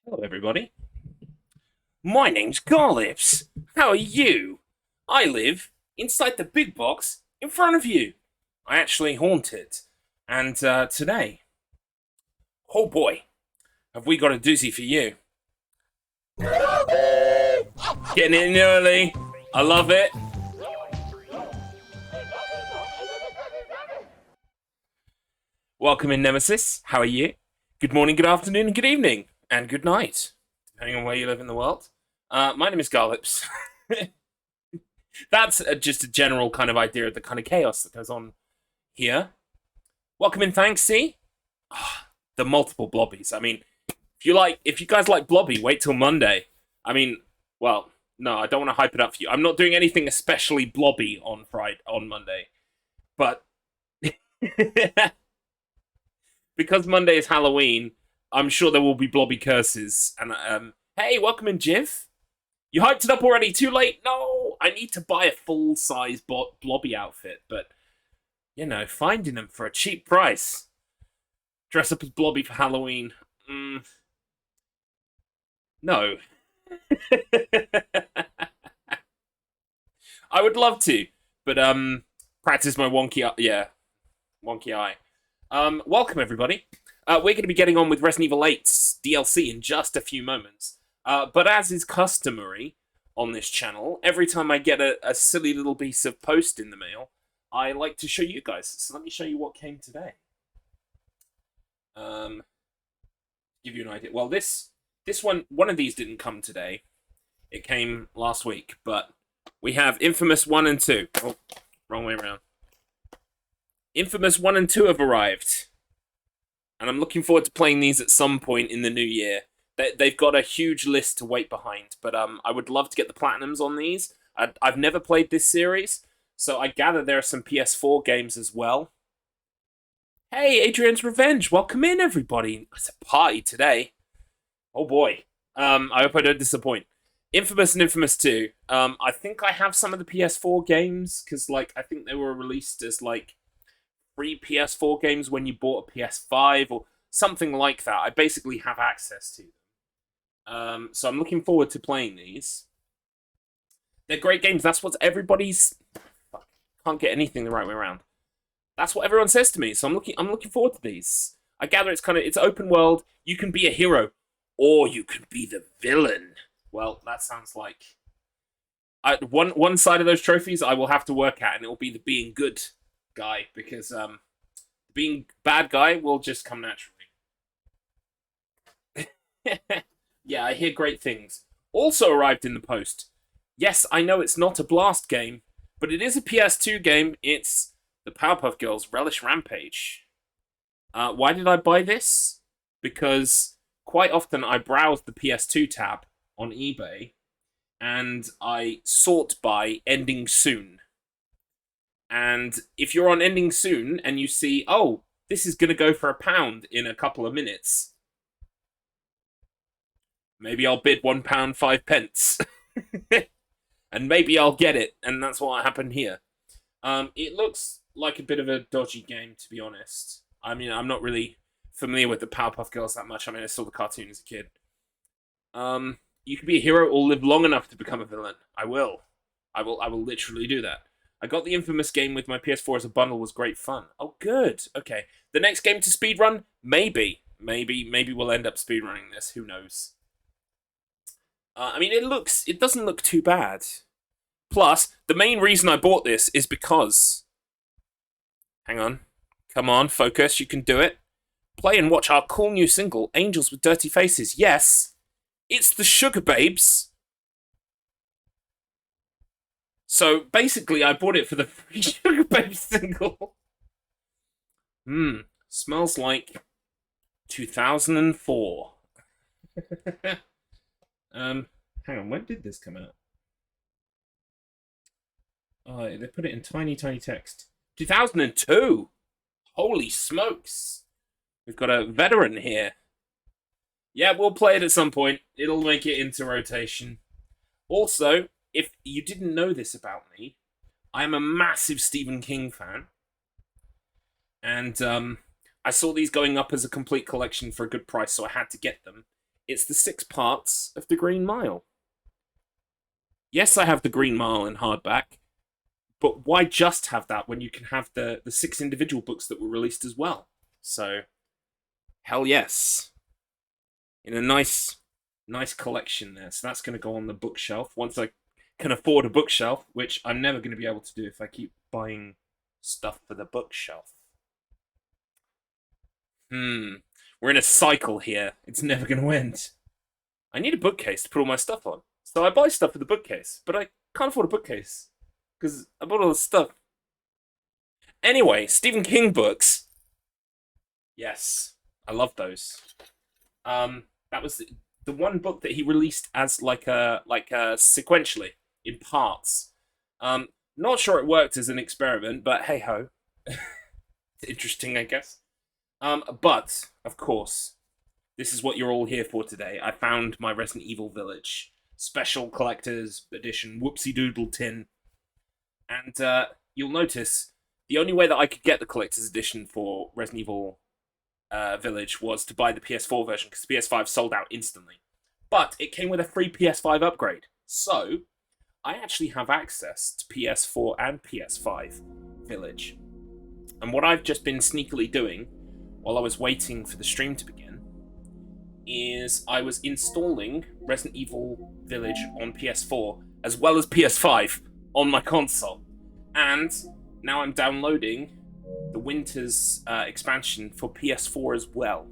Hello, everybody. My name's Garlips. How are you? I live inside the big box in front of you. I actually haunt it. And today, oh boy, have we got a doozy for you. Getting in early. I love it. Welcome in, Nemesis. How are you? Good morning, good afternoon, and good evening, and good night, depending on where you live in the world. My name is Garlips. That's just a general kind of idea of the kind of chaos that goes on here. Welcome in, thanks. See, the multiple blobbies. I mean, if you guys like blobby, wait till Monday. I mean, well, no, I don't want to hype it up for you. I'm not doing anything especially blobby on Monday, but because Monday is Halloween, I'm sure there will be blobby curses. And hey, welcome in, Jiv. You hyped it up already? Too late? No, I need to buy a full-size blobby outfit, but you know, finding them for a cheap price. Dress up as blobby for Halloween. No. I would love to, but practice my wonky eye. Welcome everybody. We're going to be getting on with Resident Evil 8's DLC in just a few moments. But as is customary on this channel, every time I get a silly little piece of post in the mail, I like to show you guys. So let me show you what came today. Give you an idea. Well, this one of these didn't come today. It came last week, but we have Infamous 1 and 2. Oh, wrong way around. Infamous 1 and 2 have arrived. And I'm looking forward to playing these at some point in the new year. They've got a huge list to wait behind, but I would love to get the platinums on these. I've never played this series, so I gather there are some PS4 games as well. Hey, Adrian's Revenge, welcome in, everybody. It's a party today. Oh boy. I hope I don't disappoint. Infamous and Infamous 2. I think I have some of the PS4 games, because I think they were released as free PS4 games when you bought a PS5 or something like that. I basically have access to them. So I'm looking forward to playing these. They're great games. That's what everybody's... Fuck, can't get anything the right way around. That's what everyone says to me. So I'm looking forward to these. I gather it's open world. You can be a hero, or you can be the villain. Well, that sounds like one side of those trophies I will have to work at, and it will be the being good guy, because being bad guy will just come naturally. Yeah, I hear great things. Also arrived in the post. Yes, I know it's not a Blast game, but it is a PS2 game. It's the Powerpuff Girls Relish Rampage. Why did I buy this? Because quite often I browse the PS2 tab on eBay, and I sort by ending soon. And if you're on ending soon and you see, oh, this is going to go for £1 in a couple of minutes, maybe I'll bid £1 5 pence. And maybe I'll get it. And that's what happened here. It looks like a bit of a dodgy game, to be honest. I mean, I'm not really familiar with the Powerpuff Girls that much. I mean, I saw the cartoon as a kid. You can be a hero or live long enough to become a villain. I will literally do that. I got the Infamous game with my PS4 as a bundle. Was great fun. Oh, good. Okay. The next game to speedrun? Maybe we'll end up speedrunning this. Who knows? I mean, it doesn't look too bad. Plus, the main reason I bought this is because... Hang on. Come on, focus. You can do it. Play and watch our cool new single, Angels with Dirty Faces. Yes, it's the Sugar Babes. So basically, I bought it for the free Sugar Babes single. Smells like 2004. Hang on, when did this come out? Oh, they put it in tiny, tiny text. 2002! Holy smokes! We've got a veteran here. Yeah, we'll play it at some point. It'll make it into rotation. Also, if you didn't know this about me, I am a massive Stephen King fan. And I saw these going up as a complete collection for a good price, so I had to get them. It's the 6 parts of The Green Mile. Yes, I have The Green Mile in hardback, but why just have that when you can have the 6 individual books that were released as well? So, hell yes. In a nice collection there. So that's going to go on the bookshelf once I can afford a bookshelf, which I'm never going to be able to do if I keep buying stuff for the bookshelf. We're in a cycle here. It's never going to end. I need a bookcase to put all my stuff on. So I buy stuff for the bookcase, but I can't afford a bookcase because I bought all this stuff. Anyway, Stephen King books. Yes, I love those. That was the one book that he released as like a sequentially in parts. Not sure it worked as an experiment, but hey ho, interesting, I guess. But of course, this is what you're all here for today. I found my Resident Evil Village special collector's edition whoopsie doodle tin, and you'll notice the only way that I could get the collector's edition for Resident Evil Village was to buy the PS4 version because the PS5 sold out instantly. But it came with a free PS5 upgrade, so I actually have access to PS4 and PS5 Village. And what I've just been sneakily doing while I was waiting for the stream to begin is I was installing Resident Evil Village on PS4 as well as PS5 on my console. And now I'm downloading the Winter's expansion for PS4 as well.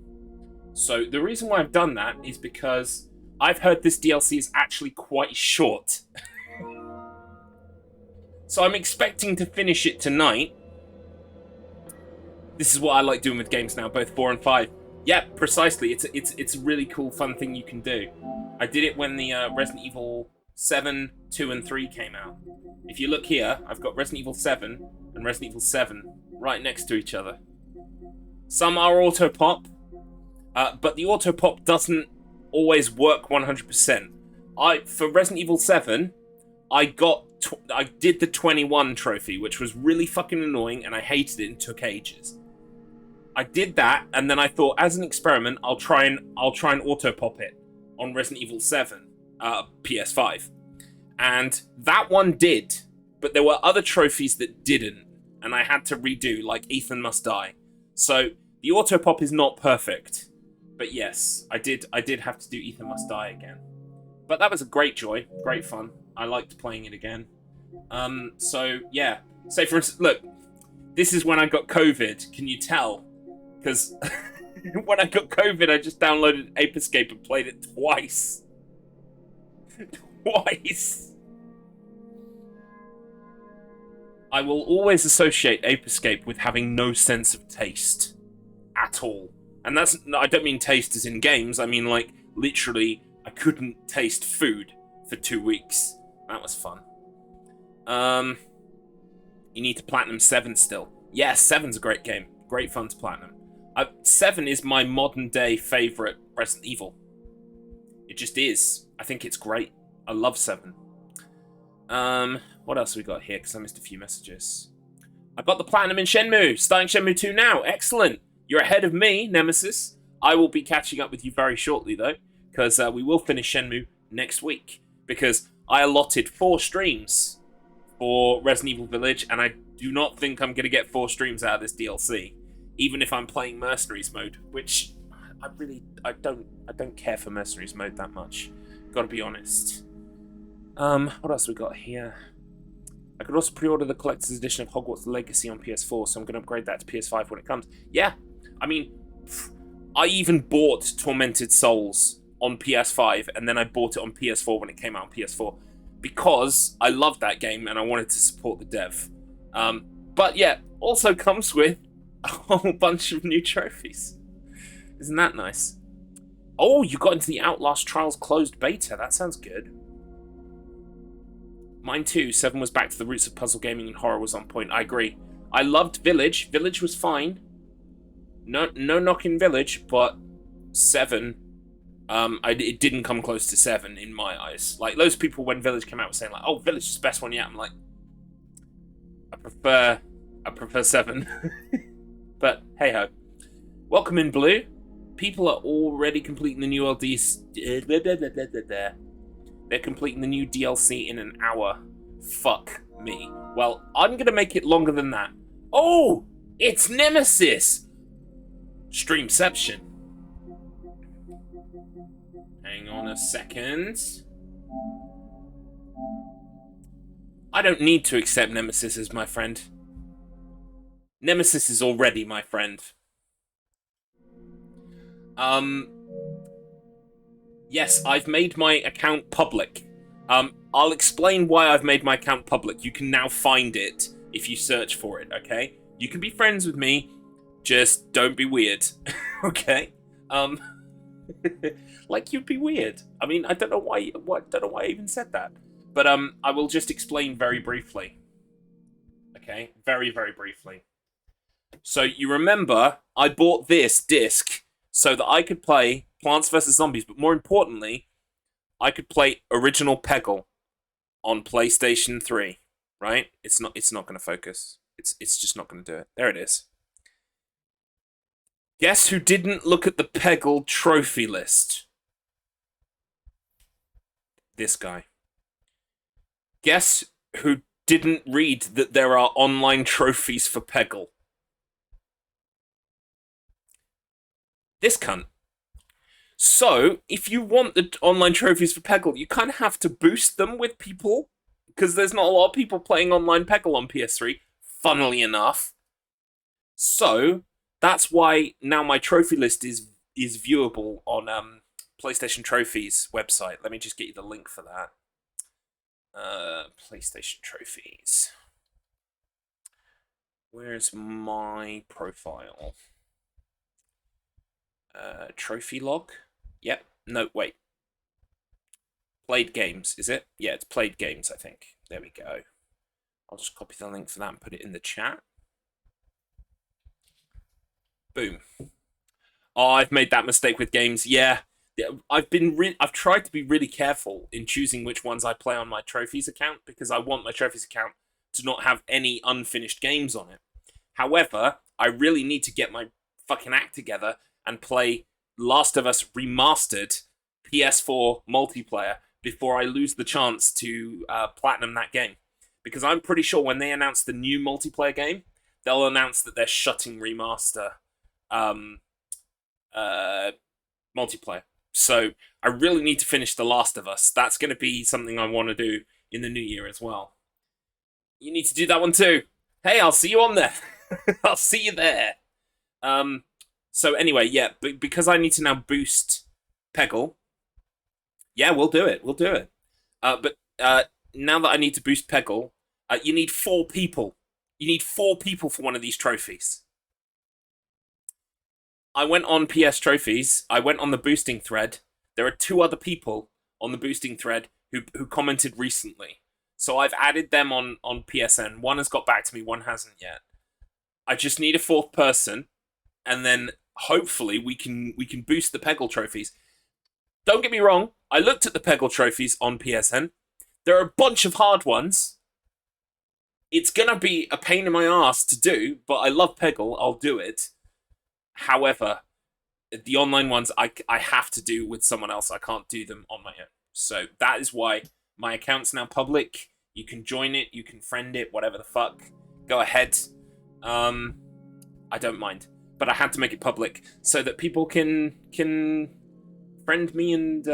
So the reason why I've done that is because I've heard this DLC is actually quite short. So I'm expecting to finish it tonight. This is what I like doing with games now, both 4 and 5. Yeah, precisely. It's a really cool, fun thing you can do. I did it when the Resident Evil 7, 2, and 3 came out. If you look here, I've got Resident Evil 7 and Resident Evil 7 right next to each other. Some are auto-pop, but the auto-pop doesn't always work 100%. For Resident Evil 7, I did the 21 trophy, which was really fucking annoying, and I hated it and took ages. I did that, and then I thought, as an experiment, I'll try and auto-pop it on Resident Evil 7, PS5. And that one did, but there were other trophies that didn't, and I had to redo, like Ethan Must Die. So, the auto-pop is not perfect. But yes, I did have to do Ethan Must Die again. But that was a great joy, great fun. I liked playing it again. So, yeah. Say, for instance, look, this is when I got COVID, can you tell? Because when I got COVID, I just downloaded Ape Escape and played it twice. Twice! I will always associate Ape Escape with having no sense of taste. At all. And I don't mean taste as in games, I mean like, literally, I couldn't taste food for 2 weeks. That was fun. You need to platinum 7 still. Yeah, 7's a great game. Great fun to platinum. 7 is my modern day favourite Resident Evil. It just is. I think it's great. I love 7. What else have we got here? Because I missed a few messages. I've got the platinum in Shenmue. Starting Shenmue 2 now. Excellent. You're ahead of me, Nemesis. I will be catching up with you very shortly, though, because we will finish Shenmue next week. Because I allotted 4 streams for Resident Evil Village, and I do not think I'm going to get 4 streams out of this DLC, even if I'm playing Mercenaries mode, which I don't care for Mercenaries mode that much. Gotta be honest. What else we got here? I could also pre-order the collector's edition of Hogwarts Legacy on PS4, so I'm going to upgrade that to PS5 when it comes. Yeah, I mean, I even bought Tormented Souls on PS5, and then I bought it on PS4 when it came out on PS4, because I loved that game and I wanted to support the dev. But yeah, also comes with a whole bunch of new trophies. Isn't that nice? Oh, you got into the Outlast Trials closed beta. That sounds good. Mine too. 7 was back to the roots of puzzle gaming and horror was on point. I agree. I loved Village. Village was fine. No knocking Village, but 7, it didn't come close to 7 in my eyes. Like, those people when Village came out were saying like, oh, Village is the best one yet. I'm like, I prefer 7. But hey ho. Welcome in, Blue. People are already completing the new LDs. They're completing the new DLC in an hour. Fuck me. Well, I'm gonna make it longer than that. Oh! It's Nemesis! Streamception. Hang on a second. I don't need to accept Nemesis as my friend. Nemesis is already my friend. Yes, I've made my account public. I'll explain why I've made my account public. You can now find it if you search for it, okay? You can be friends with me, just don't be weird, okay? Like you'd be weird. I mean, I don't know why I even said that. But I will just explain very briefly. Okay? Very, very briefly. So you remember I bought this disc so that I could play Plants vs. Zombies, but more importantly, I could play original Peggle on PlayStation 3, right? It's not going to focus. It's just not going to do it. There it is. Guess who didn't look at the Peggle trophy list? This guy. Guess who didn't read that there are online trophies for Peggle? This cunt. So, if you want the online trophies for Peggle, you kind of have to boost them with people, because there's not a lot of people playing online Peggle on PS3, funnily enough. So, that's why now my trophy list is viewable on PlayStation Trophies website. Let me just get you the link for that. PlayStation Trophies. Where's my profile? Trophy log? Yep. No, wait. Played games, is it? Yeah, it's played games, I think. There we go. I'll just copy the link for that and put it in the chat. Boom. Oh, I've made that mistake with games. Yeah. I've tried to be really careful in choosing which ones I play on my trophies account because I want my trophies account to not have any unfinished games on it. However, I really need to get my fucking act together and play Last of Us Remastered PS4 multiplayer before I lose the chance to platinum that game. Because I'm pretty sure when they announce the new multiplayer game, they'll announce that they're shutting remaster multiplayer. So I really need to finish The Last of Us. That's going to be something I want to do in the new year as well. You need to do that one too. Hey, I'll see you on there. I'll see you there. So anyway, yeah, because I need to now boost Peggle. Yeah, we'll do it. We'll do it. But now that I need to boost Peggle, you need 4 people. You need 4 people for one of these trophies. I went on PS Trophies. I went on the boosting thread. There are 2 other people on the boosting thread who commented recently. So I've added them on PSN. One has got back to me, one hasn't yet. I just need a 4th person, and then hopefully we can boost the Peggle trophies. Don't get me wrong, I looked at the Peggle trophies on PSN. There are a bunch of hard ones. It's gonna be a pain in my ass to do, but I love Peggle, I'll do it. However, the online ones I have to do with someone else. I can't do them on my own. So that is why my account's now public. You can join it, you can friend it, whatever the fuck. Go ahead. I don't mind. But I had to make it public so that people can friend me and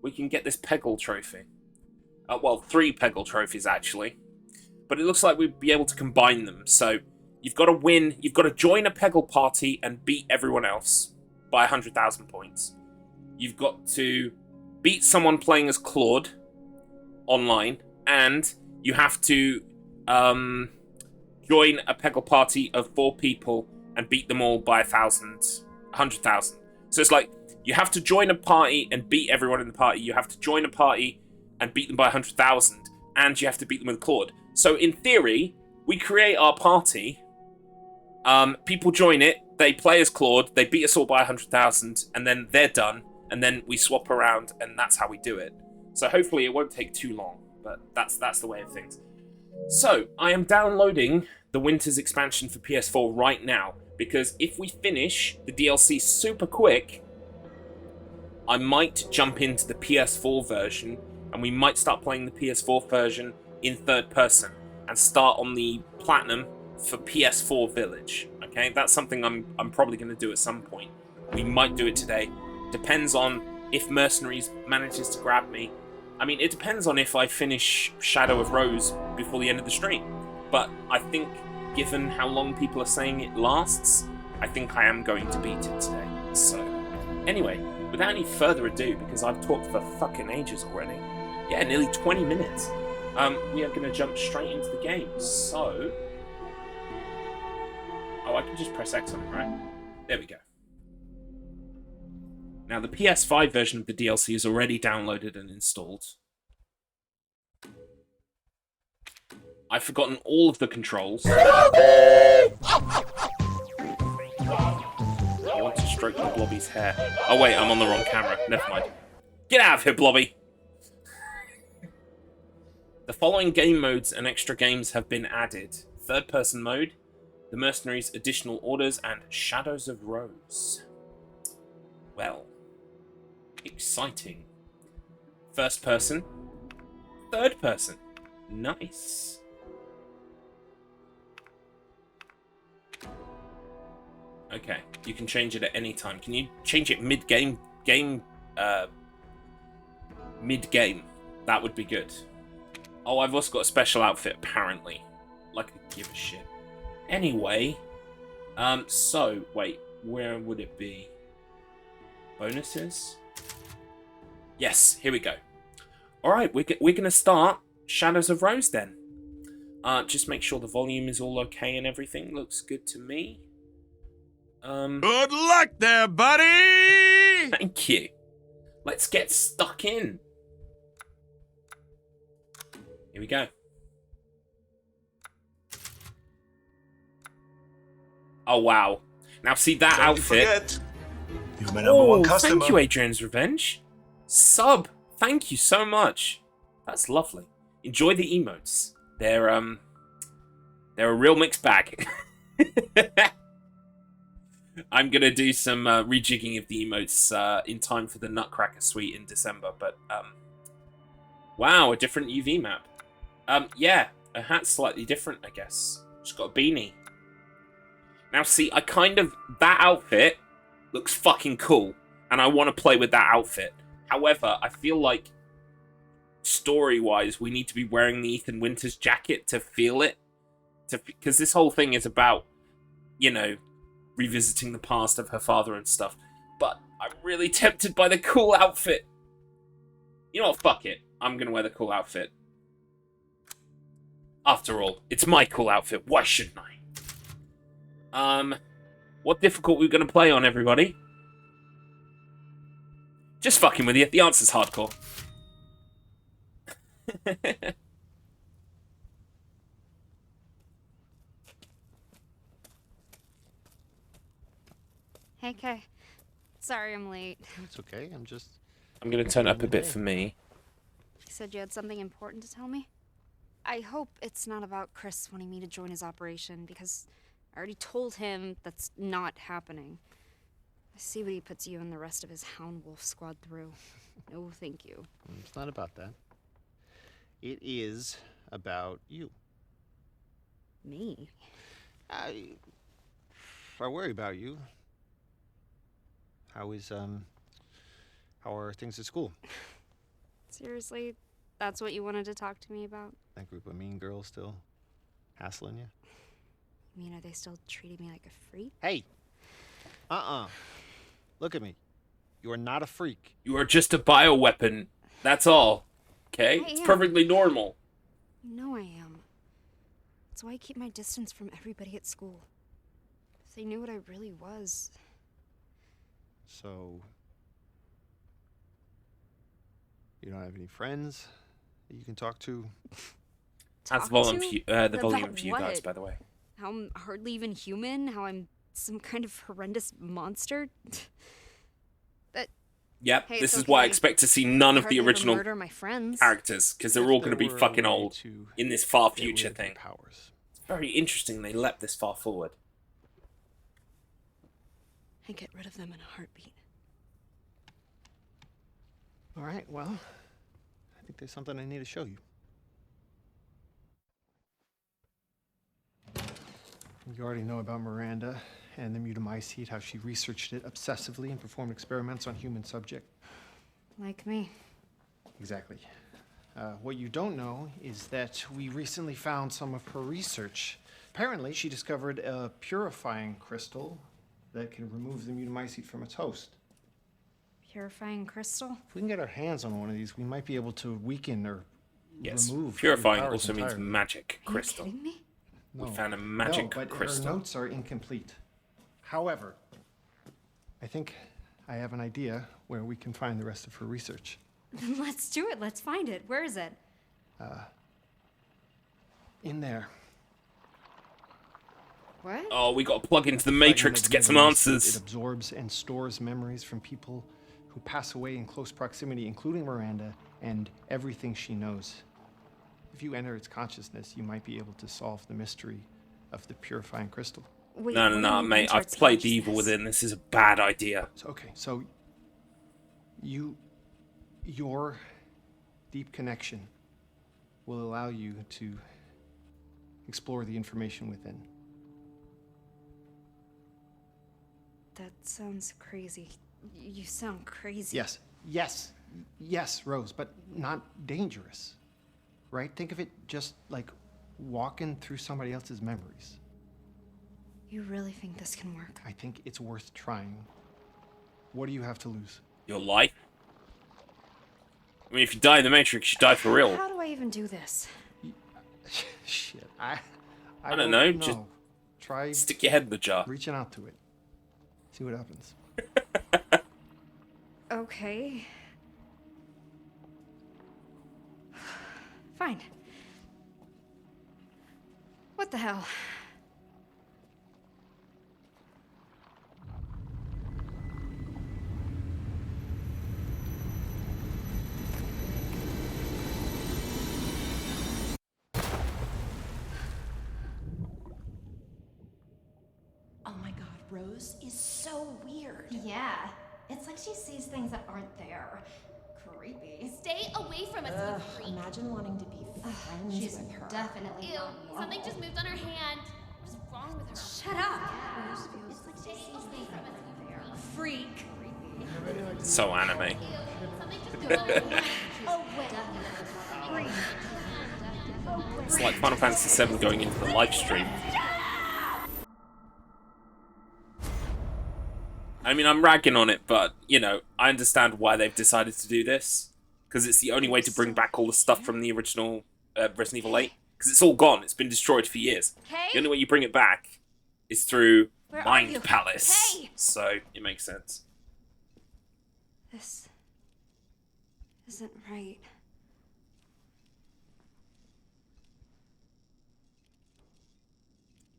we can get this Peggle trophy. Well, 3 Peggle trophies, actually. But it looks like we'd be able to combine them. So you've got to win. You've got to join a Peggle party and beat everyone else by 100,000 points. You've got to beat someone playing as Claude online. And you have to join a Peggle party of 4 people and beat them all by 100,000. So it's like, you have to join a party and beat everyone in the party. You have to join a party and beat them by 100,000. And you have to beat them with Claude. So in theory, we create our party. People join it. They play as Claude. They beat us all by 100,000. And then they're done. And then we swap around. And that's how we do it. So hopefully it won't take too long. But that's the way of things. So, I am downloading the Winter's expansion for PS4 right now, Because if we finish the DLC super quick, I might jump into the PS4 version, and we might start playing the PS4 version in third person, and start on the Platinum for PS4 Village. Okay, that's something I'm probably going to do at some point. We might do it today. Depends on if Mercenaries manages to grab me. I mean, it depends on if I finish Shadow of Rose before the end of the stream. But I think, given how long people are saying it lasts, I think I am going to beat it today. So, anyway, without any further ado, because I've talked for fucking ages already. Yeah, nearly 20 minutes. We are going to jump straight into the game. So... Oh, I can just press X on it, right? There we go. Now, the PS5 version of the DLC is already downloaded and installed. I've forgotten all of the controls. I want to stroke the Blobby's hair. Oh wait, I'm on the wrong camera. Never mind. Get out of here, Blobby! The following game modes and extra games have been added. Third-person mode, the Mercenaries' additional orders, and Shadows of Rose. Well, exciting. First person, third person. Nice. Okay, you can change it at any time. Can you change it mid-game? Mid-game. That would be good. Oh, I've also got a special outfit, apparently. Like I give a shit. Anyway, so, wait, where would it be? Bonuses? Yes, here we go. Alright, we're going to start Shadows of Rose then. Just make sure the volume is all okay and everything. Looks good to me. Good luck there, buddy! Thank you. Let's get stuck in. Here we go. Oh, wow. Now, see that Don't outfit. forget, you're my number one customer. Thank you, Adrian's Revenge. Sub. Thank you so much. That's lovely. Enjoy the emotes. They're a real mixed bag. I'm going to do some rejigging of the emotes in time for the Nutcracker Suite in December, but, wow, a different UV map. Yeah, a hat's slightly different, I guess. Just got a beanie. Now, see, that outfit looks fucking cool, and I want to play with that outfit. However, I feel like, story-wise, we need to be wearing the Ethan Winters jacket to feel it. Because this whole thing is about, you know, revisiting the past of her father and stuff. But I'm really tempted by the cool outfit. You know what, fuck it. I'm going to wear the cool outfit. After all, it's my cool outfit. Why shouldn't I? What difficult are we going to play on, everybody? Just fucking with you. The answer's hardcore. Hey, Kay. Sorry I'm late. It's okay, I'm going to turn up a bit for me. You said you had something important to tell me? I hope it's not about Chris wanting me to join his operation, because I already told him that's not happening. I see what he puts you and the rest of his Hound Wolf squad through. No, thank you. It's not about that. It is about you. Me? I worry about you. How are things at school? Seriously? That's what you wanted to talk to me about? That group of mean girls still hassling you? You mean, are they still treating me like a freak? Hey! Look at me. You are not a freak. You are just a bioweapon. That's all. Okay? It's perfectly normal. You know I am. That's why I keep my distance from everybody at school. If they knew what I really was. So... you don't have any friends that you can talk to? That's the volume of you guys, by the way. How I'm hardly even human? How I'm some kind of horrendous monster? Yep, Hey, this is okay. why I expect to see none of the Hardly ever original murder my friends. characters, because they're all going to be fucking old in this far future thing. Powers. It's very interesting they leapt this far forward. I'd get rid of them in a heartbeat. All right, well, I think there's something I need to show you. You already know about Miranda and the mutamycete, how she researched it obsessively and performed experiments on human subject. Like me. Exactly. What you don't know is that we recently found some of her research. Apparently, she discovered a purifying crystal that can remove the mutamycete from its host. Purifying crystal? If we can get our hands on one of these, we might be able to weaken or Yes. remove Purifying your powers also means entirely. magic Are crystal. you kidding me? No. We found a magic no, but crystal. her notes are incomplete. However, I think I have an idea where we can find the rest of her research. Let's do it. Let's find it. Where is it? In there. What? Oh, we got to plug into the Fragment Matrix of to get some mutamycete. answers. It absorbs and stores memories from people who pass away in close proximity, including Miranda, and everything she knows. If you enter its consciousness, you might be able to solve the mystery of the purifying crystal. Wait, No, what no, do no, you mean mate. enter I've its played the evil consciousness? within. This is a bad idea. So your deep connection will allow you to explore the information within. That sounds crazy. You sound crazy. Yes, Rose, but not dangerous, right? Think of it just like walking through somebody else's memories. You really think this can work? I think it's worth trying. What do you have to lose? Your life? I mean, if you die in the Matrix, you die for real. How do I even do this? Shit, I don't know, just try Stick your head in the jar. reaching out to it. See what happens. Okay. Fine. What the hell? Oh my god, Rose is so weird. Yeah, it's like she sees things that aren't there. Creepy. Stay away from us, Ugh, you freak. imagine wanting to be friends She's with her. definitely Ew, not normal. something just moved on her hand. What is wrong with her? Shut up! It's like Stay away from us, you Freak. So anime. Ew, something just moved on her hand. Oh, wait. Freak. It's like Final Fantasy VII going into the live stream. I mean, I'm ragging on it, but, you know, I understand why they've decided to do this. Because it's the only way to bring back all the stuff from the original Resident Evil 8. Because it's all gone. It's been destroyed for years. Hey? The only way you bring it back is through Where are Mind you? Palace. Hey! So, it makes sense. This isn't right.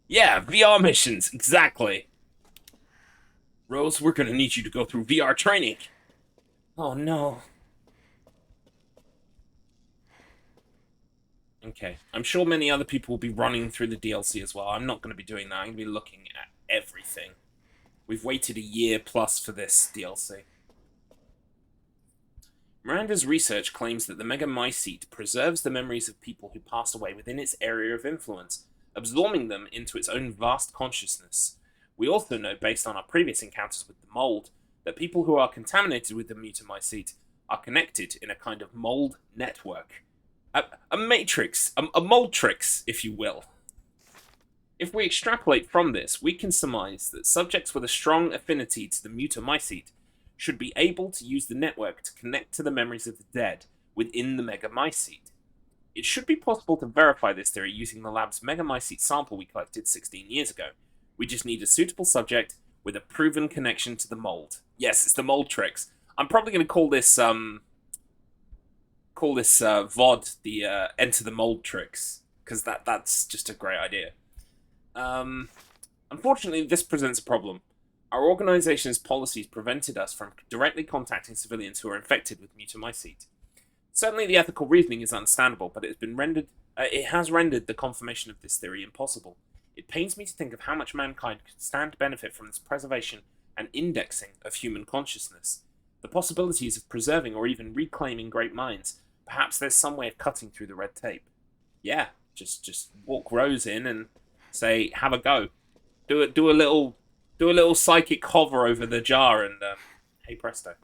Yeah, VR missions, exactly. Rose, we're gonna need you to go through VR training. Oh no. Okay, I'm sure many other people will be running through the DLC as well. I'm not going to be doing that. I'm going to be looking at everything. We've waited a year plus for this DLC. Miranda's research claims that the Megamycete preserves the memories of people who passed away within its area of influence, absorbing them into its own vast consciousness. We also know, based on our previous encounters with the mold, that people who are contaminated with the Mutamycete are connected in a kind of mold network. A matrix, a Mouldtrix, if you will. If we extrapolate from this, we can surmise that subjects with a strong affinity to the Mutamycete should be able to use the network to connect to the memories of the dead within the Megamycete. It should be possible to verify this theory using the lab's Megamycete sample we collected 16 years ago. We just need a suitable subject with a proven connection to the mold. Yes, it's the Mouldtrix. I'm probably going to call this VOD the Enter the Mouldtrix, because that's just a great idea. Unfortunately, this presents a problem. Our organization's policies prevented us from directly contacting civilians who are infected with Mutamycete. Certainly the ethical reasoning is understandable, but it has rendered the confirmation of this theory impossible. It pains me to think of how much mankind could stand to benefit from this preservation and indexing of human consciousness. The possibilities of preserving or even reclaiming great minds. Perhaps there's some way of cutting through the red tape. Yeah, just walk Rose in and say, have a go. Do a little psychic hover over the jar and hey presto.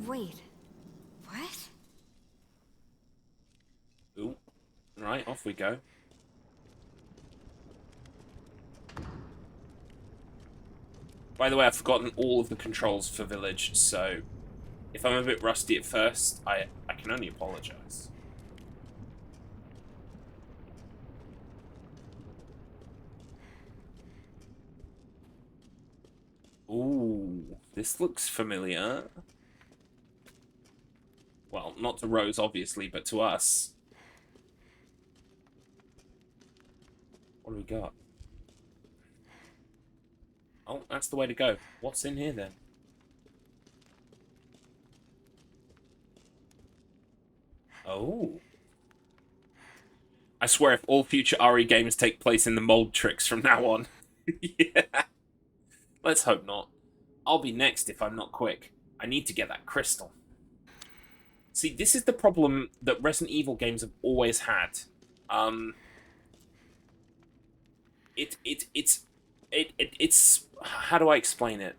Wait. What? Ooh. Right, off we go. By the way, I've forgotten all of the controls for Village, so if I'm a bit rusty at first, I can only apologize. Ooh, this looks familiar. Well, not to Rose, obviously, but to us. What do we got? Oh, that's the way to go. What's in here, then? Oh. I swear if all future RE games take place in the Mouldtrix from now on. Yeah. Let's hope not. I'll be next if I'm not quick. I need to get that crystal. See, this is the problem that Resident Evil games have always had. It's how do I explain it?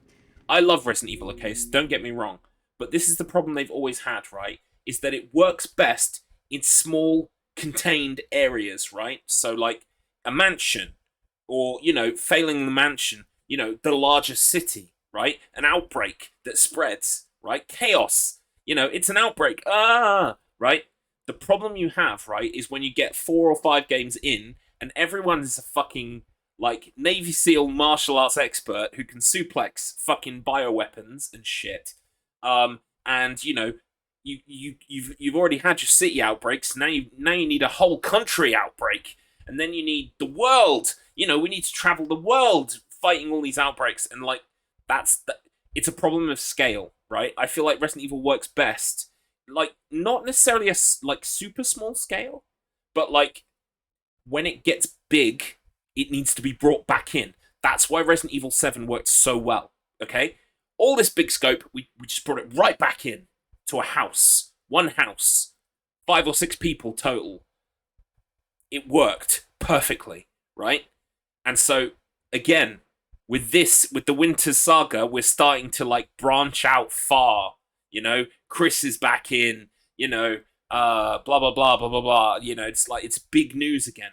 I love Resident Evil, okay, so don't get me wrong. But this is the problem they've always had, right? Is that it works best in small, contained areas, right? So, like, a mansion, or, you know, failing the mansion, you know, the larger city, right? An outbreak that spreads, right? Chaos. You know, it's an outbreak. Right? The problem you have, right, is when you get 4 or 5 games in, and everyone is a fucking, like, Navy SEAL martial arts expert who can suplex fucking bioweapons and shit. And, you know, you've already had your city outbreaks, now you need a whole country outbreak. And then you need the world. You know, we need to travel the world fighting all these outbreaks, and like it's a problem of scale, right? I feel like Resident Evil works best, like not necessarily a like super small scale, but like when it gets big, it needs to be brought back in. That's why Resident Evil 7 worked so well. Okay, all this big scope, we just brought it right back in to a house, one house, 5 or 6 people total. It worked perfectly, right? And so again, with the Winter Saga, we're starting to like branch out far. You know, Chris is back in. You know, blah blah blah blah blah blah. You know, it's like it's big news again,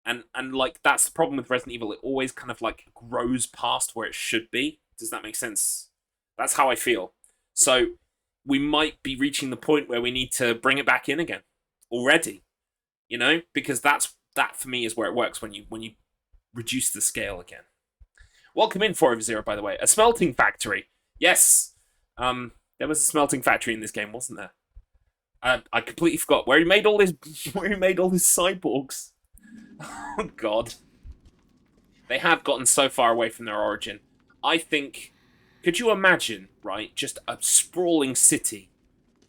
and like that's the problem with Resident Evil. It always kind of like grows past where it should be. Does that make sense? That's how I feel. So we might be reaching the point where we need to bring it back in again already. You know, because that for me is where it works when you reduce the scale again. Welcome in 4/0, by the way. A smelting factory. Yes. There was a smelting factory in this game, wasn't there? I completely forgot where he made all his cyborgs. Oh god. They have gotten so far away from their origin. I think, could you imagine, right, just a sprawling city,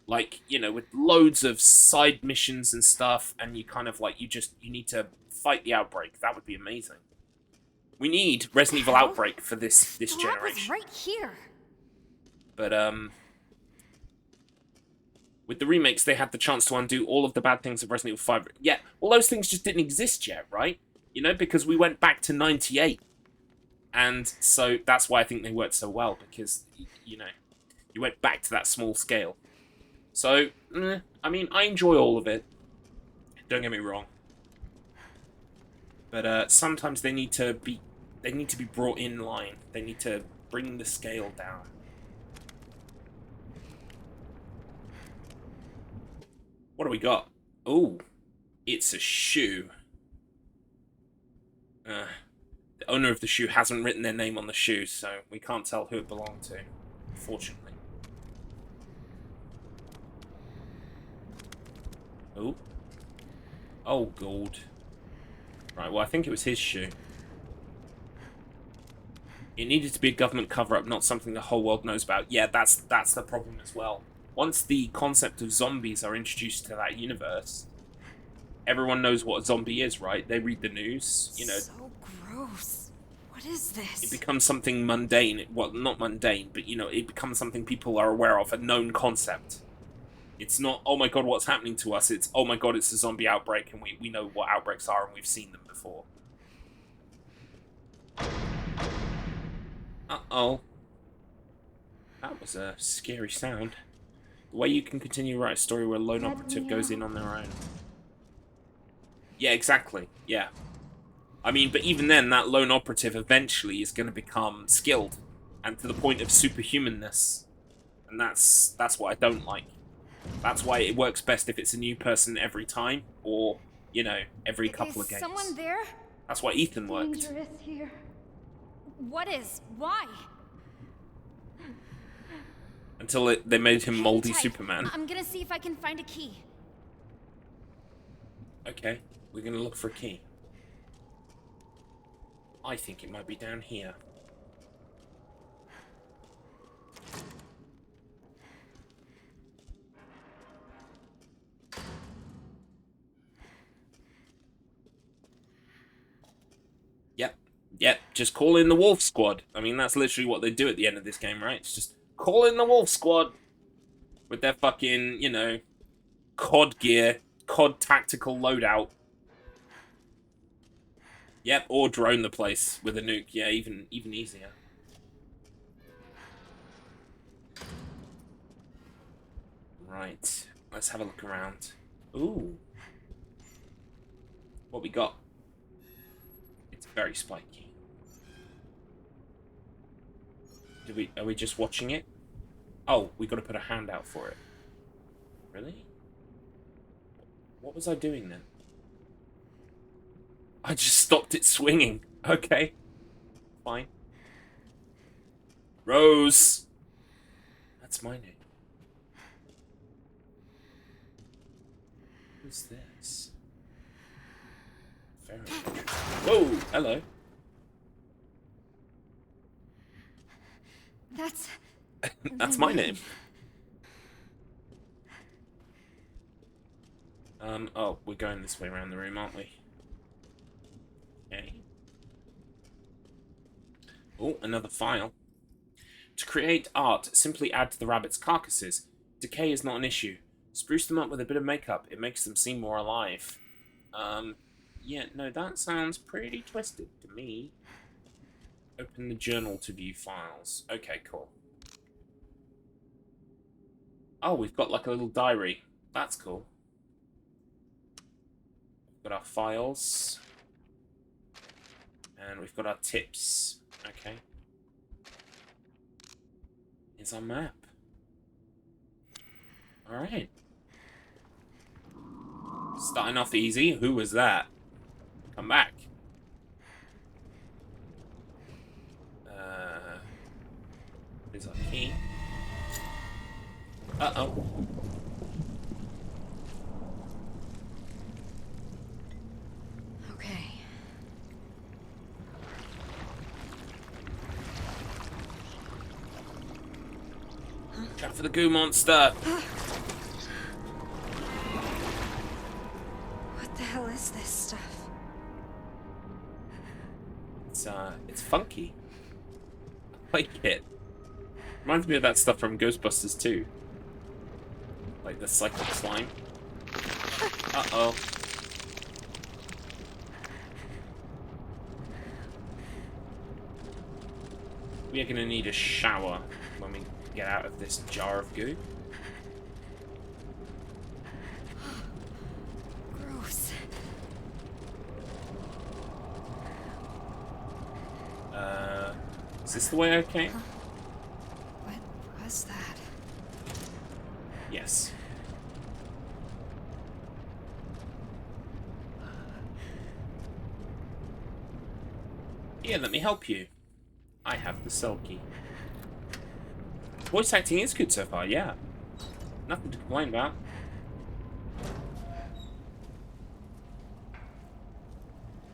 like, you know, with loads of side missions and stuff, and you kind of like you need to fight the outbreak. That would be amazing. We need Resident Evil Outbreak for this generation. Was right here. But with the remakes, they had the chance to undo all of the bad things of Resident Evil 5. Yeah, well, those things just didn't exist yet, right? You know, because we went back to 98. And so that's why I think they worked so well, because, you know, you went back to that small scale. So, I mean, I enjoy all of it. Don't get me wrong. But sometimes they need to be brought in line. They need to bring the scale down. What do we got? Oh, it's a shoe. The owner of the shoe hasn't written their name on the shoe, so we can't tell who it belonged to, unfortunately. Oh. Oh, God. Right, well, I think it was his shoe. It needed to be a government cover-up, not something the whole world knows about. Yeah, that's the problem as well. Once the concept of zombies are introduced to that universe, everyone knows what a zombie is, right? They read the news, you know. So gross. What What is this? It becomes something mundane. Well, not mundane, but, you know, it becomes something people are aware of, a known concept. It's not, oh my god, what's happening to us? It's, oh my god, it's a zombie outbreak, and we know what outbreaks are, and we've seen them before. Uh-oh. That was a scary sound. The way you can continue to write a story where a lone operative goes in on their own. Yeah, exactly. Yeah. I mean, but even then, that lone operative eventually is going to become skilled, and to the point of superhumanness. And that's what I don't like. That's why it works best if it's a new person every time, or, you know, every couple of games. Is someone there? That's why Ethan worked. Dangerous here. What is? Why? Until they made him Hang Moldy tight. Superman. I'm gonna see if I can find a key. Okay, we're gonna look for a key. I think it might be down here. Yep, just call in the Wolf Squad. I mean, that's literally what they do at the end of this game, right? It's just call in the Wolf Squad with their fucking, you know, COD gear, COD tactical loadout. Yep, or drone the place with a nuke. Yeah, even easier. Right, let's have a look around. Ooh. What we got? It's very spiky. Are we just watching it? Oh, we got to put a hand out for it. Really? What was I doing then? I just stopped it swinging. Okay. Fine. Rose! That's my name. Who's this? Very interesting. Whoa! Hello. That's my name. Oh, we're going this way around the room, aren't we? Okay. Oh, another file. To create art, simply add to the rabbits' carcasses. Decay is not an issue. Spruce them up with a bit of makeup. It makes them seem more alive. Yeah, no, that sounds pretty twisted to me. Open the journal to view files. Okay, cool. Oh, we've got like a little diary. That's cool. We've got our files. And we've got our tips. Okay. Here's our map. Alright. Starting off easy. Who was that? Come back. There's our key. Uh-oh. Okay. Trap for the goo monster. What the hell is this stuff? It's funky. I like it. Reminds me of that stuff from Ghostbusters too. Like the cyclic slime. Uh-oh. We are gonna need a shower when we get out of this jar of goo. Gross. Is this the way I came? What was that? Yes. Here, let me help you. I have the cell key. Voice acting is good so far, yeah. Nothing to complain about.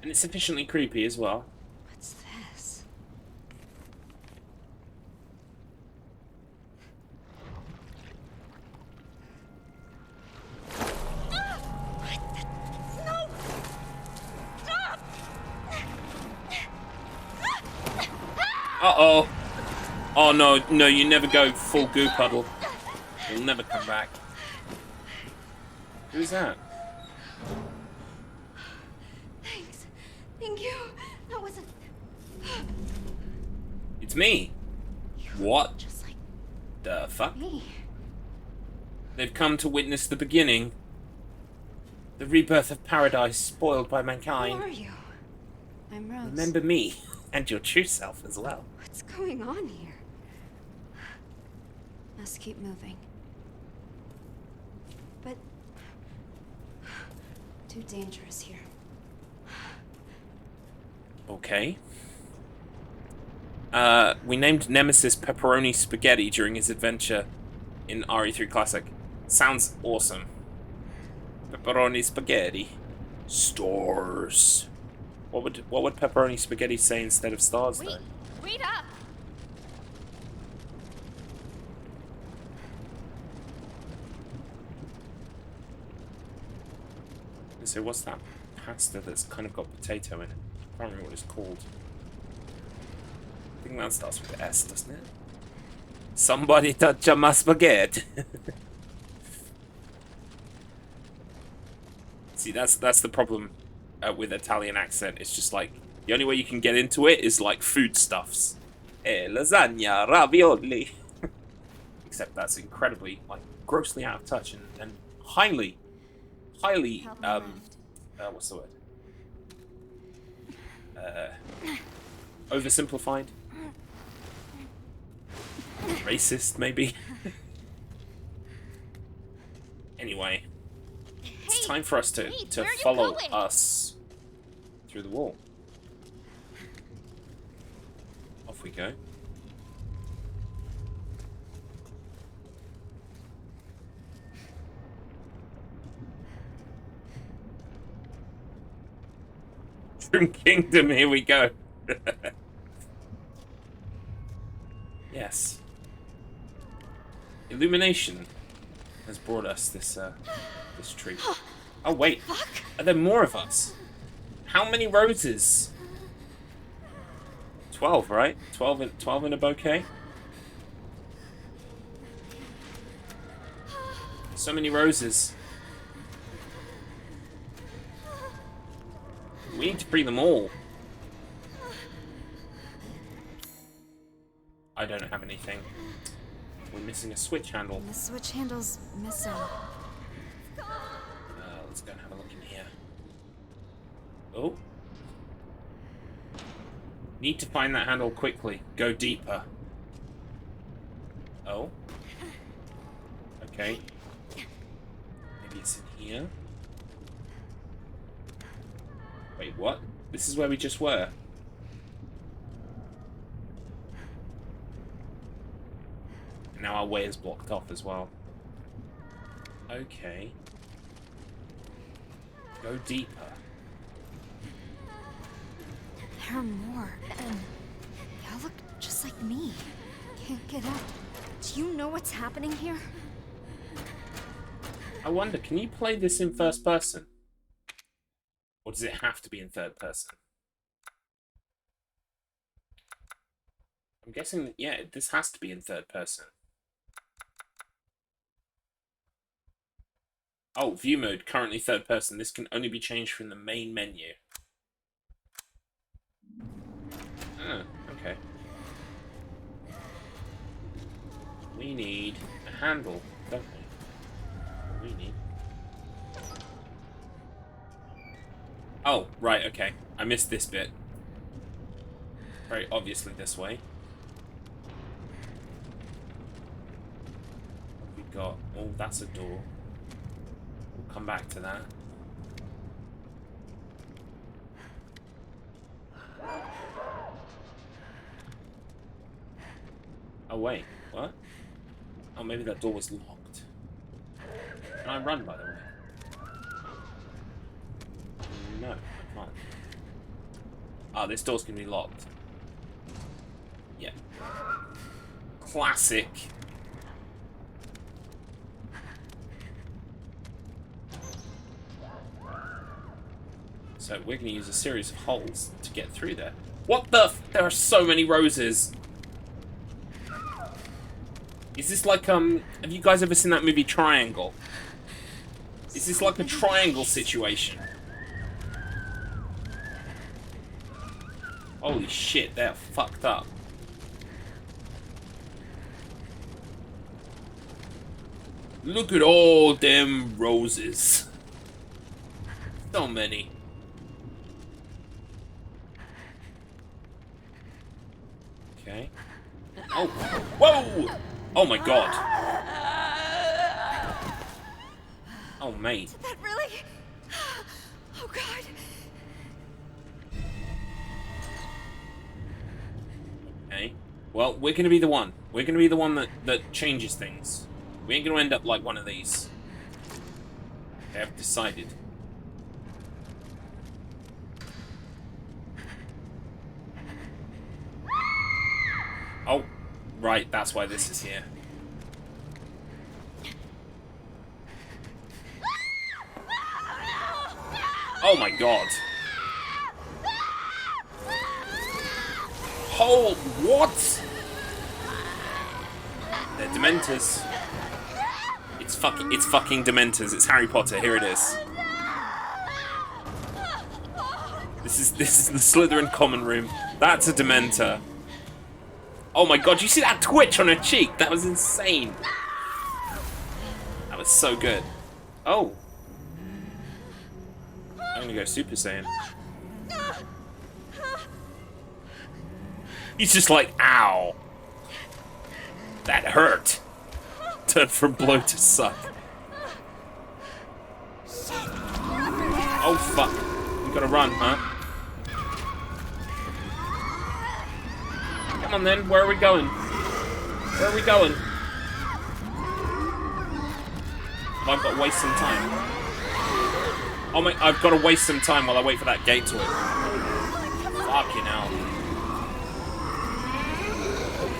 And it's sufficiently creepy as well. What's this? Uh-oh. Oh, no, no, you never go full goo puddle. You'll never come back. Who's that? Thanks. Thank you. That wasn't It's me. What just like the fuck? me. They've come to witness the beginning. The rebirth of paradise spoiled by Who mankind. are you? I'm Rose. Remember me, and your true self as well. What's going on here? Must keep moving. But too dangerous here. Okay. We named Nemesis Pepperoni Spaghetti during his adventure in RE3 Classic. Sounds awesome. Pepperoni Spaghetti. Stars. What would Pepperoni Spaghetti say instead of stars, Wait, though? wait up. So what's that pasta that's kind of got potato in it? I can't remember what it's called. I think that starts with S, doesn't it? Somebody touch my spaghetti. See, that's the problem with Italian accent. It's just like the only way you can get into it is like foodstuffs. Lasagna, ravioli. Except that's incredibly, like, grossly out of touch and highly, Help me lift. what's the word? Oversimplified. Racist, maybe. Anyway, it's Hey, time for us to wait, where are you follow going? us through the wall. Off we go. Shroom Kingdom, here we go. Yes. Illumination has brought us this this treat. Oh wait, are there more of us? How many roses? 12, right? 12 in a bouquet? So many roses. We need to bring them all. I don't have anything. We're missing a switch handle. The switch handle's missing. Let's go and have a look in here. Oh. Need to find that handle quickly. Go deeper. Oh. Okay. Maybe it's in here. Wait, what? This is where we just were. Now our way is blocked off as well. Okay. Go deeper. There are more, and y'all look just like me. Can't get up. Do you know what's happening here? I wonder, can you play this in first person? Or does it have to be in third person? I'm guessing that, yeah, this has to be in third person. Oh, view mode, currently third person. This can only be changed from the main menu. Ah, okay. We need a handle, don't we? We need... Oh, right, okay. I missed this bit. Very obviously this way. What have we got? Oh, that's a door. We'll come back to that. Oh, wait. What? Oh, maybe that door was locked. Can I run, by the way? No, I can't. Ah, this door's gonna be locked. Yeah. Classic. So we're gonna use a series of holes to get through there. What the f- There are so many roses! Is this like, have you guys ever seen that movie Triangle? Is this like a triangle situation? Holy shit, they're fucked up. Look at all them roses. So many. Okay. Oh, whoa! Oh my god. Oh, mate. Did that really? Oh god. Okay. Well, we're gonna be the one. We're gonna be the one that changes things. We ain't gonna end up like one of these. Okay, I've decided. Oh, right, that's why this is here. Oh my god. Oh, what? They're Dementors. It's fucking Dementors. It's Harry Potter. Here it is. This is the Slytherin common room. That's a Dementor. Oh my god, you see that twitch on her cheek? That was insane. That was so good. Oh. I'm gonna go Super Saiyan. He's just like, ow. That hurt. Turn from blow to suck. Oh fuck. We gotta run, huh? Come on then, where are we going? Where are we going? I've got to waste some time. Oh my, I've got to waste some time while I wait for that gate to open. Fucking hell.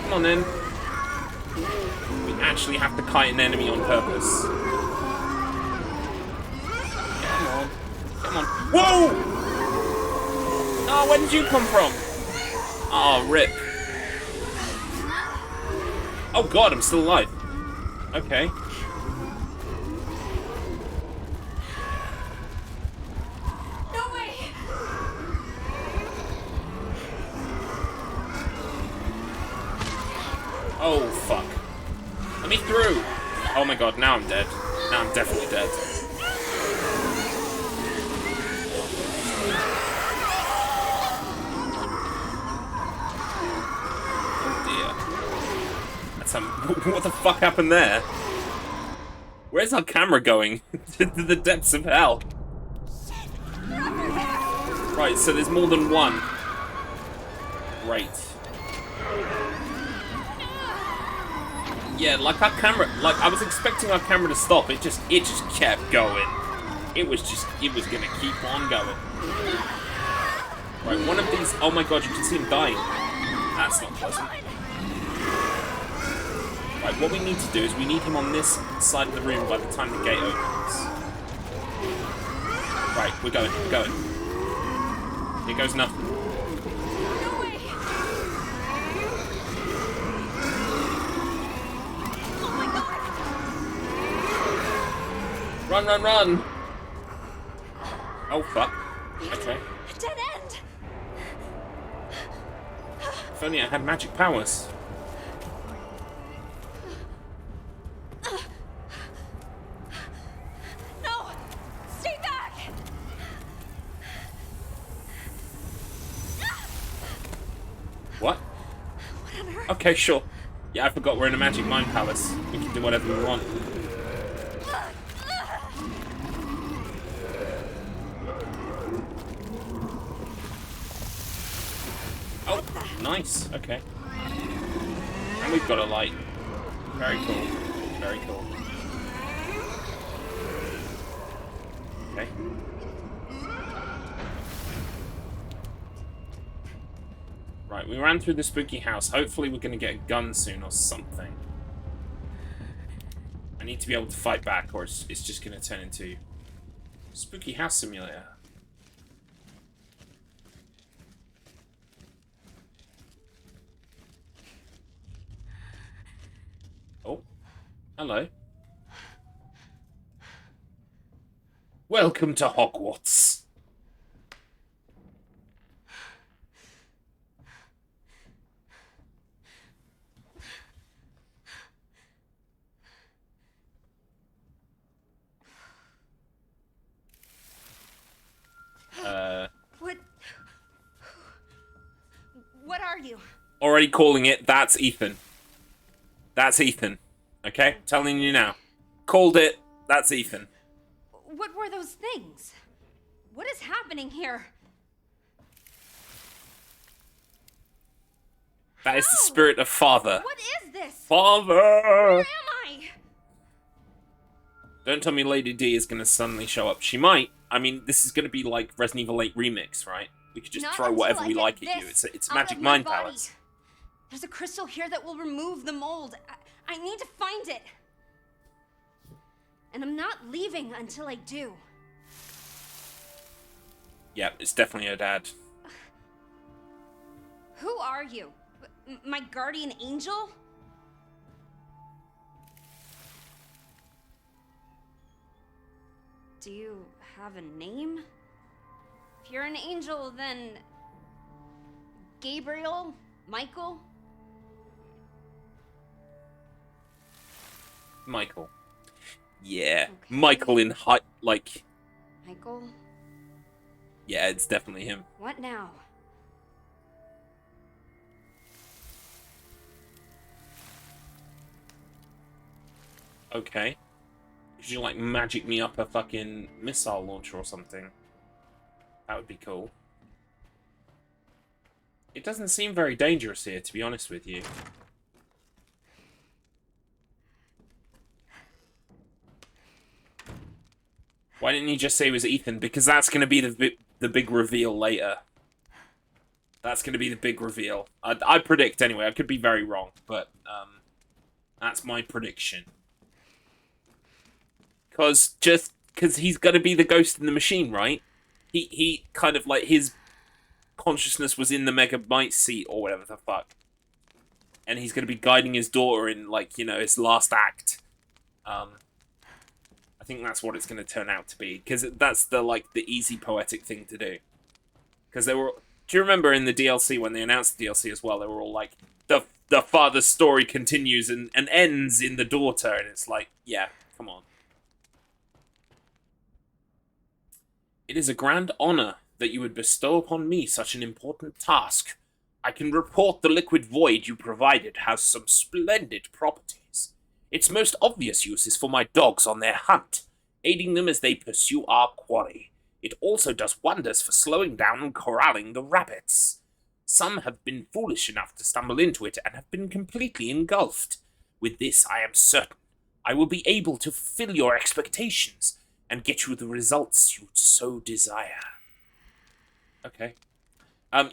Come on then. We actually have to kite an enemy on purpose. Come on. Come on. Whoa! Oh, where did you come from? Oh, rip. Oh god, I'm still alive. Okay. No way. Oh fuck. Let me through. Oh my god, now I'm dead. Now I'm definitely dead. What the fuck happened there? Where's our camera going? To the depths of hell. Right, so there's more than one. Great. Yeah, like our camera, like I was expecting our camera to stop. It just kept going. It was gonna keep on going. Right, one of these. Oh my god, you can see him dying. That's not pleasant. Right, what we need to do is we need him on this side of the room by the time the gate opens. Right, we're going, we're going. Here goes nothing. No way. Oh my god. Run, run, run! Oh, fuck. Okay. Dead end. If only I had magic powers. No. Stay back. What? Okay, sure. Yeah, I forgot we're in a magic mind palace. We can do whatever we want. Oh, nice. Okay. And we've got a light. Very cool. Very cool. Okay. Right, we ran through the spooky house. Hopefully we're going to get a gun soon or something. I need to be able to fight back or it's just going to turn into spooky house simulator. Oh. Hello. Welcome to Hogwarts. What are you? Already calling it. That's Ethan. That's Ethan. Okay? Telling you now. Called it. That's Ethan. What were those things? What is happening here? That is the spirit of father. What is this? Father! Where am I? Don't tell me Lady D is going to suddenly show up. She might. I mean, this is going to be like Resident Evil 8 Remix, right? We could just Not throw until whatever I we get like at you. this It's out magic of my mind body. powers. There's a crystal here that will remove the mold. I need to find it. And I'm not leaving until I do. Yeah, it's definitely her dad. Who are you? My guardian angel? Do you have a name? If you're an angel, then... Gabriel? Michael? Michael. Yeah. Okay. Michael in high... Like... Michael? Yeah, it's definitely him. What now? Okay. Could you, like, magic me up a fucking missile launcher or something? That would be cool. It doesn't seem very dangerous here, to be honest with you. Why didn't you just say it was Ethan? Because that's going to be the big reveal later. That's going to be the big reveal. I predict, anyway. I could be very wrong, but that's my prediction. Because he's going to be the ghost in the machine, right? He kind of, like, his consciousness was in the Mega Might seat or whatever the fuck. And he's going to be guiding his daughter in, like, you know, his last act. I think that's what it's going to turn out to be. Because that's the easy poetic thing to do. Because they were... Do you remember in the DLC, when they announced the DLC as well, they were all like, the father's story continues and ends in the daughter. And it's like, yeah, come on. It is a grand honor that you would bestow upon me such an important task. I can report the liquid void you provided has some splendid properties. Its most obvious use is for my dogs on their hunt, aiding them as they pursue our quarry. It also does wonders for slowing down and corralling the rabbits. Some have been foolish enough to stumble into it and have been completely engulfed. With this, I am certain I will be able to fulfill your expectations and get you the results you so desire. Okay.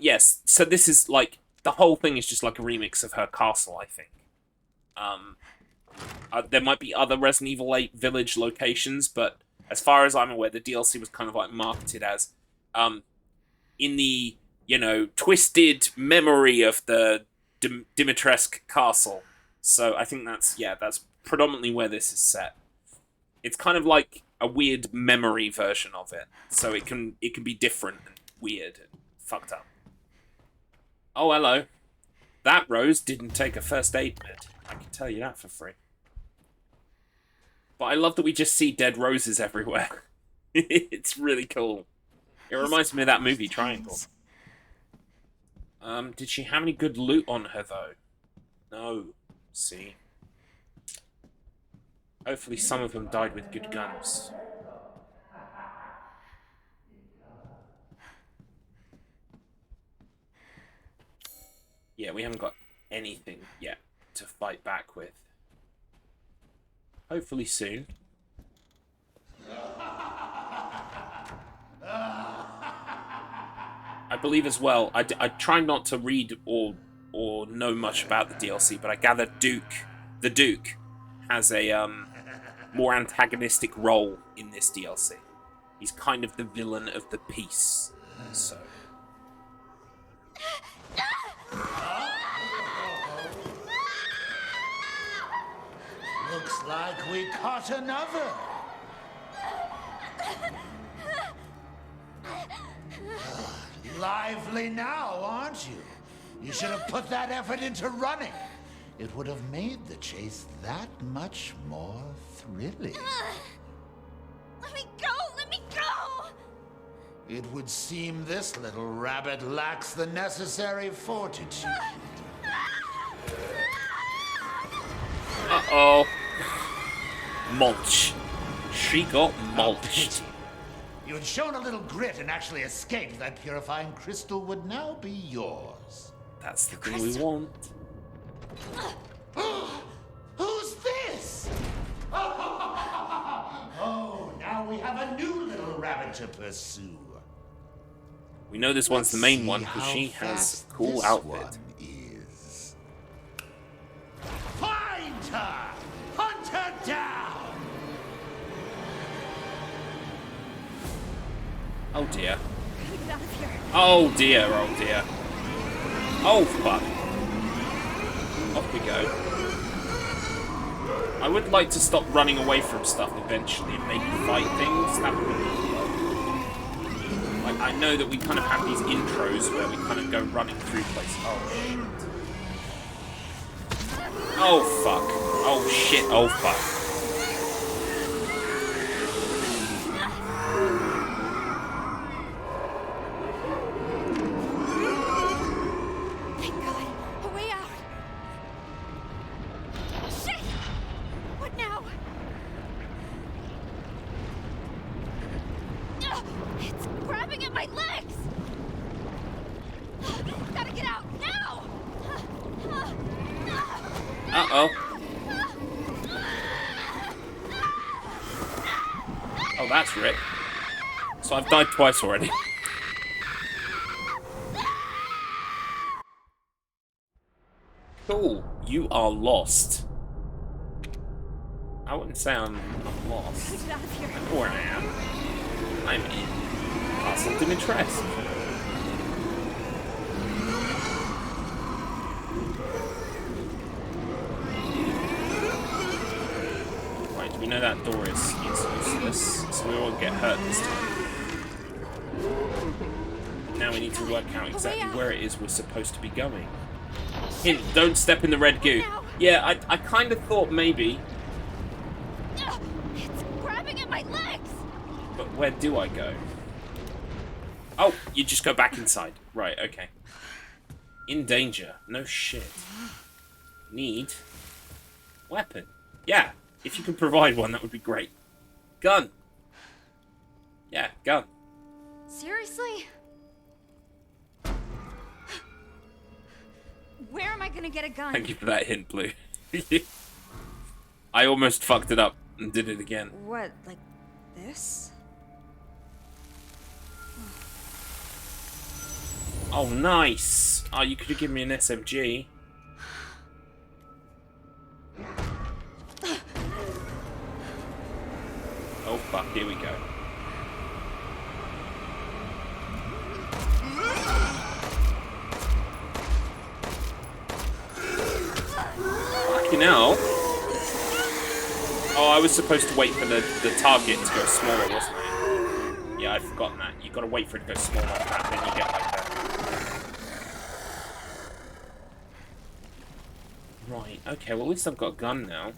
Yes, so this is, like, the whole thing is just like a remix of her castle, I think. There might be other Resident Evil 8 village locations, but as far as I'm aware, the DLC was kind of, like, marketed as, in the, you know, twisted memory of the Dimitrescu castle. So I think that's predominantly where this is set. It's kind of like a weird memory version of it, so it can be different and weird and fucked up. Oh, hello. That Rose didn't take a first aid med. I can tell you that for free. But I love that we just see dead roses everywhere. It's really cool. It reminds me of that movie, Triangle. Did she have any good loot on her, though? No. See? Hopefully some of them died with good guns. Yeah, we haven't got anything yet to fight back with. Hopefully soon. I believe as well, I try not to read or know much about the DLC, but I gather the Duke has a more antagonistic role in this DLC. He's kind of the villain of the piece, so... Looks like we caught another. Lively now, aren't you? You should have put that effort into running. It would have made the chase that much more thrilling. Let me go! Let me go! It would seem this little rabbit lacks the necessary fortitude. Uh-oh. Mulch. She got mulched. You had shown a little grit and actually escaped. That purifying crystal would now be yours. That's the thing we want. Who's this? Oh, now we have a new little rabbit to pursue. We know this one's the main See one because how she has fast a cool this outfit. one is. Find her! Hunt her down! Oh dear. Get out of here. Oh dear, oh dear. Oh fuck. Off we go. I would like to stop running away from stuff eventually and maybe fight things. That would be cool. Like, I know that we kind of have these intros where we kind of go running through places. Oh shit. Oh fuck. Oh shit, oh fuck. Thank God. A way out. Shit! What now? It's grabbing at my legs! Gotta get out now! Uh-oh. Oh, that's Rick. So I've died twice already. Cool. You are lost. I wouldn't say I'm lost. Get out of here. I know where I am. I'm in Castle Dimitrescu. Right, we know that door is useless, so we won't get hurt this time. Now we need to work out exactly where it is we're supposed to be going. Hint, don't step in the red goo. Yeah, I kind of thought maybe. It's grabbing at my legs! But where do I go? Oh, you just go back inside. Right, okay. In danger. No shit. Need weapon. Yeah, if you can provide one, that would be great. Gun. Yeah, gun. Seriously? Where am I gonna get a gun? Thank you for that hint, Blue. I almost fucked it up and did it again. What, like this? Oh, nice. Oh, you could have given me an SMG. Oh, fuck. Here we go. Fucking hell. Oh, I was supposed to wait for the target to go smaller, wasn't I? Yeah, I'd forgotten that. You've got to wait for it to go smaller like that, then you get like that. Right, okay, well at least I've got a gun now.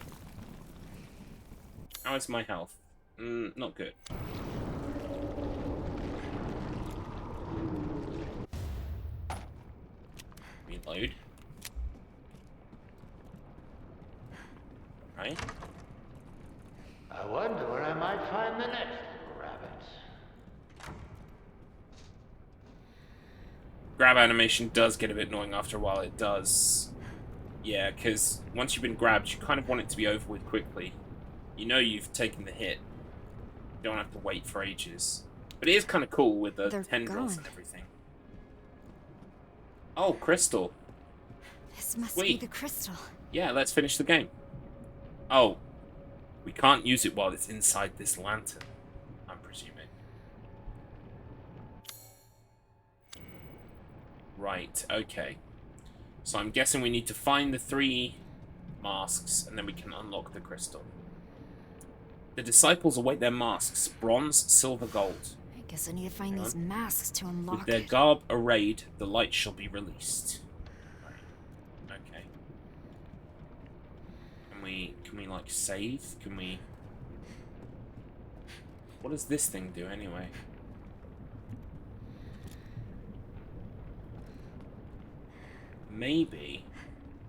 How is my health? Not good. Reload. Right. I wonder where I might find the next little rabbit. Grab animation does get a bit annoying after a while, it does. Yeah, because once you've been grabbed, you kind of want it to be over with quickly. You know you've taken the hit. You don't have to wait for ages. But it is kind of cool with the They're tendrils gone. and everything. Oh, crystal. This must Sweet. be the crystal. Yeah, let's finish the game. Oh, we can't use it while it's inside this lantern, I'm presuming. Right, okay. So I'm guessing we need to find the 3 masks, and then we can unlock the crystal. The disciples await their masks, bronze, silver, gold. I guess I need to find these masks to unlock With their it. garb arrayed, the light shall be released. Right. Okay. Can we like save? Can we... What does this thing do anyway? Maybe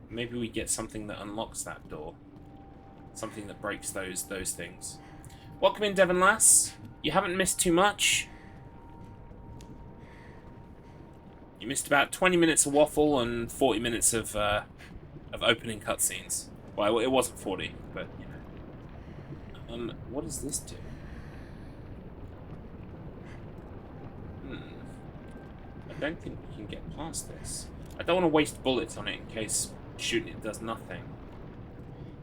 we get something that unlocks that door. Something that breaks those things. Welcome in, Devon Lass. You haven't missed too much. You missed about 20 minutes of waffle and 40 minutes of opening cutscenes. Well, it wasn't 40, but you know. What does this do? I don't think we can get past this. I don't want to waste bullets on it in case shooting it does nothing.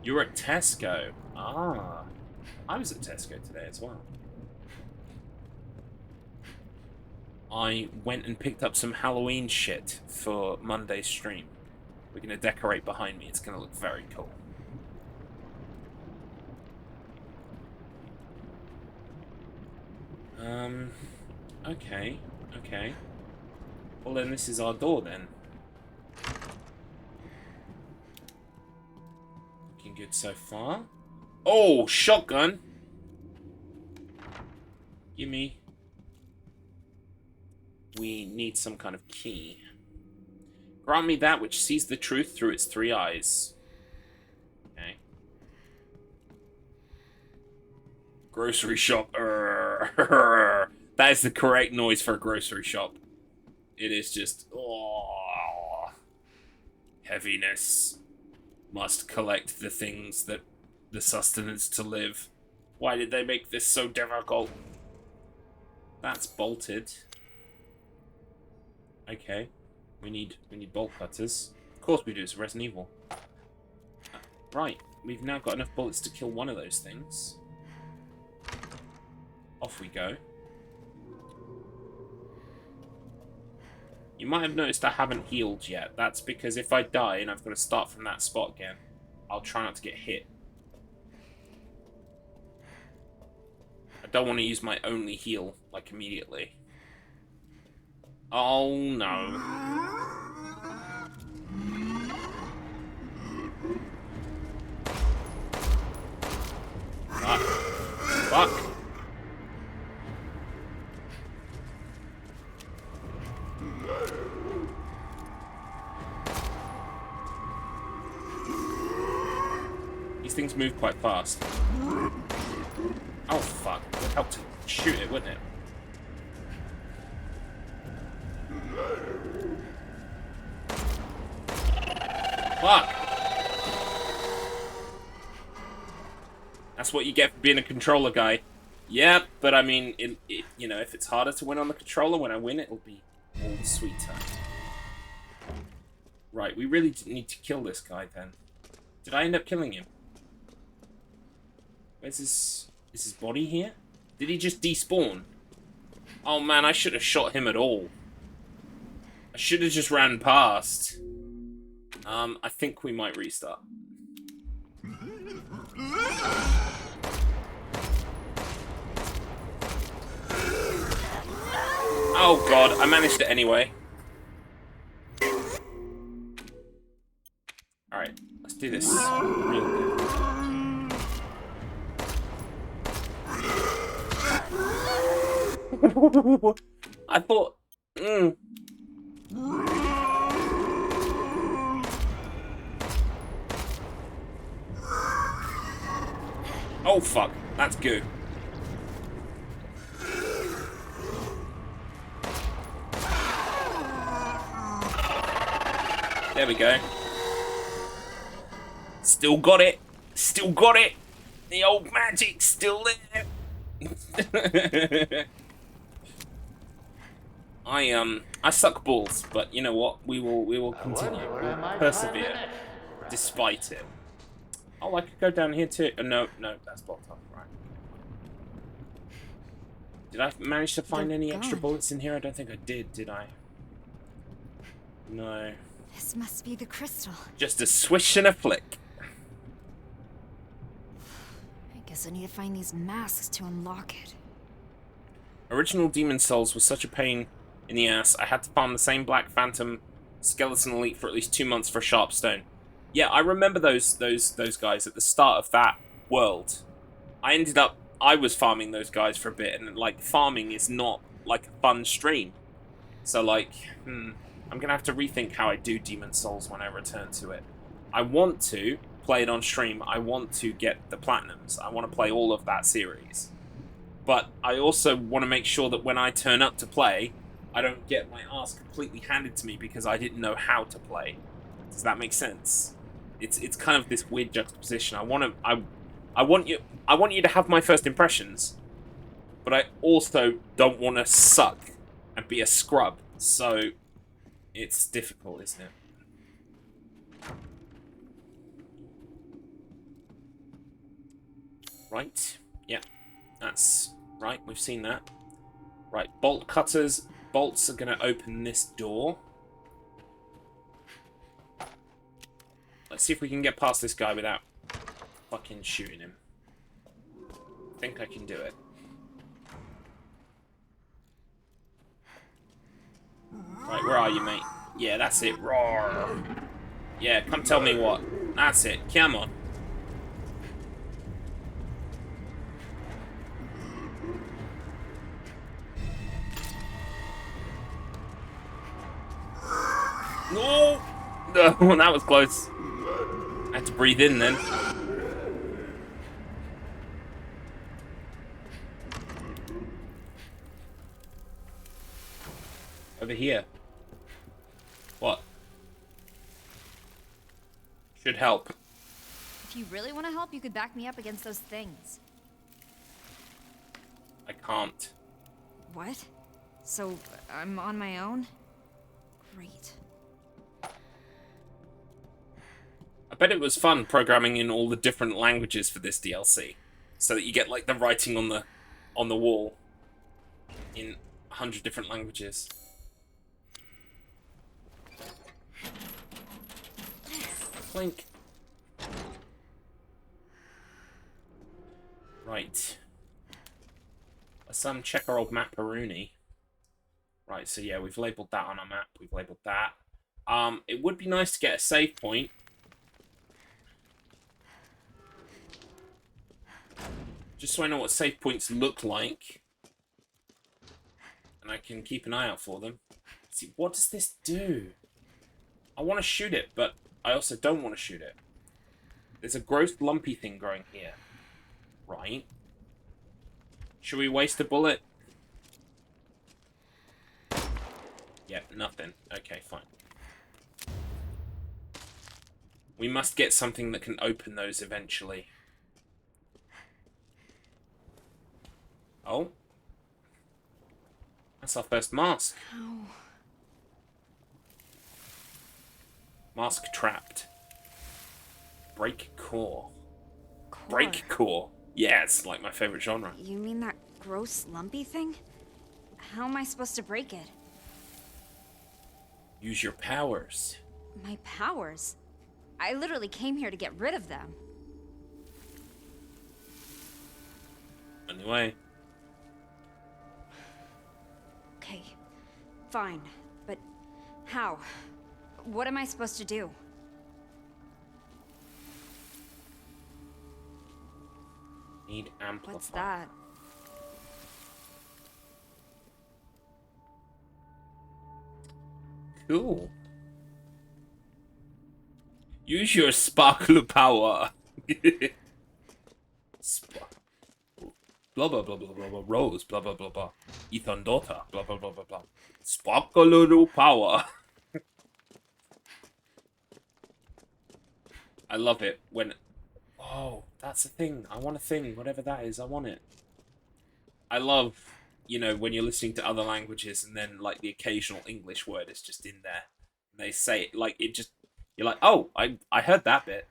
You're at Tesco. Ah. I was at Tesco today as well. I went and picked up some Halloween shit for Monday's stream. We're going to decorate behind me. It's going to look very cool. Okay. Okay. Well, then this is our door, then. Looking good so far. Oh, shotgun! Gimme. We need some kind of key. Grant me that which sees the truth through its 3 eyes. Okay. Grocery shop. That is the correct noise for a grocery shop. It is just... Oh, heaviness. Must collect the things that... the sustenance to live. Why did they make this so difficult? That's bolted. Okay. We need bolt cutters. Of course we do, it's Resident Evil. Right, we've now got enough bullets to kill one of those things. Off we go. You might have noticed I haven't healed yet. That's because if I die and I've got to start from that spot again, I'll try not to get hit. I don't want to use my only heal, like, immediately. Oh, no. Fuck. Fuck. These things move quite fast. Oh, fuck. It would help to shoot it, wouldn't it? Fuck! That's what you get for being a controller guy. Yep, but I mean, you know, if it's harder to win on the controller, when I win, it'll be all sweeter. Right, we really need to kill this guy, then. Did I end up killing him? Where's his... Is his body here? Did he just despawn? Oh man, I should have shot him at all. I should have just ran past. I think we might restart. Oh god, I managed it anyway. Alright, let's do this real good. I thought... Oh fuck, that's good. There we go. Still got it. Still got it. The old magic's still there. I suck balls, but you know what? We will continue. We'll persevere despite it. Oh, I could go down here too. No, that's blocked off. Right. Did I manage to find any extra bullets in here? I don't think I did I? No. This must be the crystal. Just a swish and a flick. Guess I need to find these masks to unlock it. Original Demon Souls was such a pain in the ass. I had to farm the same Black Phantom Skeleton Elite for at least 2 months for Sharpstone. Yeah, I remember those guys at the start of that world. I was farming those guys for a bit, and like farming is not like a fun stream. So like, I'm gonna have to rethink how I do Demon Souls when I return to it. I want to play it on stream. I want to get the platinums. I want to play all of that series. But I also want to make sure that when I turn up to play, I don't get my ass completely handed to me because I didn't know how to play. Does that make sense? It's kind of this weird juxtaposition. I want you to have my first impressions, but I also don't want to suck and be a scrub. So it's difficult, isn't it? Right. Yeah. That's right. We've seen that. Right. Bolt cutters. Bolts are going to open this door. Let's see if we can get past this guy without fucking shooting him. I think I can do it. Right, where are you, mate? Yeah, that's it. Roar. Yeah, come tell me what. That's it. Come on. No! No, that was close. I had to breathe in then. Over here. What? Should help. If you really want to help, you could back me up against those things. I can't. What? So, I'm on my own? Great. I bet it was fun programming in all the different languages for this DLC, so that you get like the writing on the wall in 100 different languages. Clink. Right. Some check our old mapperoonie. Right, so yeah, we've labelled that on our map. We've labelled that. It would be nice to get a save point. Just so I know what save points look like. And I can keep an eye out for them. See, what does this do? I want to shoot it, but I also don't want to shoot it. There's a gross lumpy thing growing here. Right. Should we waste a bullet? Yep, nothing. Okay, fine. We must get something that can open those eventually. Oh. That's our first mask. Ow. Mask trapped. Break core. Core. Break core. Yeah, it's like my favorite genre. You mean that gross lumpy thing? How am I supposed to break it? Use your powers. My powers? I literally came here to get rid of them. Anyway. Okay, fine. But how? What am I supposed to do? Need amplifier. What's that? Cool. Use your sparkle power. Blah blah blah blah blah blah. Rose. Blah blah blah blah. Ethan daughter. Blah blah blah blah blah. Sparkle power. I love it when. Oh, that's a thing. I want a thing. Whatever that is, I want it. I love, you know, when you're listening to other languages and then like the occasional English word is just in there. And they say it like it just. You're like, oh, I heard that bit.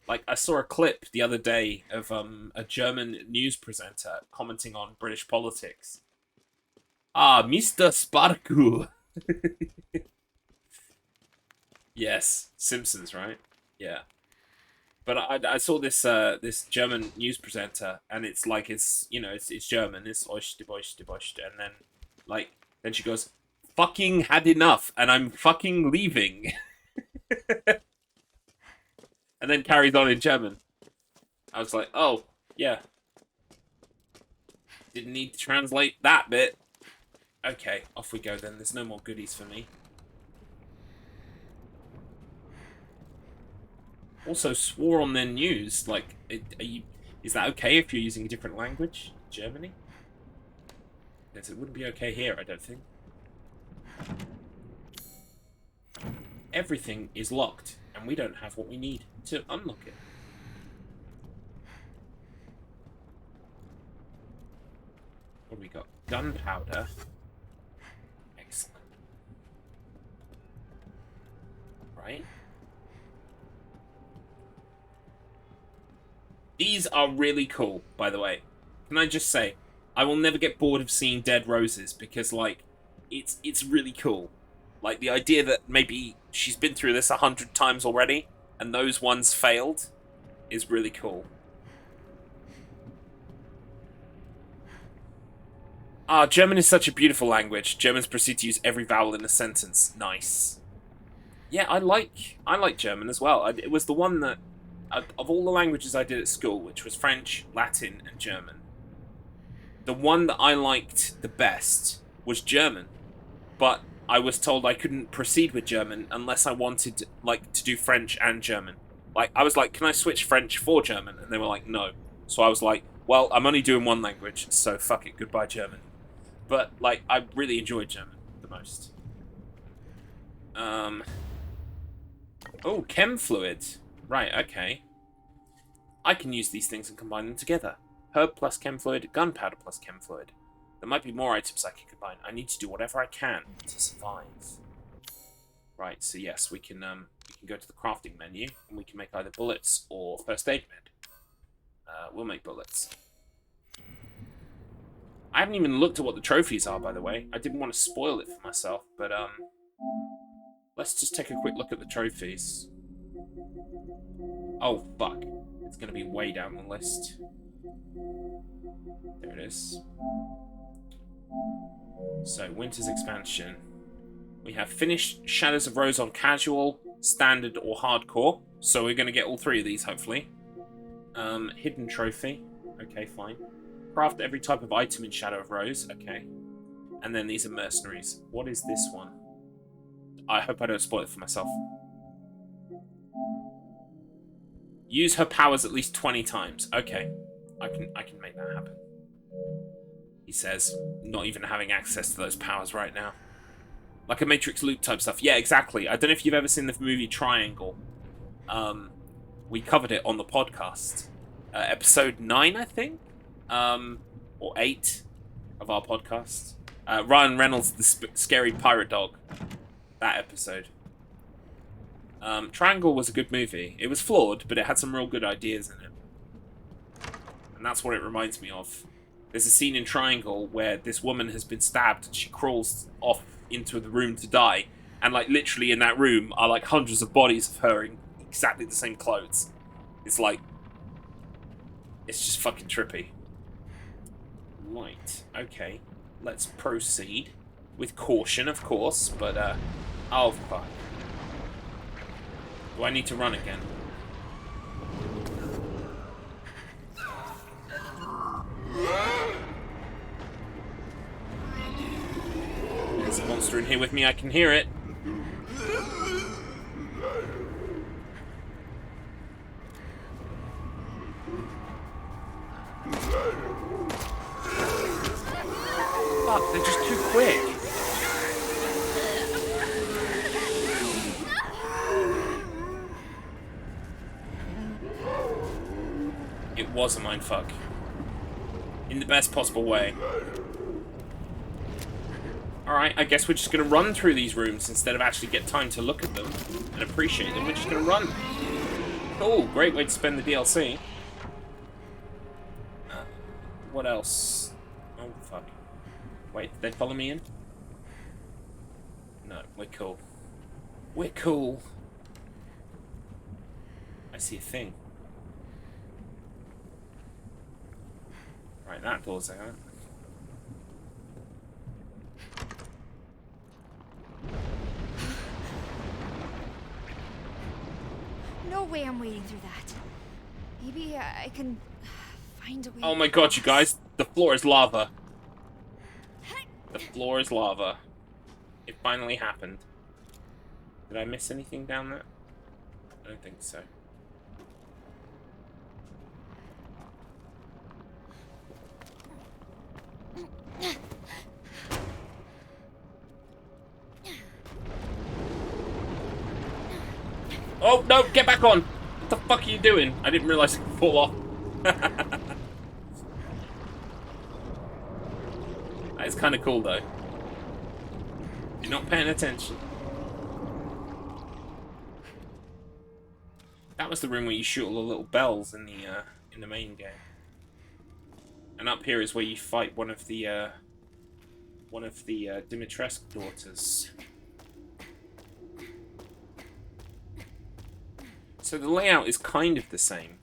Like, I saw a clip the other day of a German news presenter commenting on British politics. Ah, Mr. Sparkle. Yes, Simpsons, right? Yeah. But I saw this this German news presenter, and it's like it's German, it's Ost, and then then she goes, "Fucking had enough, and I'm fucking leaving," and then carries on in German. I was like, oh yeah, didn't need to translate that bit. Okay, off we go then. There's no more goodies for me. Also swore on their news, like, is that okay if you're using a different language? Germany? Yes, it wouldn't be okay here, I don't think. Everything is locked, and we don't have what we need to unlock it. What do we got? Gunpowder. Excellent. Right? These are really cool, by the way. Can I just say, I will never get bored of seeing dead roses because, like, it's really cool. Like, the idea that maybe she's been through this 100 times already, and those ones failed, is really cool. Ah, German is such a beautiful language. Germans proceed to use every vowel in a sentence. Nice. Yeah, I like German as well. It was the one that, of all the languages I did at school, which was French, Latin, and German, the one that I liked the best was German. But I was told I couldn't proceed with German unless I wanted, like, to do French and German. Like, I was like, can I switch French for German? And they were like, no. So I was like, well, I'm only doing one language, so fuck it, goodbye German. But, like, I really enjoyed German the most. Oh, chem fluid. Right, okay. I can use these things and combine them together. Herb plus chem fluid, gunpowder plus chem fluid. There might be more items I can combine. I need to do whatever I can to survive. Right, so yes, we can go to the crafting menu, and we can make either bullets or first aid med. We'll make bullets. I haven't even looked at what the trophies are, by the way. I didn't want to spoil it for myself, but let's just take a quick look at the trophies. Oh, fuck. It's going to be way down the list. There it is. So, Winter's Expansion. We have finished Shadows of Rose on Casual, Standard, or Hardcore. So we're going to get all three of these, hopefully. Hidden Trophy. Okay, fine. Craft every type of item in Shadow of Rose. Okay. And then these are Mercenaries. What is this one? I hope I don't spoil it for myself. Use her powers at least 20 times. Okay. I can make that happen. He says, not even having access to those powers right now. Like a Matrix loop type stuff. Yeah, exactly. I don't know if you've ever seen the movie Triangle. We covered it on the podcast. Episode 9, I think? Or 8 of our podcast. Ryan Reynolds, the scary pirate dog. That episode. Triangle was a good movie. It was flawed, but it had some real good ideas in it. And that's what it reminds me of. There's a scene in Triangle where this woman has been stabbed and she crawls off into the room to die. And, like, literally in that room are, like, hundreds of bodies of her in exactly the same clothes. It's like... It's just fucking trippy. Right, okay. Let's proceed. With caution, of course, but, oh, fuck. Do I need to run again? There's a monster in here with me, I can hear it. Fuck, they're just too quick. It was a mindfuck. In the best possible way. Alright, I guess we're just going to run through these rooms instead of actually get time to look at them and appreciate them. We're just going to run. Cool, great way to spend the DLC. What else? Oh, fuck. Wait, did they follow me in? No, we're cool. We're cool. I see a thing. Right, that door's out. No way I'm wading through that. Maybe I can find a way. Oh my god, you guys. The floor is lava. The floor is lava. It finally happened. Did I miss anything down there? I don't think so. Oh, no, get back on! What the fuck are you doing? I didn't realize it could fall off. That is kind of cool, though. You're not paying attention. That was the room where you shoot all the little bells in the main game. And up here is where you fight one of the Dimitrescu daughters. So the layout is kind of the same.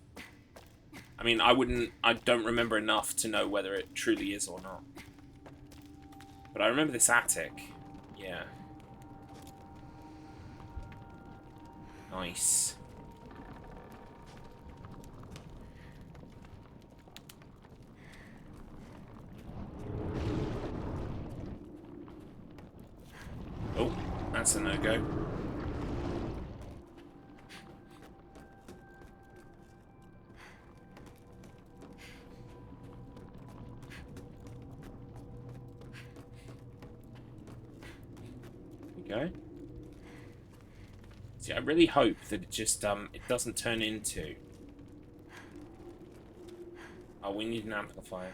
I mean, I don't remember enough to know whether it truly is or not. But I remember this attic. Yeah. Nice. Oh, that's a no-go. Go. See, I really hope that it just it doesn't turn into. Oh, we need an amplifier.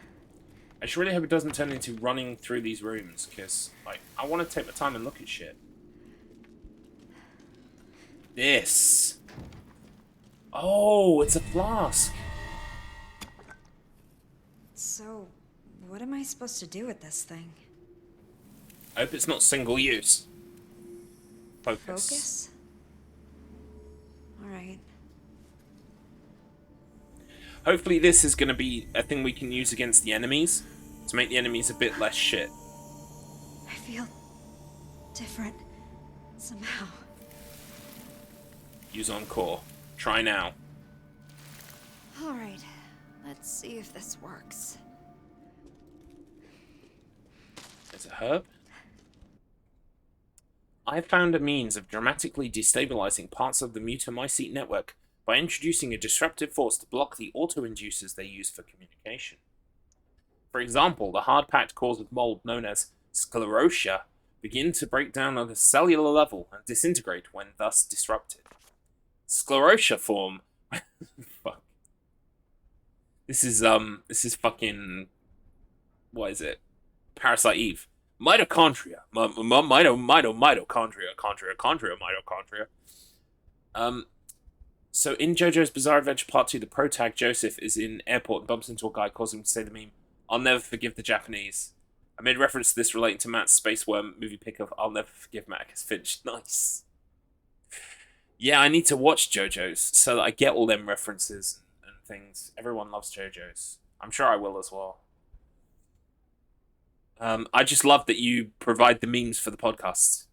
I just really hope it doesn't turn into running through these rooms, because like I want to take my time and look at shit. This. Oh, it's a flask. So, what am I supposed to do with this thing? I hope it's not single use. Focus? Alright. Hopefully this is going to be a thing we can use against the enemies, to make the enemies a bit less shit. I feel different somehow. Use Encore. Try now. Alright, let's see if this works. There's a herb. I have found a means of dramatically destabilizing parts of the mutamycete network by introducing a disruptive force to block the auto-inducers they use for communication. For example, the hard-packed cores of mold known as sclerotia begin to break down on a cellular level and disintegrate when thus disrupted. Sclerotia form... Fuck. This is fucking... What is it? Parasite Eve. Mitochondria. Mitochondria. So in JoJo's Bizarre Adventure Part 2, the protag Joseph is in airport and bumps into a guy, causing him to say the meme, "I'll never forgive the Japanese." I made reference to this relating to Matt's Space Worm movie pick of "I'll never forgive Matt" Finch. Nice. Yeah, I need to watch JoJo's so that I get all them references and things. Everyone loves JoJo's. I'm sure I will as well. I just love that you provide the memes for the podcast.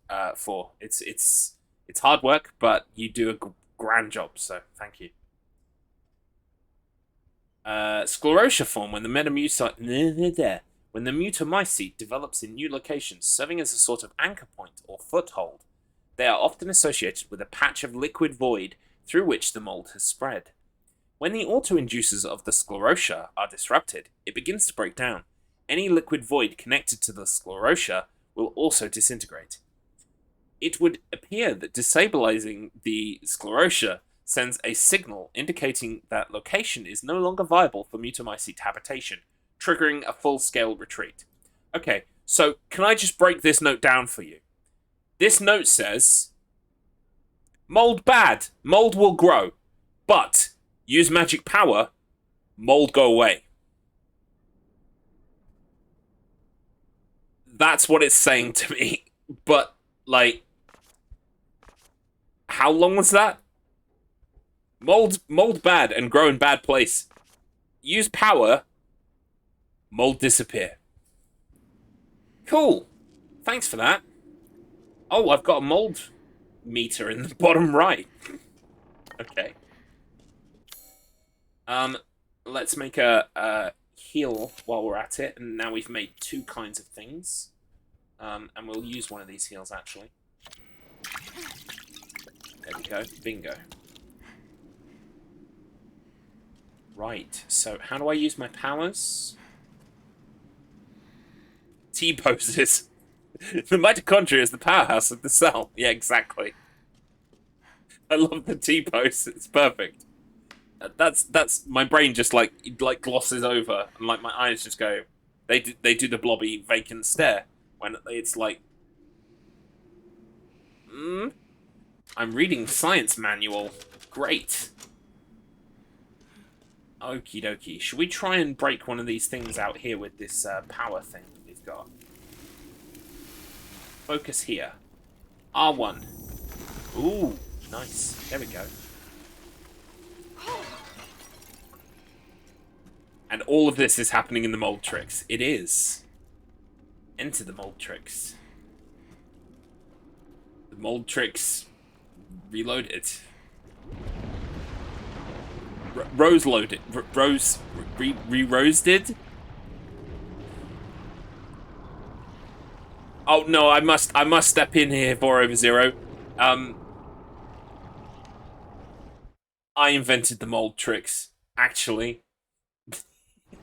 It's hard work, but you do a grand job. So thank you. Sclerotia form when the mutamycete develops in new locations, serving as a sort of anchor point or foothold. They are often associated with a patch of liquid void through which the mold has spread. When the auto-inducers of the sclerotia are disrupted, it begins to break down. Any liquid void connected to the sclerotia will also disintegrate. It would appear that destabilizing the sclerotia sends a signal indicating that location is no longer viable for mutamycete habitation, triggering a full-scale retreat. Okay, so can I just break this note down for you? This note says, mold bad, mold will grow, but use magic power, mold go away. That's what it's saying to me. But, like, how long was that? Mold bad and grow in bad place. Use power, Mold disappear. Cool. Thanks for that. Oh, I've got a mold meter in the bottom right. Okay. Let's make a heal while we're at it, and now we've made 2 kinds of things. And we'll use one of these heals, actually. There we go. Bingo. Right, so how do I use my powers? T-poses. The mitochondria is the powerhouse of the cell. Yeah, exactly. I love the T-pose. It's perfect. That's my brain just like glosses over, and like my eyes just go. They do the blobby vacant stare when it's like, I'm reading science manual. Great. Okie dokie. Should we try and break one of these things out here with this power thing that we've got? Focus here. R1. Ooh, nice. There we go. And all of this is happening in the Mouldtrix. It is. Enter the Mouldtrix. The Mouldtrix reloaded. Rose loaded. Rose re-roasted. Oh no! I must step in here. 4/0. I invented the Mouldtrix. Actually,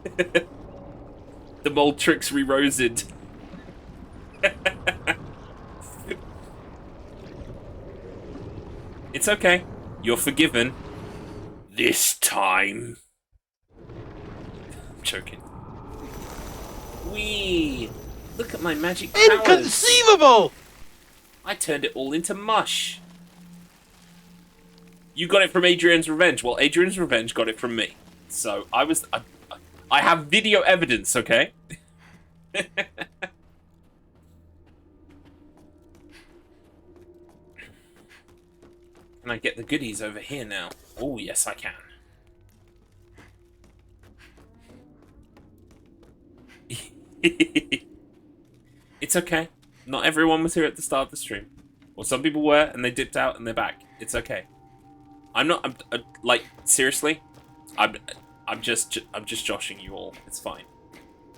the Mouldtrix re-rosed. It's okay. You're forgiven. This time. I'm joking. Whee! Look at my magic powers. Inconceivable! I turned it all into mush. You got it from Adrian's Revenge. Well, Adrian's Revenge got it from me. So I have video evidence, okay? Can I get the goodies over here now? Oh, yes, I can. It's okay. Not everyone was here at the start of the stream. Or some people were, and they dipped out and they're back. It's okay. I'm like, seriously? I'm just joshing you all. It's fine.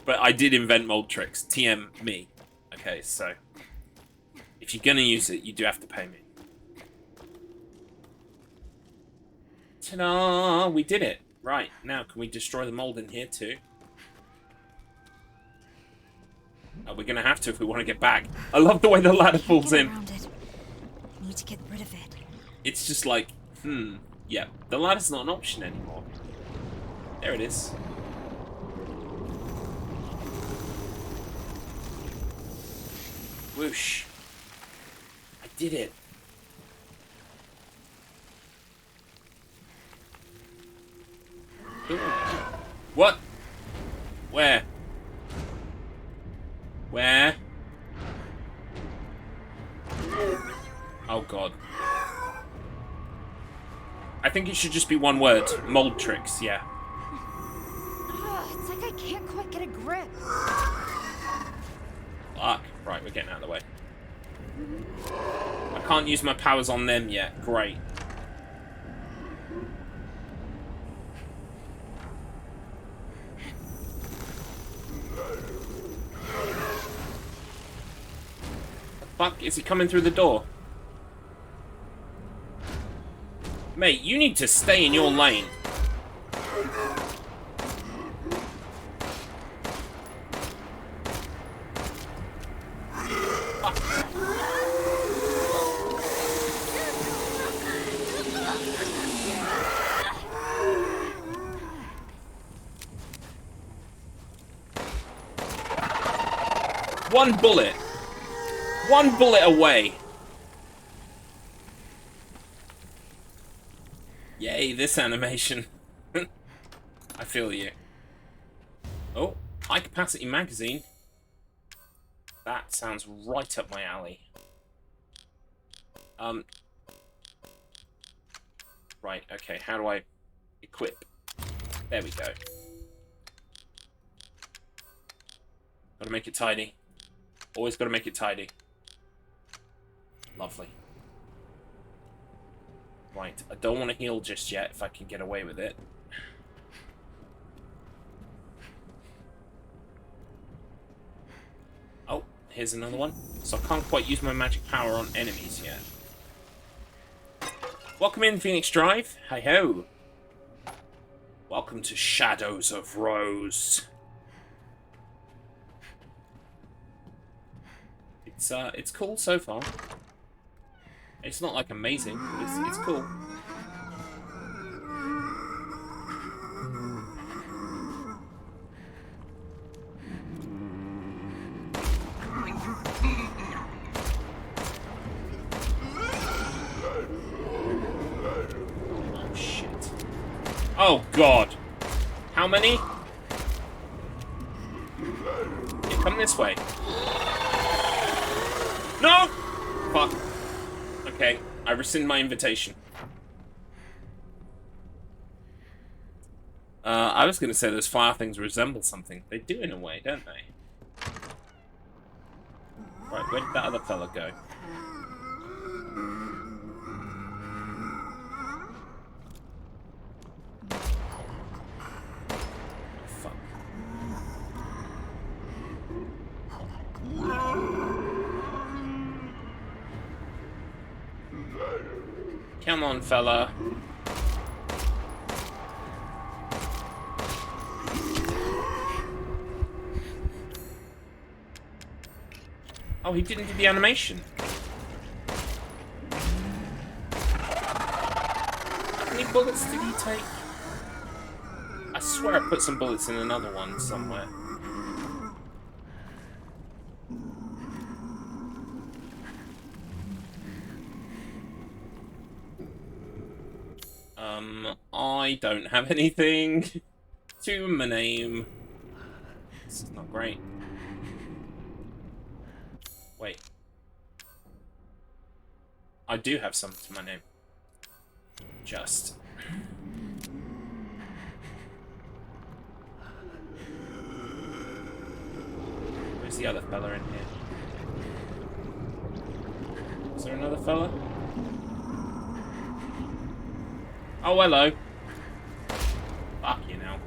But I did invent Mouldtrix. TM me. Okay, so if you're gonna use it, you do have to pay me. Ta-da! We did it. Right, now can we destroy the mold in here too? Oh, we're gonna have to if we want to get back. I love the way the ladder falls in. I need to get rid of it. It's just like, yeah, the ladder's not an option anymore. There it is. Whoosh. I did it. Ooh. What? Where? Where? Oh god. I think it should just be one word. Mouldtrix, yeah. It's like I can't quite get a grip. Fuck. Right, we're getting out of the way. I can't use my powers on them yet. Great. Fuck, is he coming through the door? Mate, you need to stay in your lane. One bullet. One bullet away. Yay, this animation. I feel you. Oh, high capacity magazine. That sounds right up my alley. Right, okay, how do I equip? There we go. Gotta make it tidy. Always gotta make it tidy. Lovely. Right, I don't want to heal just yet if I can get away with it. Oh, here's another one. So I can't quite use my magic power on enemies yet. Welcome in, Phoenix Drive. Hi-ho. Welcome to Shadows of Rose. It's cool so far. It's not like amazing, but it's cool. Oh shit. Oh god. How many? Yeah, come this way. No! Fuck. Okay, I rescind my invitation. I was going to say those fire things resemble something. They do in a way, don't they? Right, where did that other fella go? Fuck. Come on, fella. Oh, he didn't do the animation. How many bullets did he take? I swear I put some bullets in another one somewhere. I don't have anything to my name. This is not great. Wait. I do have some to my name. Just. Where's the other fella in here? Is there another fella? Oh, hello. Fuck you now.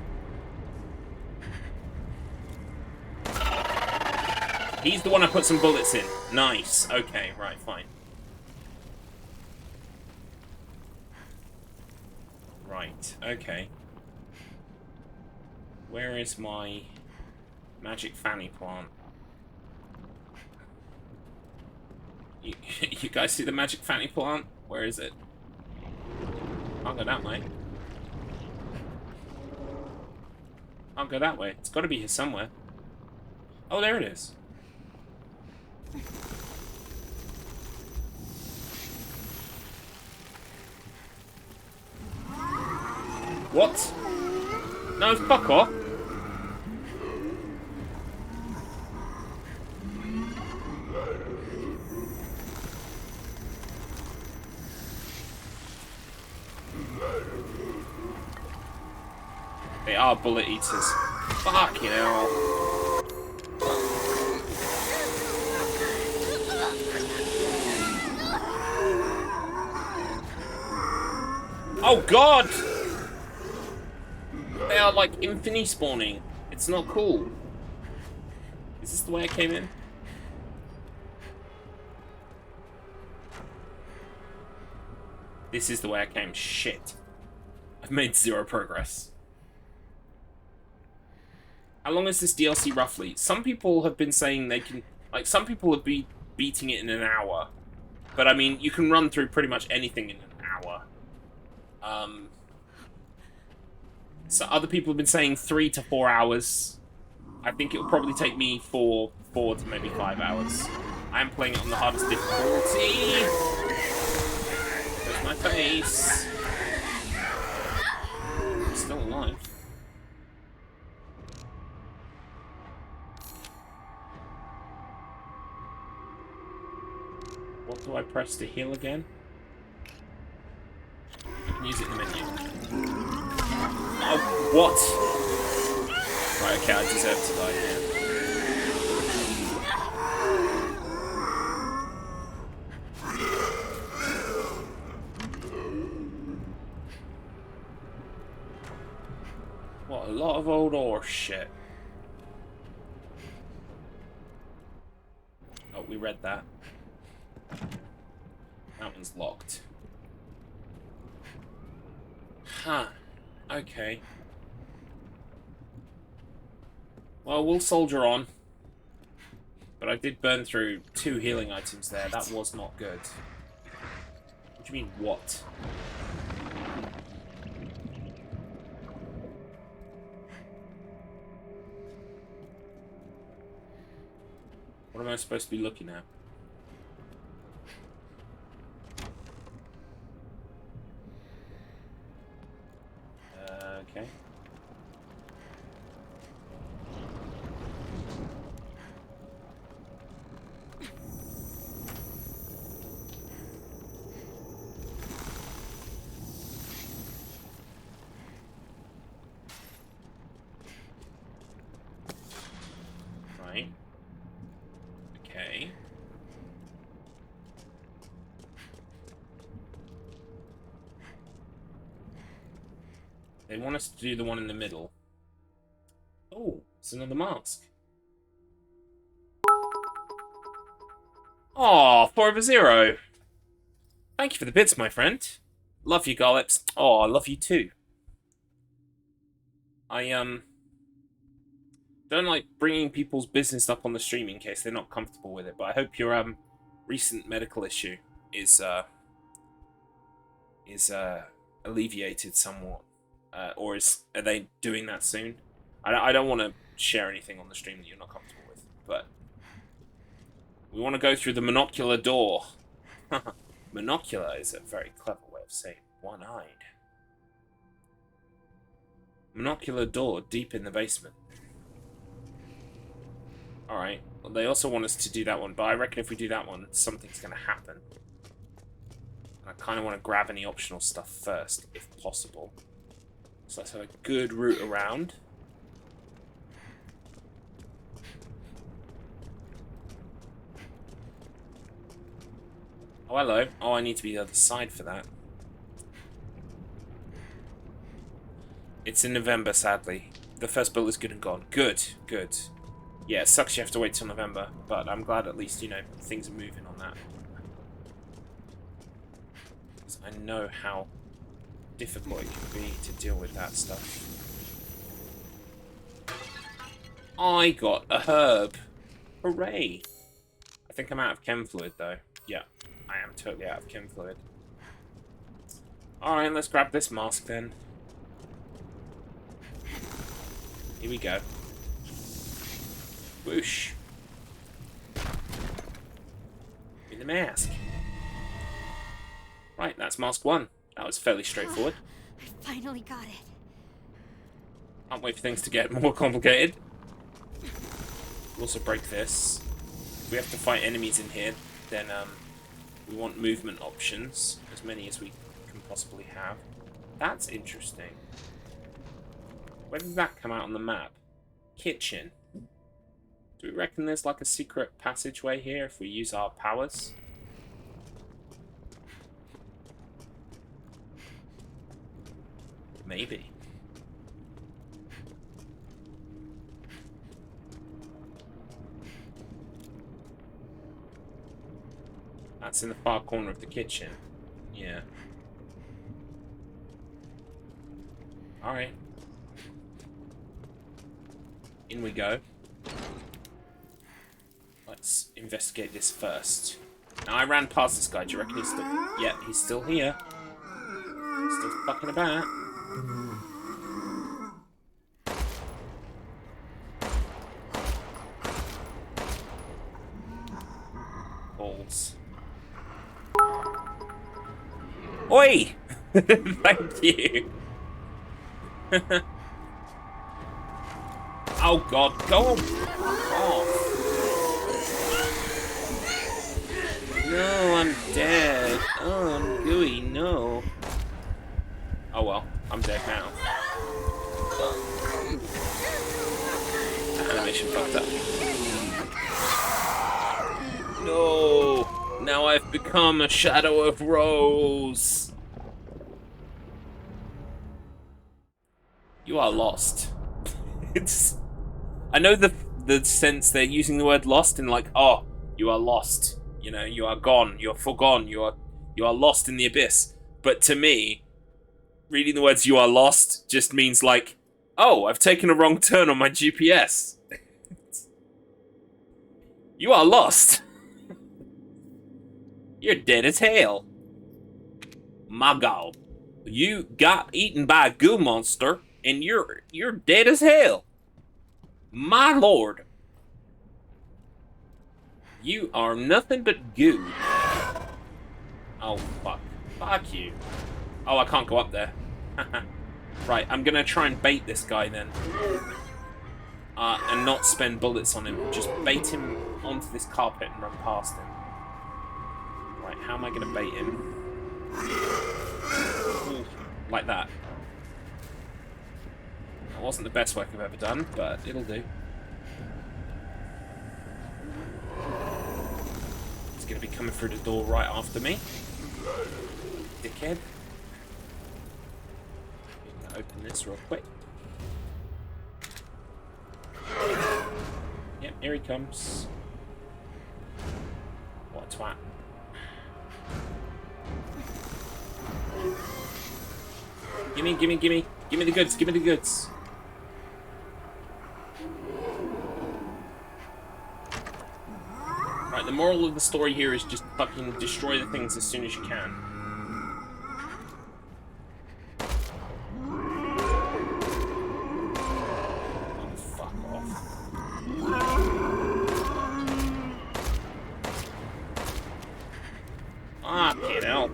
He's the one I put some bullets in. Nice. Okay, right, fine. Right, okay. Where is my magic fanny plant? You guys see the magic fanny plant? Where is it? I'll go that way. I'll go that way. It's got to be here somewhere. Oh, there it is. What? No, fuck off. They are bullet eaters. Fuck, you know. Oh god! They are like infinity spawning. It's not cool. Is this the way I came in? This is the way I came. Shit. I've made 0 progress. How long is this DLC roughly? Some people have been saying they can... Like, some people have been beating it in an hour. But, I mean, you can run through pretty much anything in an hour. So other people have been saying 3 to 4 hours. I think it'll probably take me 4 to maybe 5 hours. I am playing it on the hardest difficulty. There's my face. I'm still alive. What do I press to heal again? I can use it in the menu. Oh, what? Right, okay, I deserve to die here. of old horse shit. Oh, we read that. That one's locked. Huh. Okay. Well, we'll soldier on. But I did burn through 2 healing items there. That was not good. What do you mean, what? What am I supposed to be looking at? Okay. Right. Okay. They want us to do the one in the middle. Oh, it's another mask. Aw, 4/0. Thank you for the bits, my friend. Love you, Garlips. Oh, I love you too. I, don't like bringing people's business up on the stream in case they're not comfortable with it, but I hope your, recent medical issue is alleviated somewhat. Or are they doing that soon? I don't want to share anything on the stream that you're not comfortable with, but we want to go through the monocular door. Monocular is a very clever way of saying one-eyed. Monocular door deep in the basement. Alright, well, they also want us to do that one, but I reckon if we do that one, something's going to happen. And I kind of want to grab any optional stuff first, if possible. So let's have a good route around. Oh, hello. Oh, I need to be the other side for that. It's in November, sadly. The first build is good and gone. Good, good. Yeah, it sucks you have to wait till November, but I'm glad at least, you know, things are moving on that. Because I know how difficult it can be to deal with that stuff. I got a herb. Hooray. I think I'm out of chem fluid, though. Yeah, I am totally out of chem fluid. Alright, let's grab this mask, then. Here we go. Whoosh. In the mask. Right, that's mask 1. That was fairly straightforward. I finally got it. Can't wait for things to get more complicated. We'll also break this. If we have to fight enemies in here, then we want movement options, as many as we can possibly have. That's interesting. Where did that come out on the map? Kitchen. Do we reckon there's like a secret passageway here if we use our powers? Maybe. That's in the far corner of the kitchen. Yeah. Alright. In we go. Let's investigate this first. Now, I ran past this guy. Do you reckon he's still... Yeah, he's still here. Still fucking about. Balls. Oi! Thank you. Oh god, go on. Off. No, I'm dead. Oh, I'm gooey, no. Oh well, I'm dead now. Animation fucked up. No! Now I've become a shadow of Rose. You are lost. It's. I know the sense they're using the word lost in like, oh, you are lost. You know, you are gone. You are forgone. You are lost in the abyss. But to me, reading the words "you are lost" just means like, oh, I've taken a wrong turn on my GPS. You are lost. You're dead as hell. My God. You got eaten by a goo monster, and you're dead as hell. My lord. You are nothing but goo. Oh, fuck. Fuck you. Oh, I can't go up there. Right, I'm gonna try and bait this guy then. And not spend bullets on him. Just bait him onto this carpet and run past him. Right, how am I gonna bait him? Ooh, like that. That wasn't the best work I've ever done, but it'll do. He's gonna be coming through the door right after me. Dickhead. I'm gonna open this real quick. Yep, here he comes. What a twat. Gimme, gimme, gimme. Gimme the goods, gimme the goods. Right, the moral of the story here is just fucking destroy the things as soon as you can. Oh, fuck off. Ah, get out.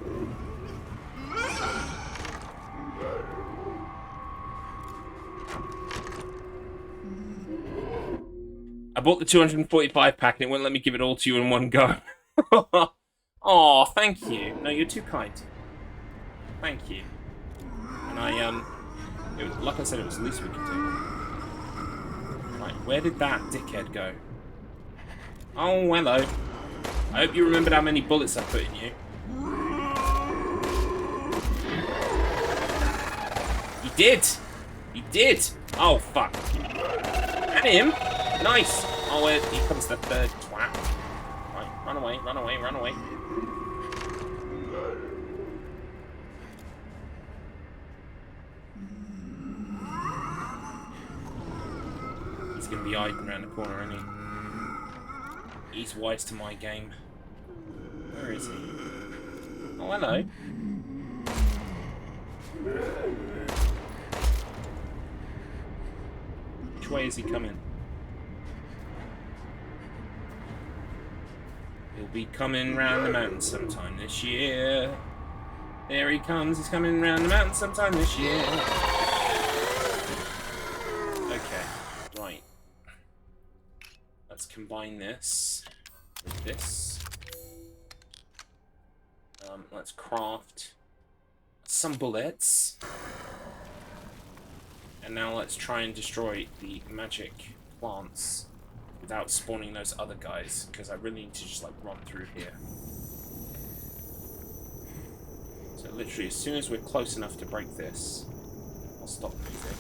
I bought the 245 pack and it wouldn't let me give it all to you in one go. Oh, thank you. No, you're too kind. Thank you. And like I said, it was the least we could do. Right, where did that dickhead go? Oh, hello. I hope you remembered how many bullets I put in you. He did! He did! Oh, fuck. And him! Nice! Oh, here comes the third twat. Right, run away, run away, run away. He's gonna be hiding around the corner, isn't he? He's wise to my game. Where is he? Oh, hello. Which way is he coming? He'll be coming round the mountain sometime this year. There he comes, he's coming round the mountain sometime this year. Okay, right. Let's combine this with this. Let's craft some bullets. And now let's try and destroy the magic plants without spawning those other guys, because I really need to just like run through here. So literally, as soon as we're close enough to break this, I'll stop moving.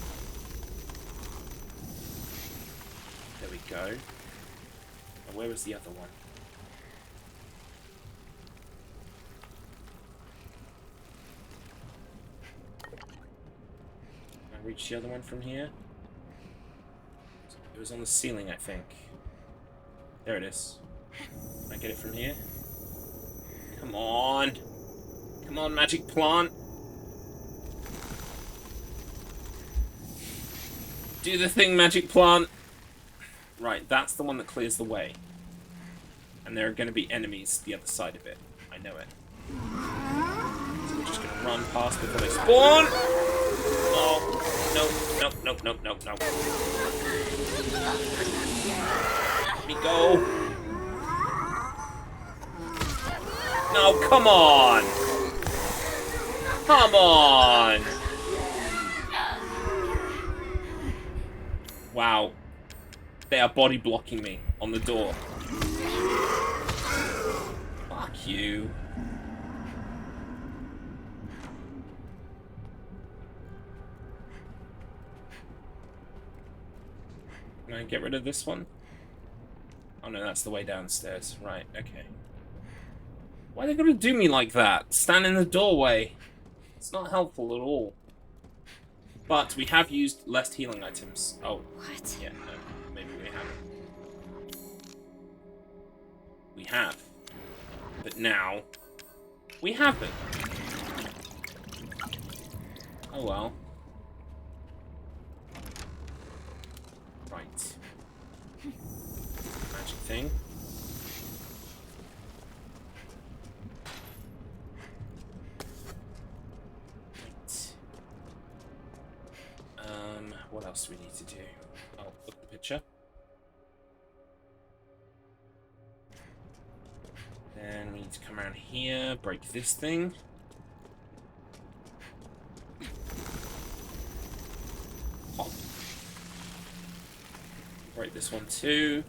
There we go. Now, where was the other one? Can I reach the other one from here? It was on the ceiling, I think. There it is. Can I get it from here? Come on! Come on, magic plant! Do the thing, magic plant! Right, that's the one that clears the way. And there are going to be enemies the other side of it. I know it. So we're just going to run past before they spawn! Oh, no, no, no, no, no, no. Let me go. No, come on! Come on! Wow. They are body blocking me on the door. Fuck you. Can I get rid of this one? Oh no, that's the way downstairs. Right, okay. Why are they gonna do me like that? Stand in the doorway. It's not helpful at all. But we have used less healing items. Oh. What? Yeah, no. Maybe we haven't. We have. But now, we haven't. Oh well. Right. Magic thing. What else do we need to do? Oh, look at the picture. Then we need to come around here, break this thing. Pop. Break this one too.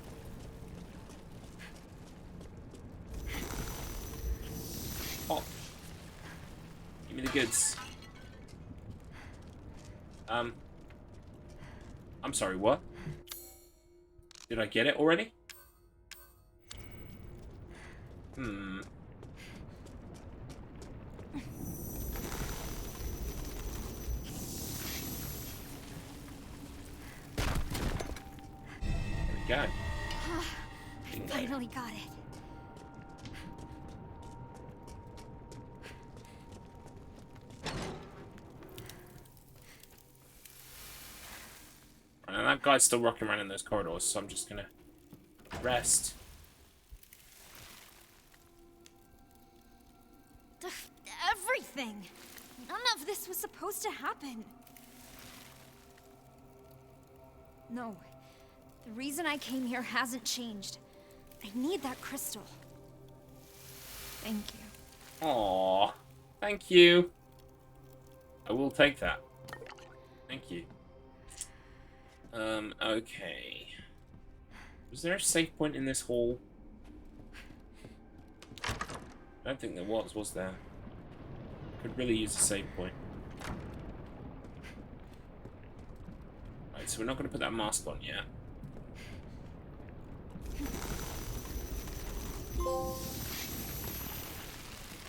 Pop. Give me the goods. I'm sorry, what? Did I get it already? Hmm. There we go. I finally got it. And that guy's still rocking around in those corridors, so I'm just gonna rest. Everything! None of this was supposed to happen. No. The reason I came here hasn't changed. I need that crystal. Thank you. Aww. Thank you. I will take that. Thank you. Okay. Was there a save point in this hall? I don't think there was there? Could really use a save point. Right, so we're not going to put that mask on yet.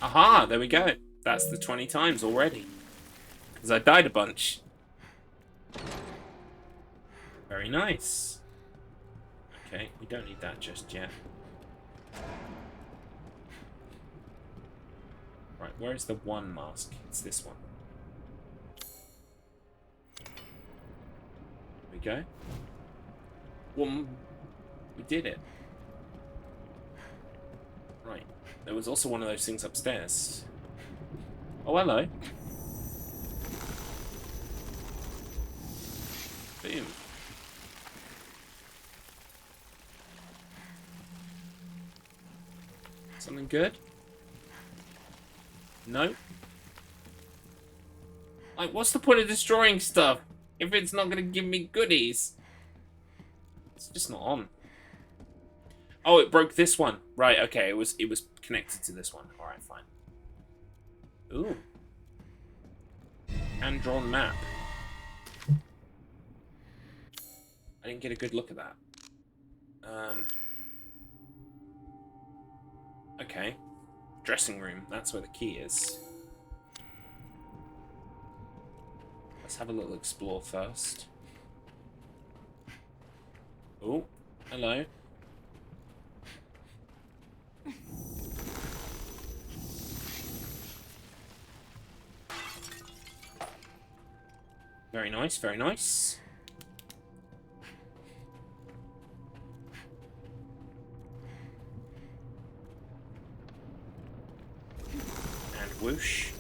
Aha, there we go. That's the 20 times already. Because I died a bunch. Very nice. Okay, we don't need that just yet. Right, where is the one mask? It's this one. There we go. Well, we did it. Right. There was also one of those things upstairs. Oh, hello. Boom. Something good? No? Like, what's the point of destroying stuff if it's not going to give me goodies? It's just not on. Oh, it broke this one. Right, okay, it was connected to this one. Alright, fine. Ooh. Hand-drawn map. I didn't get a good look at that. Okay. Dressing room. That's where the key is. Let's have a little explore first. Oh, hello. Very nice, very nice. And whoosh.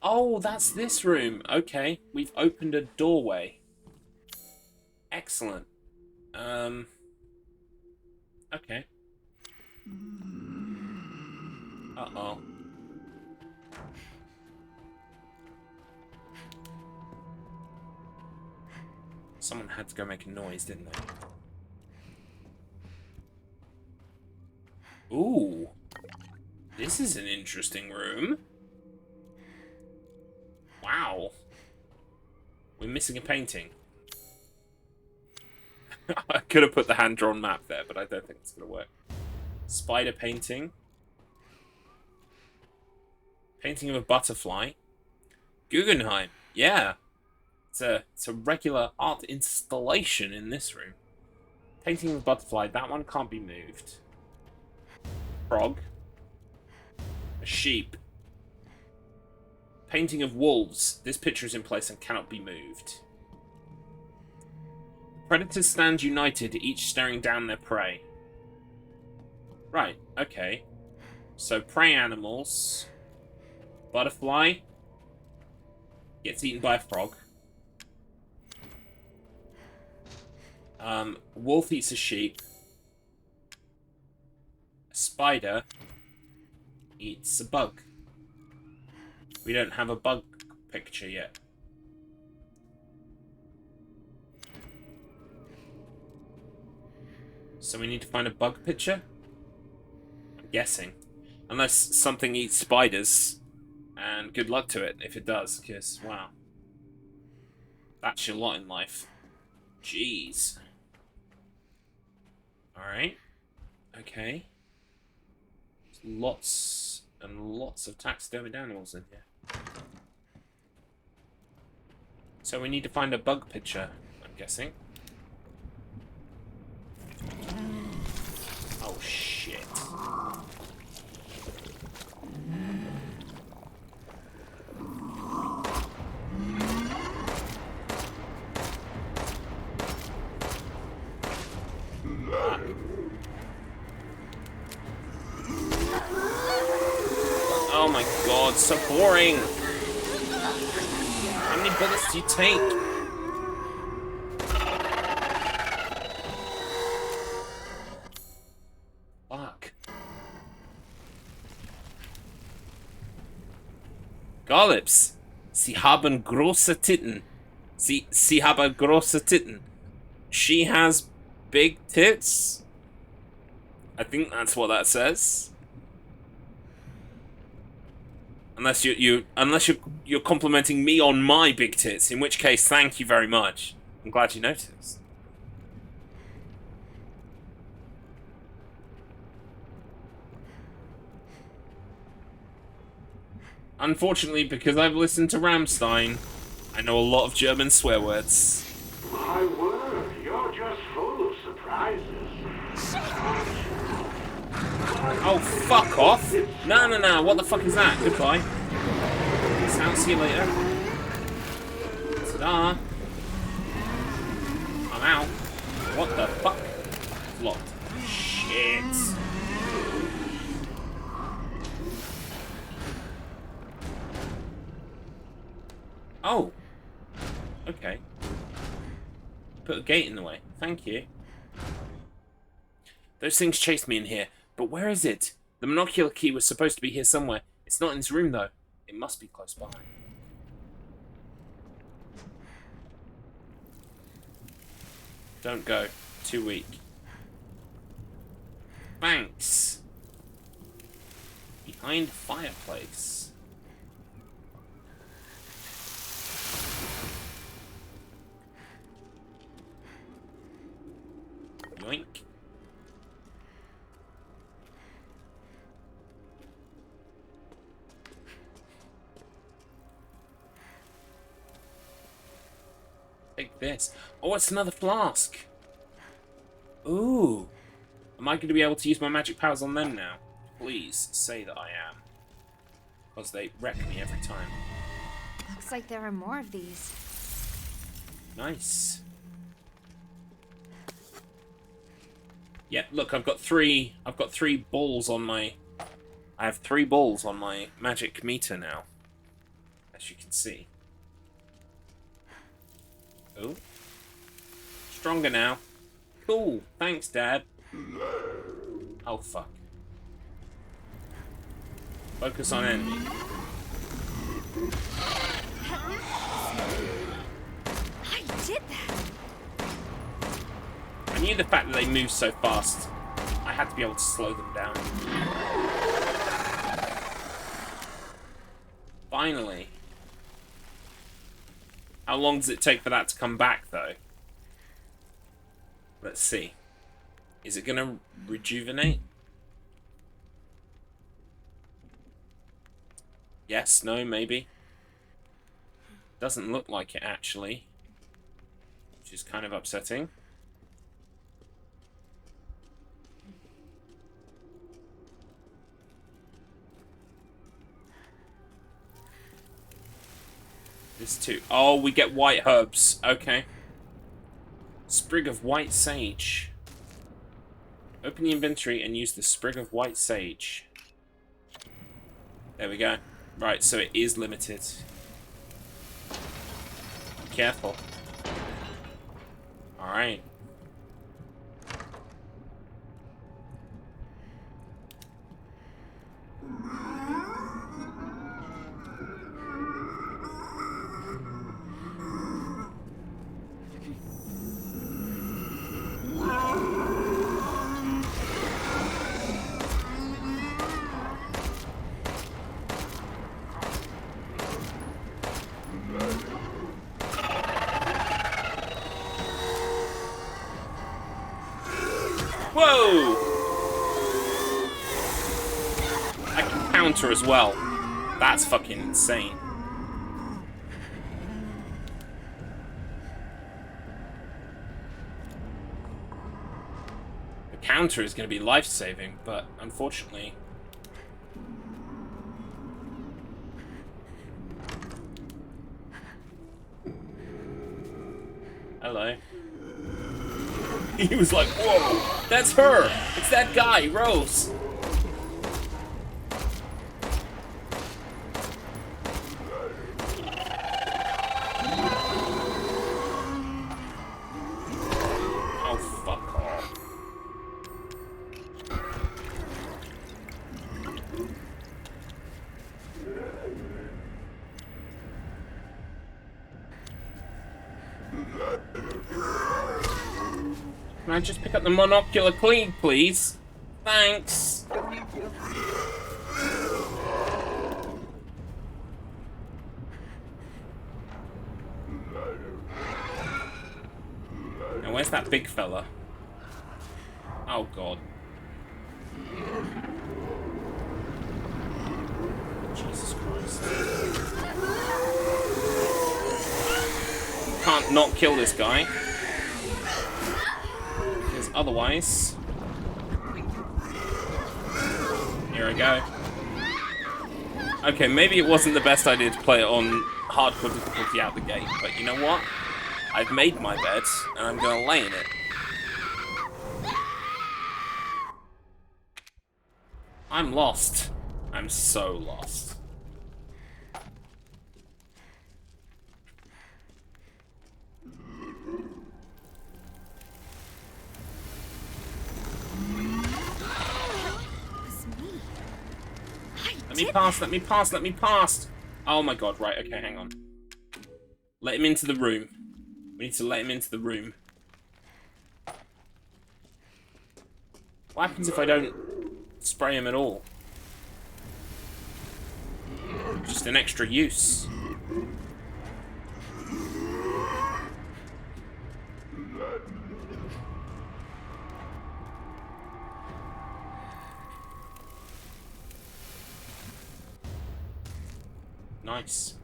Oh, that's this room. Okay, we've opened a doorway. Excellent. Okay. Uh-oh. Someone had to go make a noise, didn't they? Ooh. This is an interesting room. Ow. We're missing a painting. I could have put the hand-drawn map there, but I don't think it's going to work. Spider painting. Painting of a butterfly. Guggenheim. Yeah. It's a regular art installation in this room. Painting of a butterfly. That one can't be moved. Frog. A sheep. Painting of wolves. This picture is in place and cannot be moved. Predators stand united, each staring down their prey. Right, okay. So prey animals. Butterfly gets eaten by a frog. Wolf eats a sheep. A spider eats a bug. We don't have a bug picture yet. So we need to find a bug picture? I'm guessing. Unless something eats spiders. And good luck to it if it does, because, wow. That's your lot in life. Jeez. Alright. Okay. There's lots and lots of taxidermied animals in here. So we need to find a bug picture, I'm guessing. Oh, shit. Oh my god, so boring! How many bullets do you take? Fuck. Garlips. Sie haben große Titten. Sie haben große Titten. She has big tits? I think that's what that says. Unless you're complimenting me on my big tits, in which case, thank you very much. I'm glad you noticed. Unfortunately, because I've listened to Rammstein, I know a lot of German swear words. My word, you're just full of surprises. Oh, fuck off! No, what the fuck is that? Goodbye. I'll see you later. Ta-da! I'm out. What the fuck? Locked. Shit. Oh. Okay. Put a gate in the way. Thank you. Those things chased me in here. But where is it? The monocular key was supposed to be here somewhere. It's not in this room, though. It must be close by. Don't go. Too weak. Thanks. Behind fireplace. Yoink. Take this. Oh, it's another flask. Ooh. Am I going to be able to use my magic powers on them now? Please say that I am. Because they wreck me every time. Looks like there are more of these. Nice. Yeah, look, I've got three balls on my... I have 3 balls on my magic meter now. As you can see. Oh. Stronger now. Cool. Thanks, Dad. Oh, fuck. Focus on enemy. I did that! I knew the fact that they move so fast, I had to be able to slow them down. Finally. How long does it take for that to come back, though? Let's see. Is it gonna rejuvenate? Yes, no, maybe. Doesn't look like it, actually. Which is kind of upsetting. This too. Oh, we get white herbs. Okay. Sprig of white sage. Open the inventory and use the sprig of white sage. There we go. Right, so it is limited. Be careful. Alright. Whoa! I can counter as well. That's fucking insane. The counter is going to be life-saving, but unfortunately... Hello. He was like, whoa, that's her! It's that guy, Rose! Oh, fuck off. Can I just pick up the monocular clean, please? Thanks. Now, where's that big fella? Oh, God. Jesus Christ. Can't not kill this guy. Otherwise, here I go. Okay, maybe it wasn't the best idea to play it on hardcore difficulty out the gate, but you know what? I've made my bed, and I'm gonna lay in it. I'm lost. I'm so lost. Let me pass, let me pass, let me pass! Oh my god, right, okay, hang on. Let him into the room. We need to let him into the room. What happens if I don't spray him at all? Just an extra use. Nice.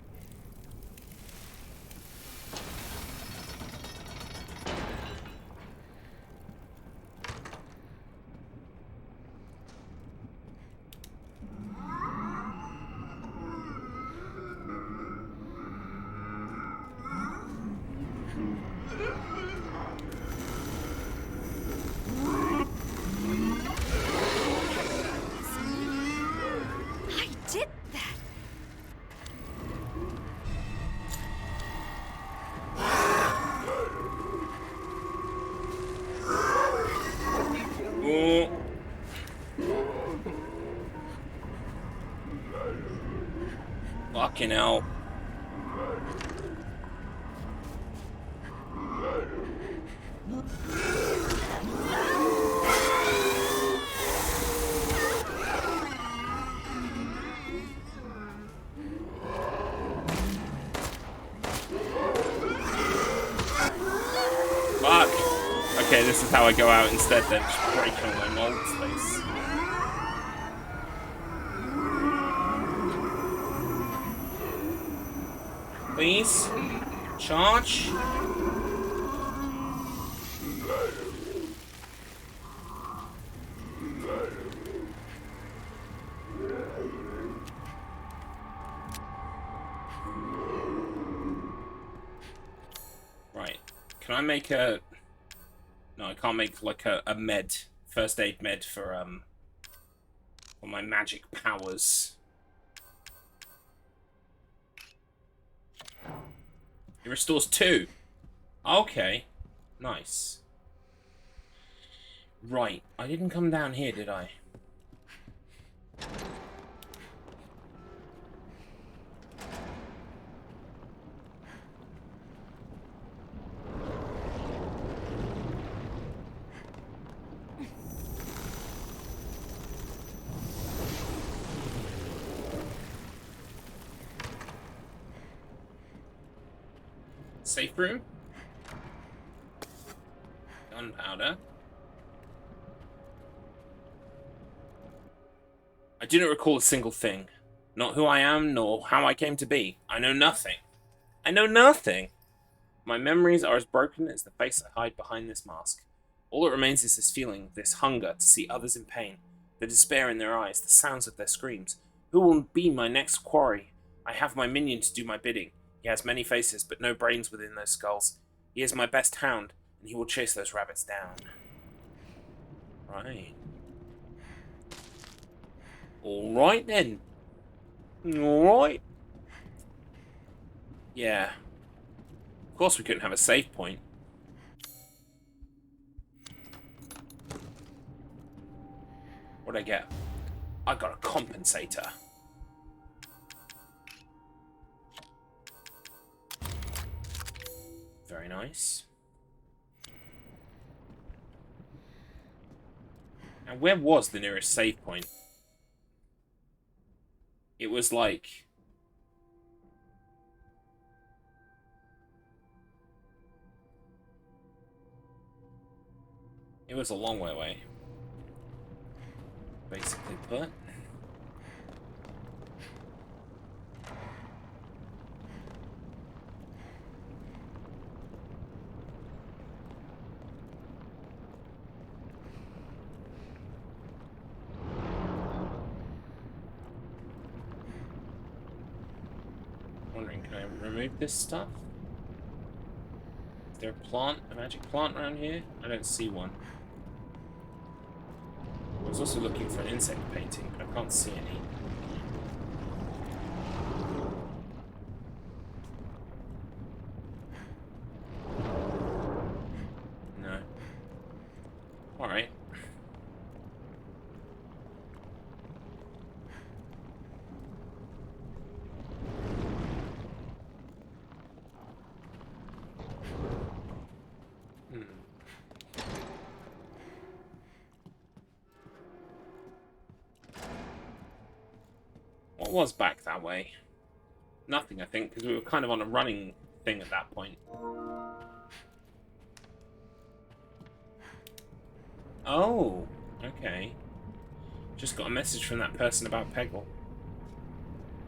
Fucking hell. Okay, this is how I go out instead then, just break all my mold space. Please? Charge? Right. Can I make a... No, I can't make like a med, first aid med for my magic powers. It restores 2. Okay. Nice. Right. I didn't come down here, did I? Safe room? Gunpowder. I do not recall a single thing. Not who I am, nor how I came to be. I know nothing. I know nothing! My memories are as broken as the face I hide behind this mask. All that remains is this feeling, this hunger to see others in pain, the despair in their eyes, the sounds of their screams. Who will be my next quarry? I have my minion to do my bidding. He has many faces, but no brains within those skulls. He is my best hound, and he will chase those rabbits down. Right. Alright then. Alright. Yeah. Of course we couldn't have a save point. What'd I get? I got a compensator. Very nice. Now, where was the nearest save point? It was like... It was a long way away. Basically put. Wondering, can I remove this stuff? Is there a plant, a magic plant around here? I don't see one. I was also looking for an insect painting, but I can't see any. No. Alright. What was back that way? Nothing, I think, because we were kind of on a running thing at that point. Oh, okay. Just got a message from that person about Peggle.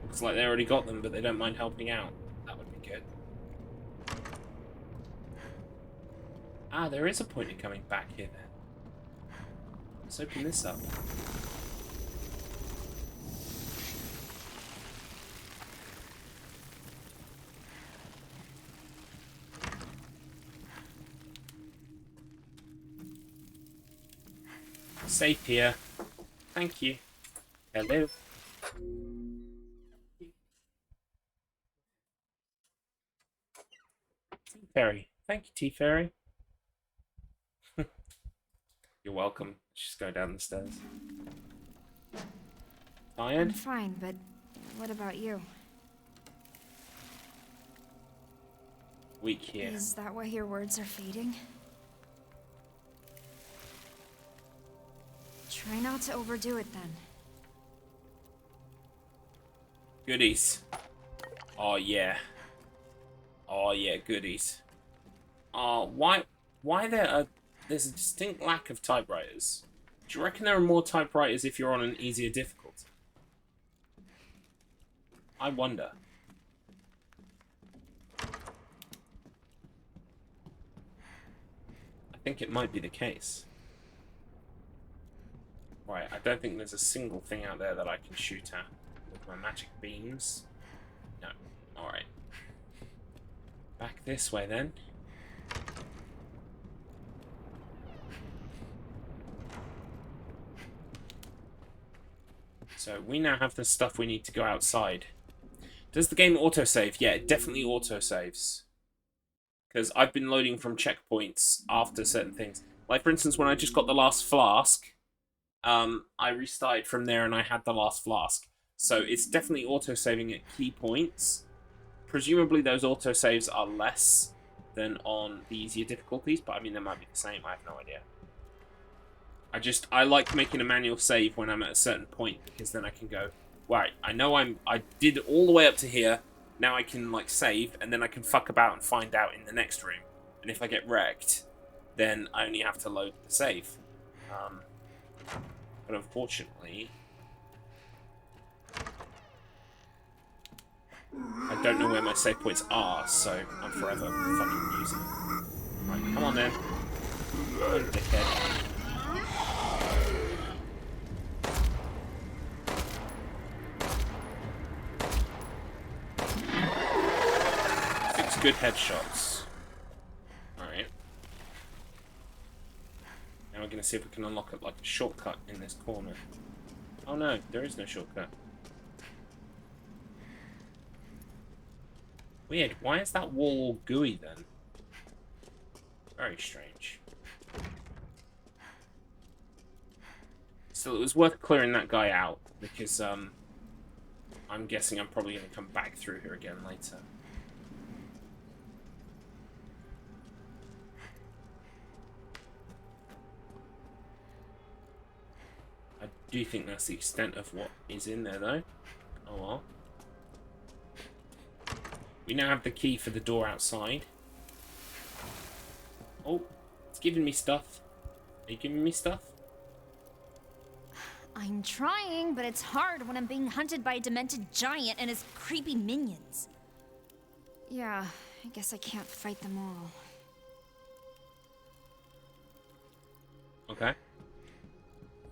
Looks like they already got them, but they don't mind helping out. That would be good. Ah, there is a point in coming back here then. Let's open this up. Safe here. Thank you. Hello. T-Fairy. Thank you, T-Fairy. You're welcome. Just go down the stairs. Tired? I'm fine, but what about you? Weak here. Is that why your words are fading? Try not to overdo it then. Goodies. Oh yeah. Oh yeah, goodies. Oh, why there there's a distinct lack of typewriters. Do you reckon there are more typewriters if you're on an easier difficulty? I wonder. I think it might be the case. Right, I don't think there's a single thing out there that I can shoot at with my magic beams. No. Alright. Back this way then. So we now have the stuff we need to go outside. Does the game autosave? Yeah, it definitely autosaves. Because I've been loading from checkpoints after certain things. Like, for instance, when I just got the last flask, I restarted from there and I had the last flask. So it's definitely autosaving at key points. Presumably those autosaves are less than on the easier difficulties, but I mean, they might be the same. I have no idea. I like making a manual save when I'm at a certain point, because then I can go, right, I know I did all the way up to here, now I can, like, save, and then I can fuck about and find out in the next room. And if I get wrecked, then I only have to load the save. But unfortunately, I don't know where my save points are, so I'm forever fucking using them. Right, come on then. Oh, dickhead. Good headshots. Alright. Now we're going to see if we can unlock it like a shortcut in this corner. Oh no, there is no shortcut. Weird, why is that wall all gooey then? Very strange. Still, it was worth clearing that guy out, because I'm guessing I'm probably going to come back through here again later. I do think that's the extent of what is in there, though. Oh well. We now have the key for the door outside. Oh, it's giving me stuff. Are you giving me stuff? I'm trying, but it's hard when I'm being hunted by a demented giant and his creepy minions. Yeah, I guess I can't fight them all. Okay.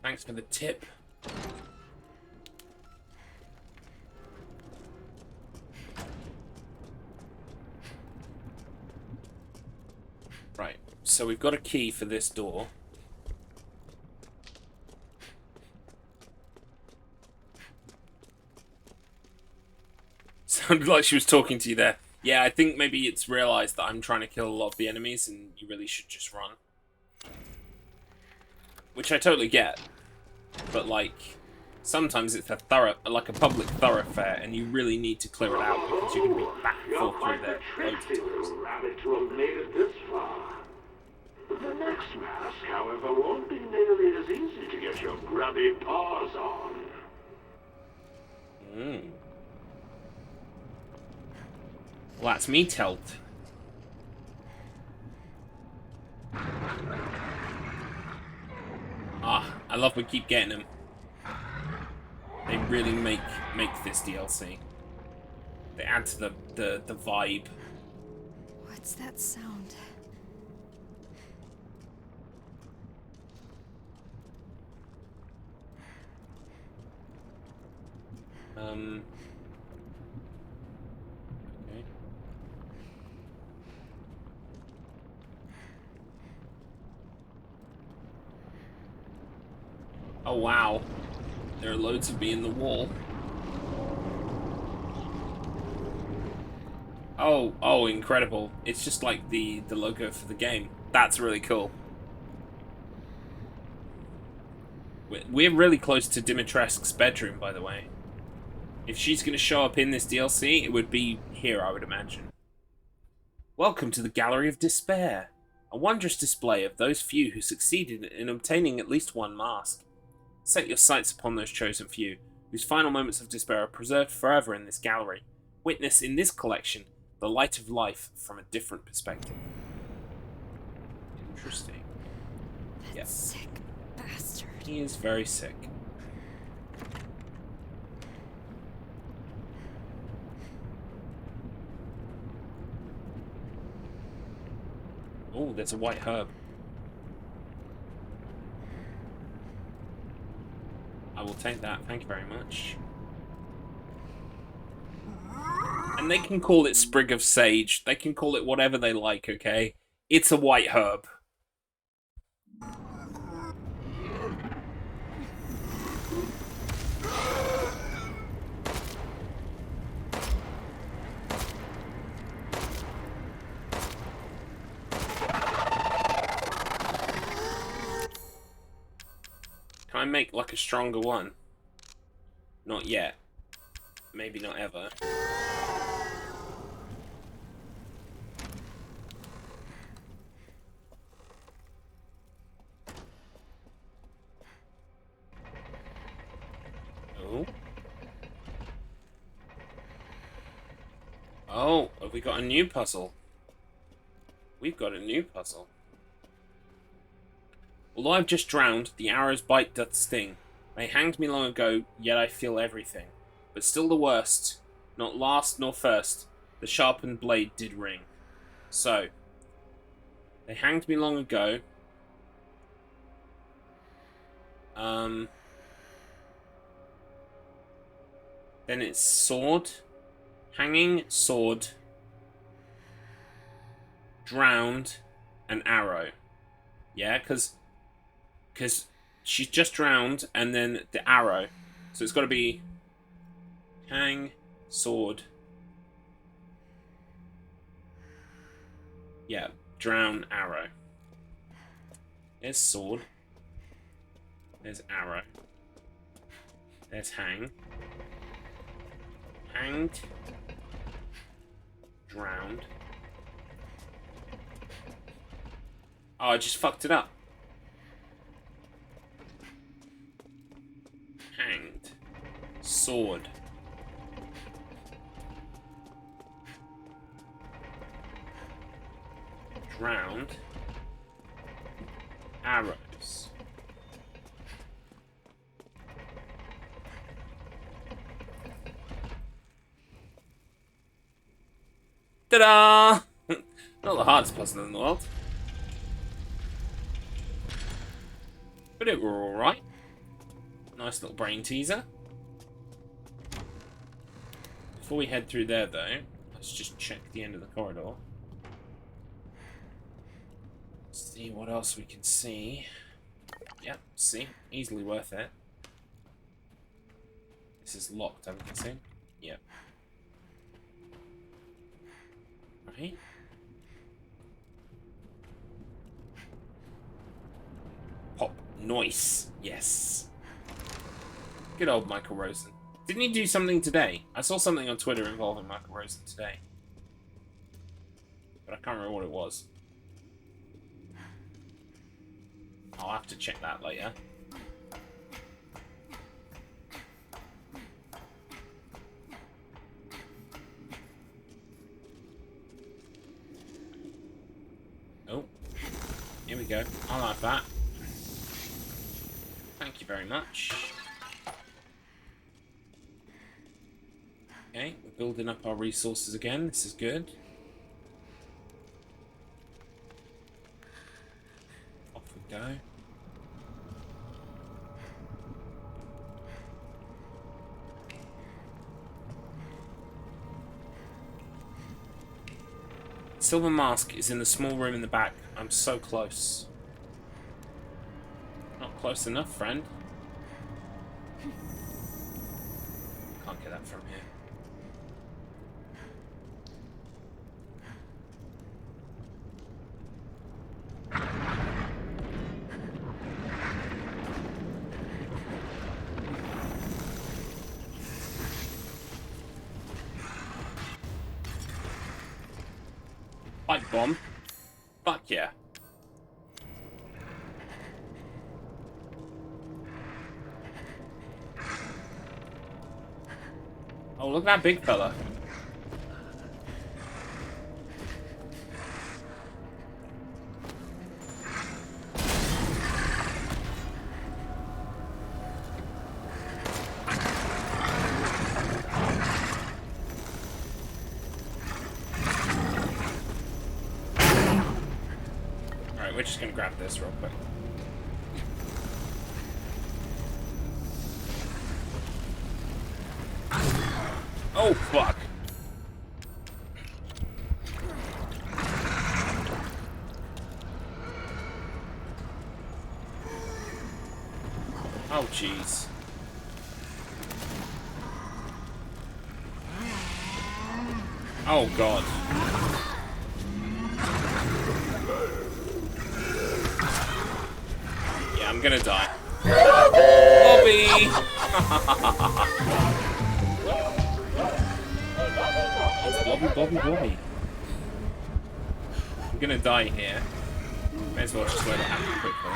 Thanks for the tip. Right, so we've got a key for this door. Sounded like she was talking to you there. Yeah, I think maybe it's realised that I'm trying to kill a lot of the enemies and you really should just run. Which I totally get. But, like, sometimes it's a public thoroughfare and you really need to clear it out because you're going to be back and forth through there loads of times. Rabbit to have made it this far. The next mask, however, won't be nearly as easy to get your grubby paws on. Well, that's me told. Ah, I love we keep getting them. They really make this DLC. They add to the vibe. What's that sound? Okay. Oh wow, there are loads of me in the wall. Oh, incredible. It's just like the logo for the game. That's really cool. We're really close to Dimitrescu's bedroom, by the way. If she's going to show up in this DLC, it would be here, I would imagine. Welcome to the Gallery of Despair, a wondrous display of those few who succeeded in obtaining at least one mask. Set your sights upon those chosen few, whose final moments of despair are preserved forever in this gallery. Witness in this collection the light of life from a different perspective. Interesting. That Yep. sick bastard. He is very sick. Oh, there's a white herb. I will take that, thank you very much. And they can call it Sprig of Sage. They can call it whatever they like, okay? It's a white herb. Can I make, like, a stronger one? Not yet. Maybe not ever. Oh. Oh, have we got a new puzzle? We've got a new puzzle. Although I've just drowned, the arrow's bite doth sting. They hanged me long ago, yet I feel everything. But still the worst, not last nor first, the sharpened blade did ring. So, they hanged me long ago. Then it's sword, hanging, sword, drowned, and arrow. Yeah, because she's just drowned, and then the arrow. So it's got to be hang, sword. Yeah, drown, arrow. There's sword. There's arrow. There's hang. Hanged. Drowned. Oh, I just fucked it up. Hanged. Sword. Drowned. Arrows. Ta-da! Not the hardest puzzle in the world. But it were alright. Nice little brain teaser. Before we head through there, though, let's just check the end of the corridor. See what else we can see. Yep, see? Easily worth it. This is locked, I'm guessing. Yep. Right. Pop noise. Yes. Good old Michael Rosen. Didn't he do something today? I saw something on Twitter involving Michael Rosen today. But I can't remember what it was. I'll have to check that later. Oh. Here we go. I like that. Thank you very much. Okay, we're building up our resources again. This is good. Off we go. Silver mask is in the small room in the back. I'm so close. Not close enough, friend. Can't get that from here. Pipe bomb. Fuck yeah. Oh, look at that big fella. Alright, we're just gonna grab this real quick. Oh, fuck. Oh, jeez. Oh, God. Yeah, I'm gonna die. Bobby! Bobby. I'm gonna die here. May as well just let it happen quickly.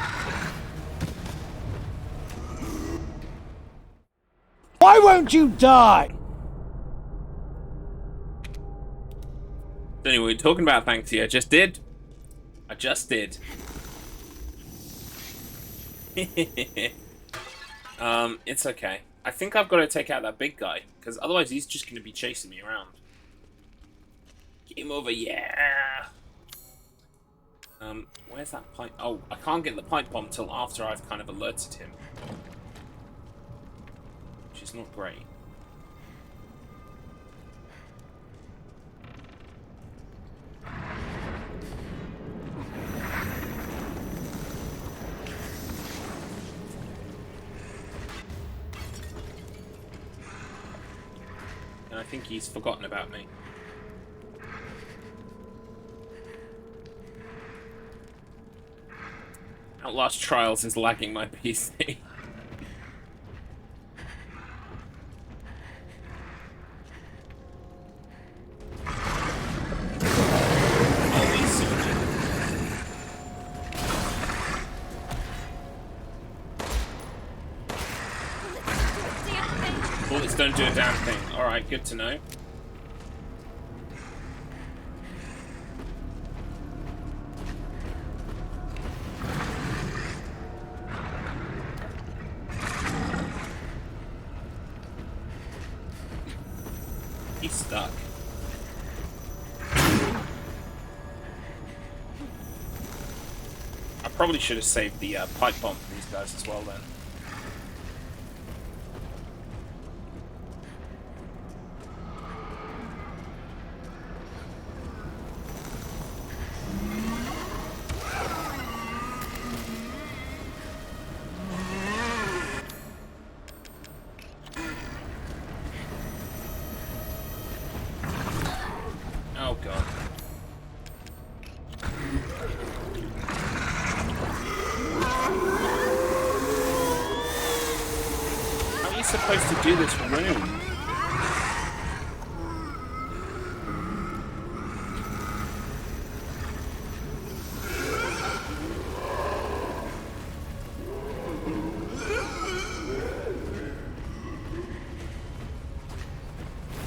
Why won't you die? Anyway, we're talking about thanks here. I just did. It's okay. I think I've got to take out that big guy, because otherwise he's just going to be chasing me around. Game over, yeah! Where's that pipe? Oh, I can't get the pipe bomb till after I've kind of alerted him. Which is not great. And I think he's forgotten about me. Outlast Trials is lagging my PC. Bullets don't do a damn thing. Alright, good to know. He's stuck. I probably should have saved the pipe bomb for these guys as well then. Oh god. How are you supposed to do this room?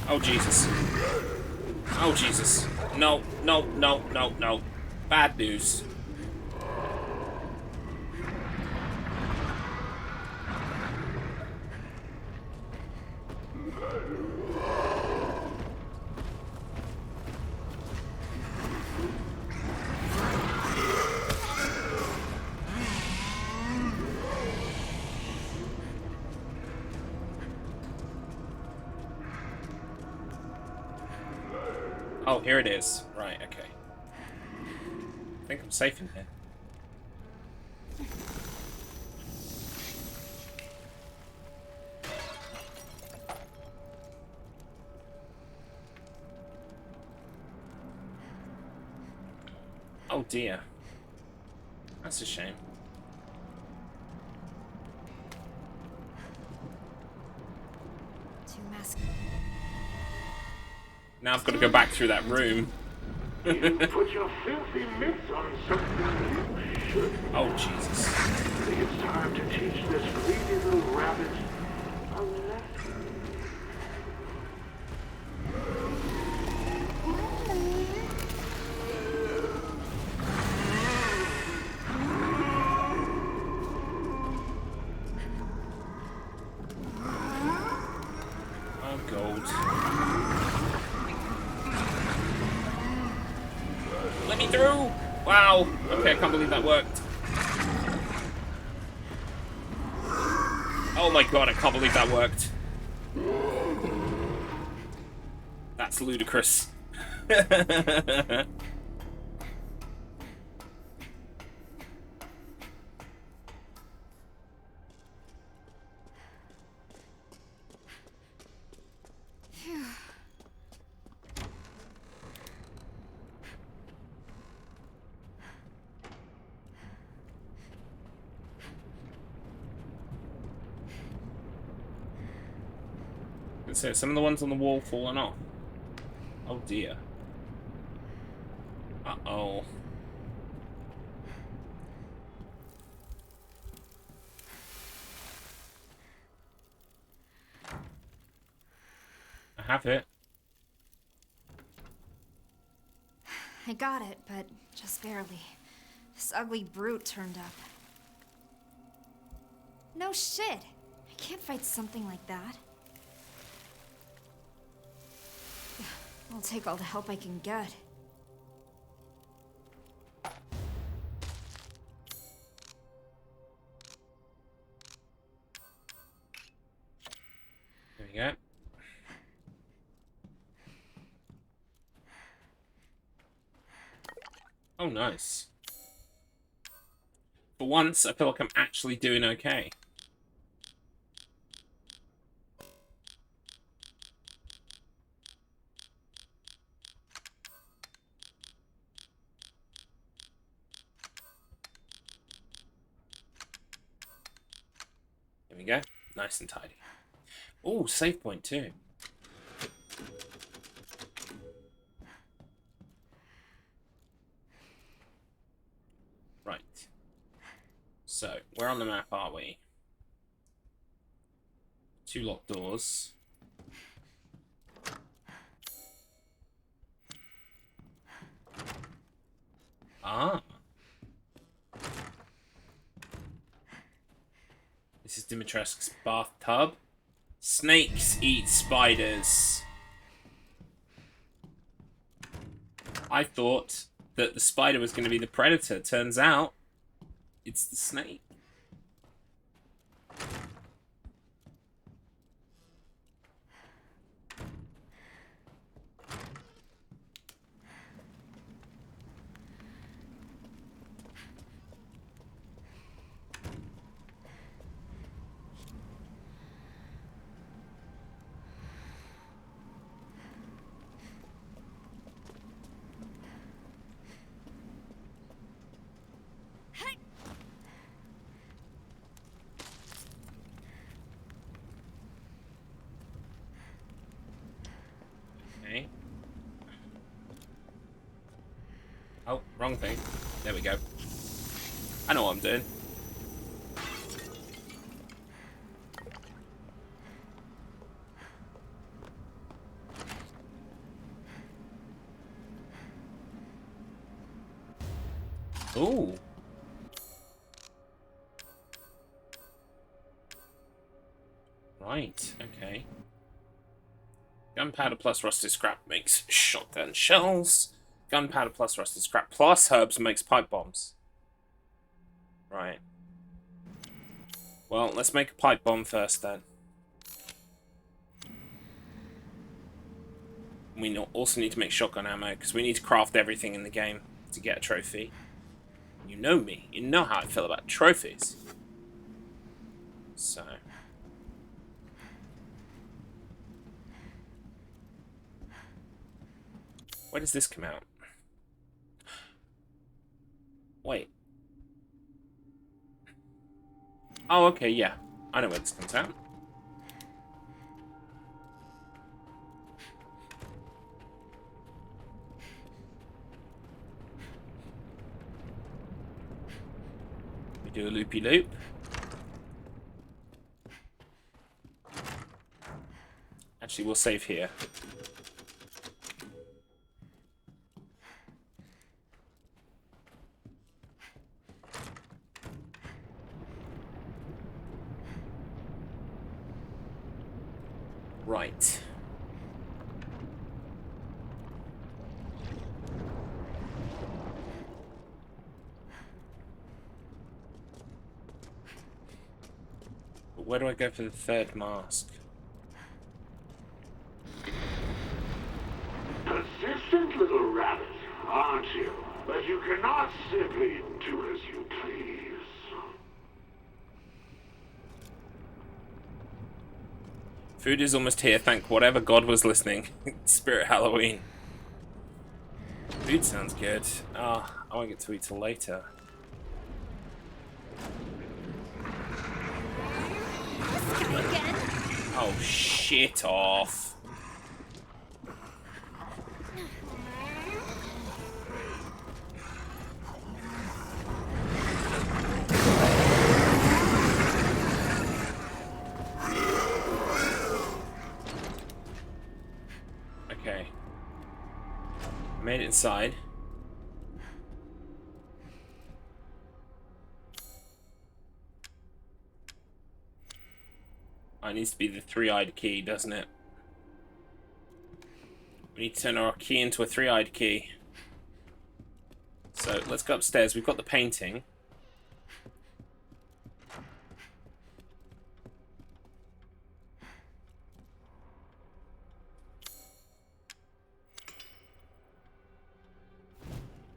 Oh Jesus. Oh Jesus. No, no, no, no, no. Bad news. Oh, here it is. Right, okay. I think I'm safe in here. Oh dear. That's a shame. Too mask. Now I've got to go back through that room. You put your filthy mitts on something you should. Oh Jesus. I think it's time to teach this greedy little rabbit a lesson. Oh gold. Let me through! Wow. Okay, I can't believe that worked. Oh my god, I can't believe that worked. That's ludicrous. So some of the ones on the wall falling off. Oh dear. Uh-oh. I have it. I got it, but just barely. This ugly brute turned up. No shit. I can't fight something like that. I'll take all the help I can get. There we go. Oh, nice. For once, I feel like I'm actually doing okay. There we go. Nice and tidy. Oh, save point too. Right. So, where on the map are we? 2 locked doors. Ah. This is Dimitrescu's bathtub. Snakes eat spiders. I thought that the spider was going to be the predator. Turns out, it's the snake. Okay. Oh, wrong thing. There we go. I know what I'm doing. Ooh. Right, okay. Gunpowder plus rusted scrap makes shotgun shells. Gunpowder plus rusted scrap plus herbs makes pipe bombs. Right. Well, let's make a pipe bomb first then. We also need to make shotgun ammo, because we need to craft everything in the game to get a trophy. You know me. You know how I feel about trophies. So... where does this come out? Wait. Oh, okay, yeah. I know where this comes out. We do a loopy-loop. Actually, we'll save here. Right. where do I go for the third mask? Persistent little rabbit, aren't you? But you cannot simply do as you please. Food is almost here, thank whatever god was listening. Spirit Halloween. Food sounds good. Ah, I won't get to eat till later. This guy again? Oh, shit off. Okay. Made it inside. It needs to be the three-eyed key, doesn't it? We need to turn our key into a three-eyed key. So let's go upstairs. We've got the painting.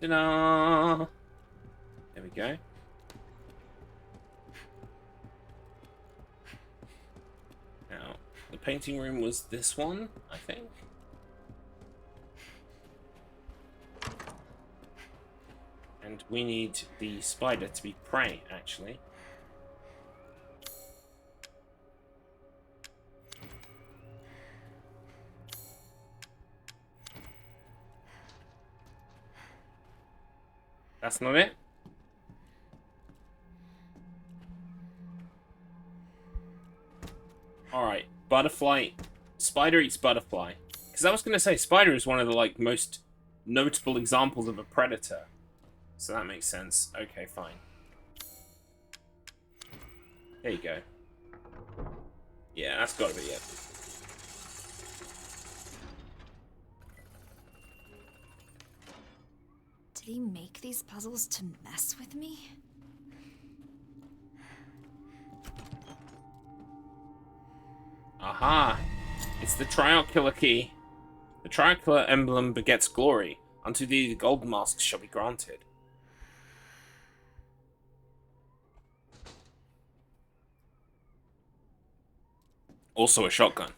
Ta-da! There we go. Now, the painting room was this one, I think. And we need the spider to be prey, actually. That's not it. Alright, butterfly. Spider eats butterfly. Because I was going to say, spider is one of the like most notable examples of a predator. So that makes sense. Okay, fine. There you go. Yeah, that's got to be it. Did he make these puzzles to mess with me? Aha! It's the Triarchula key. The Triarchula emblem begets glory. Unto thee the golden masks shall be granted. Also a shotgun.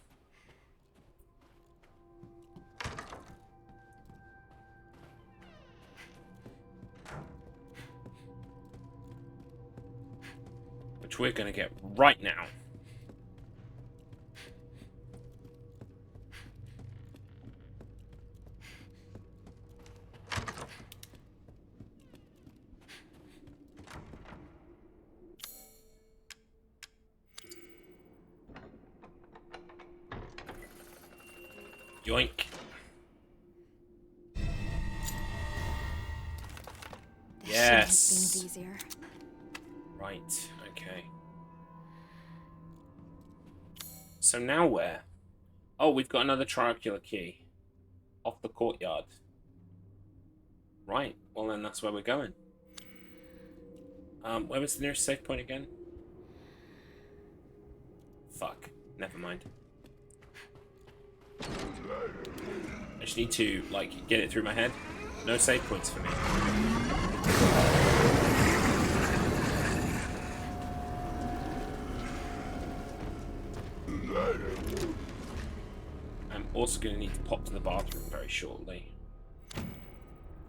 Which we're gonna get right now. Yoink. This Yes. should make things easier. Right, okay. So now where? Oh, we've got another Triarchula key. Off the courtyard. Right, well then that's where we're going. Where was the nearest save point again? Fuck, never mind. I just need to, like, get it through my head. No save points for me. I'm also going to need to pop to the bathroom very shortly.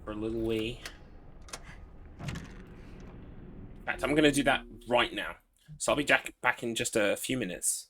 For a little wee. In fact, I'm going to do that right now. So I'll be back in just a few minutes.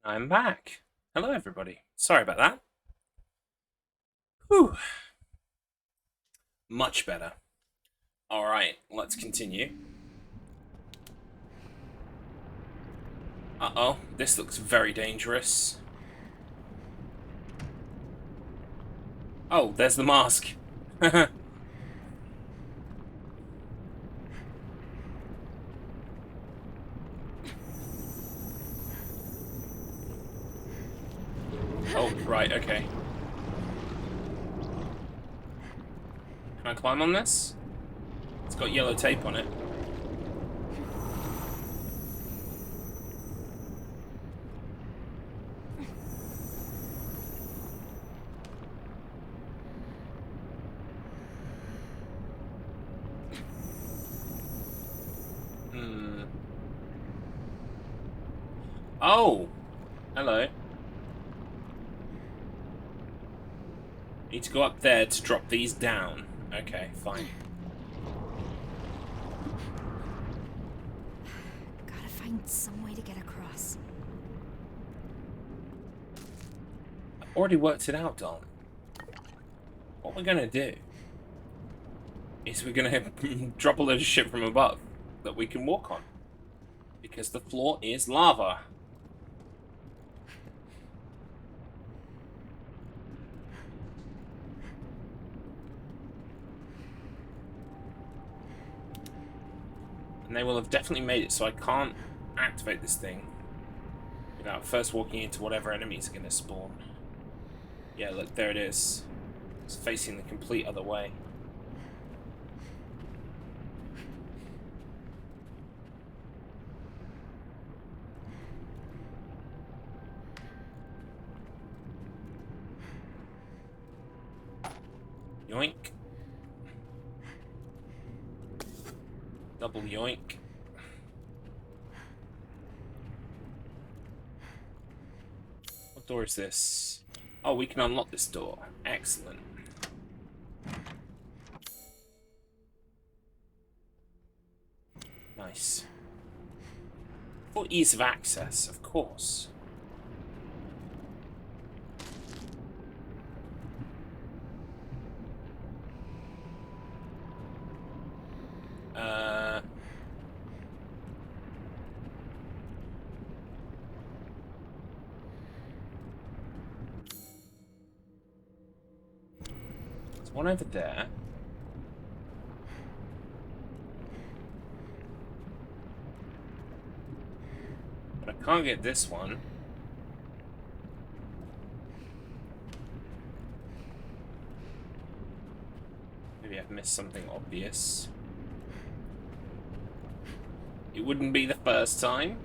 I'm back. Hello, everybody. Sorry about that. Whew. Much better. Alright, let's continue. Uh-oh, this looks very dangerous. Oh, there's the mask. Oh, right, okay. Can I climb on this? It's got yellow tape on it. Oh! Hello. Need to go up there to drop these down. Okay, fine. Gotta find some way to get across. I've already worked it out, darling. What we're gonna do is we're gonna drop a load of shit from above that we can walk on. Because the floor is lava. And they will have definitely made it so I can't activate this thing without first walking into whatever enemies are going to spawn. Yeah, look, there it is. It's facing the complete other way. Yoink. Double yoink. What door is this? Oh, we can unlock this door. Excellent. Nice. For ease of access, of course. There's one over there. But I can't get this one. Maybe I've missed something obvious. It wouldn't be the first time.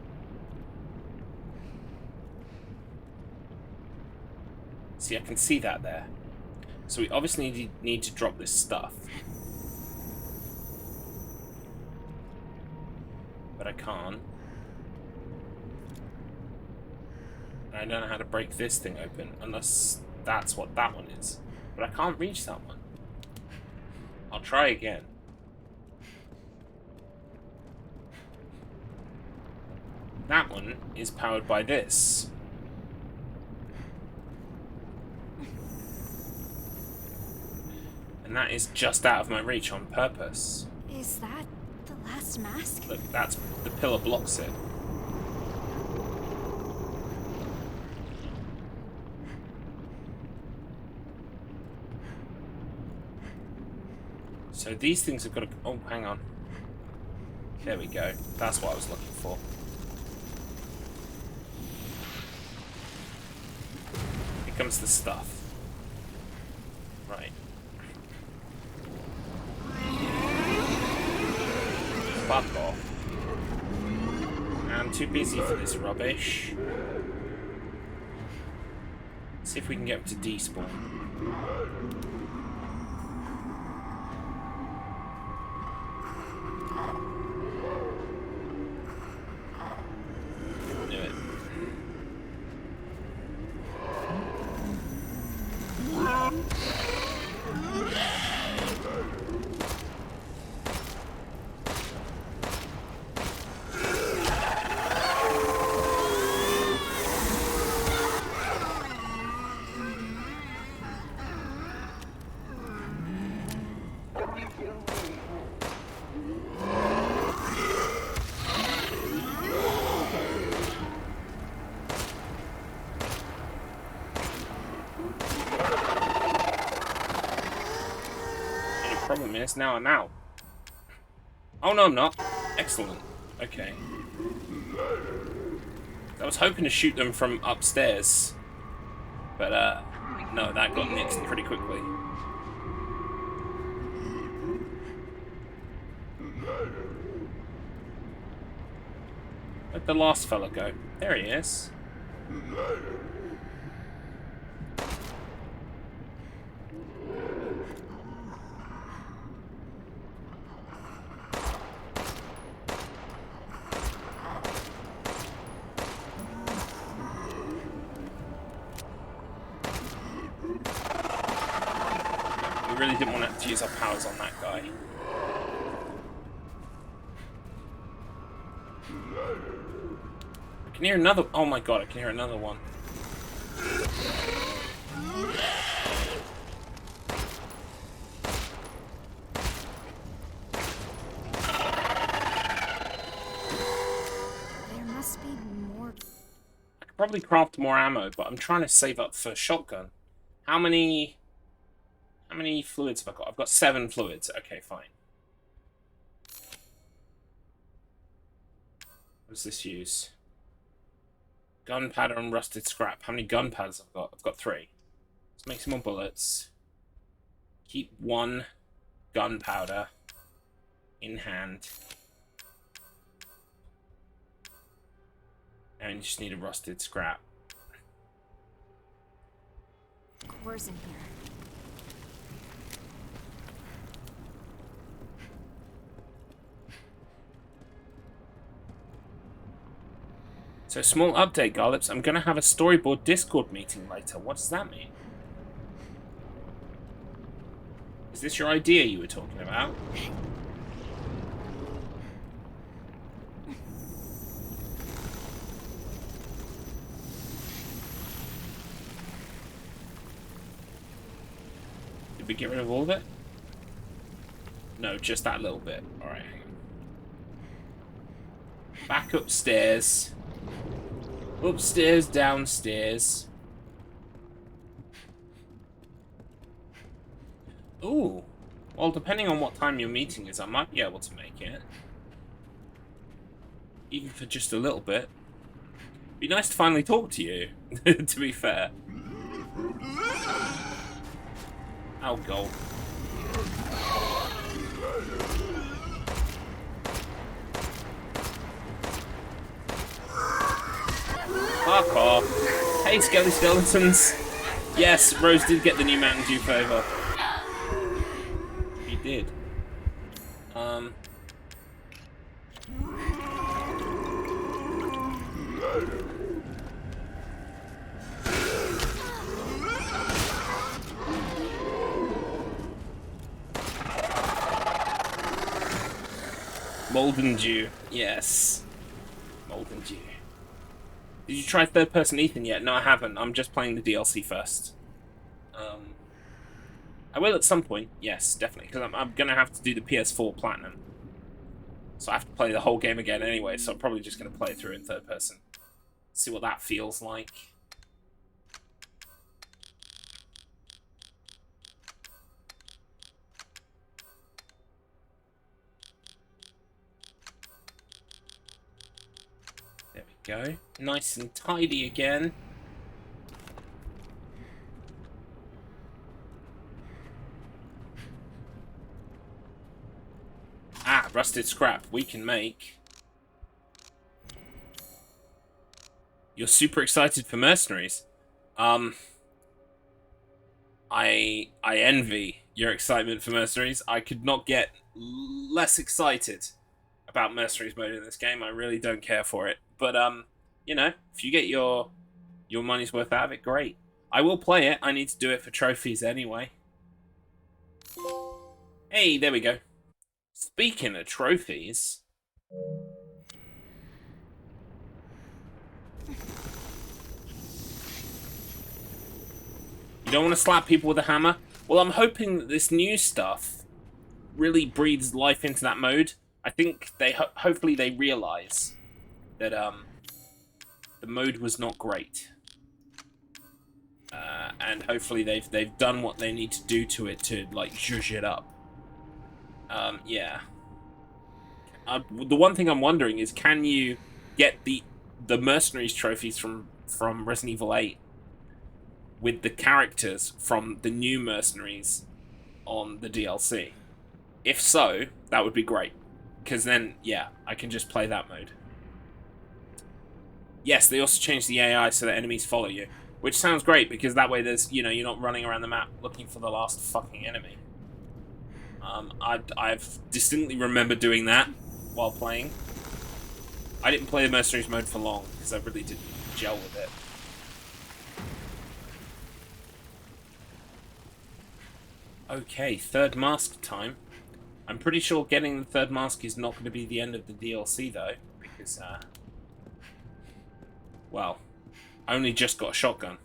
See, I can see that there. So we obviously need to drop this stuff. But I can't. And I don't know how to break this thing open, unless that's what that one is. But I can't reach that one. I'll try again. That one is powered by this. And that is just out of my reach on purpose. Is that the last mask? Look, that's the pillar blocks it. So these things have got to... Oh, hang on. There we go. That's what I was looking for. Here comes the stuff. Right. Fuck off. I'm too busy for this rubbish. See if we can get him to despawn. Do it. problem is now I'm out. Oh, no, I'm not. Excellent. Okay. I was hoping to shoot them from upstairs. But, no, that got nixed pretty quickly. Where'd the last fella go? There he is. We really didn't want to have to use our powers on that guy. I can hear another. Oh my god, I can hear another one. There must be more. I could probably craft more ammo, but I'm trying to save up for shotgun. How many fluids have I got? I've got 7 fluids. Okay, fine. What does this use? Gunpowder and rusted scrap. How many gunpowders have I got? I've got 3. Let's make some more bullets. Keep 1 gunpowder in hand. And you just need a rusted scrap. Core's in here. So, small update, Garlips. I'm going to have a storyboard Discord meeting later. What does that mean? Is this your idea you were talking about? Did we get rid of all of it? No, just that little bit. Alright, hang on. Back upstairs. Upstairs, downstairs. Ooh. Well, depending on what time your meeting is, I might be able to make it. Even for just a little bit. Be nice to finally talk to you, to be fair. Oh, gold. Fuck off. Hey, skeletons. Yes, Rose did get the new Mountain Dew flavor. He did. Molten Dew. Yes. Molten Dew. Did you try third person Ethan yet? No, I haven't. I'm just playing the DLC first. I will at some point. Yes, definitely. Because I'm going to have to do the PS4 Platinum. So I have to play the whole game again anyway. So I'm probably just going to play it through in third person. See what that feels like. There we go. Nice and tidy again. Ah, rusted scrap. We can make. You're super excited for mercenaries. I envy your excitement for mercenaries. I could not get less excited about mercenaries mode in this game. I really don't care for it. But you know, if you get your money's worth out of it, great. I will play it. I need to do it for trophies anyway. Hey, there we go. Speaking of trophies... You don't want to slap people with a hammer? Well, I'm hoping that this new stuff really breathes life into that mode. I think they hopefully they realise that the mode was not great. And hopefully they've done what they need to do to it to, like, zhuzh it up. Yeah. The one thing I'm wondering is, can you get the mercenaries trophies from Resident Evil 8 with the characters from the new mercenaries on the DLC? If so, that would be great. Because then, yeah, I can just play that mode. Yes, they also changed the AI so that enemies follow you. Which sounds great, because that way there's, you know, you're not running around the map looking for the last fucking enemy. I've distinctly remember doing that while playing. I didn't play the Mercenaries mode for long, because I really didn't gel with it. Okay, third mask time. I'm pretty sure getting the third mask is not going to be the end of the DLC, though, because, well, I only just got a shotgun.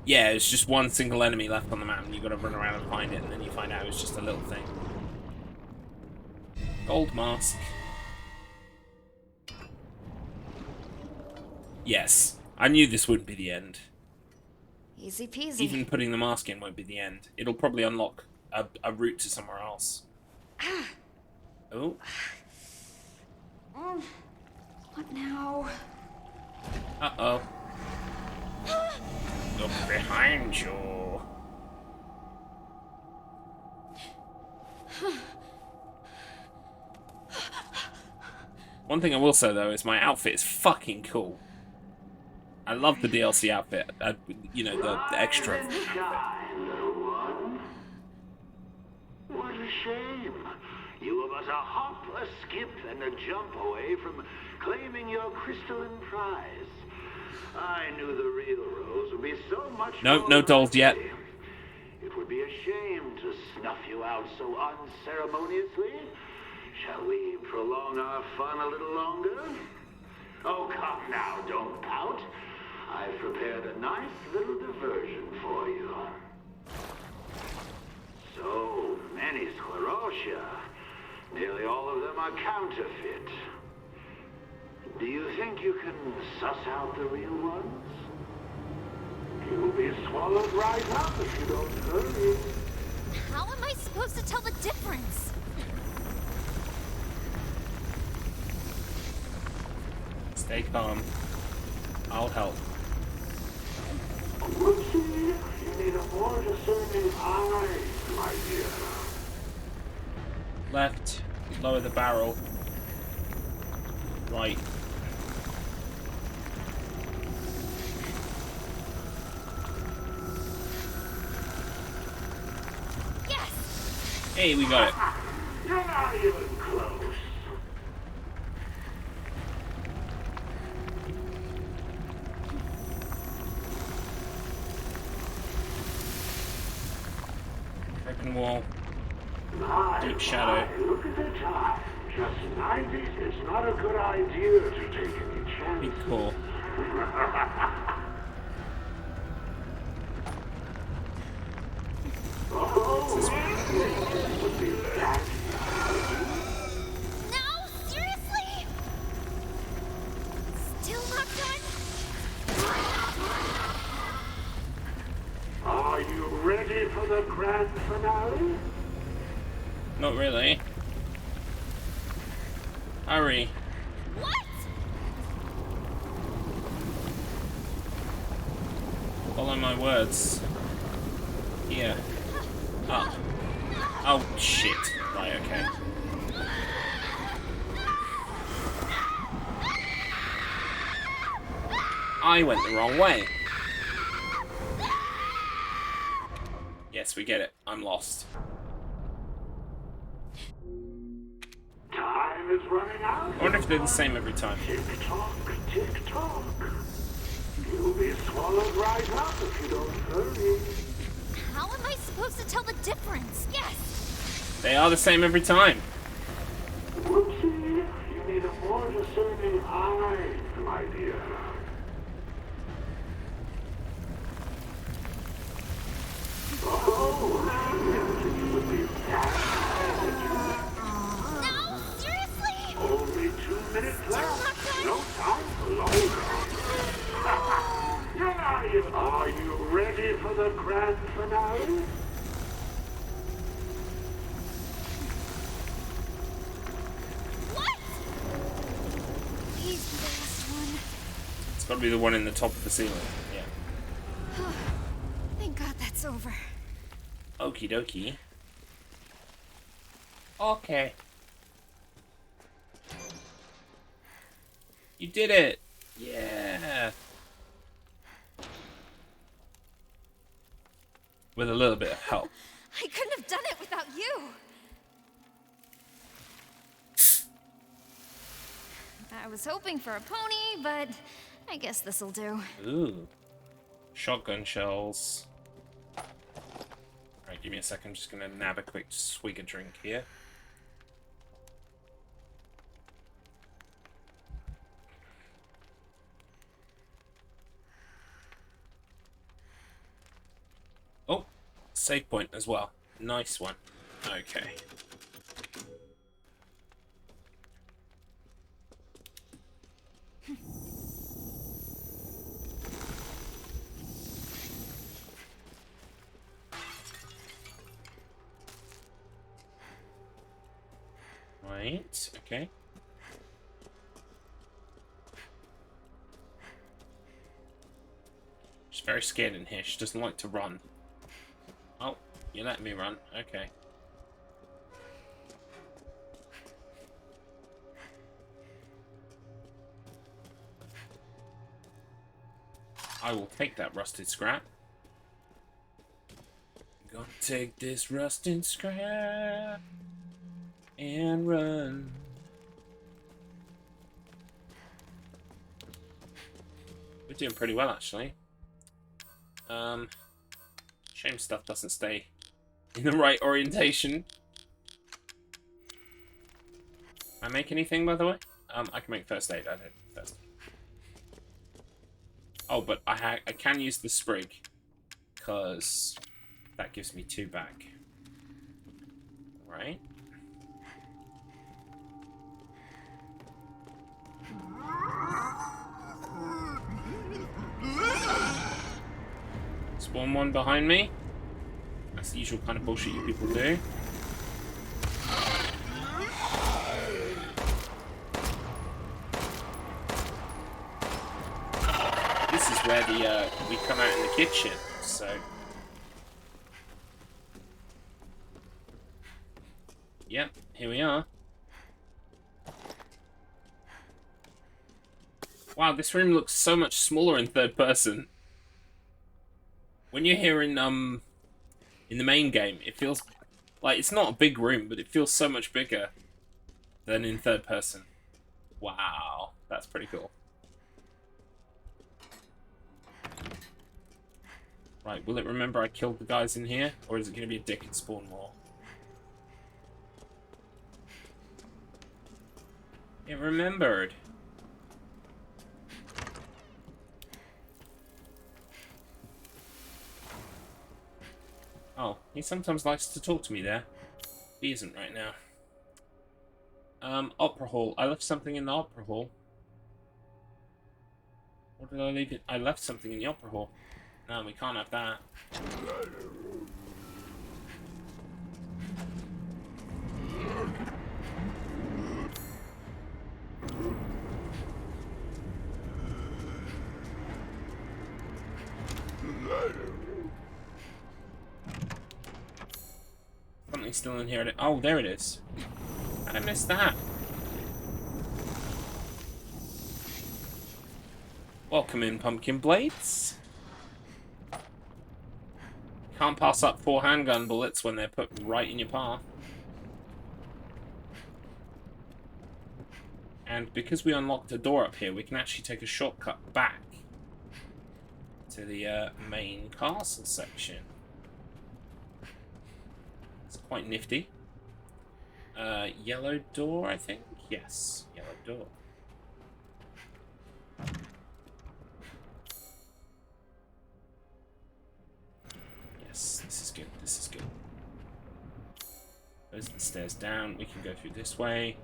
Yeah, it's just one single enemy left on the map, and you've got to run around and find it, and then you find out it's just a little thing. Gold mask. Yes, I knew this wouldn't be the end. Easy peasy. Even putting the mask in won't be the end. It'll probably unlock a route to somewhere else. Oh. What now? Uh-oh. Look behind you. One thing I will say, though, is my outfit is fucking cool. I love the DLC outfit. You know, the extra. What a shame. You were but a hop, a skip, and a jump away from claiming your crystalline prize. I knew the real Rose would be so much more No dolls yet. It would be a shame to snuff you out so unceremoniously. Shall we prolong our fun a little longer? Oh, come now, don't pout. I've prepared a nice little diversion for you. So many sclerotia. Nearly all of them are counterfeit. Do you think you can suss out the real ones? You'll be swallowed right up if you don't hurry. How am I supposed to tell the difference? Stay calm. I'll help. Whoopsie, you need a more discerning eye, my dear. Left. Lower the barrel. Right. Yes! Hey, we got it. You're not even close. Broken wall. My, Deep shadow. Look at the time. Just 90s. It's not a good idea to take any chances. Be cool. No, seriously? Still not done? Are you ready for the grand finale? Not really. Hurry. What? Follow my words. Here. Oh. Oh, shit. Right, okay. I went the wrong way. Yes, we get it. I'm lost. Time is running out. I wonder if they're the same every time. Tick tock, tick tock. You'll be swallowed right up if you don't hurry. How am I supposed to tell the difference? Yes! They are the same every time. Whoopsie, you need a more discerning eye, my dear. No, seriously? Only 2 minutes left. No time for longer. Are you ready for the grand finale? Please be the last one. It's got to be the one in the top of the ceiling. Yeah. Thank God that's over. Okie dokie. Okay. You did it! Yeah! With a little bit of help. I couldn't have done it without you. I was hoping for a pony, but I guess this'll do. Ooh. Shotgun shells. Alright, give me a second. I'm just gonna nab a quick swig of drink here. Oh, save point as well. Nice one. Okay. Right, okay. She's very scared in here. She doesn't like to run. Oh, you're letting me run. Okay. I will take that rusted scrap. I'm gonna take this rusted scrap and run. We're doing pretty well, actually. Shame stuff doesn't stay in the right orientation. Can I make anything, by the way? I can make first aid. I don't first aid. Oh, but I can use the sprig, because that gives me 2 back. Right. Spawn one behind me. That's the usual kind of bullshit you people do. This is where we come out in the kitchen, so... Yep, here we are. Wow, this room looks so much smaller in third person. When you're here in the main game, it feels like it's not a big room, but it feels so much bigger than in third person. Wow, that's pretty cool. Right, will it remember I killed the guys in here? Or is it going to be a dick and spawn more? It remembered. Oh, he sometimes likes to talk to me there. He isn't right now. Opera hall. I left something in the opera hall. What did I leave it? I left something in the opera hall. No, we can't have that. Something's still in here. Oh, there it is. How did I miss that? Welcome in, pumpkin blades. Can't pass up 4 handgun bullets when they're put right in your path. And because we unlocked a door up here, we can actually take a shortcut back to the main castle section. It's quite nifty. Yellow door, I think? Yes, yellow door. Yes, this is good, this is good. Those are the stairs down. We can go through this way.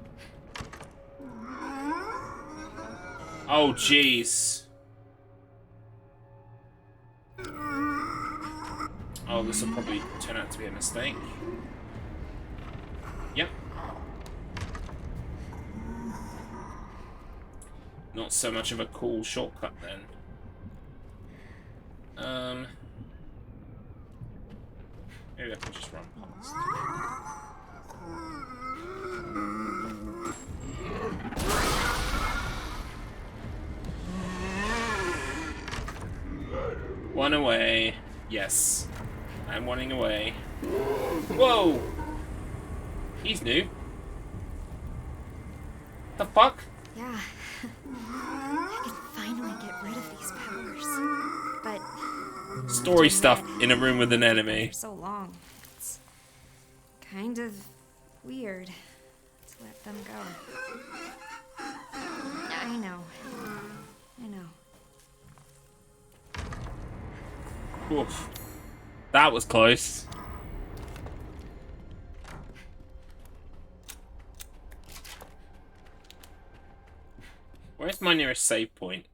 Oh, jeez. Oh, this will probably turn out to be a mistake. Yep. Not so much of a cool shortcut then. Maybe I can just run past. One away. Yes. I'm running away. Whoa! He's new. The fuck? Yeah. I can finally get rid of these powers. But Story stuff in a room with an enemy. for so long. It's kind of weird to let them go. I know. I know. Oof. That was close. Where's my nearest save point?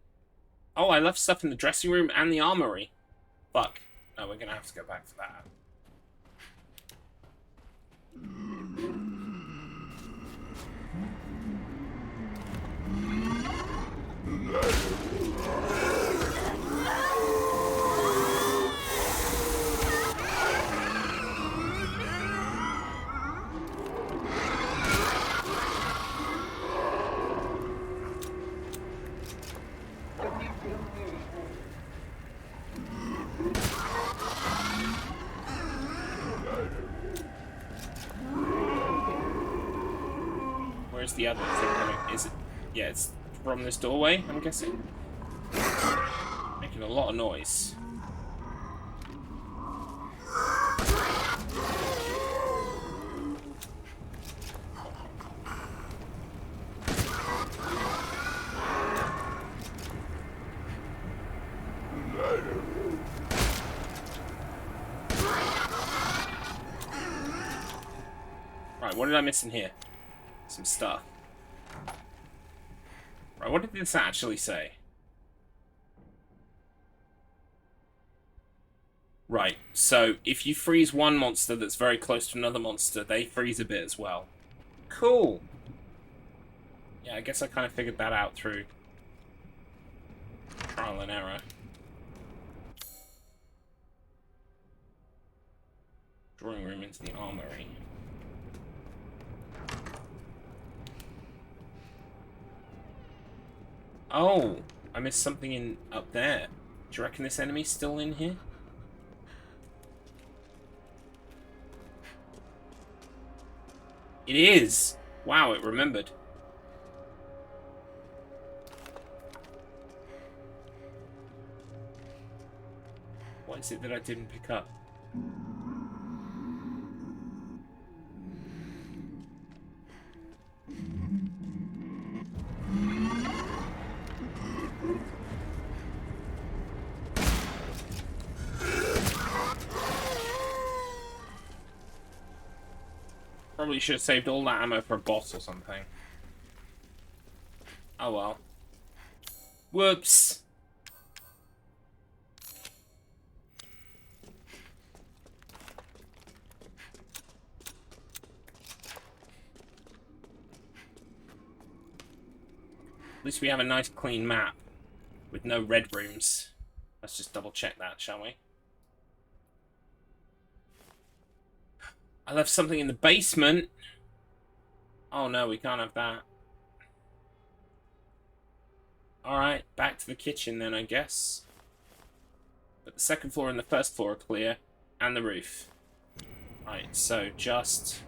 Oh, I left stuff in the dressing room and the armory. Fuck. No, we're gonna have to go back to that. Where's the other thing coming? Is it? Yeah, it's from this doorway, I'm guessing. Making a lot of noise. Right, what did I miss in here? Some stuff. Right, what did this actually say? Right, so if you freeze one monster that's very close to another monster, they freeze a bit as well. Cool! Yeah, I guess I kind of figured that out through trial and error. Drawing room into the armory. Oh, I missed something in up there. Do you reckon this enemy's still in here? It is! Wow, it remembered. What is it that I didn't pick up? Probably should have saved all that ammo for a boss or something. Oh well. Whoops! At least we have a nice clean map with no red rooms. Let's just double check that, shall we? I left something in the basement. Oh no, we can't have that. Alright, back to the kitchen then, I guess. But the second floor and the first floor are clear. And the roof. Right, so just...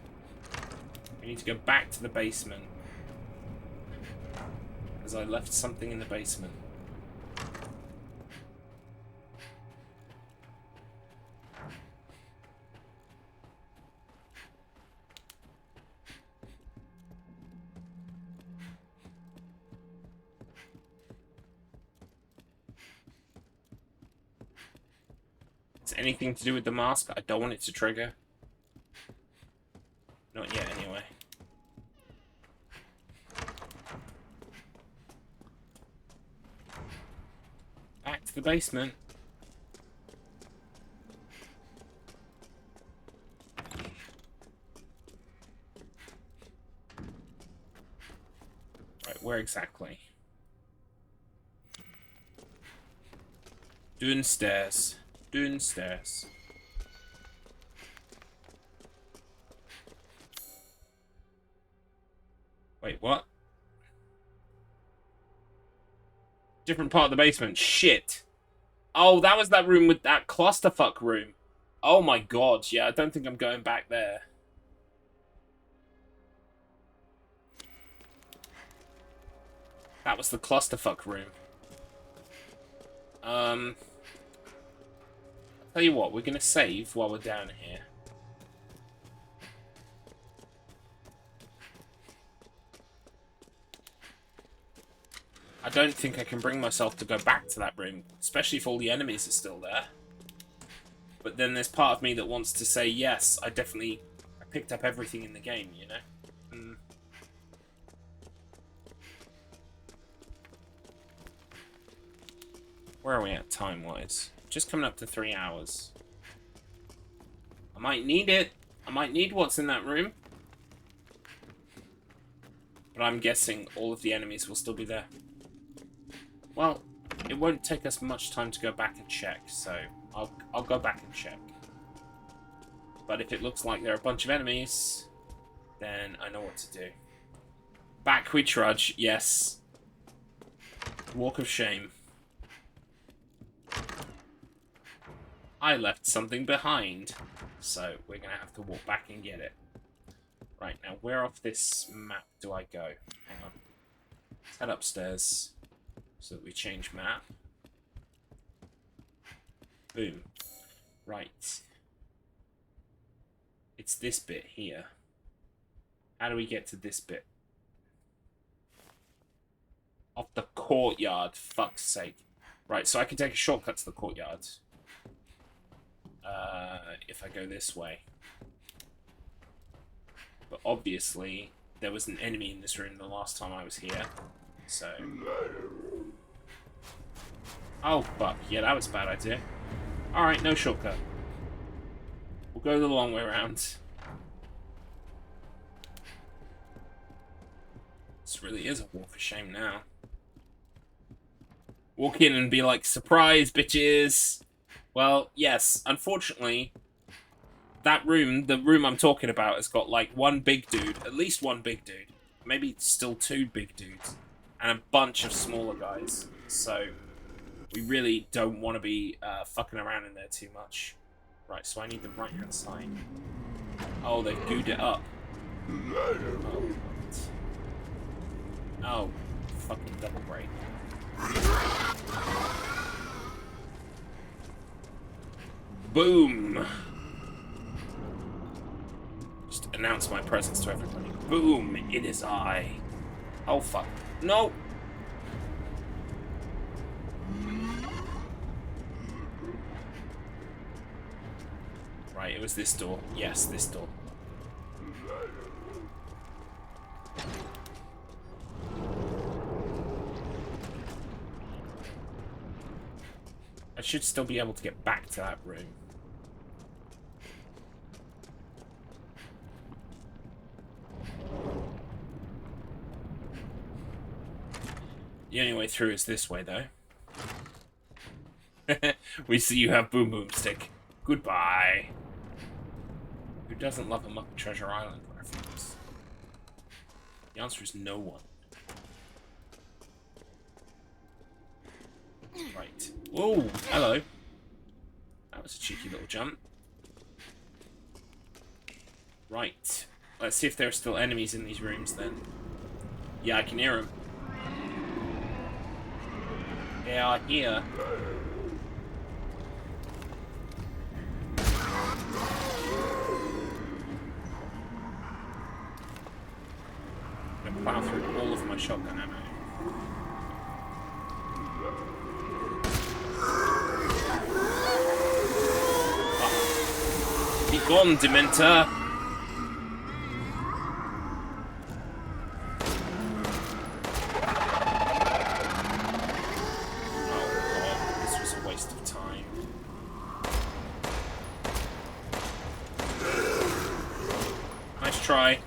we need to go back to the basement. Because I left something in the basement. It's anything to do with the mask. I don't want it to trigger. Not yet, anyway. Back to the basement. Where exactly? Downstairs. Downstairs. Wait, what? Different part of the basement. Shit. Oh, that was that room with that clusterfuck room. Oh my god, yeah, I don't think I'm going back there. That was the clusterfuck room. I'll tell you what, we're gonna save while we're down here. I don't think I can bring myself to go back to that room, especially if all the enemies are still there. But then there's part of me that wants to say, yes, I picked up everything in the game, you know? Where are we at time-wise? Just coming up to 3 hours. I might need it. I might need what's in that room. But I'm guessing all of the enemies will still be there. Well, it won't take us much time to go back and check, so I'll go back and check. But if it looks like there are a bunch of enemies, then I know what to do. Back we trudge, yes. Walk of shame. I left something behind, so we're going to have to walk back and get it. Right, now where off this map do I go? Hang on. Let's head upstairs. So that we change map. Boom. Right. It's this bit here. How do we get to this bit? Off the courtyard, fuck's sake. Right, so I can take a shortcut to the courtyard. If I go this way. But obviously, there was an enemy in this room the last time I was here. So... Oh, fuck. Yeah, that was a bad idea. Alright, no shortcut. We'll go the long way around. This really is a walk of shame now. Walk in and be like, surprise, bitches! Well, yes, unfortunately, that room, the room I'm talking about, has got like one big dude, at least one big dude. Maybe still two big dudes. And a bunch of smaller guys. So... we really don't want to be fucking around in there too much. Right, so I need the right-hand side. Oh, they've gooed it up. Oh, fucking double break. Boom! Just announce my presence to everybody. Boom! It is I. Oh, fuck. No! Right, it was this door. Yes, this door. I should still be able to get back to that room. The only way through is this way, though. We see you have Boom Boom Stick. Goodbye. Who doesn't love a Muppet Treasure Island reference? The answer is no one. Right. Whoa, hello. That was a cheeky little jump. Right. Let's see if there are still enemies in these rooms then. Yeah, I can hear them. They are here. I'm gonna plow through all of my shotgun ammo. Oh. Be gone, Dementor! Try.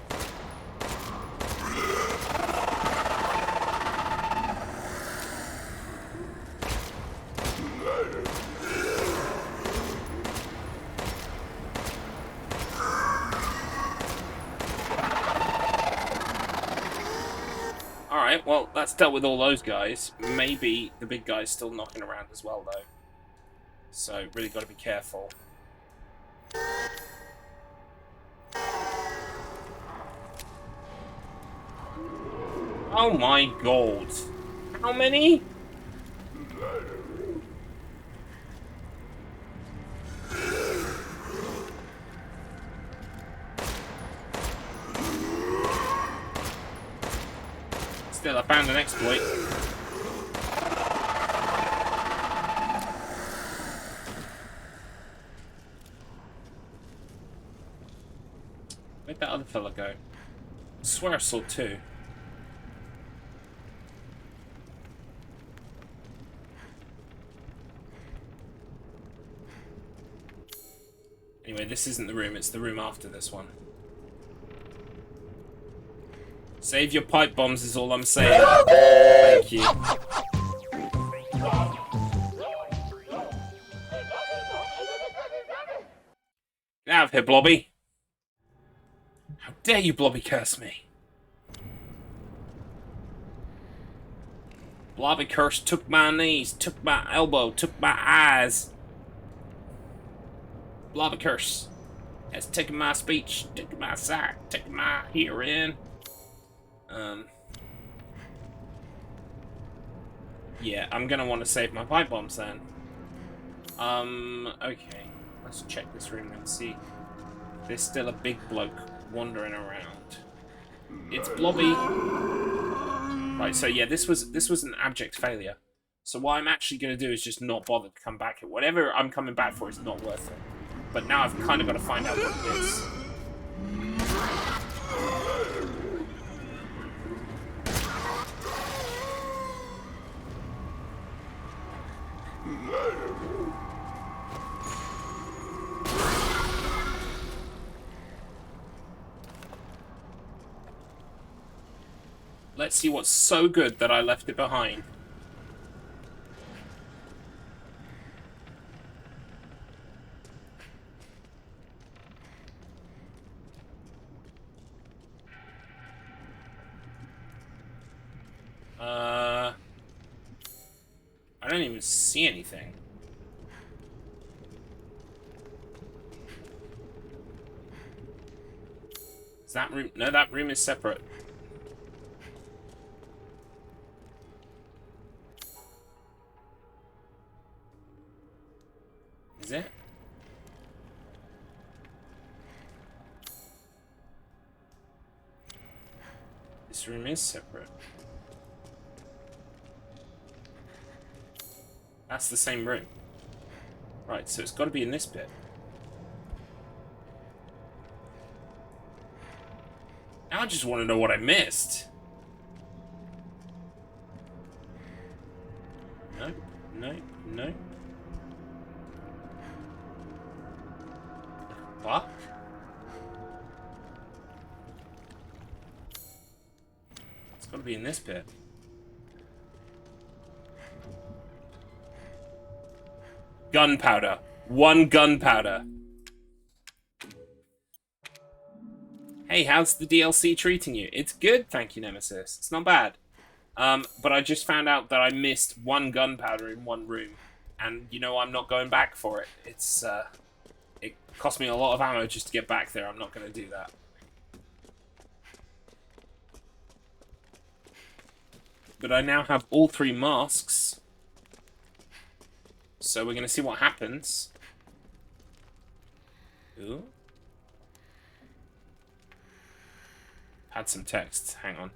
well, that's dealt with all those guys. Maybe the big guy's still knocking around as well, though. So, really got to be careful. Oh my god. How many? Still, I found an exploit. Where'd that other fella go? I swear I saw two. Anyway, this isn't the room, it's the room after this one. Save your pipe bombs is all I'm saying. Thank you. Get out of here, Blobby. How dare you Blobby curse me? Blobby curse took my knees, took my elbow, took my eyes. Blobby curse has taken my speech, taken my sight, taken my hearing. Yeah, I'm gonna want to save my pipe bombs then. Okay. Let's check this room and see. There's still a big bloke wandering around. It's Blobby. Right, so yeah, this was an abject failure. So what I'm actually gonna do is just not bother to come back here. Whatever I'm coming back for is not worth it. But now I've kind of got to find out what it is. Let's see what's so good that I left it behind. I don't even see anything. Is that room? No, that room is separate. Is it? This room is separate. That's the same room. Right, so it's got to be in this bit. Now I just want to know what I missed. No, no, no. Fuck? It's got to be in this bit. Gunpowder. 1 gunpowder. Hey, how's the DLC treating you? It's good, thank you, Nemesis. It's not bad. But I just found out that I missed 1 gunpowder in 1 room. And, you know, I'm not going back for it. It's, it cost me a lot of ammo just to get back there. I'm not going to do that. But I now have all 3 masks. So we're going to see what happens. Ooh. Had some text. Hang on.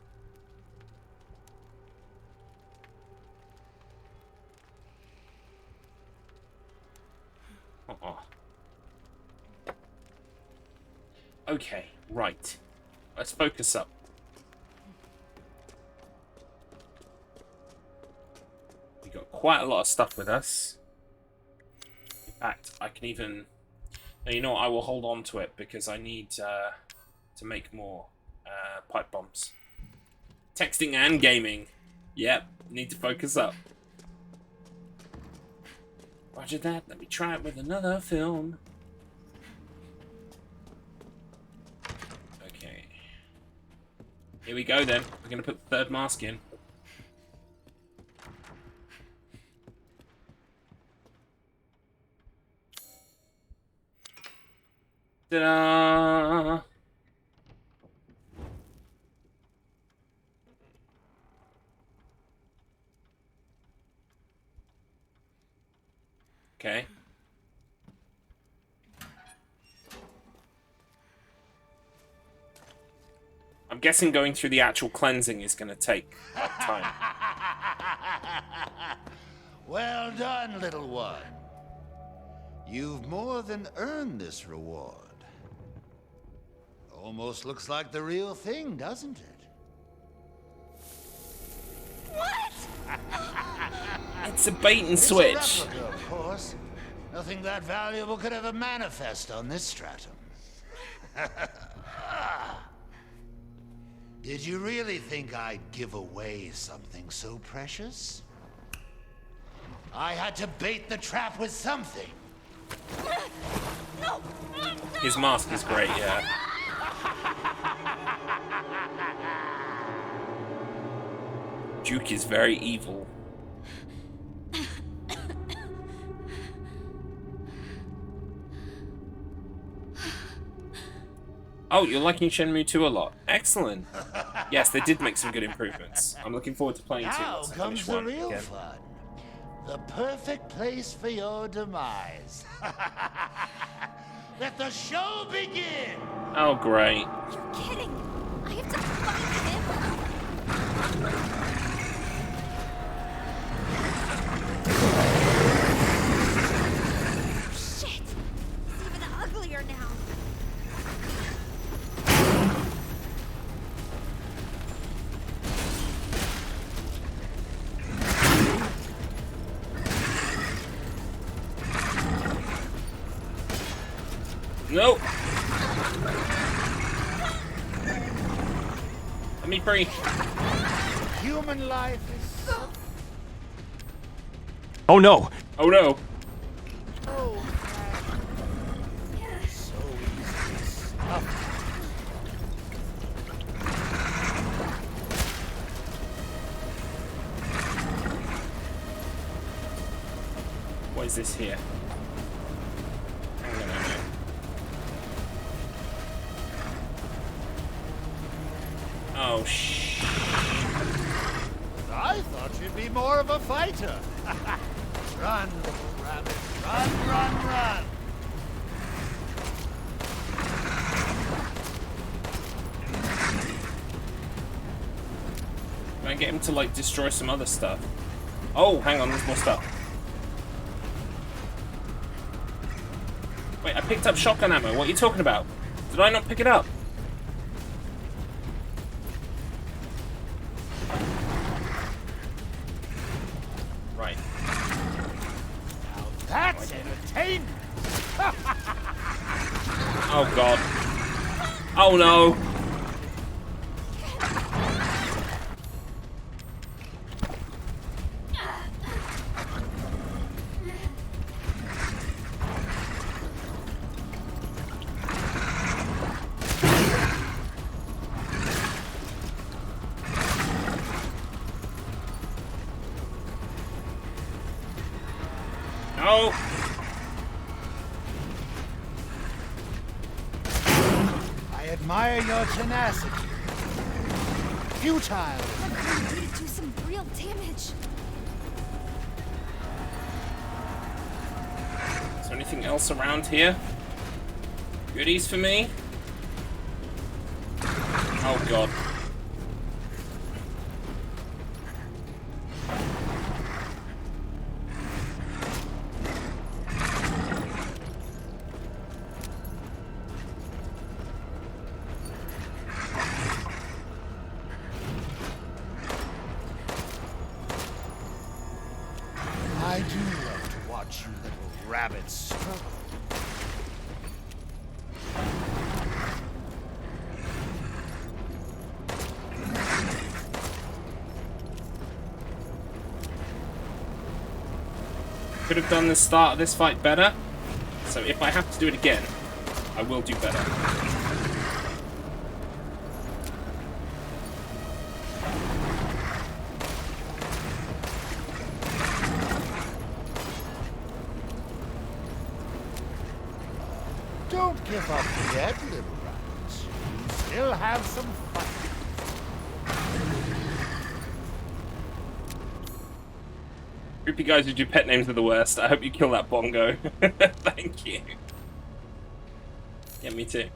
Uh-oh. Okay, right. Let's focus up. We got quite a lot of stuff with us. In fact, I can even... Now, you know what? I will hold on to it because I need to make more pipe bombs. Texting and gaming. Yep, need to focus up. Roger that. Let me try it with another film. Okay. Here we go then. We're going to put the 3rd mask in. Ta-da! Okay. I'm guessing going through the actual cleansing is going to take time. Well done, little one. You've more than earned this reward. Almost looks like the real thing, doesn't it? What? It's a bait and It's switch. a replica, of course. Nothing that valuable could ever manifest on this stratum. Did you really think I'd give away something so precious? I had to bait the trap with something. No! His mask is great, yeah. Duke is very evil. Oh, you're liking Shenmue 2 a lot. Excellent. Yes, they did make some good improvements. I'm looking forward to playing 2 Now once I comes finish the 1 real again. fun. The perfect place for your demise. Let the show begin! Oh, great. You're kidding! I have to find him! Shit! It's even uglier now. Nope. Let me free. Human life is so... Oh no! Oh no. Oh, so easily stuffed. What is this here? Hang on a minute. Oh, I thought you'd be more of a fighter. Run, little rabbit. Run, run, run. Can I get him to, like, destroy some other stuff? Oh, hang on, there's more stuff. Wait, I picked up shotgun ammo. What are you talking about? Did I not pick it up? Right. Now that's entertainment. Oh, God. Oh, no. No. I admire your tenacity. Futile. I'm going to do some real damage. Is there anything else around here? Goodies for me? Oh, God. I do love to watch you little rabbits struggle. Could have done the start of this fight better. So if I have to do it again, I will do better. Don't give up yet, little rabbit. You still have some fun. Creepy guys who do pet names are the worst. I hope you kill that bongo. Thank you. Yeah, me too.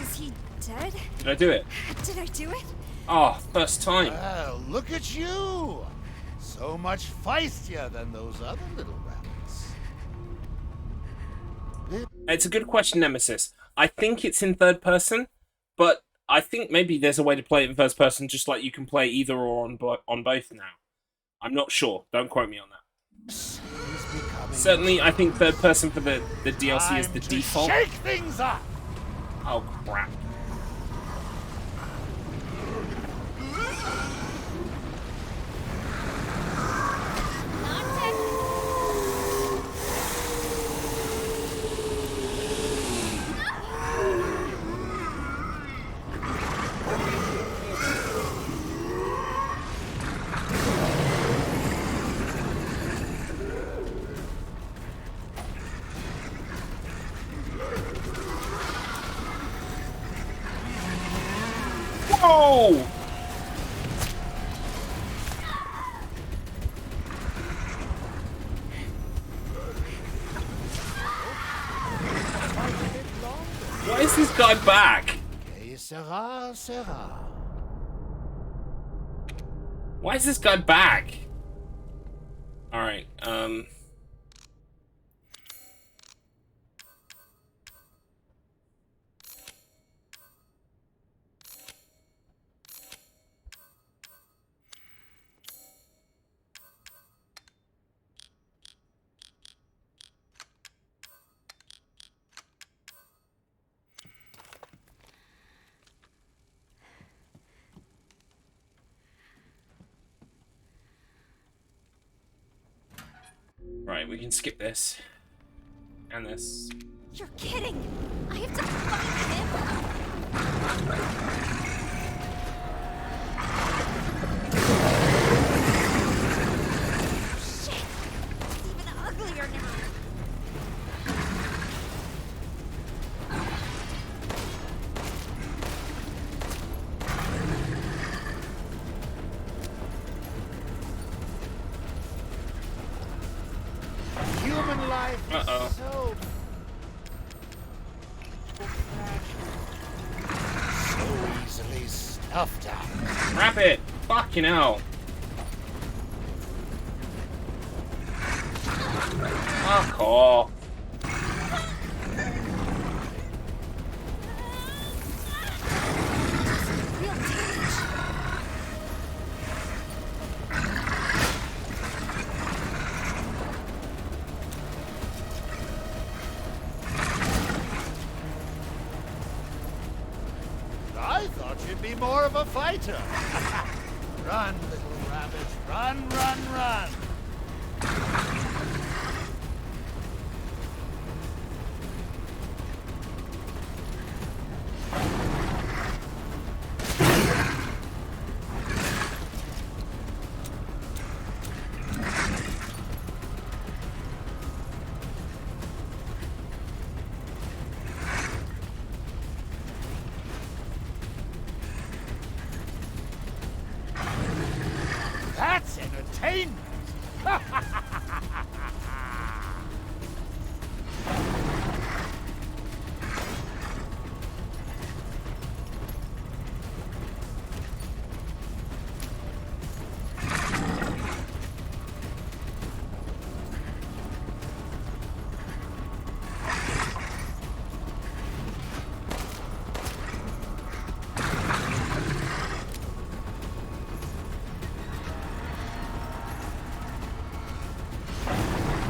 Is he dead? Did I do it? Did I do it? Oh, first time. Well, look at you! So much feistier than those other little rabbits. It's a good question, Nemesis. I think it's in third person, but I think maybe there's a way to play it in first person, just like you can play either or on both now. I'm not sure. Don't quote me on that. Certainly, I think third person for the DLC is the default. Shake things up! Oh, crap. Whoa! Why is this guy back? Que sera, sera. Why is this guy back? Alright, right, we can skip this. And this. You're kidding! I have to find him! Shit! It's even uglier now! Human life is so easily stuffed out. Wrap it! Fucking hell! Fuck off. I thought you'd be more of a fighter. Run, little rabbit. Run, run, run. That's entertainment.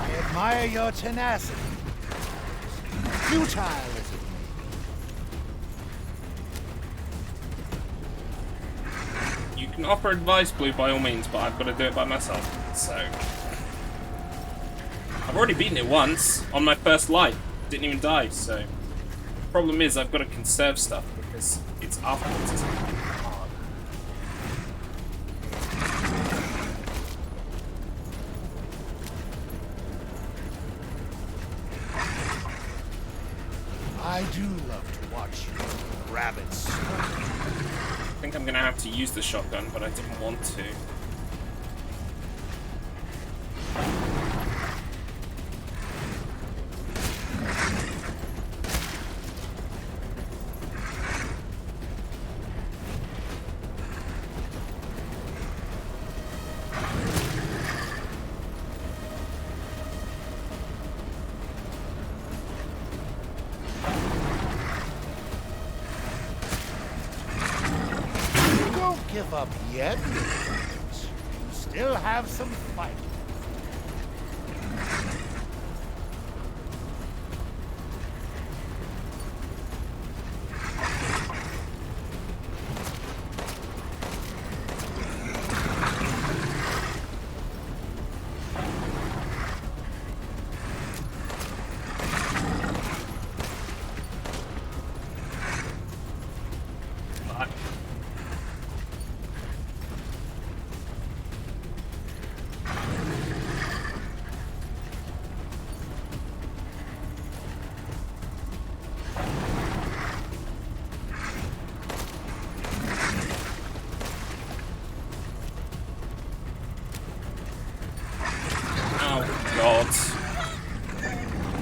I admire your tenacity. Futile as it may be. You can offer advice, Blue, by all means, but I've got to do it by myself, so... I've already beaten it once, on my first life. Didn't even die, so... Problem is, I've got to conserve stuff, because it's afterwards, isn't it? Hard. I think I'm gonna have to use the shotgun, but I didn't want to. Don't give up yet. You still have some fight.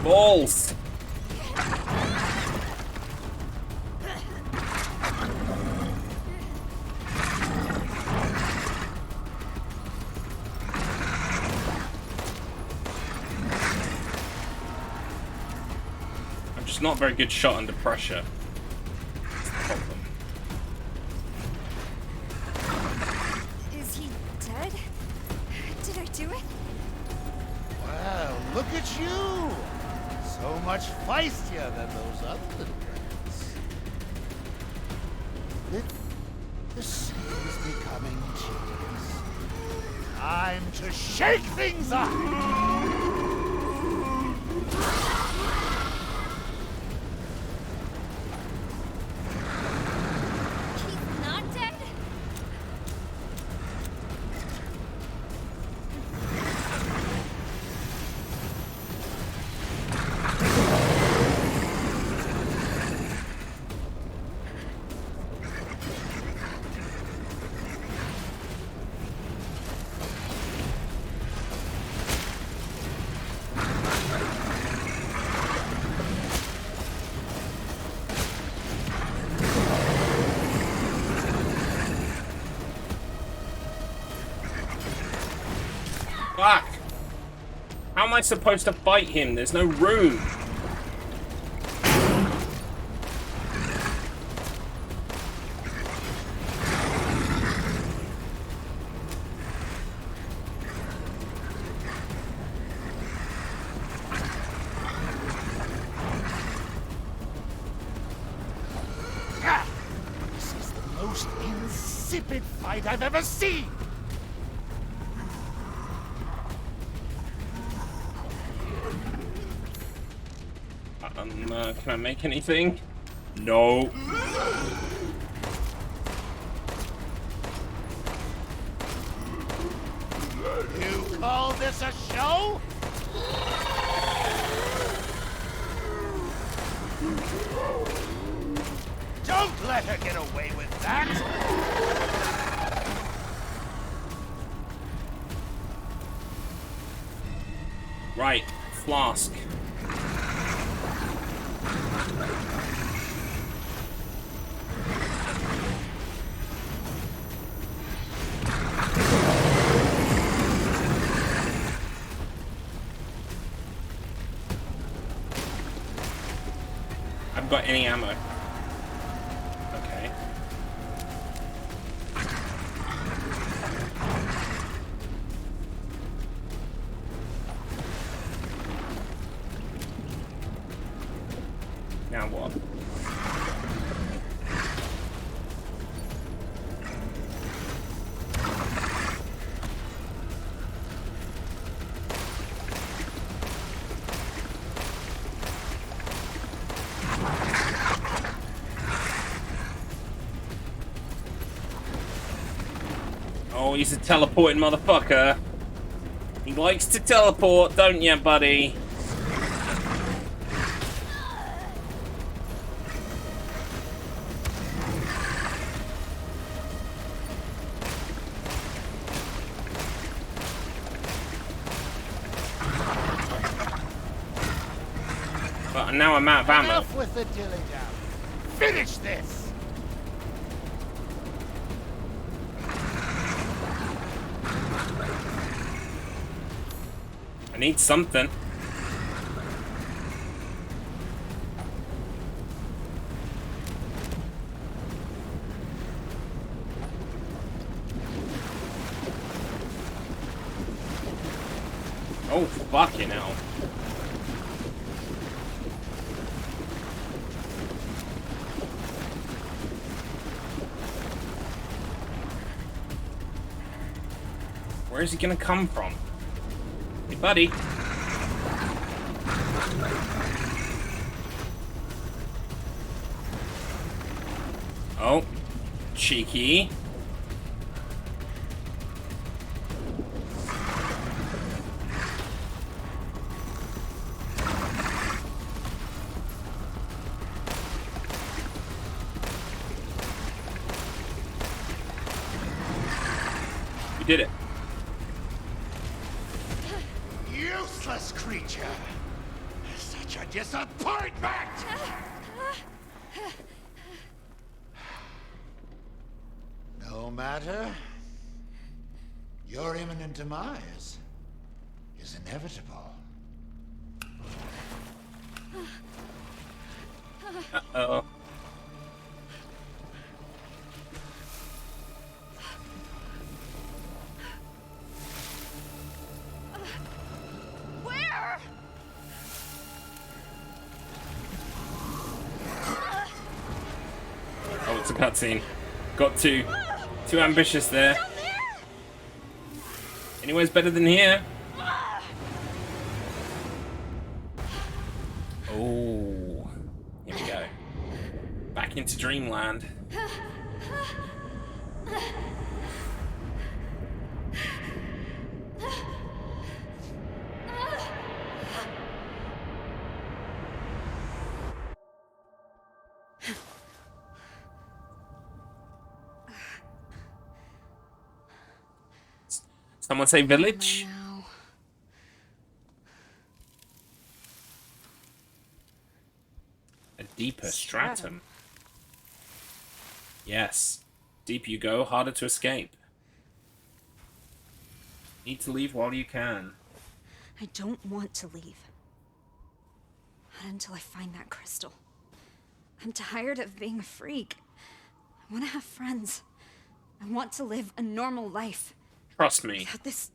Balls! I'm just not a very good shot under pressure. That's the problem. Is he dead? Did I do it? Well, look at you! So much feistier than those other little rats. The sea is becoming tedious. Time to shake things up! He's not dead? Fuck! How am I supposed to fight him? There's no room. This is the most insipid fight I've ever seen! Can I make anything? No. You call this a show? Don't let her get away with that! Right, flask. I've got any ammo. Okay. Now what? Oh, he's a teleporting motherfucker. He likes to teleport, don't ya, buddy? and now I'm out of ammo. Enough with the dilly-dally. Finish this! I need something. Oh, fucking hell. Where is he gonna come from? Hey, buddy. Oh, cheeky. We did it. Useless creature! Such a disappointment! No matter. Your imminent demise is inevitable. Uh-oh. Where? Oh, it's a cutscene. Got too ambitious there. Anywhere's better than here. Oh, here we go. Back into dreamland. Someone say village? A deeper stratum. Yes. Deeper you go, harder to escape. Need to leave while you can. I don't want to leave. Not until I find that crystal. I'm tired of being a freak. I want to have friends. I want to live a normal life. Trust me. Without this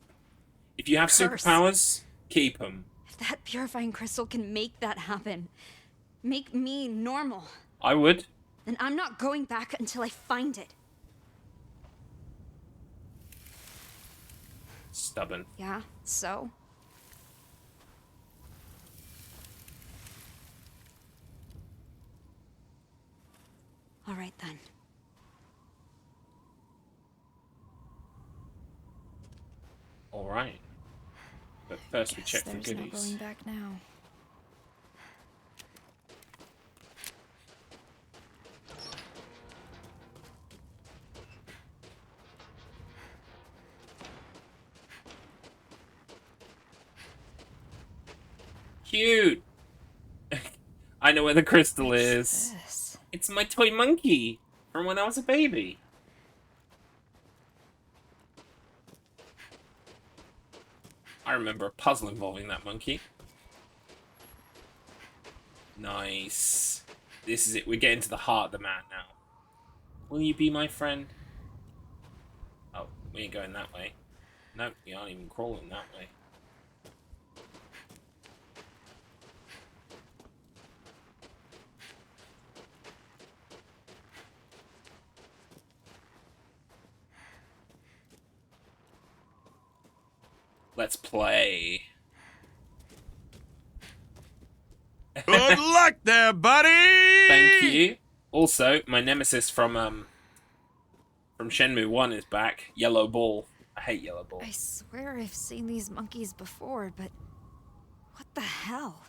if you have curse. superpowers, keep them. If that purifying crystal can make that happen, make me normal, I would. then I'm not going back until I find it. Stubborn. Yeah, so? All right then. All right. But first we check for There's no goodies. going back now. Cute. I know where the crystal is. This. It's my toy monkey from when I was a baby. I remember a puzzle involving that monkey. Nice. This is it. We're getting to the heart of the man now. Will you be my friend? Oh, we ain't going that way. No, we aren't even crawling that way. Let's play. Good luck there, buddy! Thank you. Also, my nemesis from Shenmue 1 is back. Yellow Ball. I hate Yellow Ball. I swear I've seen these monkeys before, but what the hell?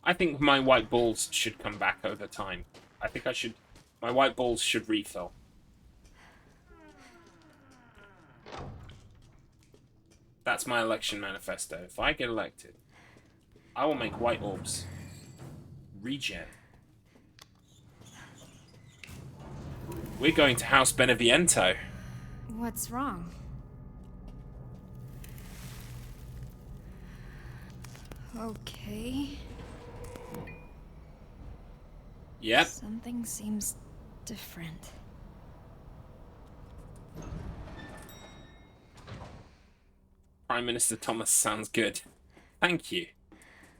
I think my white balls should come back over time. I think I should... My white balls should refill. That's my election manifesto. If I get elected, I will make white orbs. Regen. We're going to House Beneviento. What's wrong? Okay. Yep. Something seems different. Prime Minister Thomas sounds good. Thank you.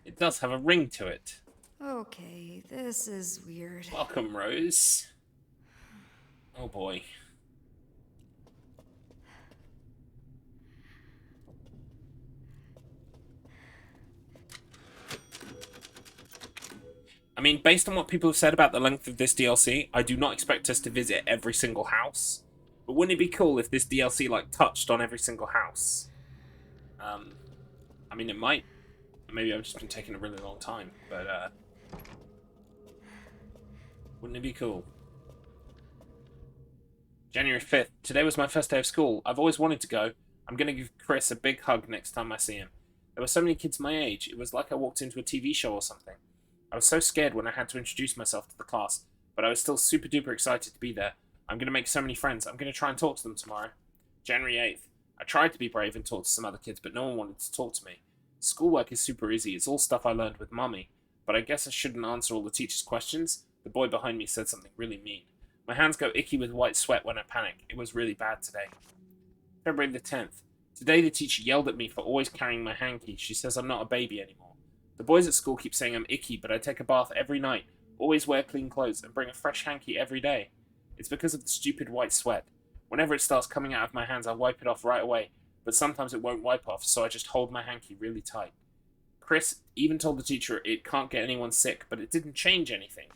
It does have a ring to it. Okay, this is weird. Welcome, Rose. Oh boy. I mean, based on what people have said about the length of this DLC, I do not expect us to visit every single house. But wouldn't it be cool if this DLC, like, touched on every single house? I mean, it might. Maybe I've just been taking a really long time, but, wouldn't it be cool? January 5th. Today was my first day of school. I've always wanted to go. I'm going to give Chris a big hug next time I see him. There were so many kids my age. It was like I walked into a TV show or something. I was so scared when I had to introduce myself to the class, but I was still super duper excited to be there. I'm going to make so many friends. I'm going to try and talk to them tomorrow. January 8th. I tried to be brave and talk to some other kids, but no one wanted to talk to me. Schoolwork is super easy. It's all stuff I learned with Mummy. But I guess I shouldn't answer all the teacher's questions. The boy behind me said something really mean. My hands go icky with white sweat when I panic. It was really bad today. February the 10th. Today the teacher yelled at me for always carrying my hanky. She says I'm not a baby anymore. The boys at school keep saying I'm icky, but I take a bath every night, always wear clean clothes, and bring a fresh hanky every day. It's because of the stupid white sweat. Whenever it starts coming out of my hands, I wipe it off right away, but sometimes it won't wipe off, so I just hold my hanky really tight. Chris even told the teacher it can't get anyone sick, but it didn't change anything.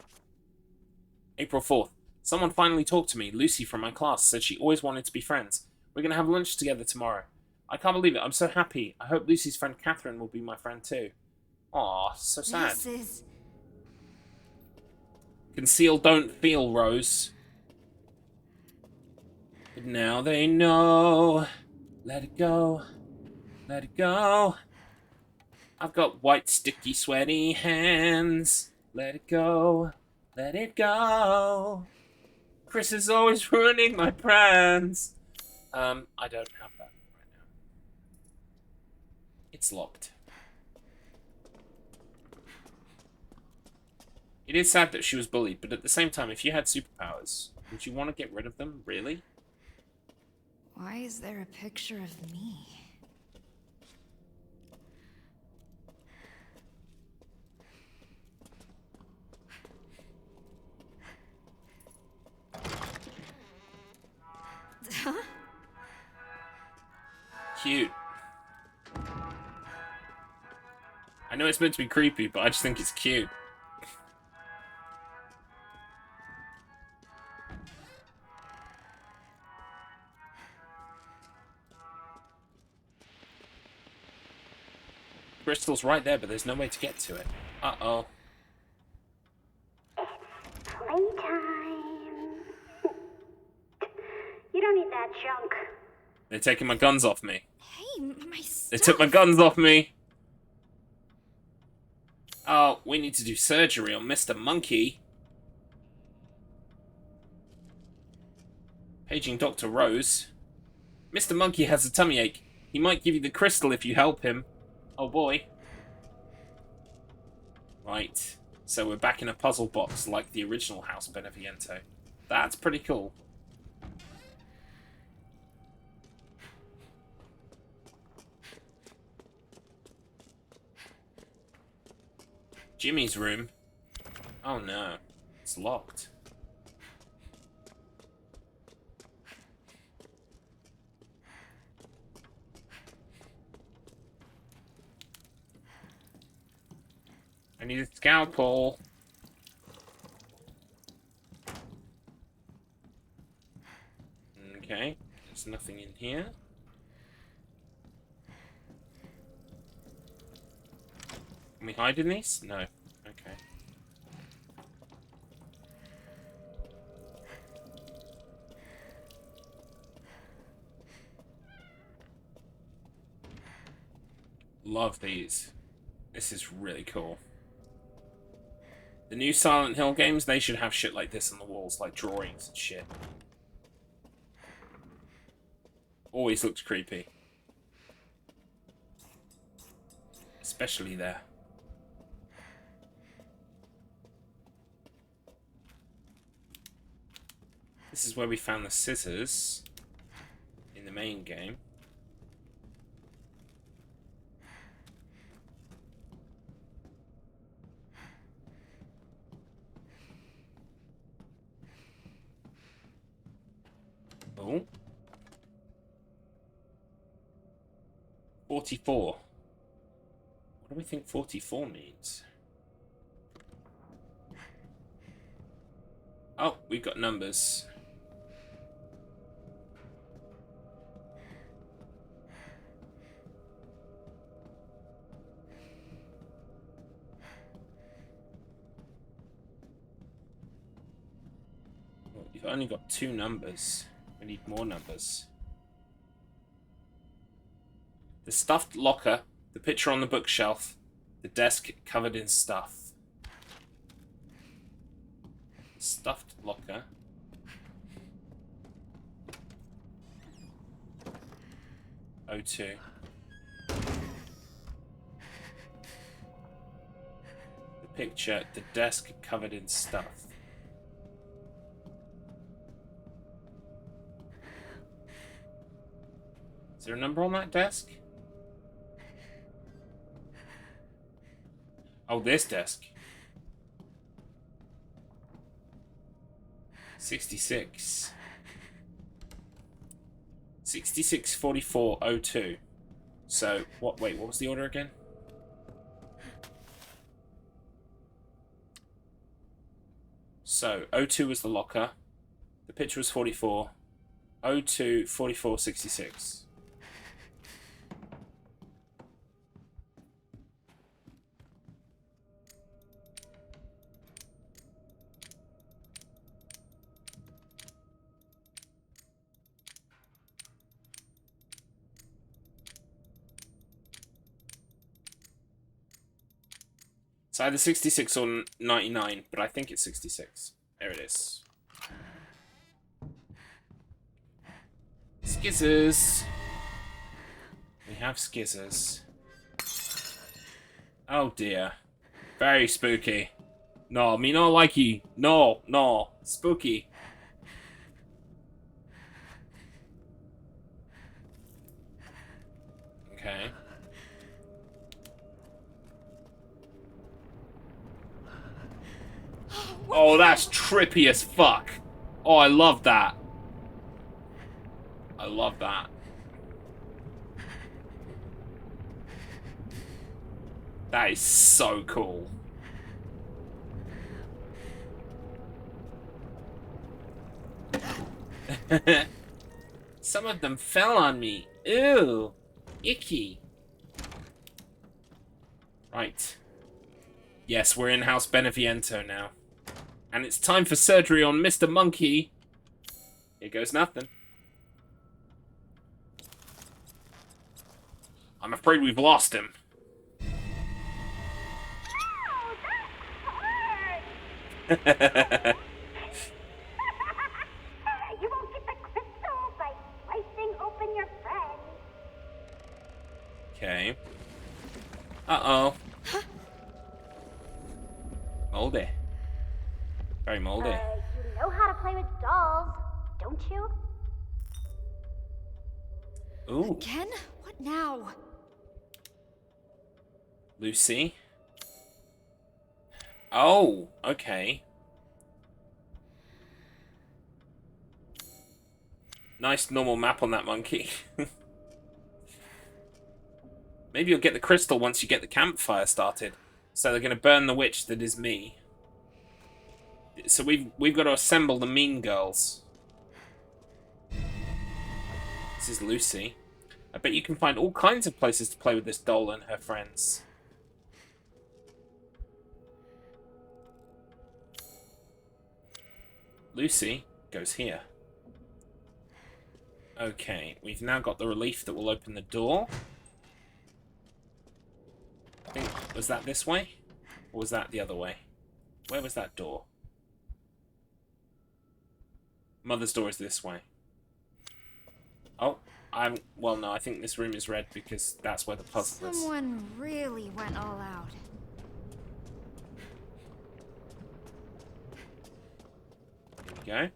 April 4th. Someone finally talked to me. Lucy from my class said she always wanted to be friends. We're going to have lunch together tomorrow. I can't believe it. I'm so happy. I hope Lucy's friend Catherine will be my friend too. Aw, so sad. This is... Conceal, don't feel, Rose. But now they know. Let it go. Let it go. I've got white, sticky, sweaty hands. Let it go. Let it go. Chris is always ruining my plans. I don't have that right now. It's locked. It is sad that she was bullied, but at the same time, if you had superpowers, would you want to get rid of them, really? Why is there a picture of me? Cute. I know it's meant to be creepy, but I just think it's cute. Crystal's right there, but there's no way to get to it. Uh-oh. Playtime. You don't need that junk. They're taking my guns off me. Hey, my stuff. They took my guns off me. Oh, we need to do surgery on Mr. Monkey. Paging Dr. Rose. Mr. Monkey has a tummy ache. He might give you the crystal if you help him. Oh boy. Right. So we're back in a puzzle box like the original House Beneviento. That's pretty cool. Jimmy's room. Oh no. It's locked. I need a scalpel. Okay. There's nothing in here. Can we hide in these? No. Okay. Love these. This is really cool. The new Silent Hill games, they should have shit like this on the walls, like drawings and shit. Always looks creepy. Especially there. This is where we found the scissors in the main game. Oh. 44. What do we think 44 means? Oh, we've got numbers. Well, we've only got 2 numbers. We need more numbers. The stuffed locker, the picture on the bookshelf, the desk covered in stuff. Stuffed locker. O2. The picture, the desk covered in stuff. Is there a number on that desk? Oh, this desk. 66. 664402. So, what? Wait, what was the order again? So, O2 was the locker. The picture was 44. O2, 44, 66. It's either 66 or 99, but I think it's 66. There it is. Skizzers. We have skizzers. Oh dear. Very spooky. No, me not like you. No, no. Spooky. Okay. Oh, that's trippy as fuck. Oh, I love that. I love that. That is so cool. Some of them fell on me. Ew. Icky. Right. Yes, we're in House Beneviento now. And it's time for surgery on Mr. Monkey. Here goes nothing. I'm afraid we've lost him. You won't get the crystal by slicing open your friend. Okay. Uh-oh. Moldy. Very moldy. You know how to play with dolls, don't you? Ooh. Ken? What now? Lucy. Oh, okay. Nice normal map on that monkey. Maybe you'll get the crystal once you get the campfire started. So they're going to burn the witch that is me. So we've got to assemble the mean girls. This is Lucy. I bet you can find all kinds of places to play with this doll and her friends. Lucy goes here. Okay, we've now got the relief that will open the door. Was that this way? Or was that the other way? Where was that door? Mother's door is this way. Oh, well, no, I think this room is red because that's where the puzzle is. Someone really went all out. Here we go.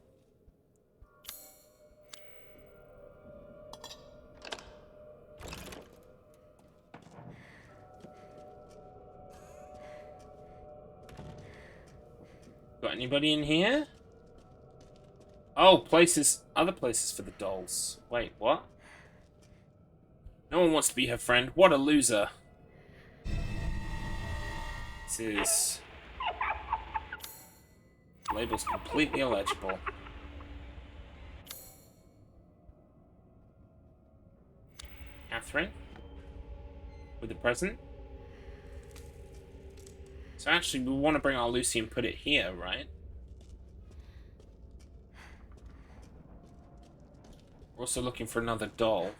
Got anybody in here? Oh, other places for the dolls. Wait, what? No one wants to be her friend. What a loser. This is... Label's completely illegible. Catherine? With a present? So actually, we want to bring our Lucy and put it here, right? We're also looking for another doll.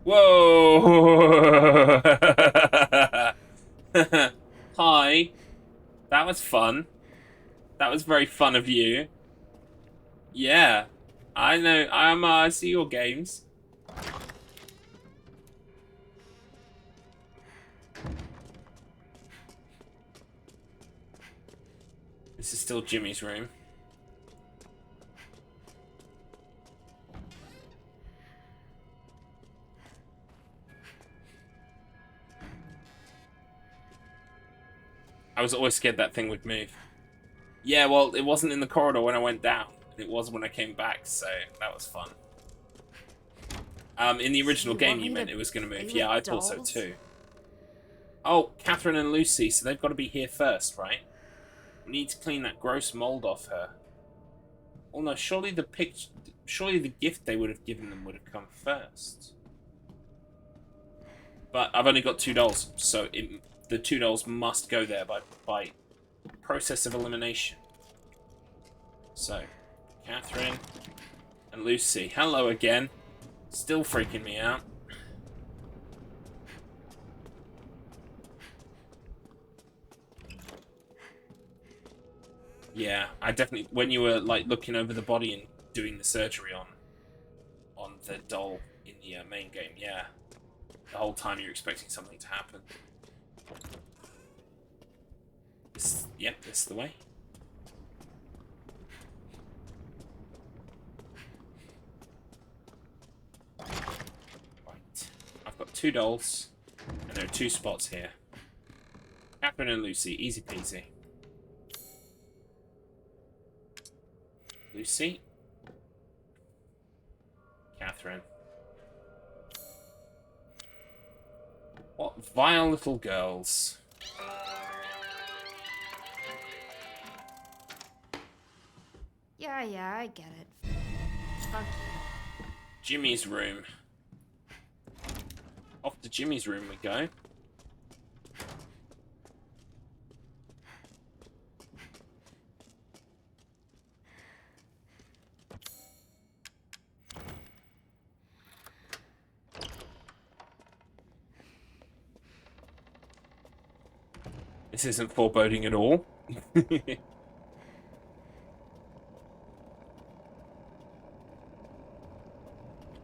Whoa! Hi. That was fun. That was very fun of you. Yeah. I know. I see your games. This is still Jimmy's room. I was always scared that thing would move. Yeah, well, it wasn't in the corridor when I went down. It was when I came back, so that was fun. In the original game, you meant it was going to move. Yeah, I thought so too. Oh, Catherine and Lucy, so they've got to be here first, right? We need to clean that gross mold off her. Oh no, surely the gift they would have given them would have come first. But I've only got 2 dolls, so the 2 dolls must go there by process of elimination. So, Catherine and Lucy. Hello again. Still freaking me out. Yeah, I definitely, when you were like looking over the body and doing the surgery on the doll in the main game, yeah, the whole time you're expecting something to happen. Yep, this is the way. Right, I've got 2 dolls, and there are 2 spots here. Catherine and Lucy, easy peasy. Lucy. Catherine. What vile little girls. Yeah, I get it. Fuck you. Jimmy's room. Off to Jimmy's room we go. This isn't foreboding at all.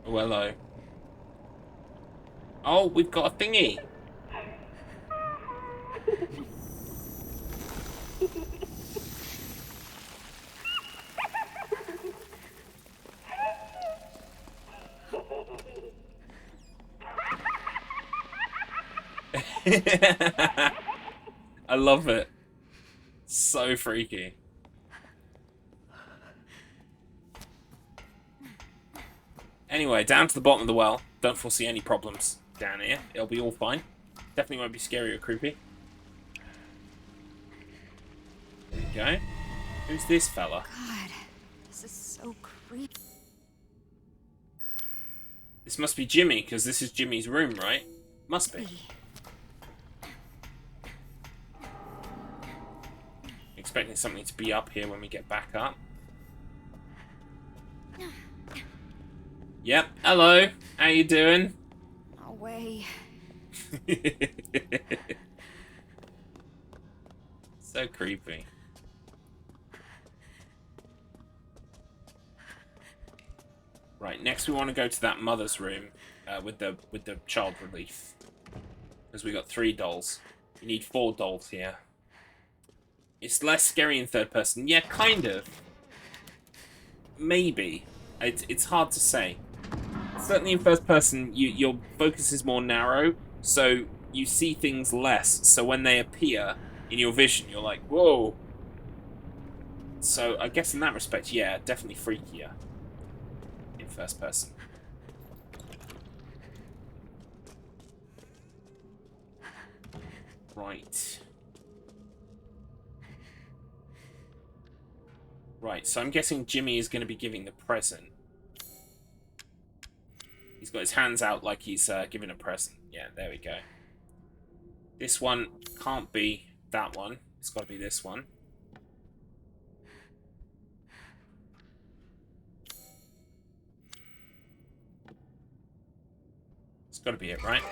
Oh, hello. Oh, we've got a thingy. I love it. So freaky. Anyway, down to the bottom of the well. Don't foresee any problems down here. It'll be all fine. Definitely won't be scary or creepy. There we go. Who's this fella? God, this is so creepy. This must be Jimmy, because this is Jimmy's room, right? Must be. expecting something to be up here when we get back up. Yep. Hello. How you doing? No way. So creepy. Right. Next, we want to go to that mother's room with the child relief, because we got 3 dolls. You need 4 dolls here. It's less scary in third person. Yeah, kind of. Maybe. It's hard to say. Certainly in first person, your focus is more narrow, so you see things less. So when they appear in your vision, you're like, whoa. So I guess in that respect, yeah, definitely freakier in first person. Right. Right, so I'm guessing Jimmy is going to be giving the present. He's got his hands out like he's giving a present. Yeah, there we go. This one can't be that one. It's got to be this one. It's got to be it, right?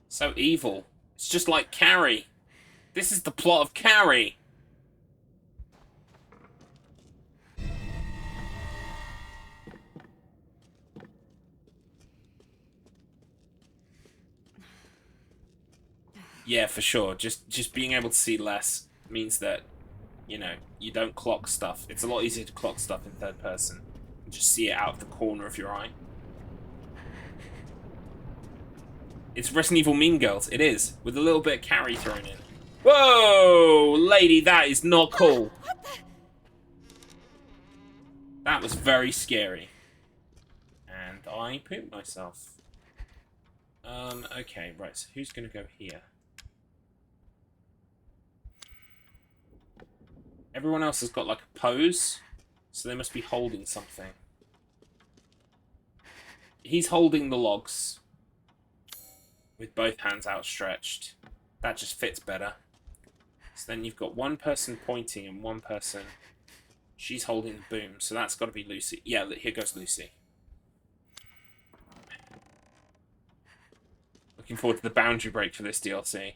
So evil. It's just like Carrie. This is the plot of Carrie. Yeah, for sure. Just being able to see less means that, you know, you don't clock stuff. It's a lot easier to clock stuff in third person. You just see it out of the corner of your eye. It's Resident Evil Mean Girls. It is, with a little bit of Carrie thrown in. Whoa, lady, that is not cool. That was very scary. And I pooped myself. Okay, right, so who's going to go here? Everyone else has got, like, a pose, so they must be holding something. He's holding the logs with both hands outstretched. That just fits better. So then you've got one person pointing and one person... She's holding the boom, so that's got to be Lucy. Yeah, here goes Lucy. Looking forward to the boundary break for this DLC.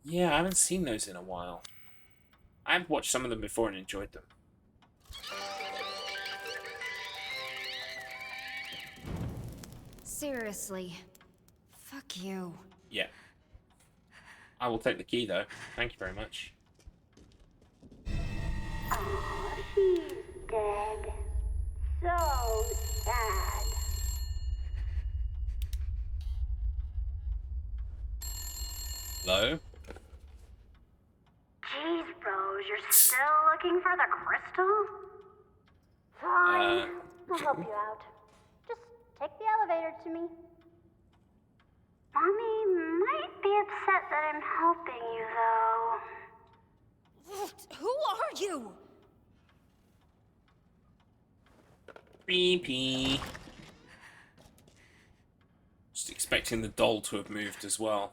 Yeah, I haven't seen those in a while. I've watched some of them before and enjoyed them. Seriously. Fuck you. Yeah. I will take the key, though. Thank you very much. Oh, she's dead. So sad. Hello? Jeez, Rose, you're still looking for the crystal? Fine. I'll help you out. Just take the elevator to me. Mommy might be upset that I'm helping you, though. Who are you? Creepy. Just expecting the doll to have moved as well.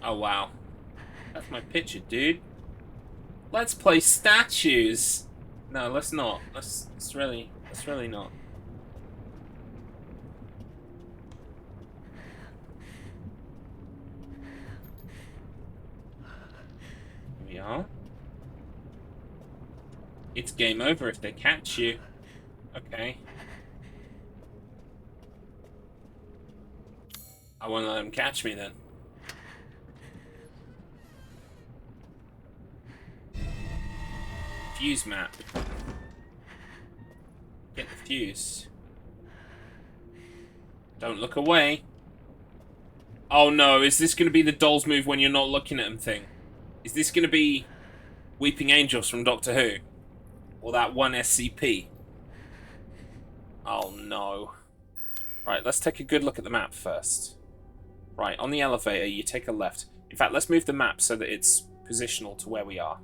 Oh wow. That's my picture, dude. Let's play statues. No, let's not. Let's really not. Here we are. It's game over if they catch you. Okay. I won't let them catch me then. Fuse map. Get the fuse. Don't look away. Oh no, is this going to be the dolls move when you're not looking at them thing? Is this going to be Weeping Angels from Doctor Who? Or that one SCP? Oh no. Right, let's take a good look at the map first. Right, on the elevator you take a left. In fact, let's move the map so that it's positional to where we are.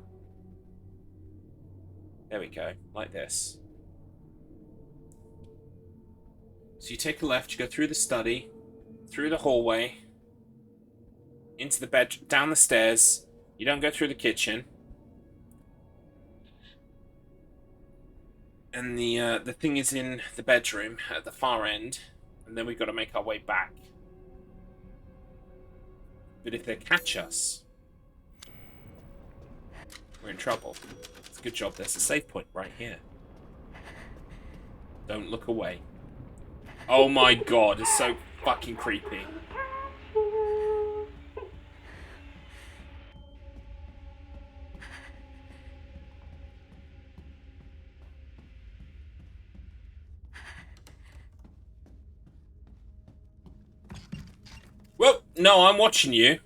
There we go, like this. So you take a left, you go through the study, through the hallway, into the bed, down the stairs. You don't go through the kitchen. And the thing is in the bedroom at the far end, and then we've got to make our way back. But if they catch us, we're in trouble. It's a good job there's a save point right here. Don't look away. Oh my god, it's so fucking creepy. Well, no, I'm watching you.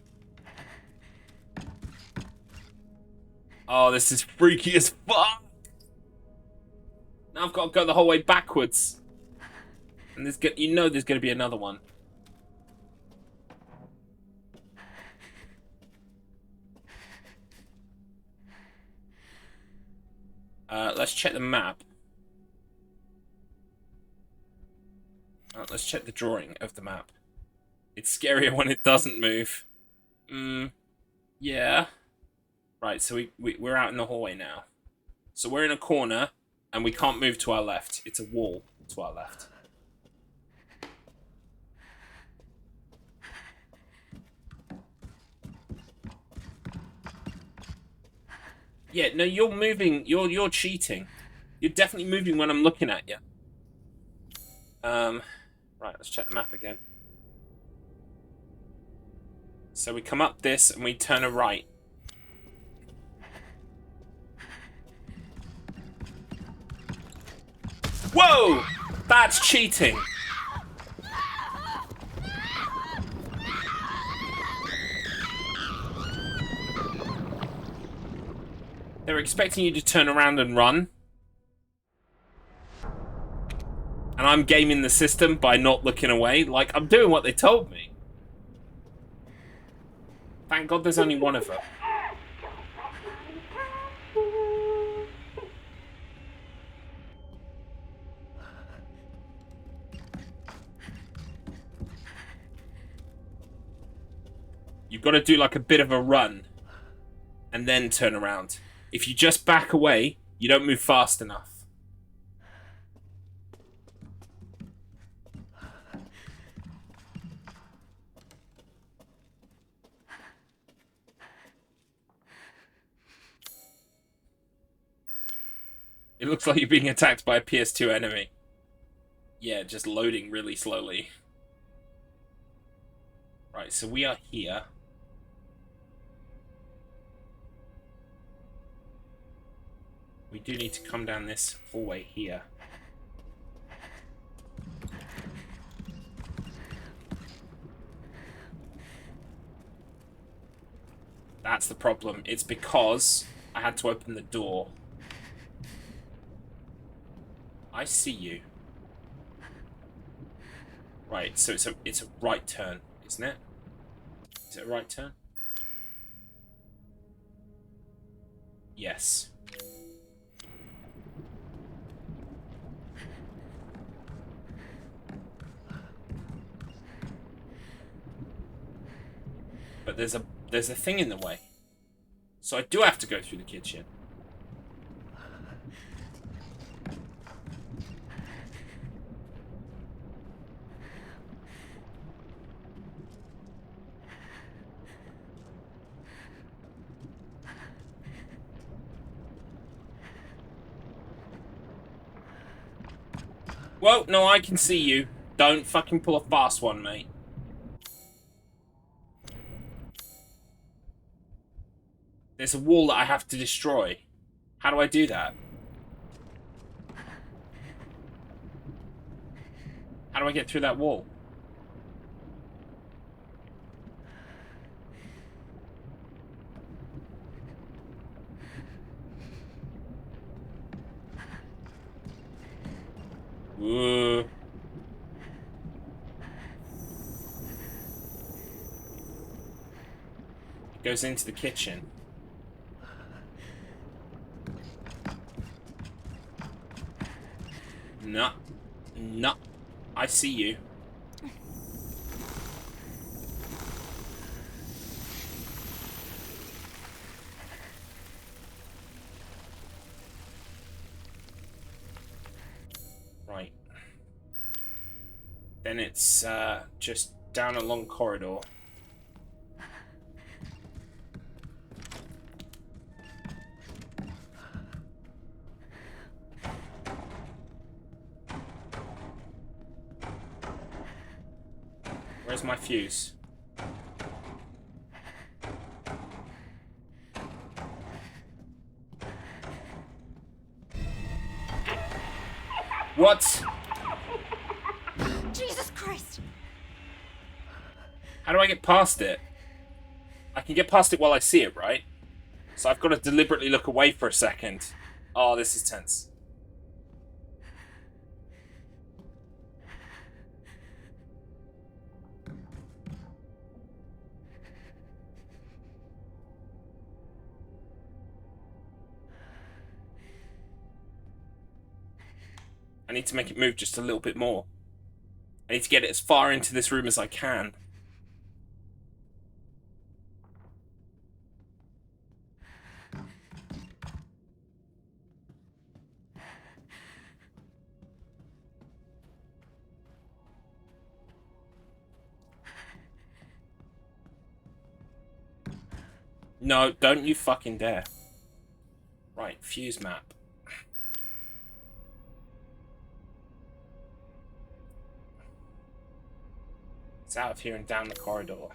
Oh, this is freaky as fuck. Now I've got to go the whole way backwards. And there's there's going to be another one. Let's check the map. Let's check the drawing of the map. It's scarier when it doesn't move. Yeah. Right, so we're out in the hallway now. So we're in a corner, and we can't move to our left. It's a wall to our left. Yeah, no, you're moving. You're cheating. You're definitely moving when I'm looking at you. Right, let's check the map again. So we come up this and we turn a right. Whoa! That's cheating. They're expecting you to turn around and run. And I'm gaming the system by not looking away. Like, I'm doing what they told me. Thank God there's only one of them. You've got to do like a bit of a run. And then turn around. If you just back away, you don't move fast enough. It looks like you're being attacked by a PS2 enemy. Yeah, just loading really slowly. Right, so we are here. We do need to come down this hallway here. That's the problem. It's because I had to open the door. I see you. Right, so it's a right turn, isn't it? Is it a right turn? Yes. But there's a thing in the way. So I do have to go through the kitchen. Well, no, I can see you. Don't fucking pull a fast one, mate. There's a wall that I have to destroy. How do I do that? How do I get through that wall? Whoa. It goes into the kitchen. No. No. I see you. Right. Then it's just down a long corridor. Where's my fuse? What? Jesus Christ! How do I get past it? I can get past it while I see it, right? So I've got to deliberately look away for a second. Oh, this is tense. I need to make it move just a little bit more. I need to get it as far into this room as I can. No, don't you fucking dare. Right, fuse map. It's out of here and down the corridor.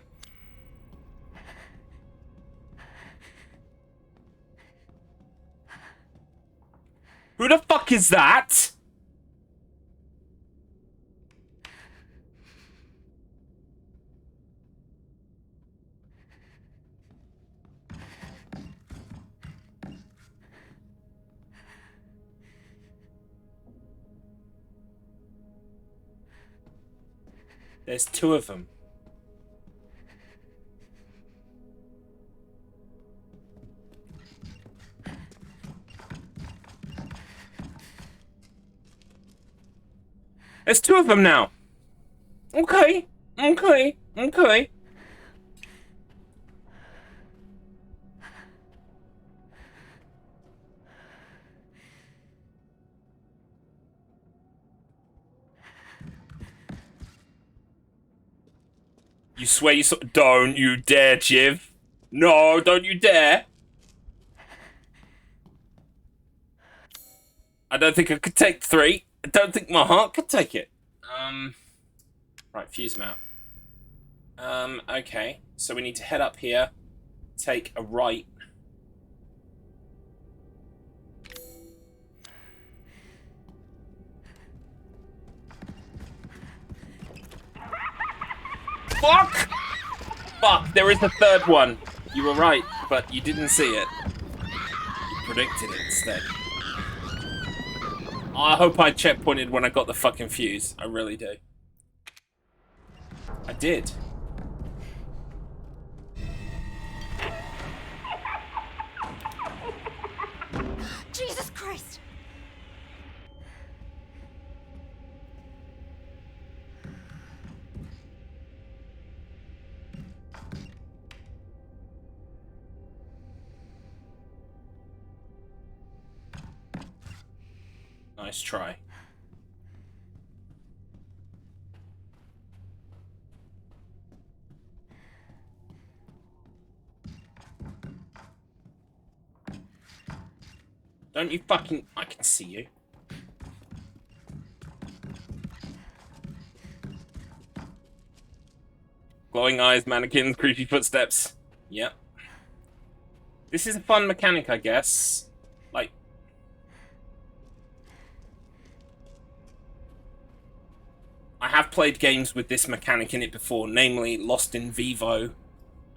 Who the fuck is that? There's two of them. There's two of them now. Okay. Okay. Okay. You swear you saw... Don't you dare, Jiv. No, don't you dare. I don't think I could take 3. I don't think my heart could take it. Right, fuse map. Okay. So we need to head up here, take a right. Fuck! Fuck, there is a third one. You were right, but you didn't see it. You predicted it instead. I hope I checkpointed when I got the fucking fuse. I really do. I did. Jesus Christ! Nice try. Don't you fucking... I can see you. Glowing eyes, mannequins, creepy footsteps. Yep. This is a fun mechanic, I guess. Like... I have played games with this mechanic in it before, namely Lost in Vivo.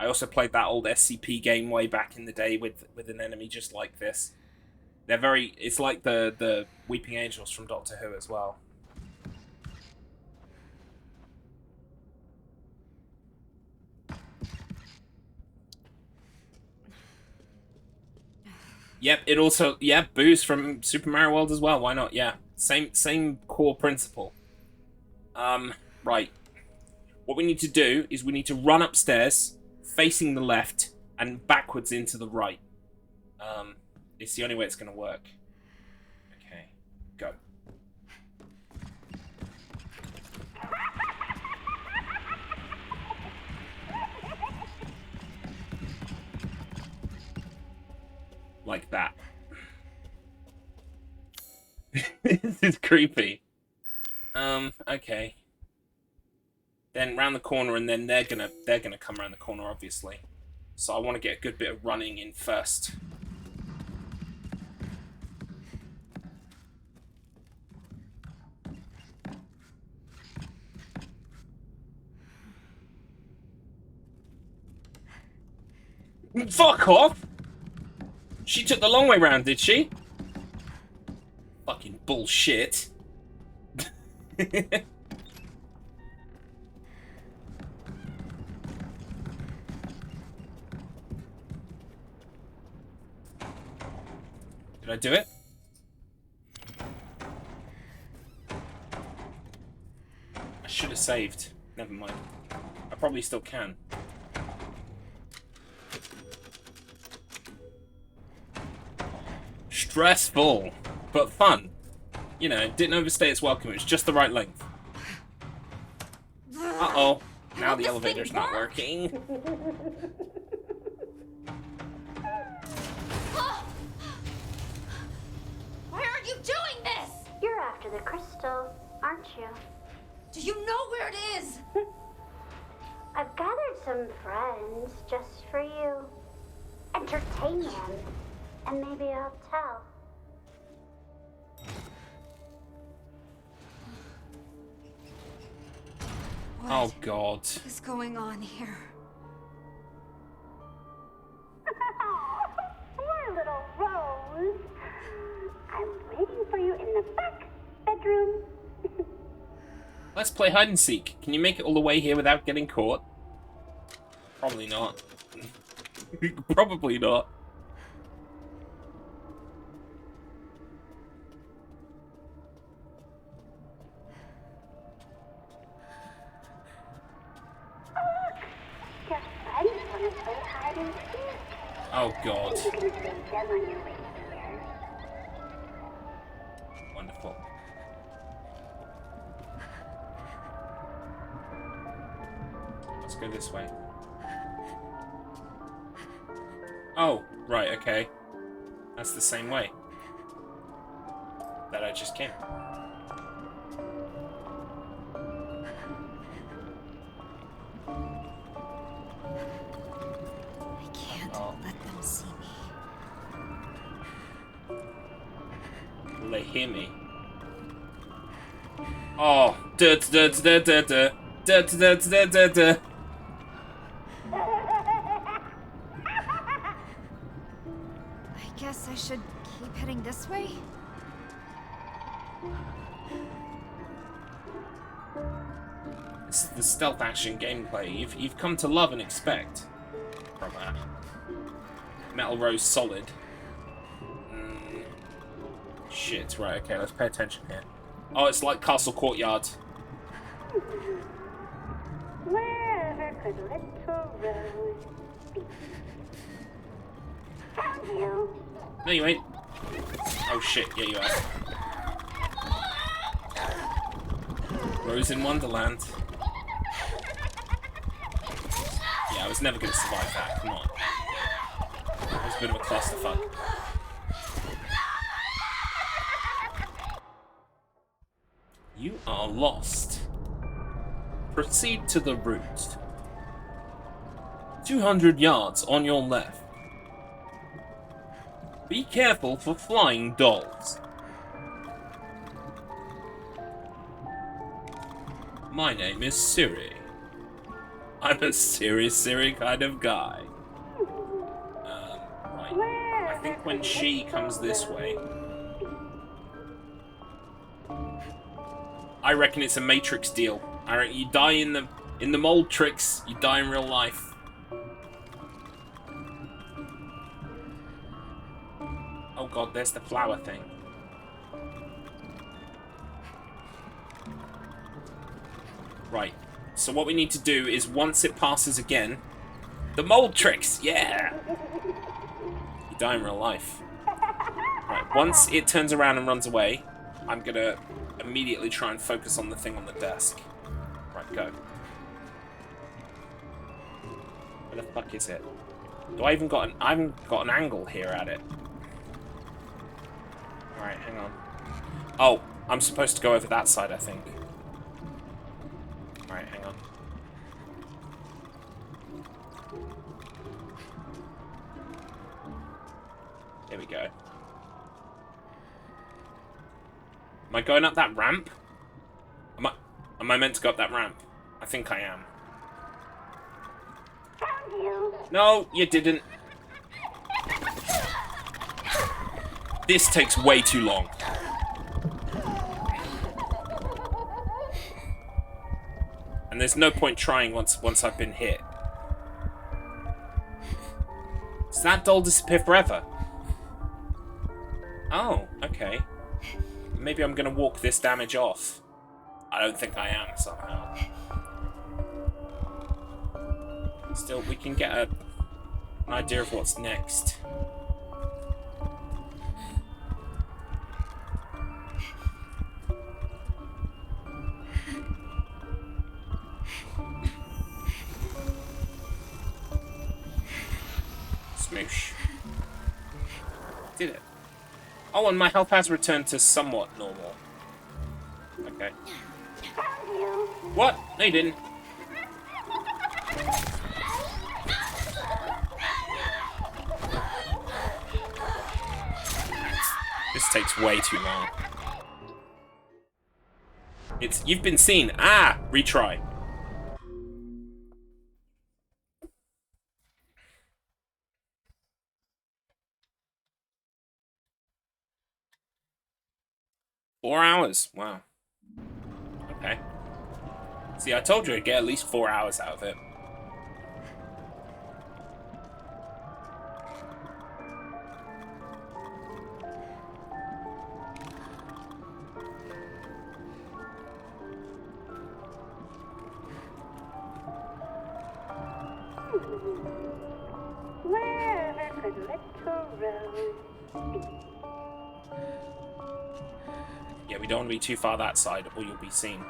I also played that old SCP game way back in the day with an enemy just like this. They're very... It's like the Weeping Angels from Doctor Who as well. Yep, it also... Yeah, Boo's from Super Mario World as well. Why not? Yeah. Same core principle. Right. What we need to do is we need to run upstairs, facing the left, and backwards into the right. It's the only way it's going to work. Okay, go. Like that. This is creepy. Okay. Then round the corner, and then they're gonna come around the corner, obviously. So I want to get a good bit of running in first. Fuck off! She took the long way round, did she? Fucking bullshit. Did I do it? I should have saved. Never mind. I probably still can. Stressful, but fun. You know, it didn't overstay its welcome. It was just the right length. Uh-oh. Now the elevator's not working. Why aren't you doing this? You're after the crystal, aren't you? Do you know where it is? I've gathered some friends just for you. Entertain them, and maybe I'll tell. Oh, God. What is going on here? Poor little Rose. I'm waiting for you in the back bedroom. Let's play hide and seek. Can you make it all the way here without getting caught? Probably not. Probably not. Your friends want to play hide and seek. Oh, God. You can save them on your way here. Wonderful. Let's go this way. Oh, right, okay. That's the same way that I just came. I can't let them see me. They hear me. Oh, da da da da da da da da da da. I guess I should keep heading this way? This is the stealth action gameplay you've come to love and expect from that. Metal Rose Solid. Shit, right, okay, let's pay attention here. Oh, it's like Castle Courtyard. Wherever could little Rose be? Found you. No, you ain't. Oh shit, yeah, you are. Rose in Wonderland. Yeah, I was never going to survive that, come on. It was a bit of a clusterfuck. You are lost. Proceed to the route. 200 yards on your left. Be careful for flying dolls. My name is Siri. I'm a serious kind of guy. Right. I think when she comes this way... I reckon it's a Matrix deal. I reckon you die in the Mouldtrix, you die in real life. Oh god, there's the flower thing. Right. So what we need to do is once it passes again... The Mouldtrix! Yeah! You die in real life. Right, once it turns around and runs away, I'm gonna immediately try and focus on the thing on the desk. Right, go. Where the fuck is it? Do I even got an... I haven't got an angle here at it. Alright, hang on. Oh, I'm supposed to go over that side, I think. Alright, hang on. Here we go. Am I going up that ramp? Am I meant to go up that ramp? I think I am. No, you didn't. This takes way too long. And there's no point trying once I've been hit. Does that doll disappear forever? Oh, okay. Maybe I'm gonna walk this damage off. I don't think I am, somehow. Still, we can get an idea of what's next. Smoosh. Did it. Oh, and my health has returned to somewhat normal. Okay. What? No, you didn't. This takes way too long. You've been seen. Ah! Retry. Four hours. Wow. Okay. See, I told you I'd get at least 4 hours out of it. Yeah, we don't want to be too far that side, or you'll be seen.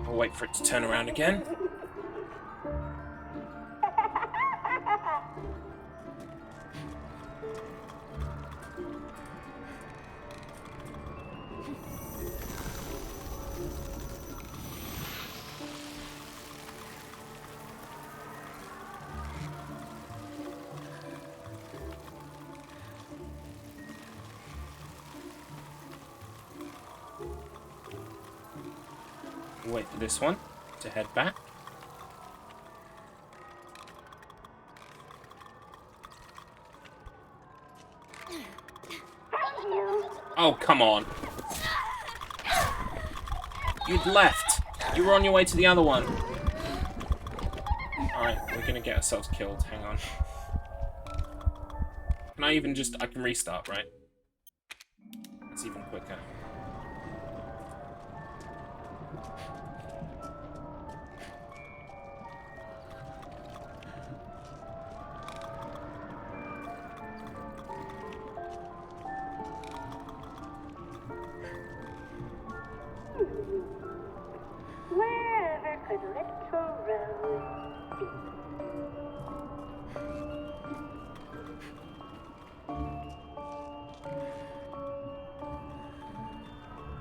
I'll wait for it to turn around again. Wait for this one to head back. Oh, come on. You'd left. You were on your way to the other one. Alright, we're gonna get ourselves killed. Hang on. Can I even just... I can restart, right? It's even quicker.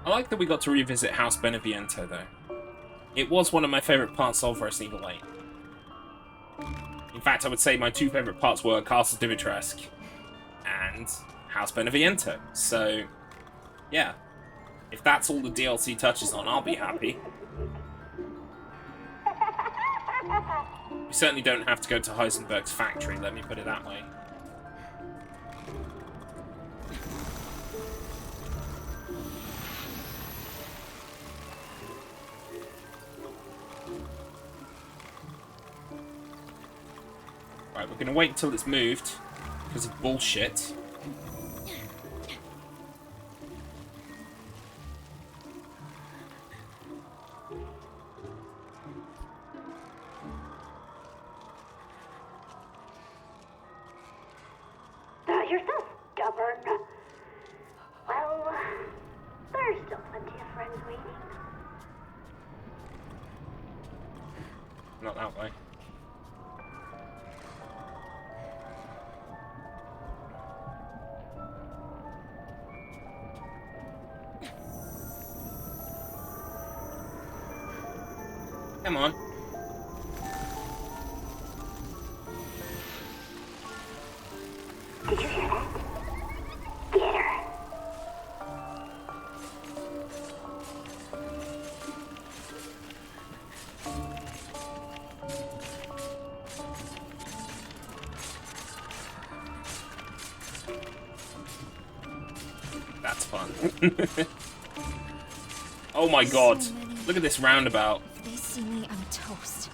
I like that we got to revisit House Beneviento, though. It was one of my favourite parts of Resident Evil 8. In fact, I would say my two favourite parts were Castle Dimitrescu and House Beneviento. So, yeah. If that's all the DLC touches on, I'll be happy. You certainly don't have to go to Heisenberg's factory, let me put it that way. Right, we're gonna wait until it's moved because of bullshit. You're so stubborn. Well, there's still plenty of friends waiting. Not that way. Come on. Did you hear that? Get her. That's fun. Oh my god. Look at this roundabout. If they see me, I'm toast.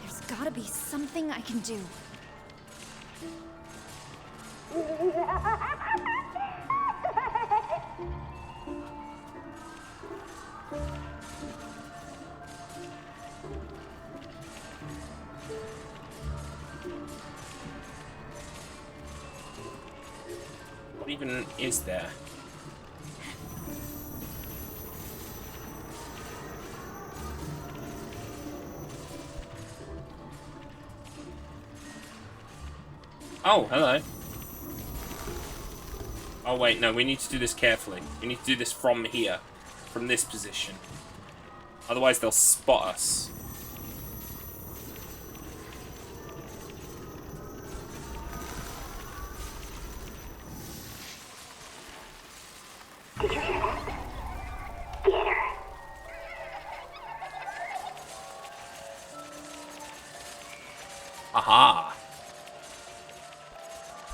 There's gotta be something I can do. What even is there? Oh, hello. Oh wait, no, we need to do this carefully. We need to do this from here. From this position. Otherwise they'll spot us. Did you hear that? Get her. Aha!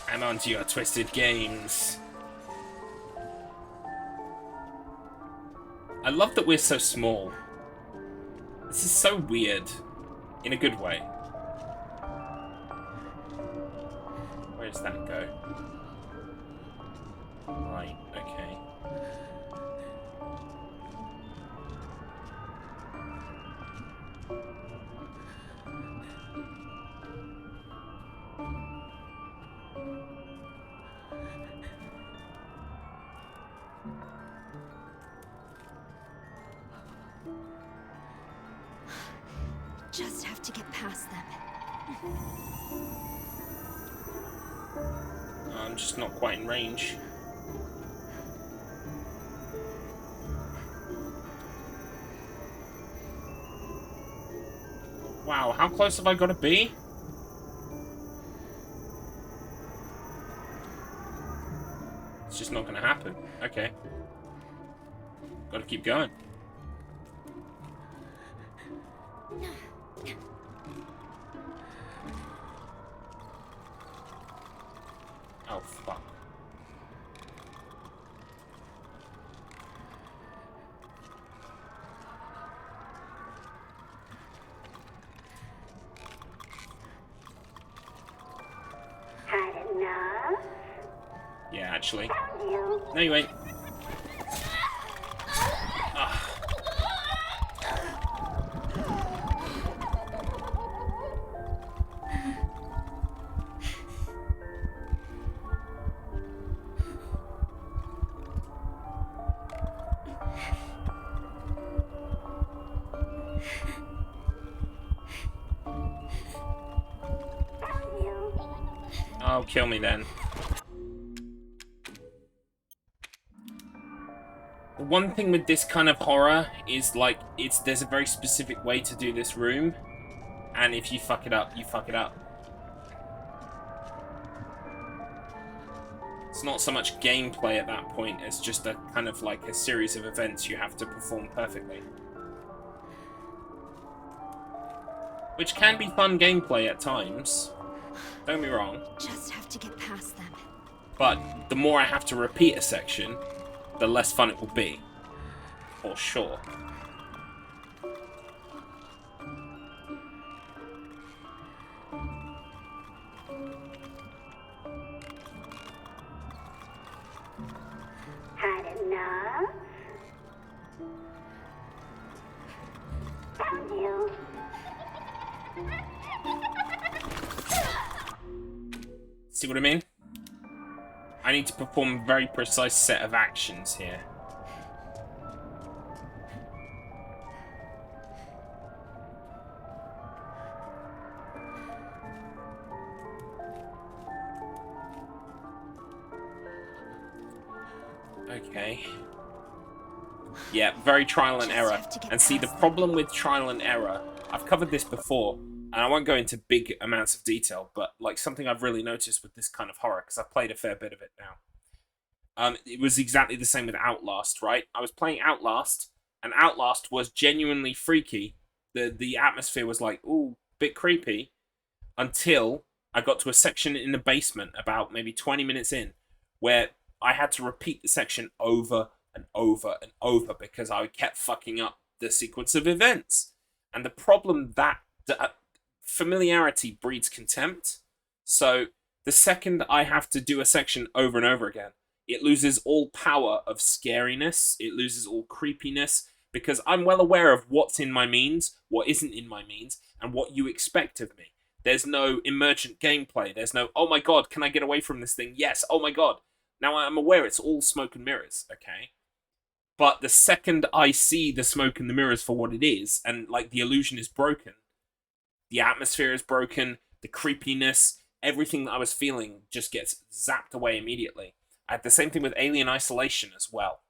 I'm onto your twisted games. I love that we're so small. This is so weird. In a good way. Where does that go? Right, okay. Just have to get past them. I'm just not quite in range. Wow, how close have I got to be? It's just not going to happen. Okay. Got to keep going. Oh, fuck. Had enough? Yeah, actually. You. No, you ain't. Ah. Oh, kill me then. The one thing with this kind of horror is like there's a very specific way to do this room, and if you fuck it up, you fuck it up. It's not so much gameplay at that point as just a kind of like a series of events you have to perform perfectly. Which can be fun gameplay at times. Don't be wrong. Just have to get past them. But the more I have to repeat a section, the less fun it will be. For sure. See what I mean? I need to perform a very precise set of actions here. Okay. Yeah, very trial and error. And see, the problem with trial and error, I've covered this before, and I won't go into big amounts of detail, but like something I've really noticed with this kind of horror, because I've played a fair bit of it now. It was exactly the same with Outlast, right? I was playing Outlast, and Outlast was genuinely freaky. The atmosphere was like, ooh, bit creepy, until I got to a section in the basement about maybe 20 minutes in, where I had to repeat the section over and over and over because I kept fucking up the sequence of events. And the problem that familiarity breeds contempt. So the second I have to do a section over and over again, it loses all power of scariness. It loses all creepiness because I'm well aware of what's in my means, what isn't in my means, and what you expect of me. There's no emergent gameplay. There's no, oh my god, can I get away from this thing? Yes, oh my god. Now I'm aware it's all smoke and mirrors, okay? But the second I see the smoke and the mirrors for what it is, and like the illusion is broken, the atmosphere is broken, the creepiness, everything that I was feeling just gets zapped away immediately. I had the same thing with Alien Isolation as well.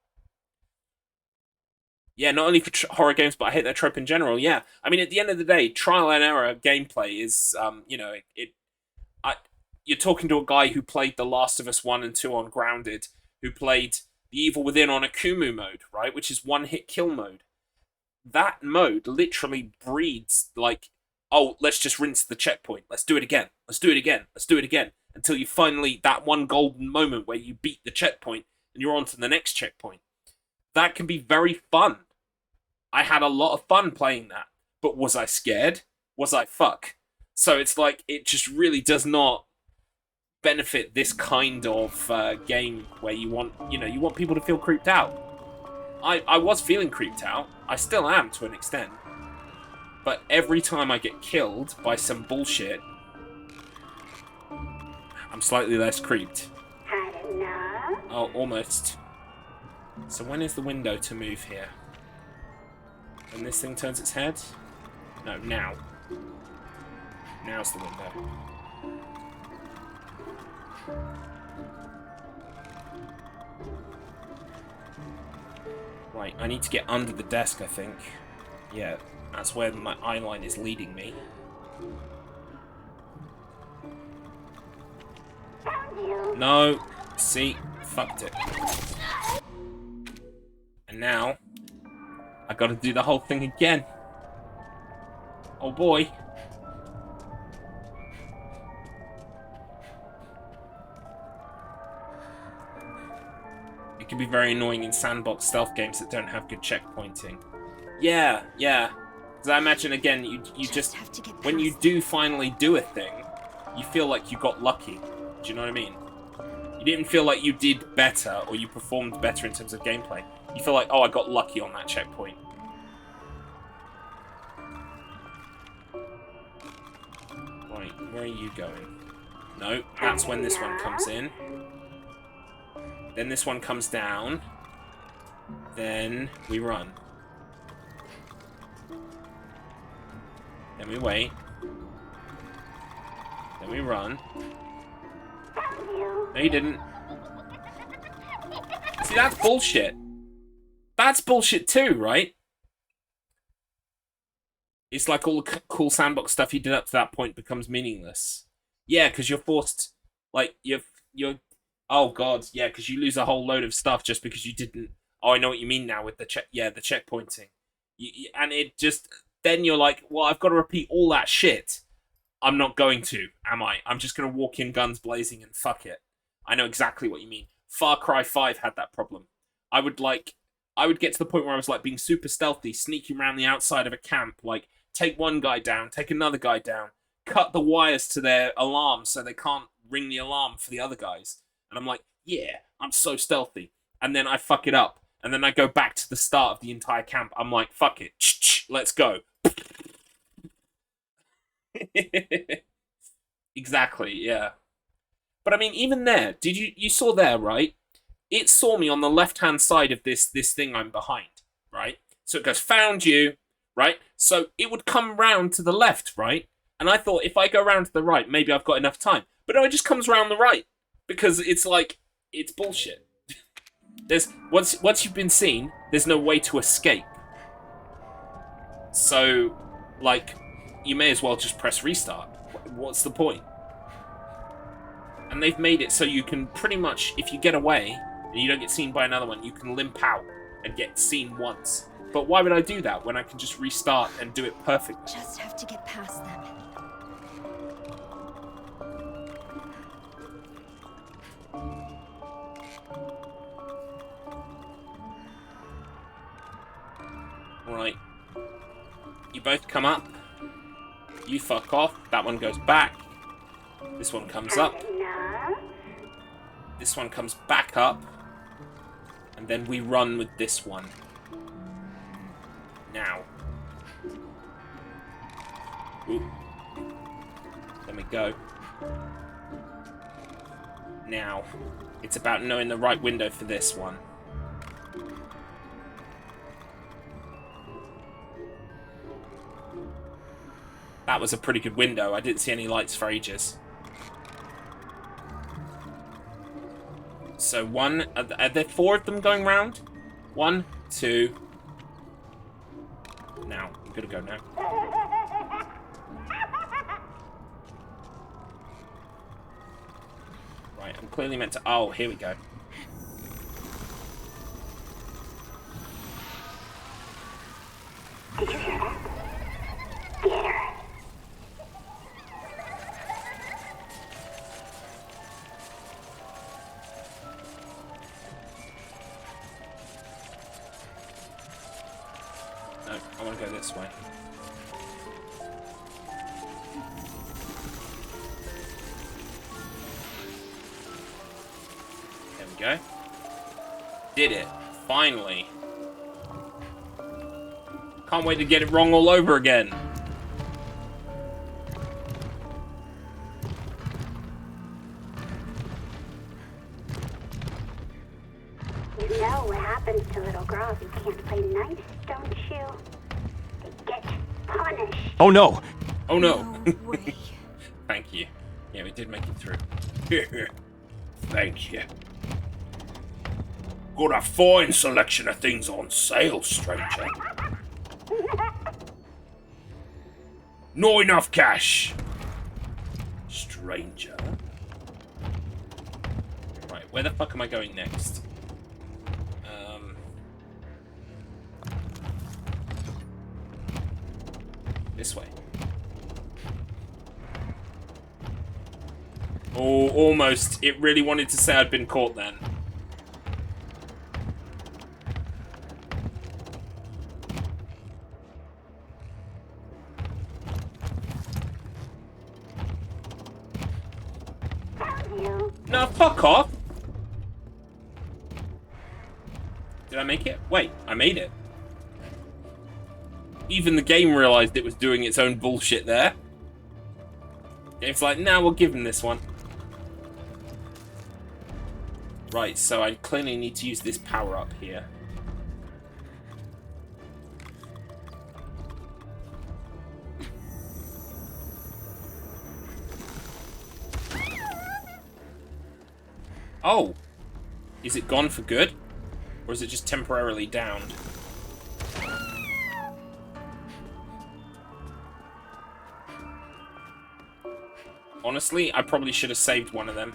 Yeah, not only for horror games, but I hate that trope in general. Yeah, I mean, at the end of the day, trial and error gameplay is, you're talking to a guy who played The Last of Us 1 and 2 on Grounded, who played The Evil Within on Akumu mode, right, which is one-hit kill mode. That mode literally breeds, like, oh, let's just rinse the checkpoint. Let's do it again. Let's do it again. Let's do it again. Until you finally, that one golden moment where you beat the checkpoint and you're on to the next checkpoint. That can be very fun. I had a lot of fun playing that. But was I scared? Was I fuck? So it's like, it just really does not benefit this kind of game where you want people to feel creeped out. I was feeling creeped out. I still am to an extent. But every time I get killed by some bullshit, I'm slightly less creeped. Oh, almost. So when is the window to move here? When this thing turns its head? No, now. Now's the window. Right, I need to get under the desk, I think. Yeah, that's where my eye line is leading me. No! See? Fucked it. And now, I gotta do the whole thing again. Oh boy. It can be very annoying in sandbox stealth games that don't have good checkpointing. Yeah. Because I imagine, again, you just when you do finally do a thing, you feel like you got lucky. Do you know what I mean? You didn't feel like you did better or you performed better in terms of gameplay. You feel like, oh, I got lucky on that checkpoint. Right, where are you going? No, that's when this one comes in. Then this one comes down. Then we run. Then we wait. Then we run. No, you didn't. See, that's bullshit. That's bullshit too, right? It's like all the cool sandbox stuff you did up to that point becomes meaningless. Yeah, because you're forced, like, you're oh god, yeah, because you lose a whole load of stuff just because you didn't. Oh, I know what you mean now with the the checkpointing. And it just, then you're like, well, I've got to repeat all that shit. I'm not going to, am I? I'm just going to walk in guns blazing and fuck it. I know exactly what you mean. Far Cry 5 had that problem. I would get to the point where I was like being super stealthy, sneaking around the outside of a camp, like take one guy down, take another guy down, cut the wires to their alarm so they can't ring the alarm for the other guys. And I'm like, yeah, I'm so stealthy. And then I fuck it up. And then I go back to the start of the entire camp. I'm like, fuck it. Let's go. Exactly, yeah. But I mean, even there, you saw there, right? It saw me on the left-hand side of this thing I'm behind, right? So it goes, found you, right? So it would come round to the left, right? And I thought, if I go round to the right, maybe I've got enough time. But no, it just comes round the right. Because it's like, it's bullshit. There's once you've been seen, there's no way to escape. So, like, you may as well just press restart. What's the point? And they've made it so you can pretty much, if you get away and you don't get seen by another one, you can limp out and get seen once. But why would I do that when I can just restart and do it perfectly? Just have to get past them. Right. You both come up. You fuck off. That one goes back. This one comes up. This one comes back up. And then we run with this one. Now. Ooh. There we go. Now. It's about knowing the right window for this one. That was a pretty good window. I didn't see any lights for ages. So one... Are there 4 of them going round? 1, 2... Now. I'm gonna go now. Right, I'm clearly meant to... Oh, here we go. Did you hear that? Theater. No, I want to go this way. There we go. Did it. Finally. Can't wait to get it wrong all over again. You know what happens to little girls who can't play nice, don't you? They get punished. Oh no! Oh no. Thank you. Yeah, we did make it through. Thank you. Got a fine selection of things on sale, stranger. Not enough cash. Stranger. Right, where the fuck am I going next? This way. Oh, almost. It really wanted to say I'd been caught then. No, fuck off! Did I make it? Wait, I made it. Even the game realized it was doing its own bullshit there. Game's like, nah, we'll give him this one. Right, so I clearly need to use this power up here. Oh! Is it gone for good? Or is it just temporarily downed? Honestly, I probably should have saved one of them.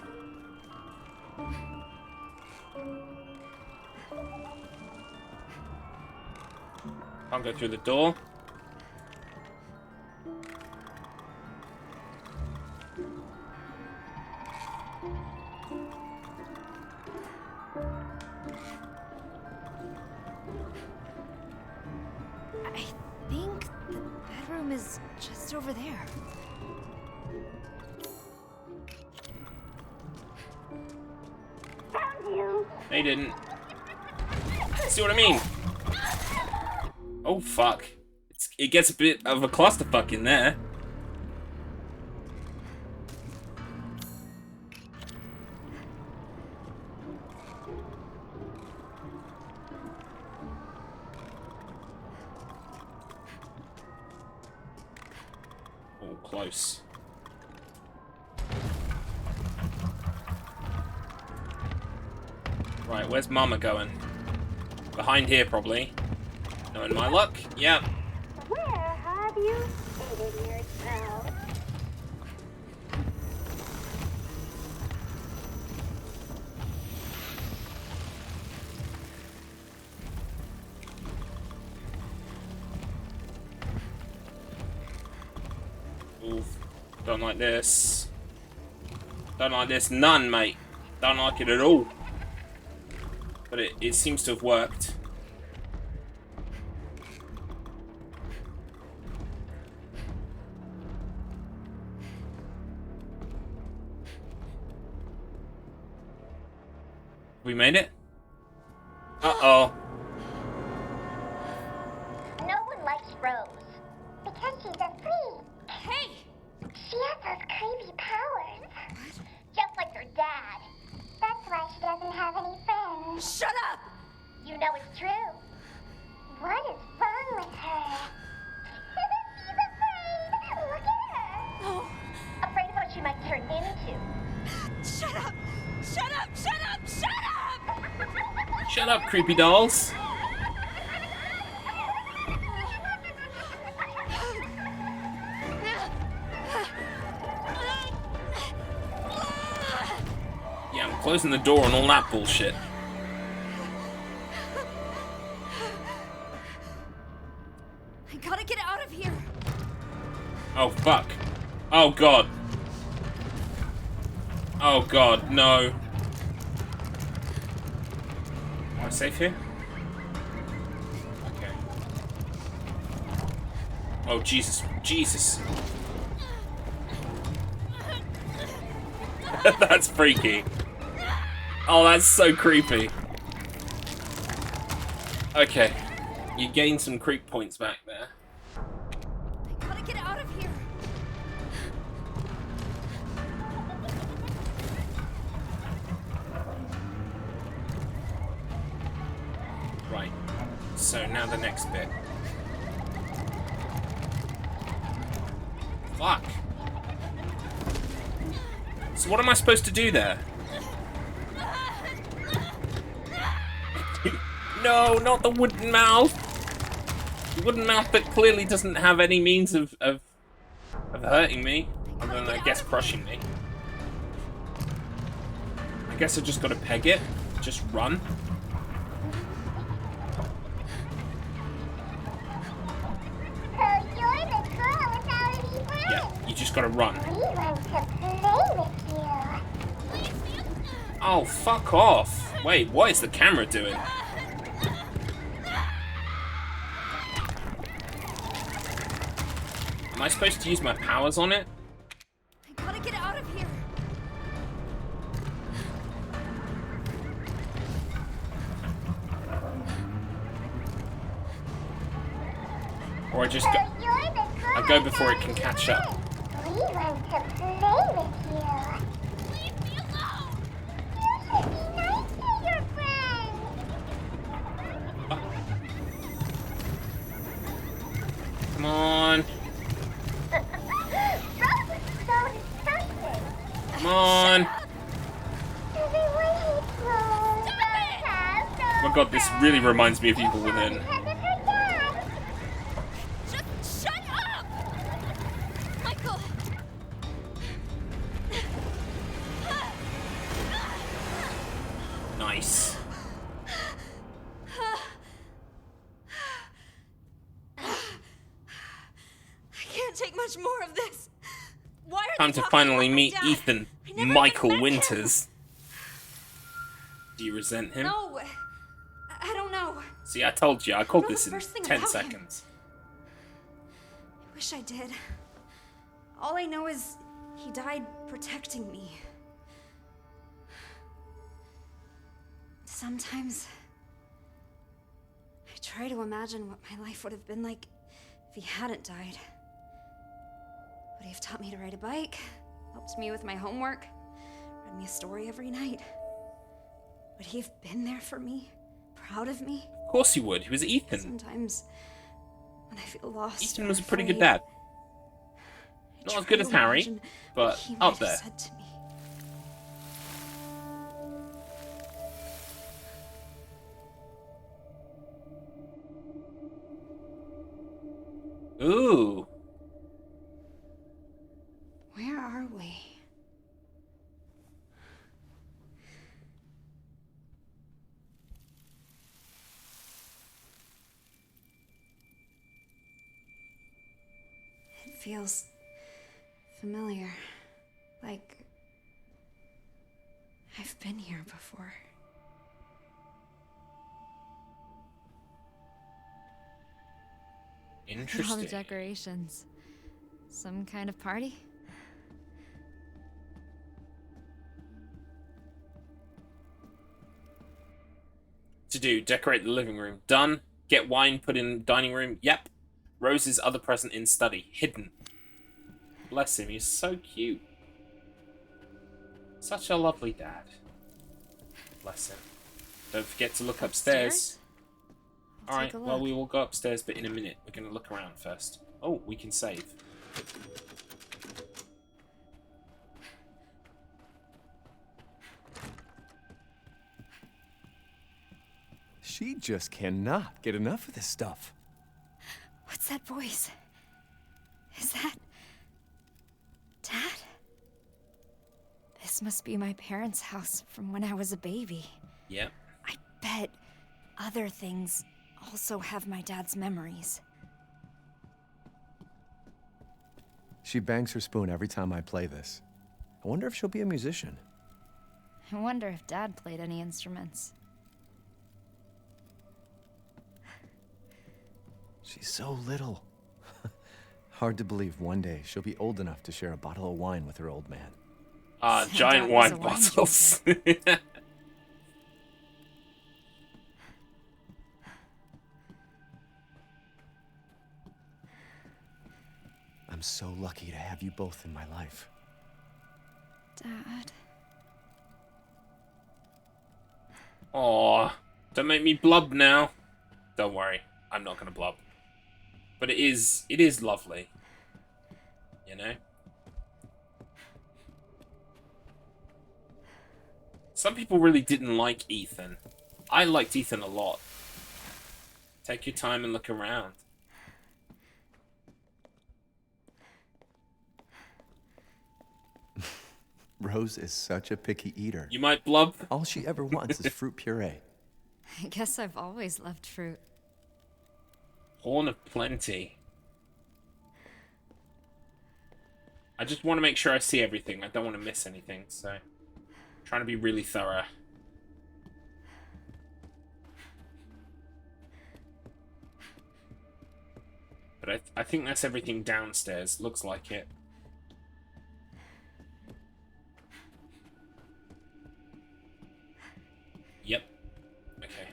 Can't go through the door. I think the bedroom is just over there. They didn't. See what I mean? Oh, fuck. It gets a bit of a clusterfuck in there. close. Right, where's Mama going? Behind here, probably. Knowing my luck, yeah. Where have you hidden yourself? Oof. Don't like this. Don't like this none, mate. Don't like it at all. But it seems to have worked. We made it? Uh-oh. No one likes Rose because she's a freak. Hey! She has those creepy powers. Just like her dad. That's why she doesn't have any friends. Shut up! You know it's true. What is wrong with her? She's afraid. Look at her. Oh, Afraid of what she might turn into. shut up! Shut up! Shut up! Shut up! Shut up, creepy dolls. Yeah, I'm closing the door and all that bullshit. I gotta get out of here. Oh, fuck. Oh, God. Oh, God, no. Am I safe here? Okay. Oh, Jesus. Jesus. That's freaky. Oh, that's so creepy. Okay. You gained some creep points back there. I gotta get out of here. Right. So now the next bit. Fuck. So what am I supposed to do there? No, not the wooden mouth. The wooden mouth that clearly doesn't have any means of hurting me. Other than, I guess, crushing me. I guess I just gotta peg it. Just run. So you're the girl without any friends. Yeah, you just gotta run. We want to play with you. Oh, fuck off. Wait, what is the camera doing? Am I supposed to use my powers on it? I gotta get out of here. Or I just So go... you're the girl I go before it without can any catch up. friends. We want to play with you. Leave me alone! You should be nice to your friends. Come on. Rose is so disgusting. Come on. Everyone hates Rose. Rose has no Oh my god, this really reminds me of Evil Within. because of her dad. Just shut up! Michael! Nice. I can't take much more of this. Why are Time they to talking finally about my meet dad? Ethan, I never even Michael met him. Winters. Do you resent him? No, I don't know. See, I told you, I called know this the in first thing 10 about him. seconds. I wish I did. All I know is he died protecting me. Sometimes I try to imagine what my life would have been like if he hadn't died. Would he have taught me to ride a bike? Helped me with my homework? Read me a story every night? Would he have been there for me? Proud of me? Of course he would. He was Ethan. Sometimes when I feel lost, Ethan or was a pretty good afraid, dad. Not as good as Harry, but up there. Said to me. Ooh. Where are we? It feels familiar. Like I've been here before. Interesting. All the decorations. Some kind of party? To do, decorate the living room. Done. Get wine put in dining room. Yep. Rose's other present in study. Hidden. Bless him, he's so cute. Such a lovely dad. Bless him. Don't forget to look upstairs. Alright, well, we will go upstairs, but in a minute. We're going to look around first. Oh, we can save. She just cannot get enough of this stuff. What's that voice? Is that Dad? This must be my parents' house from when I was a baby. Yep. I bet other things also have my dad's memories. She bangs her spoon every time I play this. I wonder if she'll be a musician. I wonder if Dad played any instruments. She's so little. Hard to believe one day she'll be old enough to share a bottle of wine with her old man. Giant wine bottles. I'm so lucky to have you both in my life. Dad. Aw, don't make me blub now. Don't worry, I'm not gonna blub. But it is lovely. You know? Some people really didn't like Ethan. I liked Ethan a lot. Take your time and look around. Rose is such a picky eater. You might blub. All she ever wants is fruit puree. I guess I've always loved fruit. Horn of Plenty. I just want to make sure I see everything. I don't want to miss anything, so... Trying to be really thorough. But I think that's everything downstairs. Looks like it. Yep. Okay.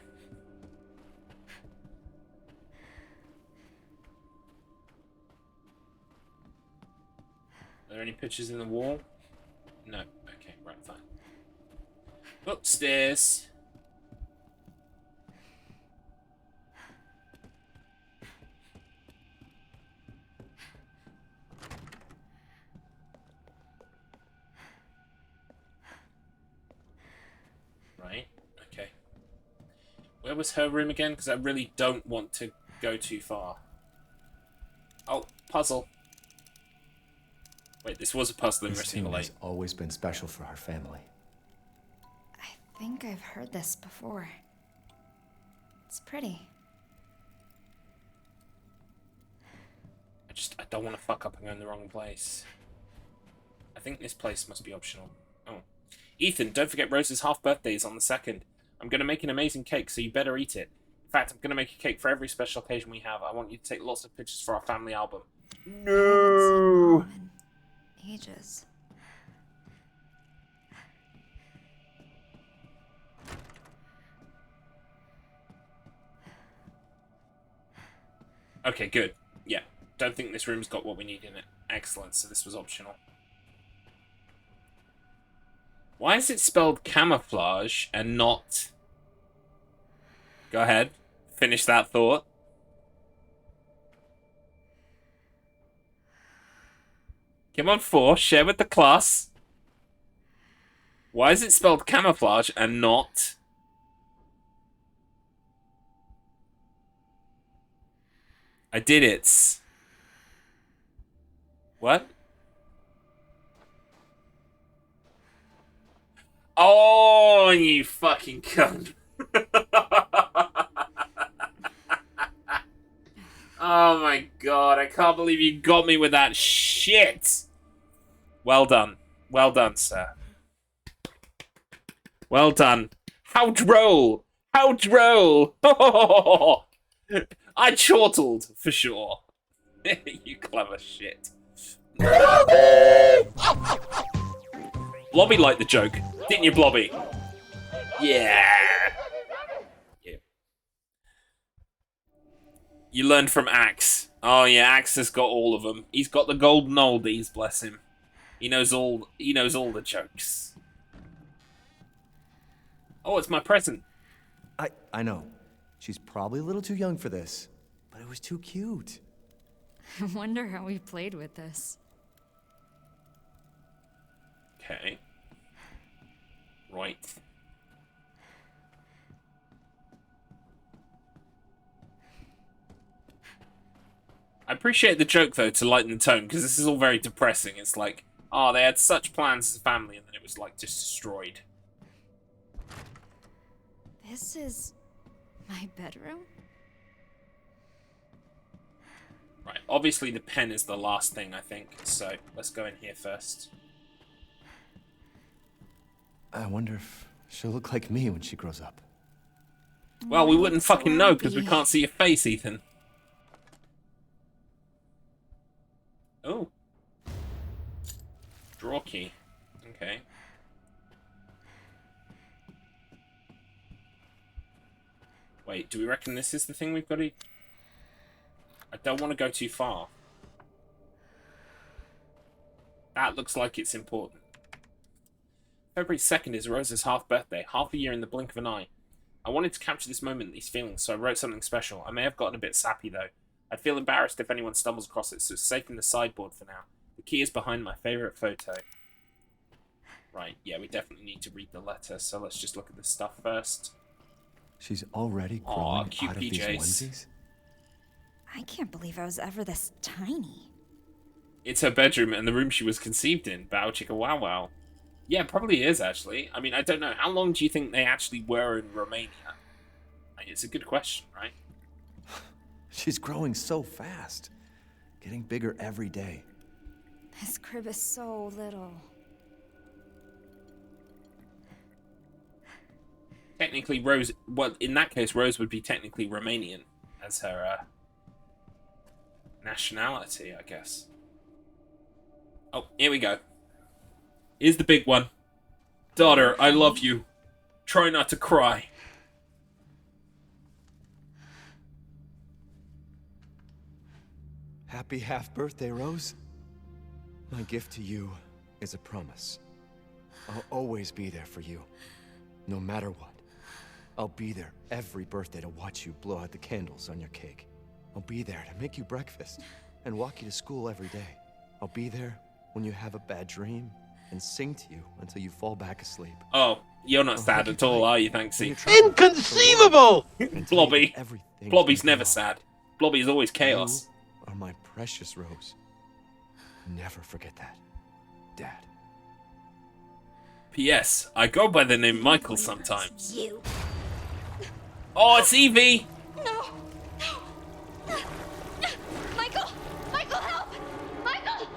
Are there any pictures in the wall? No. Okay, right, fine. Upstairs. Right, okay. Where was her room again? Because I really don't want to go too far. Oh, puzzle. Wait, this was a puzzle in This team has always been special for our family. I think I've heard this before. It's pretty. I don't want to fuck up and go in the wrong place. I think this place must be optional. Oh. Ethan, don't forget Rose's half birthday is on the 2nd. I'm going to make an amazing cake, so you better eat it. In fact, I'm going to make a cake for every special occasion we have. I want you to take lots of pictures for our family album. No! Ages. Okay, good. Yeah. Don't think this room's got what we need in it. Excellent, so this was optional. Why is it spelled camouflage and not... Go ahead. Finish that thought. Come on, 4. Share with the class. Why is it spelled camouflage and not... I did it. What? Oh, you fucking cunt. Oh my god, I can't believe you got me with that shit. Well done. Well done, sir. Well done. How droll. How droll. I chortled, for sure. You clever shit. Blobby liked the joke. Didn't you, Blobby? Yeah. You learned from Axe. Oh yeah, Axe has got all of them. He's got the golden oldies, bless him. He knows all the jokes. Oh, it's my present. I know. She's probably a little too young for this, but it was too cute. I wonder how we played with this. Okay. Right. I appreciate the joke, though, to lighten the tone, because this is all very depressing. It's like, oh, they had such plans as a family, and then it was, like, just destroyed. This is my bedroom? Right, obviously the pen is the last thing, I think, so let's go in here first. I wonder if she'll look like me when she grows up. Well, we wouldn't fucking know, because we can't see your face, Ethan. Oh. Draw key. Okay. Wait, do we reckon this is the thing we've got to... I don't want to go too far. That looks like it's important. February 2nd is Rose's half-birthday, half a year in the blink of an eye. I wanted to capture this moment and these feelings, so I wrote something special. I may have gotten a bit sappy, though. I'd feel embarrassed if anyone stumbles across it, so it's safe in the sideboard for now. The key is behind my favourite photo. Right, yeah, we definitely need to read the letter, so let's just look at this stuff first. She's already growing cute out of these PJs. onesies? I can't believe I was ever this tiny. It's her bedroom and the room she was conceived in. Bow chicka wow wow. Yeah, probably is, actually. I mean, I don't know. How long do you think they actually were in Romania? It's a good question, right? She's growing so fast. Getting bigger every day. This crib is so little. Technically, Rose... Well, in that case, Rose would be technically Romanian as her nationality, I guess. Oh, here we go. Here's the big one. Daughter, I love you. Try not to cry. Happy half-birthday, Rose. My gift to you is a promise. I'll always be there for you, no matter what. I'll be there every birthday to watch you blow out the candles on your cake. I'll be there to make you breakfast and walk you to school every day. I'll be there when you have a bad dream and sing to you until you fall back asleep. Oh, you're not sad at all, are you, Thanksy? Inconceivable! Blobby. Blobby's never sad. Blobby is always chaos. You are my precious Rose. Never forget that, Dad. P.S. I go by the name Michael sometimes. You. Oh, it's Evie! No! No! Michael! Michael, help! Michael!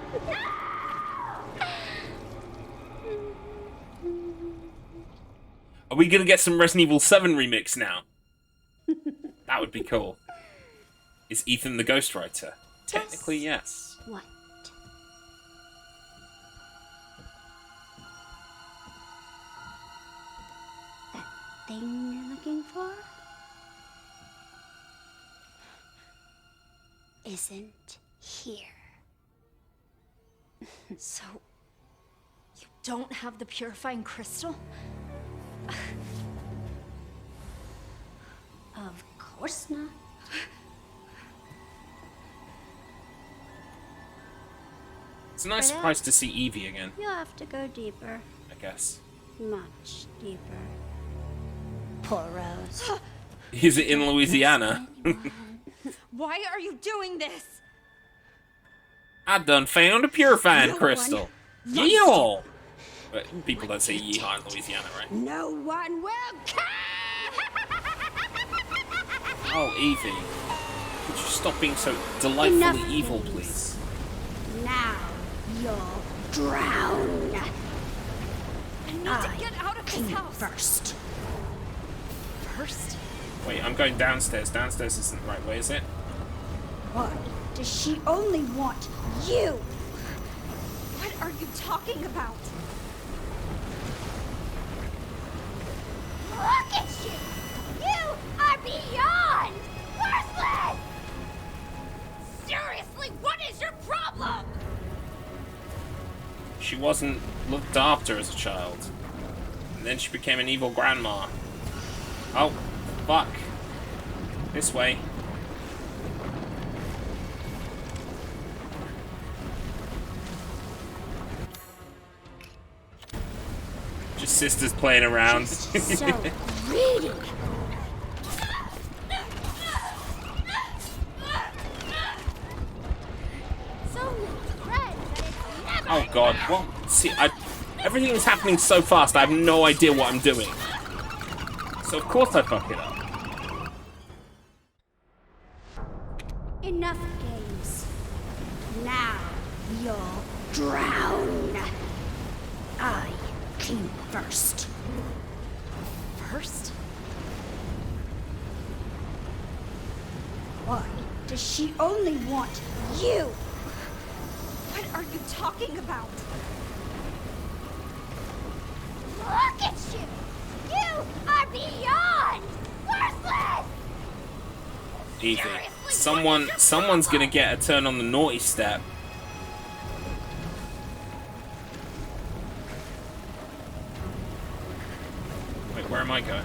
Are we gonna get some Resident Evil 7 remix now? That would be cool. Is Ethan the ghostwriter? Technically, yes. What? That thing you're looking for? Isn't here. So, you don't have the purifying crystal? Of course not. It's a nice For surprise that, to see Evie again, You'll have to go deeper. I guess. Much deeper. Poor Rose. Is it in Louisiana? Why are you doing this? I done found a purifying No crystal. one Yeehaw! People don't say yeehaw in Louisiana, right? No one will care! Oh, Evie. Could you stop being so delightfully Enough evil, games. please? Now you'll drown. I need to get out of this house. First. First? Wait, I'm going downstairs. Downstairs isn't the right way, is it? Why does she only want you? What are you talking about? Look at you! You are beyond worthless! Seriously, what is your problem? She wasn't looked after as a child. And then she became an evil grandma. Oh, fuck. This way. Just sisters playing around. So greedy! So many friends that it's never Oh god, what? See, everything is happening so fast, I have no idea what I'm doing. So of course I fuck it up. Enough games. Now you'll drown. I came first. First? Why does she only want you? What are you talking about? Look at you! You are beyond worthless! Evie. Someone's gonna get a turn on the naughty step. Wait, where am I going?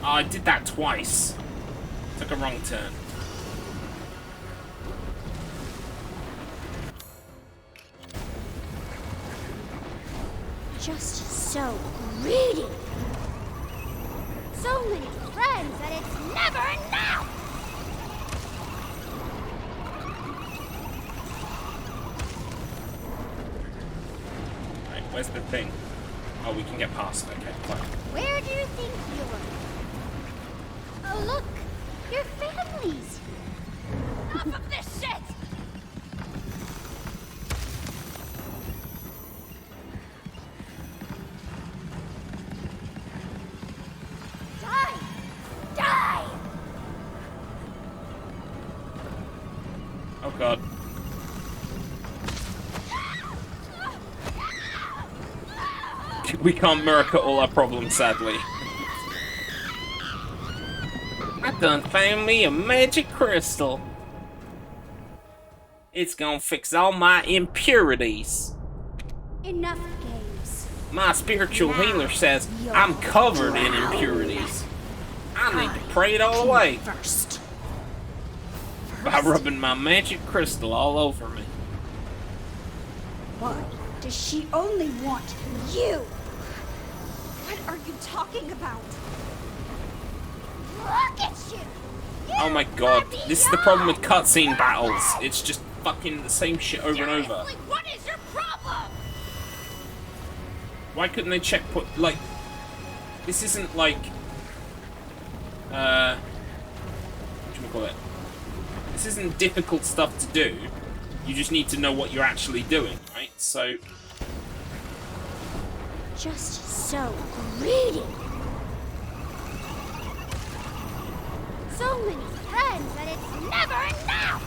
Oh, I did that twice. Took a wrong turn. Just so greedy! so many friends that it's never enough. Right, where's the thing? Oh, we can get past it. Okay, fine. Where do you think you're? Oh, look! Your families! Enough of this shit! Die! Die! Oh god. We can't miracle all our problems, sadly. I done found me a magic crystal. It's gonna fix all my impurities. Enough games. My spiritual healer says I'm covered in impurities. I need to pray it all away. First. By rubbing my magic crystal all over me. Why does she only want you? What are you talking about? Look at you! Oh my god, this is the problem with cutscene battles. It's just fucking the same shit over and over. Seriously, what is your problem? Why couldn't they checkpoint, like, this isn't like, whatchamacallit? This isn't difficult stuff to do. You just need to know what you're actually doing, right? So, Just so greedy. So many friends that it's never enough.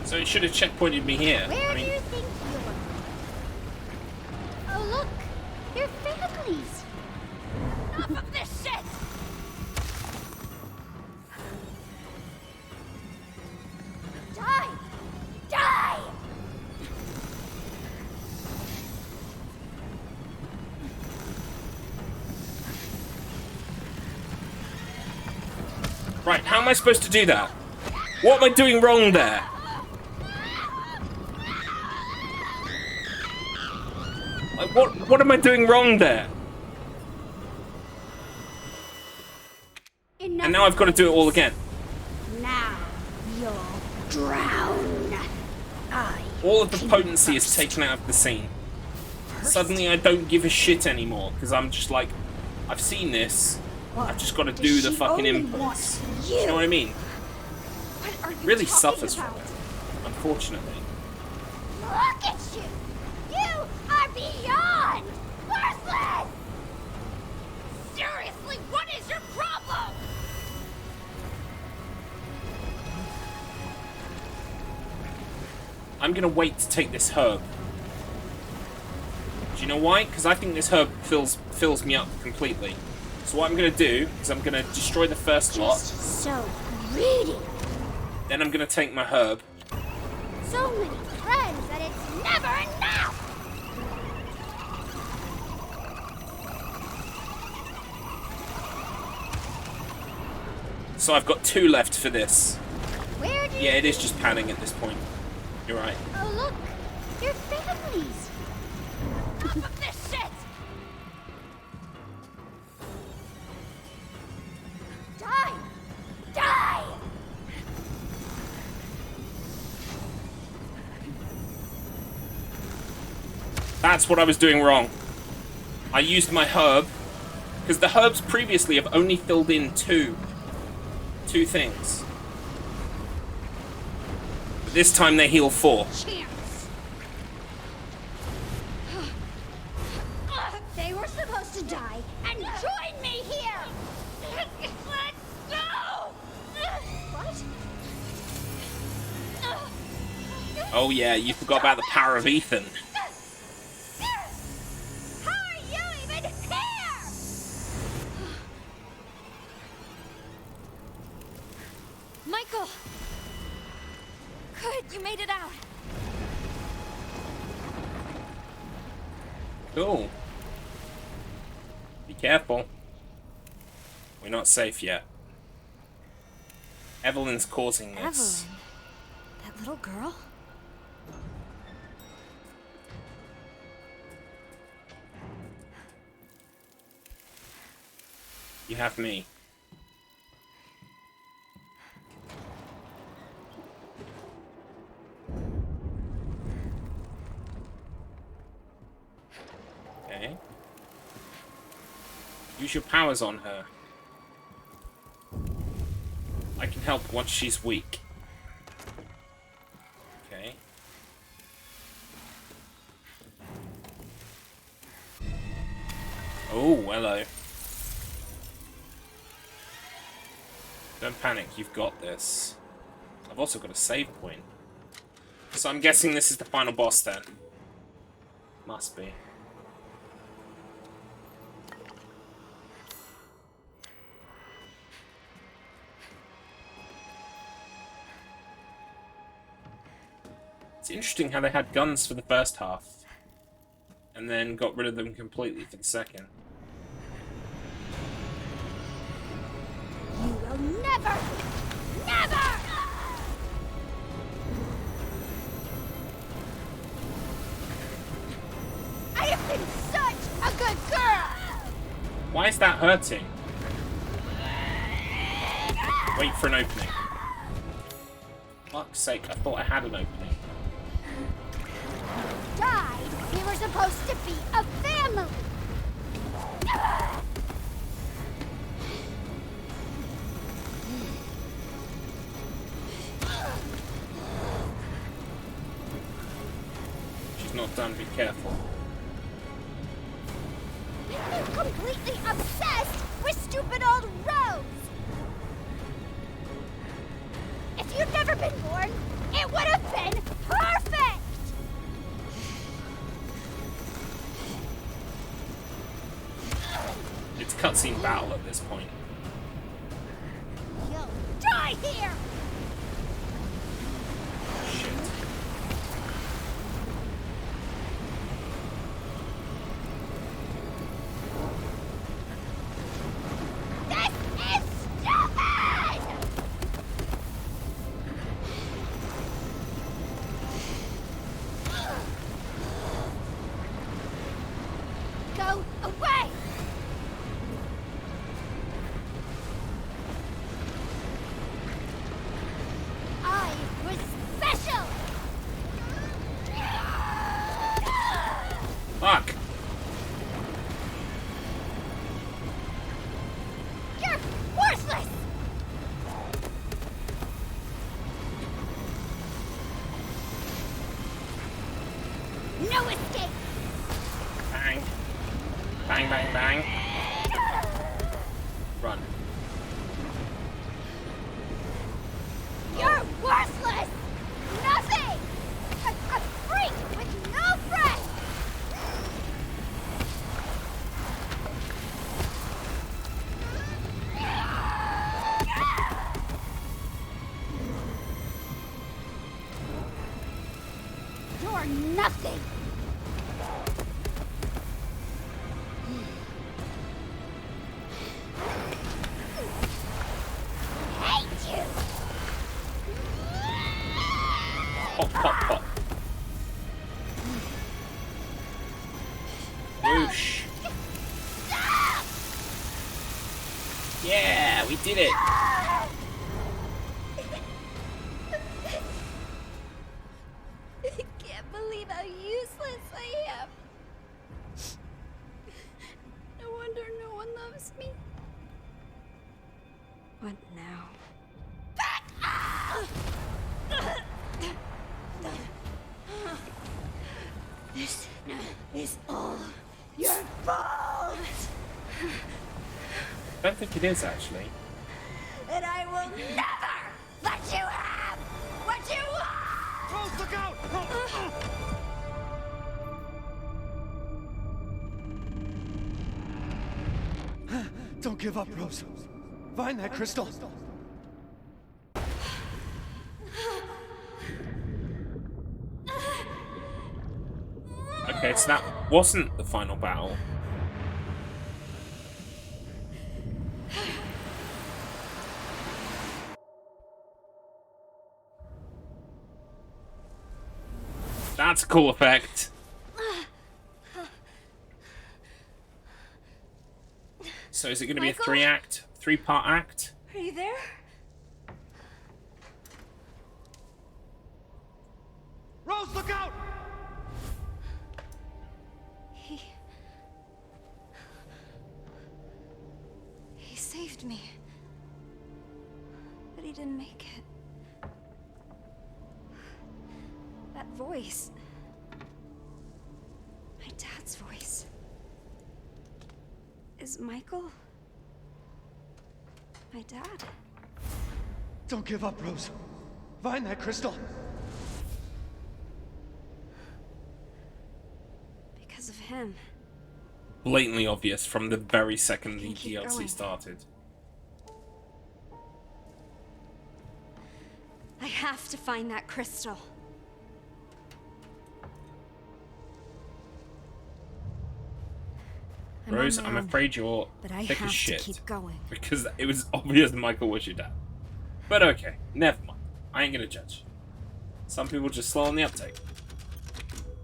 so it should have checkpointed me here. Where I do mean, you think you're? Oh, look! Your families! Enough of this shit! Die! Die! Right, how am I supposed to do that? What am I doing wrong there? Like, what am I doing wrong there? Enough. And now I've got to do it all again. Now you'll drown. All of the potency is taken out of the scene. Suddenly I don't give a shit anymore, because I'm just like, I've seen this, I've just got to do the fucking inputs. You know what I mean? What are you Really talking suffers about? from it, unfortunately. Look at you! You are beyond worthless! Seriously, what is your problem? I'm gonna wait to take this herb. Do you know why? Because I think this herb fills me up completely. So what I'm gonna do is I'm gonna destroy the first lot. So greedy. Then I'm gonna take my herb. So many friends that it's never enough! So I've got 2 left for this. Where do Yeah, it is just padding at this point. You're right. Oh, look! Your families! Enough of this shit! Die! Die! That's what I was doing wrong. I used my herb, because the herbs previously have only filled in two things. But this time they heal 4. Chance! They were supposed to die and join me here! Let's go! What? Oh yeah, you forgot about the power of Ethan. How are you even here? Michael! Good, you made it out. Cool. Be careful. We're not safe yet. Evelyn's causing this. Evelyn? That little girl? You have me. Okay. Use your powers on her. I can help once she's weak. Okay. Oh, hello. Don't panic, you've got this. I've also got a save point. So I'm guessing this is the final boss then. Must be. It's interesting how they had guns for the first half, and then got rid of them completely for the second. You will never, never! I have been such a good girl! Why is that hurting? Wait for an opening. Fuck's sake, I thought I had an opening. Died. We were supposed to be a family. She's not done, be careful. I'm completely obsessed with stupid old Rose. If you'd never been born, it would have been perfect. It's cutscene battle at this point. You'll die here. Shit. This is stupid! useless! No escape! Bang. Bang, bang, bang. Run. You're worthless! Nothing! A freak with no friends! You're nothing! Hate you! Pop, pop, pop. Whoosh. Yeah, we did it. I can't believe how useless I am. No wonder no one loves me. What now? This is all your fault! I don't think it is, actually. And I will never let you have what you want! Rose, look out! Don't give up, Rose. Find that crystal. Okay, so that wasn't the final battle. That's a cool effect. So is it going to be a Michael? three-part act? Are you there? Rose, look out! He saved me. But he didn't make it. That voice. My dad's voice. Is Michael my dad? Don't give up, Rose. Find that crystal. Because of him. Blatantly obvious from the very second the keep DLC going. started. I have to find that crystal. I'm Rose, on my I'm own, afraid you're but I thick have as to shit. keep going. Because it was obvious Michael was your dad. But okay, never mind. I ain't gonna judge. Some people just slow on the uptake.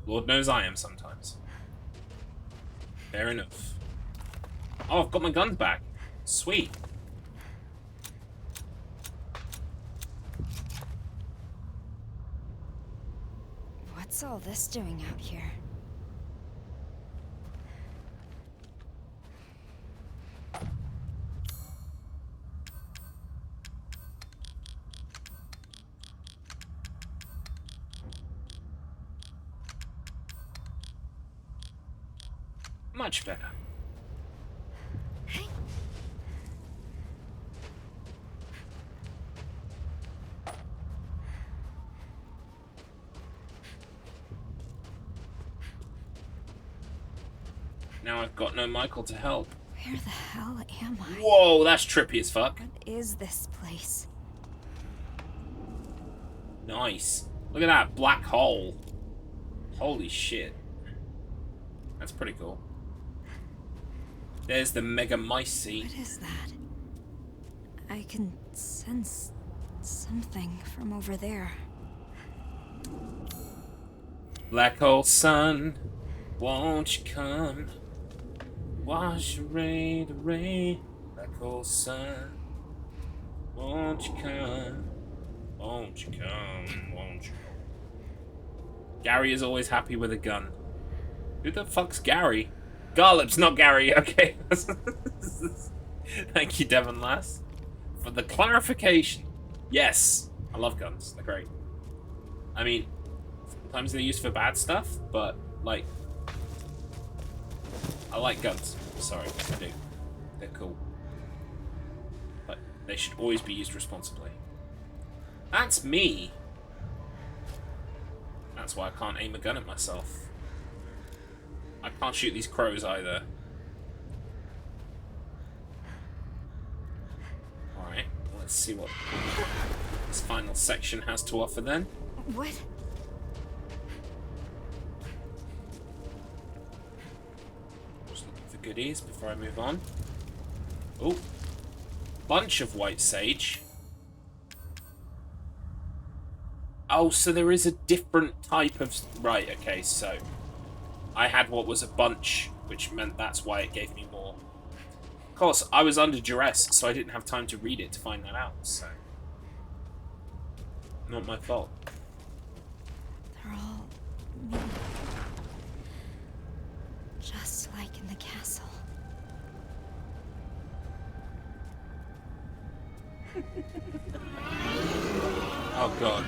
Lord knows I am sometimes. Fair enough. Oh, I've got my guns back. Sweet. What's all this doing out here? Much better. Now I've got no Michael to help. Where the hell am I? Whoa, that's trippy as fuck. What is this place? Nice. Look at that black hole. Holy shit. That's pretty cool. There's the Mega Mice seat. What is that? I can sense something from over there. Black hole sun, won't you come? Wash away the rain. Black hole sun, won't you come? Won't you come? Won't you? Gary is always happy with a gun. Who the fuck's Gary? Garlips, not Gary. Okay. Thank you, Devon Lass. for the clarification. Yes, I love guns. They're great. I mean, sometimes they're used for bad stuff, but, like, I like guns. Sorry, I do. They're cool. But they should always be used responsibly. That's me. That's why I can't aim a gun at myself. I can't shoot these crows either. Alright, let's see what this final section has to offer then. What? Just looking for goodies before I move on. Oh, bunch of white sage. Oh, so there is a different type of... Right, okay, so... I had what was a bunch, which meant that's why it gave me more. Of course, I was under duress, so I didn't have time to read it to find that out, so... Not my fault. They're all me. Just like in the castle. Oh, God.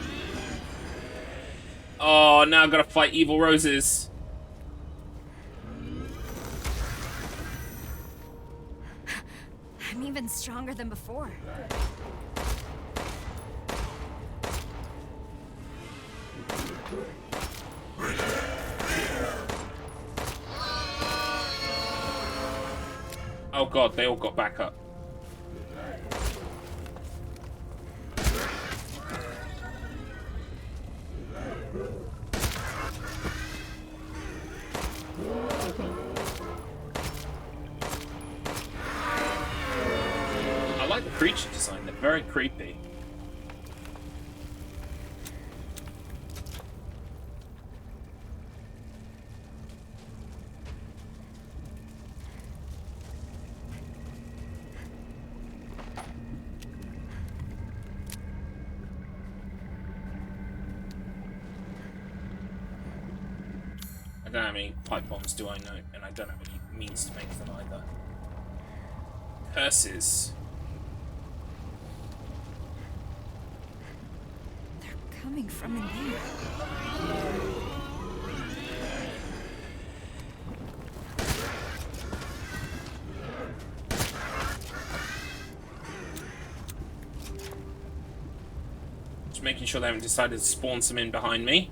Oh, now I've got to fight evil roses. I'm even stronger than before. Oh God, they all got back up. I like the creature design, they're very creepy. I don't have any pipe bombs, do I know? And I don't have any means to make them either. Curses. They're coming from in there. Just making sure they haven't decided to spawn some in behind me.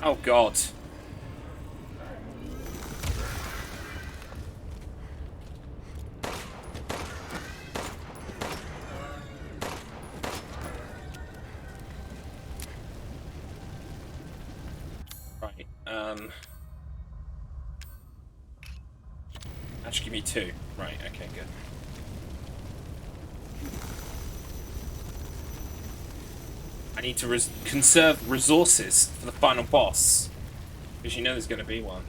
Oh God. Right, that should give me 2. Right, okay, good. I need to conserve resources for the final boss, because you know there's going to be one.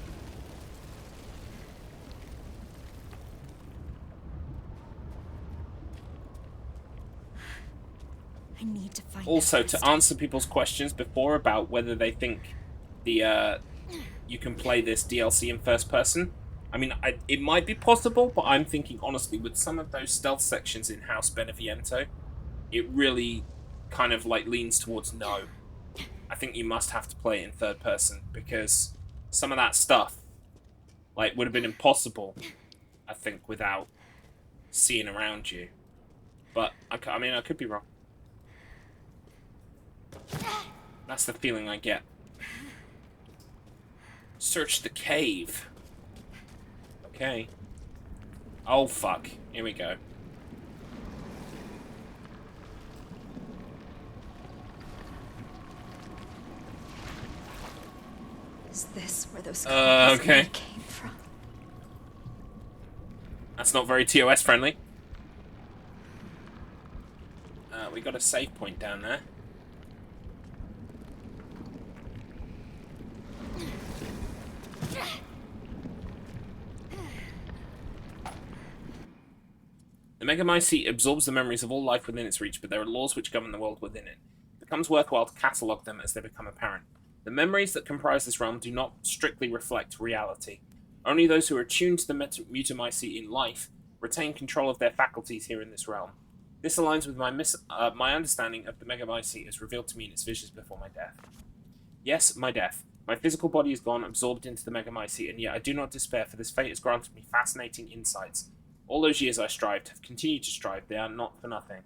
I need to find Also, to answer people's questions before about whether they think the you can play this DLC in first person. I mean, it might be possible, but I'm thinking honestly, with some of those stealth sections in House Beneviento, it really kind of like leans towards no. I think you must have to play it in third person, because some of that stuff like would have been impossible, I think, without seeing around you. But I mean, I could be wrong. That's the feeling I get. Search the cave. Okay. Oh fuck. Here we go. That's where those copies okay. came from. That's not very TOS friendly. We got a save point down there. The Megamycete absorbs the memories of all life within its reach, but there are laws which govern the world within it. It becomes worthwhile to catalogue them as they become apparent. The memories that comprise this realm do not strictly reflect reality. Only those who are attuned to the Mouldtrix in life retain control of their faculties here in this realm. This aligns with my understanding of the Megamycete as revealed to me in its visions before my death. Yes, my death. My physical body is gone, absorbed into the Megamycete, and yet I do not despair, for this fate has granted me fascinating insights. All those years I strived, have continued to strive, they are not for nothing.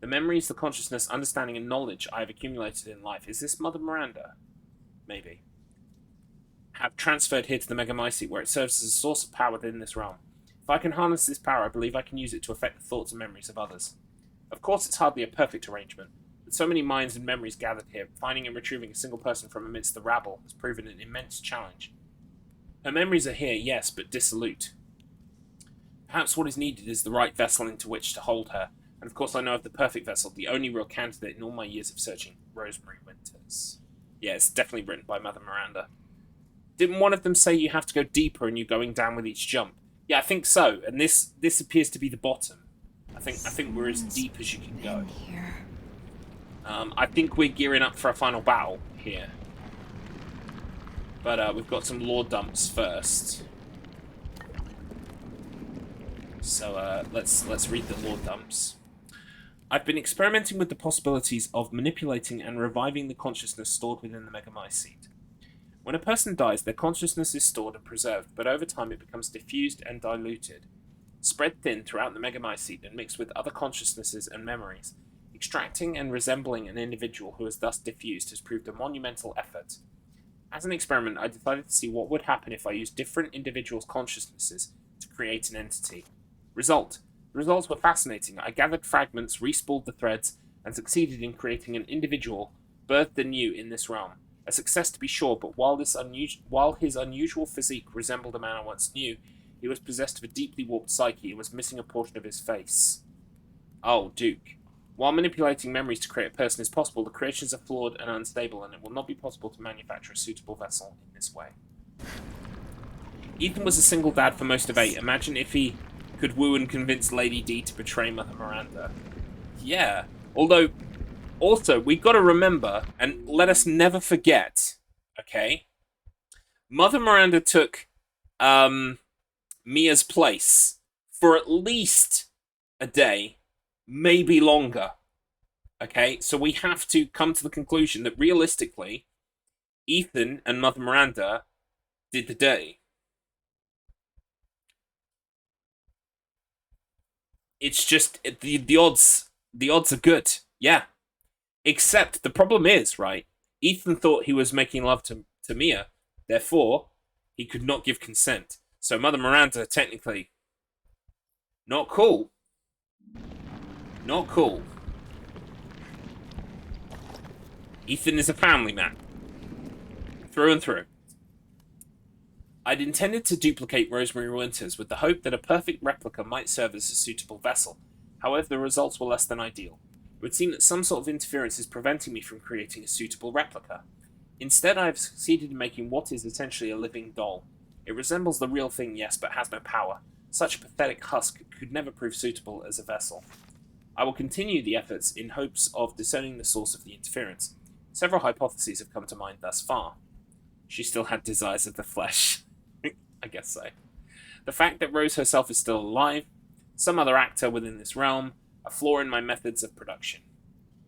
The memories, the consciousness, understanding, and knowledge I have accumulated in life, is this Mother Miranda? Maybe. Have transferred here to the Megamycete, where it serves as a source of power within this realm. If I can harness this power, I believe I can use it to affect the thoughts and memories of others. Of course, it's hardly a perfect arrangement. With so many minds and memories gathered here, finding and retrieving a single person from amidst the rabble has proven an immense challenge. Her memories are here, yes, but dissolute. Perhaps what is needed is the right vessel into which to hold her, and of course I know of the perfect vessel, the only real candidate in all my years of searching, Rosemary Winters. Yeah, it's definitely written by Mother Miranda. Didn't one of them say you have to go deeper and you're going down with each jump? Yeah, I think so, and this appears to be the bottom. I think we're as deep as you can go. I think we're gearing up for a final battle here. But we've got some lore dumps first. So let's read the lore dumps. I've been experimenting with the possibilities of manipulating and reviving the consciousness stored within the Megamycete. When a person dies, their consciousness is stored and preserved, but over time it becomes diffused and diluted, spread thin throughout the Megamycete and mixed with other consciousnesses and memories. Extracting and resembling an individual who is thus diffused has proved a monumental effort. As an experiment, I decided to see what would happen if I used different individuals' consciousnesses to create an entity. The results were fascinating. I gathered fragments, respooled the threads, and succeeded in creating an individual birthed anew in this realm. A success to be sure, but while his unusual physique resembled a man I once knew, he was possessed of a deeply warped psyche and was missing a portion of his face. Oh, Duke. While manipulating memories to create a person is possible, the creations are flawed and unstable, and it will not be possible to manufacture a suitable vessel in this way. Ethan was a single dad for most of 8. Imagine if he could woo and convince Lady D to betray Mother Miranda. Yeah. Although, also, we've got to remember, and let us never forget, okay? Mother Miranda took Mia's place for at least a day, maybe longer. Okay, so we have to come to the conclusion that realistically, Ethan and Mother Miranda did the dirty. It's just the odds are good. Yeah. Except the problem is, right? Ethan thought he was making love to Mia, therefore he could not give consent. So Mother Miranda technically not cool. Not cool. Ethan is a family man. Through and through. I'd intended to duplicate Rosemary Winters with the hope that a perfect replica might serve as a suitable vessel. However, the results were less than ideal. It would seem that some sort of interference is preventing me from creating a suitable replica. Instead, I have succeeded in making what is essentially a living doll. It resembles the real thing, yes, but has no power. Such a pathetic husk could never prove suitable as a vessel. I will continue the efforts in hopes of discerning the source of the interference. Several hypotheses have come to mind thus far. She still had desires of the flesh. I guess so. The fact that Rose herself is still alive, some other actor within this realm, a flaw in my methods of production.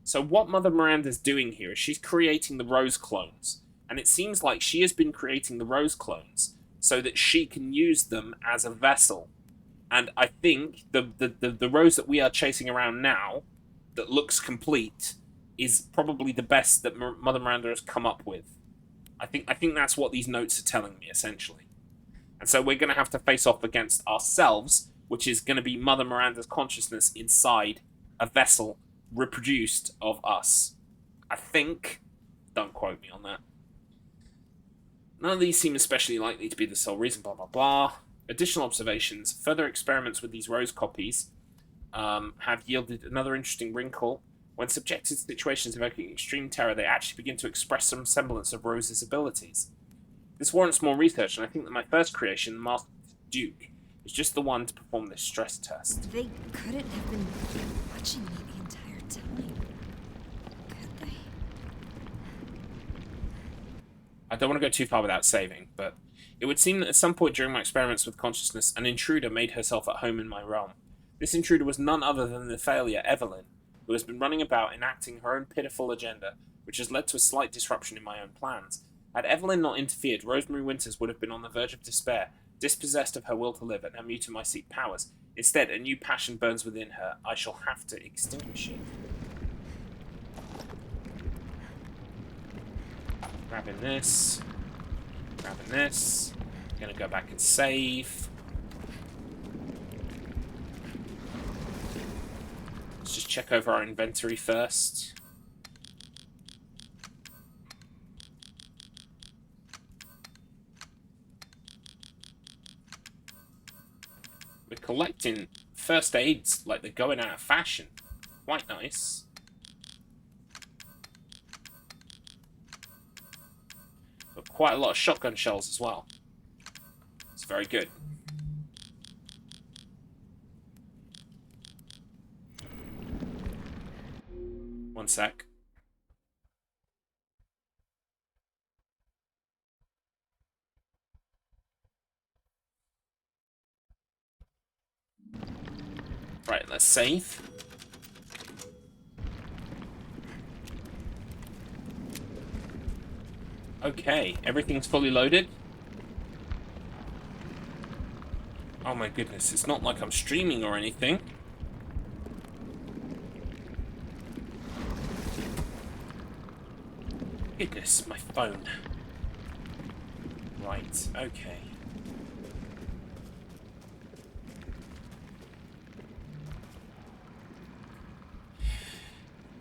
So what Mother Miranda's doing here is she's creating the Rose clones, and it seems like she has been creating the Rose clones so that she can use them as a vessel. And I think the Rose that we are chasing around now, that looks complete, is probably the best that Mother Miranda has come up with. I think that's what these notes are telling me, essentially. And so we're going to have to face off against ourselves, which is going to be Mother Miranda's consciousness inside a vessel reproduced of us. I think. Don't quote me on that. None of these seem especially likely to be the sole reason, blah blah blah. Additional observations. Further experiments with these Rose copies have yielded another interesting wrinkle. When subjected to situations evoking extreme terror, they actually begin to express some semblance of Rose's abilities. This warrants more research, and I think that my first creation, the Masked Duke, is just the one to perform this stress test. They couldn't have been watching me the entire time, could they? I don't want to go too far without saving, but it would seem that at some point during my experiments with consciousness, an intruder made herself at home in my realm. This intruder was none other than the failure, Evelyn, who has been running about enacting her own pitiful agenda, which has led to a slight disruption in my own plans. Had Evelyn not interfered, Rosemary Winters would have been on the verge of despair, dispossessed of her will to live and her mutamycete powers. Instead, a new passion burns within her. I shall have to extinguish it. Grabbing this. Grabbing this. Gonna go back and save. Let's just check over our inventory first. We're collecting first aids like they're going out of fashion. Quite nice. But quite a lot of shotgun shells as well. It's very good. One sec. Right, let's save. Okay, everything's fully loaded. Oh my goodness, it's not like I'm streaming or anything. Goodness, my phone. Right, okay.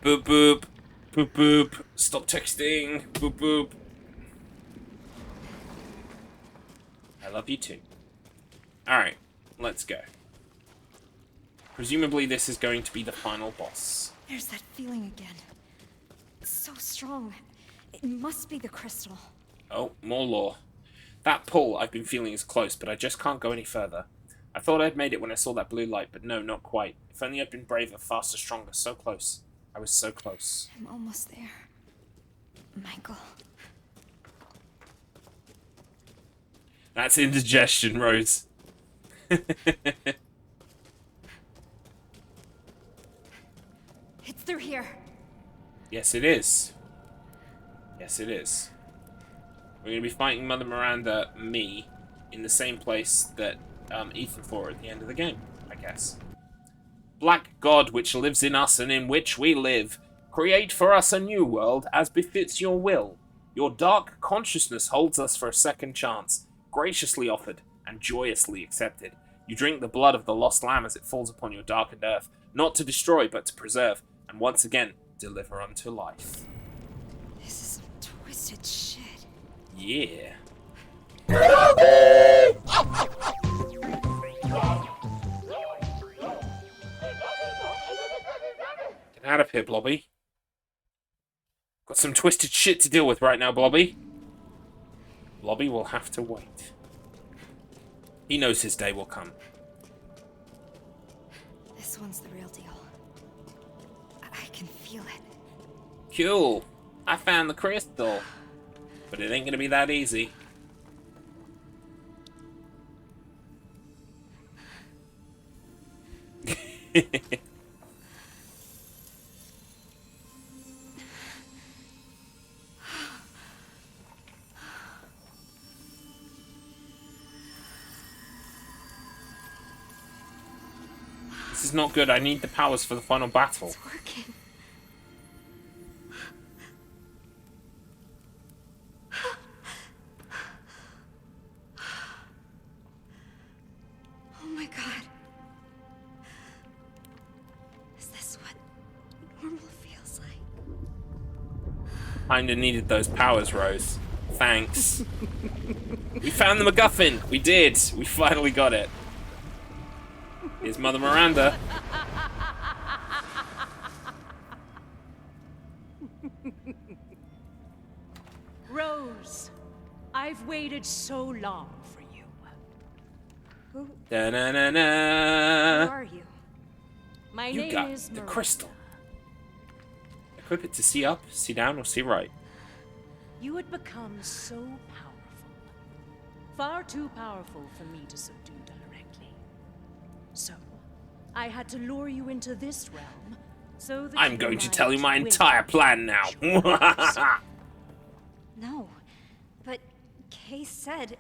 Boop boop. Boop boop. Stop texting. Boop boop. I love you too. Alright, let's go. Presumably this is going to be the final boss. There's that feeling again. It's so strong. It must be the crystal. Oh, more lore. That pull I've been feeling is close, but I just can't go any further. I thought I'd made it when I saw that blue light, but no, not quite. If only I'd been braver, faster, stronger, so close. I was so close. I'm almost there. Michael. That's indigestion, Rose. It's through here. Yes, it is. Yes, it is. We're going to be fighting Mother Miranda, me, in the same place that Ethan fought at the end of the game, I guess. Black God, which lives in us and in which we live, create for us a new world as befits your will. Your dark consciousness holds us for a second chance, graciously offered and joyously accepted. You drink the blood of the lost lamb as it falls upon your darkened earth, not to destroy but to preserve, and once again deliver unto life. This is some twisted shit. Yeah. Get out of here, Blobby. Got some twisted shit to deal with right now, Blobby. Blobby will have to wait. He knows his day will come. This one's the real deal. I can feel it. Cool. I found the crystal. But it ain't gonna be that easy. This is not good. I need the powers for the final battle. It's working. Oh my god. Is this what normal feels like? Kinda needed those powers, Rose. Thanks. We found the MacGuffin. We did. We finally got it. Here's Mother Miranda. Rose, I've waited so long for you. Da-na-na-na. Who are you? My You name got is the Miranda. crystal. Equip it to see up, see down, or see right. You had become so powerful. Far too powerful for me to subdue directly. So, I had to lure you into this realm so that I'm you going to might tell you my win. entire plan now. No, but Kay said...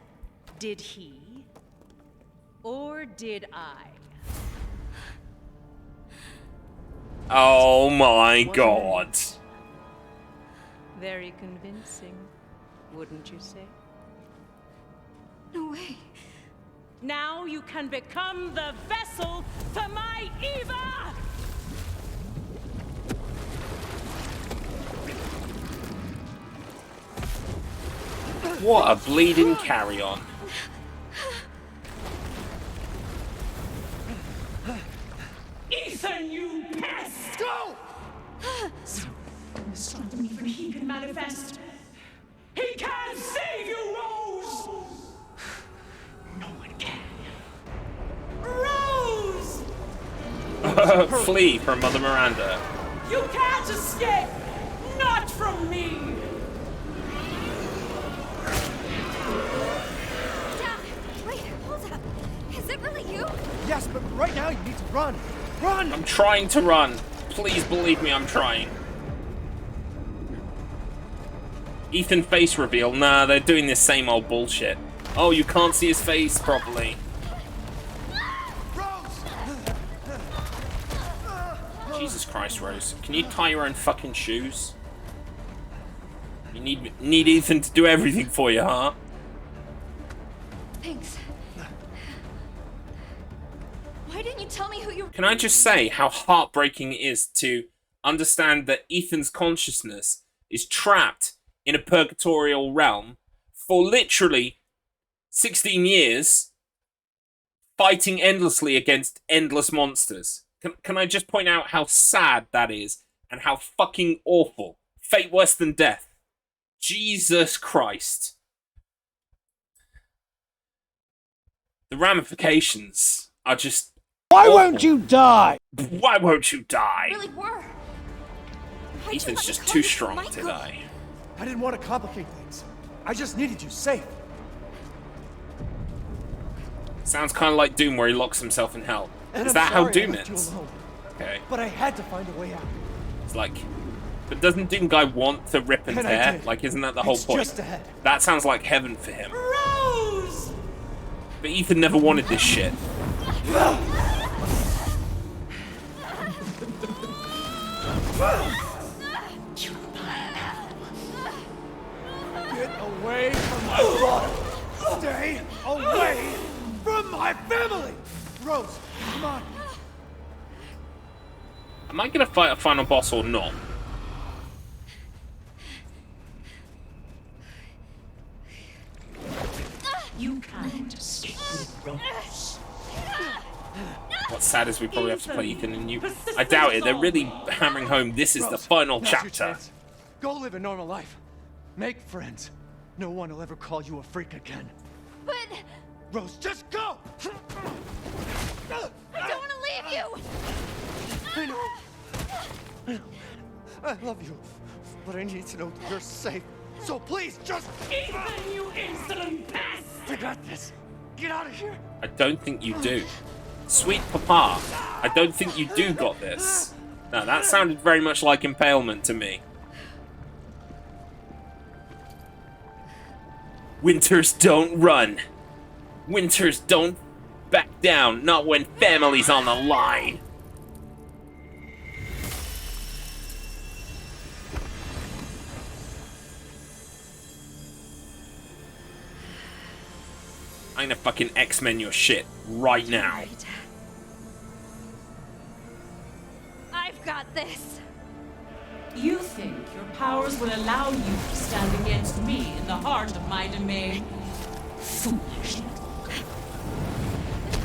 Did he? Or did I? Oh my god. Very convincing, wouldn't you say? No way. Now you can become the vessel for my Eva! What a bleeding carry-on. Ethan, you pest! Go! So, stop me when he can manifest. He can't save you, Rose! No one can. Rose! Flee from Mother Miranda. You can't escape! Not from me! Dad, wait, hold up. Is it really you? Yes, but right now you need to run. Run! I'm trying to run. Please believe me, I'm trying. Ethan face reveal. Nah, they're doing this same old bullshit. Oh, you can't see his face properly. Jesus Christ, Rose. Can you tie your own fucking shoes? You need Ethan to do everything for you, huh? Thanks. Why didn't you tell me who you... Can I just say how heartbreaking it is to understand that Ethan's consciousness is trapped in a purgatorial realm for literally 16 years, fighting endlessly against endless monsters. Can I just point out how sad that is and how fucking awful? Fate worse than death. Jesus Christ. The ramifications are just... Why awful. won't you die? Why won't you die? really were. Ethan's just too strong to die. I didn't want to complicate things. I just needed you safe. Sounds kind of like Doom, where he locks himself in hell. And Is I'm that how sorry I Doom left you is? alone. Okay. But I had to find a way out. It's like... But doesn't Doom Guy want to rip and And I tear? did. Like, isn't that the whole It's point? just ahead. That sounds like heaven for him. Rose! But Ethan never wanted this shit. Get away from my daughter! Stay away from my family! Rose, come on! Am I gonna fight a final boss or not? You can't escape Rose. What's sad is we probably have to play Ethan and you. I doubt it. They're really hammering home this is the final Now's your chapter. chance. Go live a normal life. Make friends. No one will ever call you a freak again. But... Rose, just go! I don't want to leave you! I know. I love you, but I need to know that you're safe. So please, just... Ethan, you insolent pest! I got this. Get out of here. I don't think you do. Sweet Papa, I don't think you do got this. No, that sounded very much like impalement to me. Winters don't run. Winters don't back down, not when family's on the line. I'm gonna fucking X-Men your shit right now. I've got this. You think your powers will allow you to stand against me in the heart of my domain? Foolish.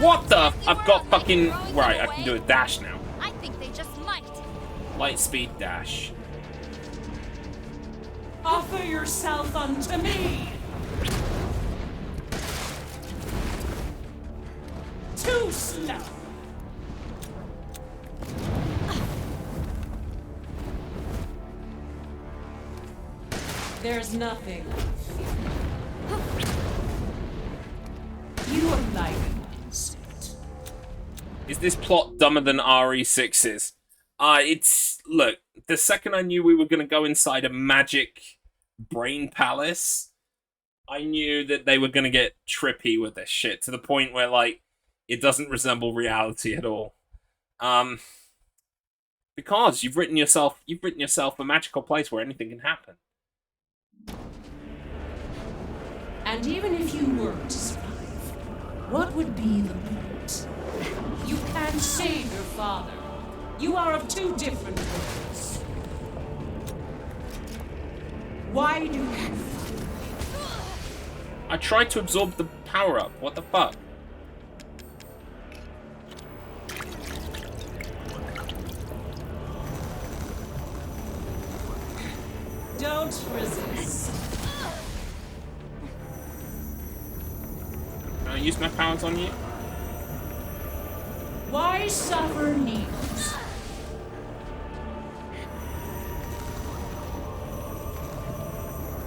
What the? I've got fucking... Right, I can do a dash now. I think they just might. Light speed dash. Offer yourself unto me! Too slow! There's nothing. You are like an insect. Is this plot dumber than RE6's? It's... Look, the second I knew we were going to go inside a magic brain palace, I knew that they were going to get trippy with this shit, to the point where, like, it doesn't resemble reality at all. Because you've written yourself a magical place where anything can happen. And even if you were to survive, what would be the point? You can't save your father. You are of two different worlds. Why do you fight? I tried to absorb the power-up. What the fuck? Don't resist. Can I use my powers on you? Why suffer needs?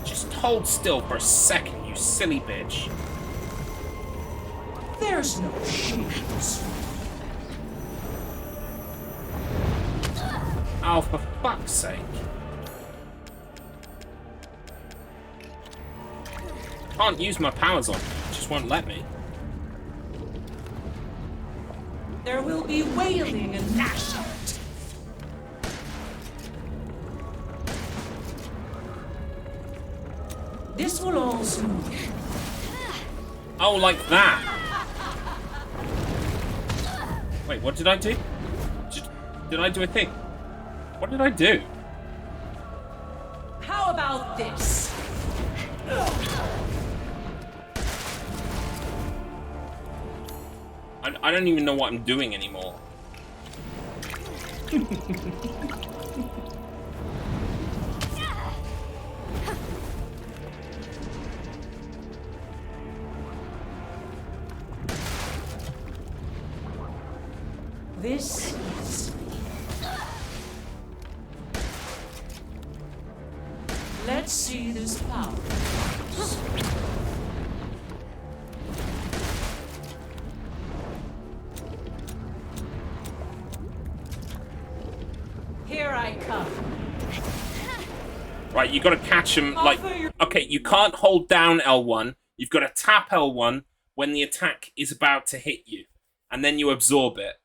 Just hold still for a second, you silly bitch. There's no shields. Oh, for fuck's sake. Can't use my powers on you. It just won't let me. There will be wailing and gnashing. This will all soon. Oh, like that. Wait, what did I do? Did I do a thing? What did I do? How about this? I don't even know what I'm doing anymore. This is... Let's see this power. Here I come. Right, you gotta catch him, like... Okay, you can't hold down L1. You've gotta tap L1 when the attack is about to hit you. And then you absorb it.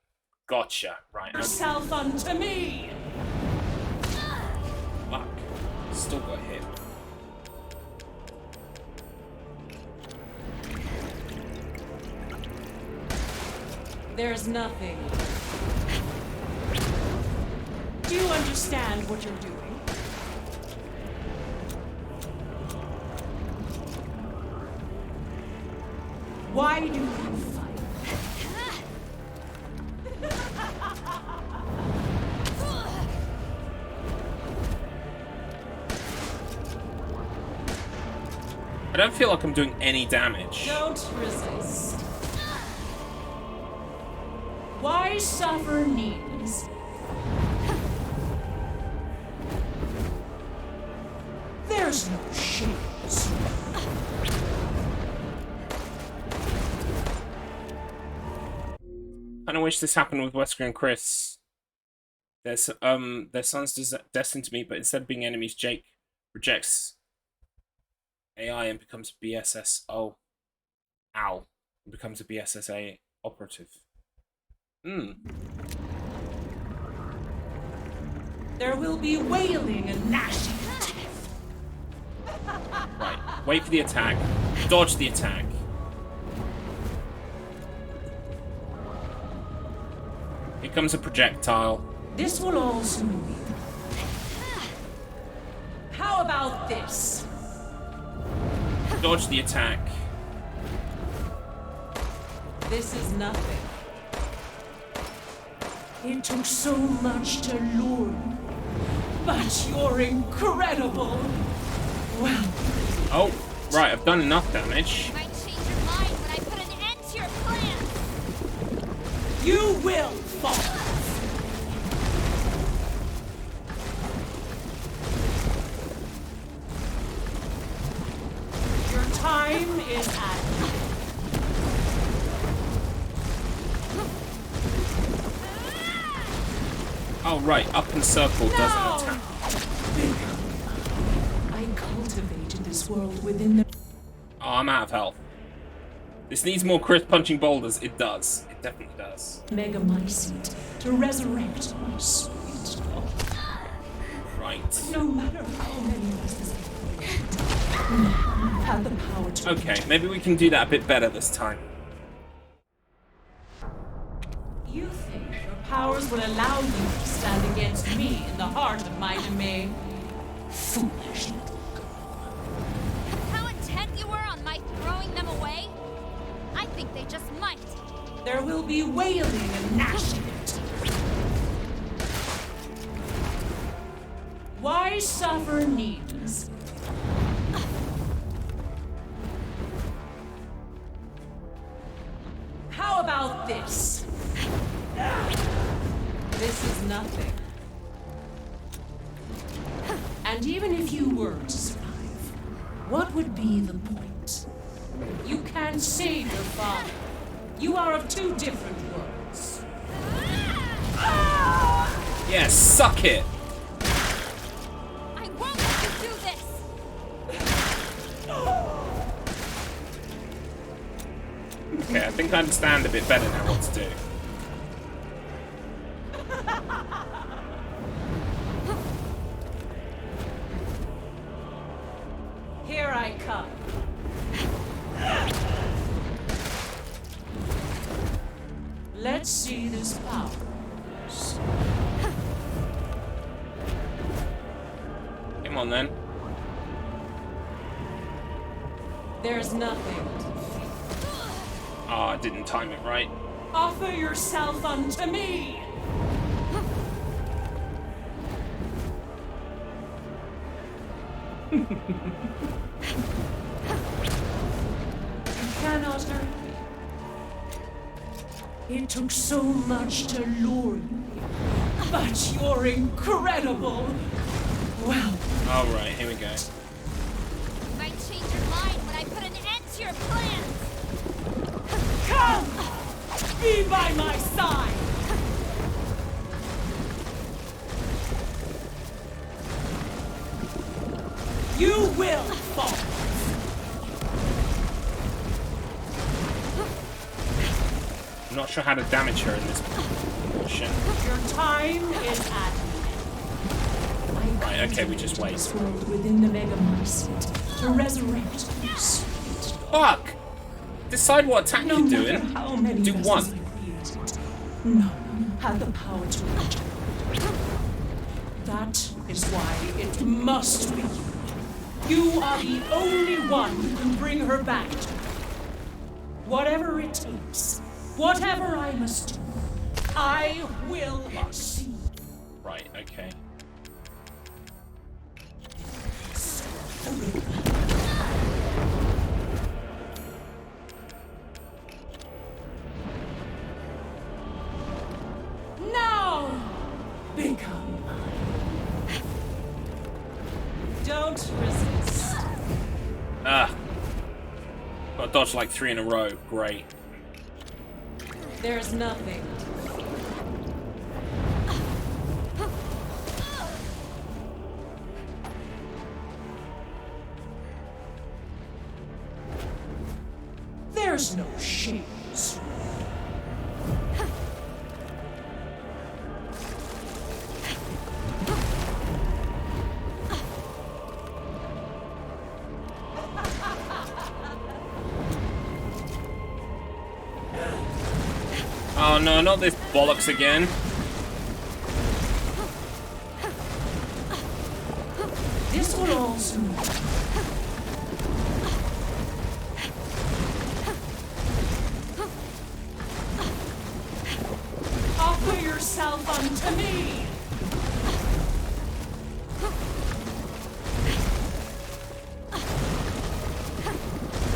Gotcha. Right. Yourself unto me! Fuck. Still got hit. There's nothing. Do you understand what you're doing? Why do you fight? I don't feel like I'm doing any damage. Don't resist. Why suffer needs? There's no shields. I wish this happened with Wesker and Chris. Their son's destined to meet, but instead of being enemies, Jake rejects AI and becomes a BSS. Ow. Becomes a BSSA operative. There will be wailing and gnashing. Right. Wait for the attack. Dodge the attack. Here comes a projectile. This will all soon be. about this? Dodge the attack. This is nothing. It took so much to lure you, but you're incredible. Well. Oh, right, I've done enough damage. You might change your mind when I put an end to your plans. You will fall. Your time is at. Oh, right, up and circle doesn't attack. I cultivated this world within the. Oh, I'm out of health. This needs more Chris punching boulders. It does. It definitely does. Megamycete to resurrect my sweet dog. Right. No matter how many of us this have the power to. Okay, maybe we can do that a bit better this time. You think your powers will allow you to stand against me in the heart of my domain? Foolish little girl. How intent you were on my throwing them away? I think they just might. There will be wailing and gnashing of teeth. Why suffer needlessly? How about this? This is nothing. And even if you were to survive, what would be the point? You can't save your father. You are of two different worlds. Yeah, suck it! I won't let you do this! Okay, I think I understand a bit better now what to do. Here I come. Let's see this power. Come on then. There's nothing. Oh, I didn't time it right. Offer yourself unto me. You cannot hurt me. It took so much to lure you, but you're incredible. Well. All right, here we go. You might change your mind when I put an end to your plans. Come, be by my side. You will fall. I'm not sure how to damage her in this portion. Your time is at. Right, okay, we just wait. This world within the Megamycete to resurrect your sweet. Fuck! Decide what attack No you're matter doing. how many Do vessels one. you created, none have the power to regenerate. That is why it must be you. You are the only one who can bring her back to me. Whatever it takes, whatever I must do, I will see. Right, okay. Now, become mine. Don't resist. Ah. Got to dodge like 3 in a row. Great. There's nothing. There's no shades. Oh no, not this bollocks again. This will Kneel to me. Offer yourself unto me.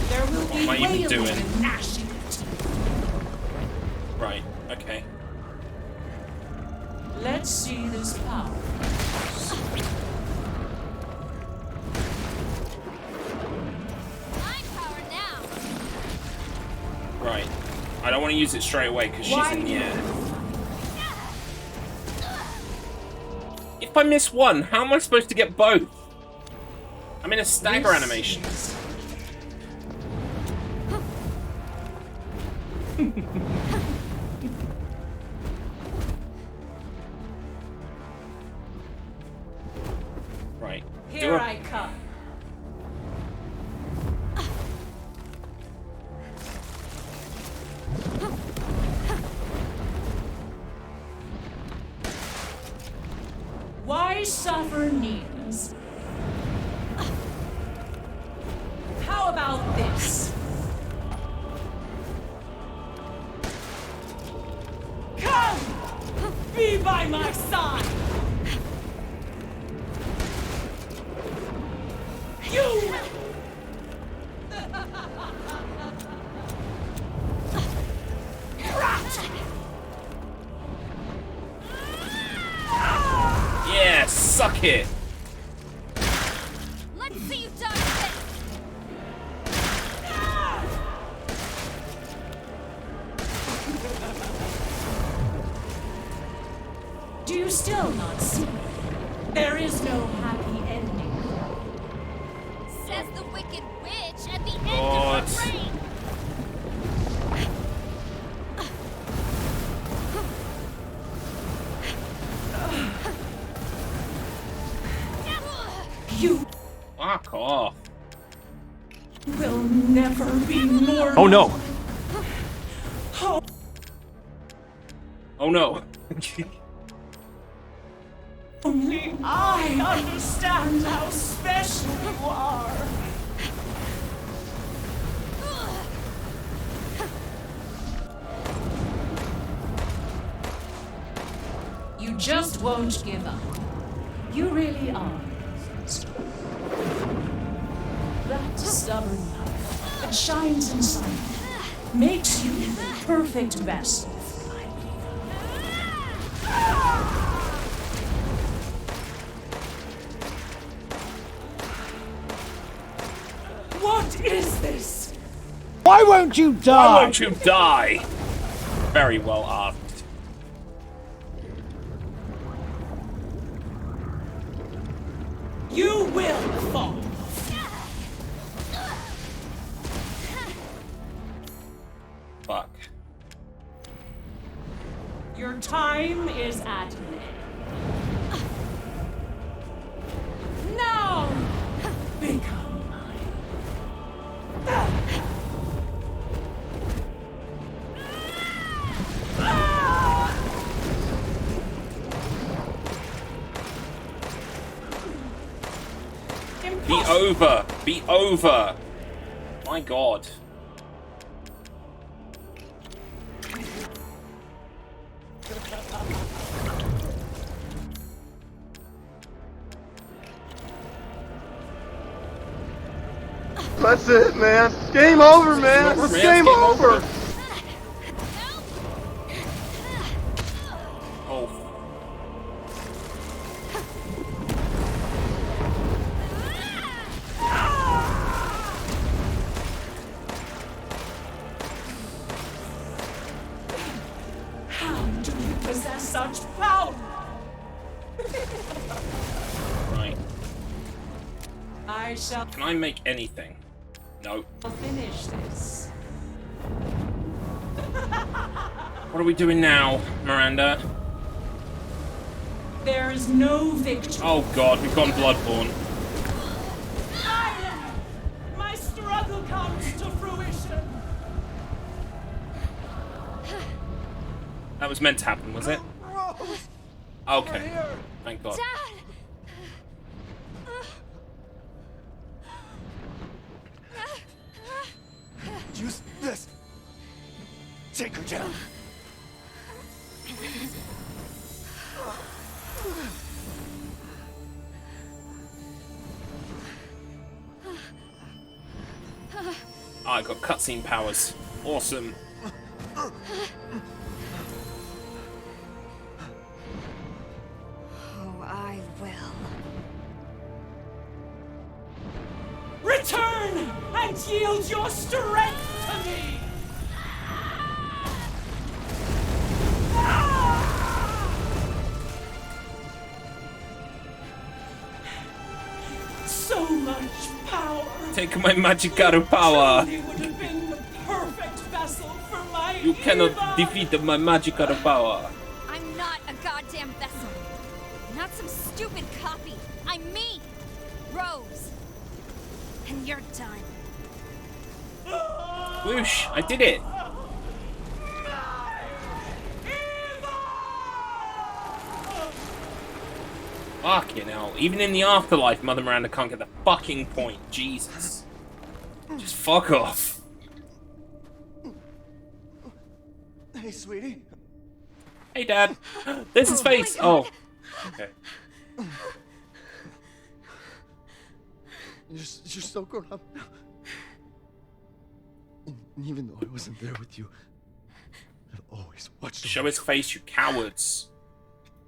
There will be What am I even wailing doing? and gnashing of teeth. Right, okay. Let's see this power. Right. I don't want to use it straight away because she's in the air. If I miss one, how am I supposed to get both? I'm in a stagger animation. Right. Here I come. Why suffer needs? How about this? Come! Be by my side! You! Yeah, suck it! Let's see you done this! Do you still not see? There is no happy ending. Says the wicked witch at the end God. of her reign! You Fuck off. will never be more. Oh no! Oh, Oh no. only I understand how special you are. You just won't give up. You really are. That stubborn life that shines inside you makes you the perfect vessel. What is this? Why won't you die? Why won't you die? Very well asked. You will fall. Fuck. Your time is at an end. Now, become mine. Be over! Be over! My god. That's it, man. Game over, man. It's Game over. Oh. How do you possess such power? Right. I shall Can I make anything? No. finish this. What are we doing now, Miranda? There is no victory. Oh god, we've gone Bloodborne. My struggle comes to fruition. That was meant to happen, was it? Okay. Thank god. Dad! Use this. Take her down. Oh, I got cutscene powers. Awesome. Oh, I will. Return and yield your strength to me! So much power! Take my magical power! Surely would have been the perfect vessel for my You cannot Eva. defeat my magical power! I'm not a goddamn vessel. I'm not some stupid copy. I'm me, Rose. And you're done. Whoosh! I did it! Fucking hell. Even in the afterlife, Mother Miranda can't get the fucking point. Jesus. Just fuck off. Hey, sweetie. Hey, Dad. There's his face. Oh. Okay. You're so grown up now. And even though I wasn't there with you, I've always watched over Show his face, you cowards.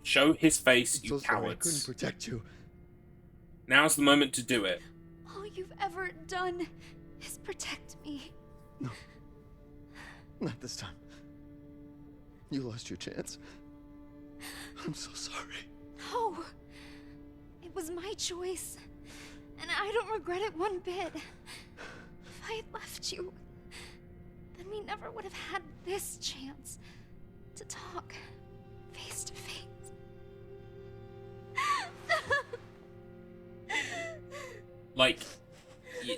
Show his face, you so sorry I couldn't cowards. protect you. Now's the moment to do it. All you've ever done is protect me. No. Not this time. You lost your chance. I'm so sorry. No. It was my choice. And I don't regret it one bit. If I had left you, then we never would have had this chance to talk face to face. Like,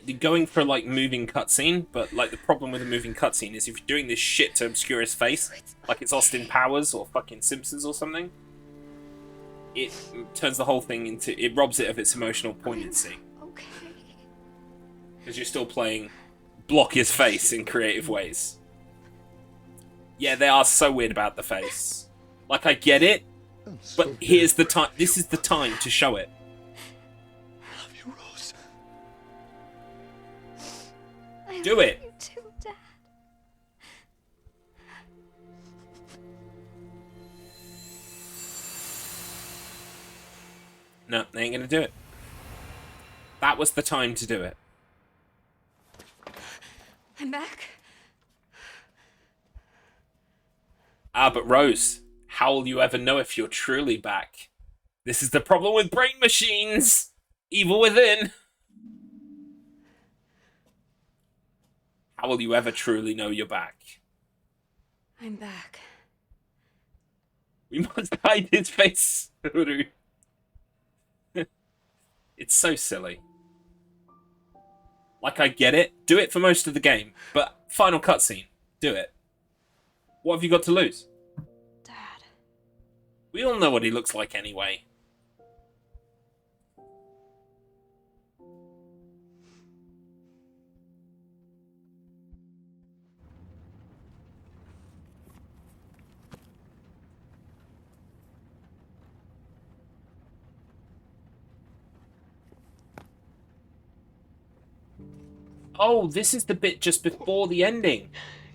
you're going for, like, moving cutscene, but, like, the problem with a moving cutscene is if you're doing this shit to obscure his face, like it's Austin Powers or fucking Simpsons or something, it turns the whole thing into... It robs it of its emotional poignancy. Okay. Because you're still playing block his face in creative ways. Yeah, they are so weird about the face. Like, I get it, but here's the time. This is the time to show it. I love you, Rose. Do it. You too, Dad. No, they ain't gonna do it. That was the time to do it. I'm back. Ah, but Rose, how will you ever know if you're truly back? This is the problem with brain machines! Evil within! How will you ever truly know you're back? I'm back. We must hide his face, Uru. It's so silly. Like, I get it. Do it for most of the game. But final cutscene. Do it. What have you got to lose? Dad. We all know what he looks like anyway. Oh, this is the bit just before the ending.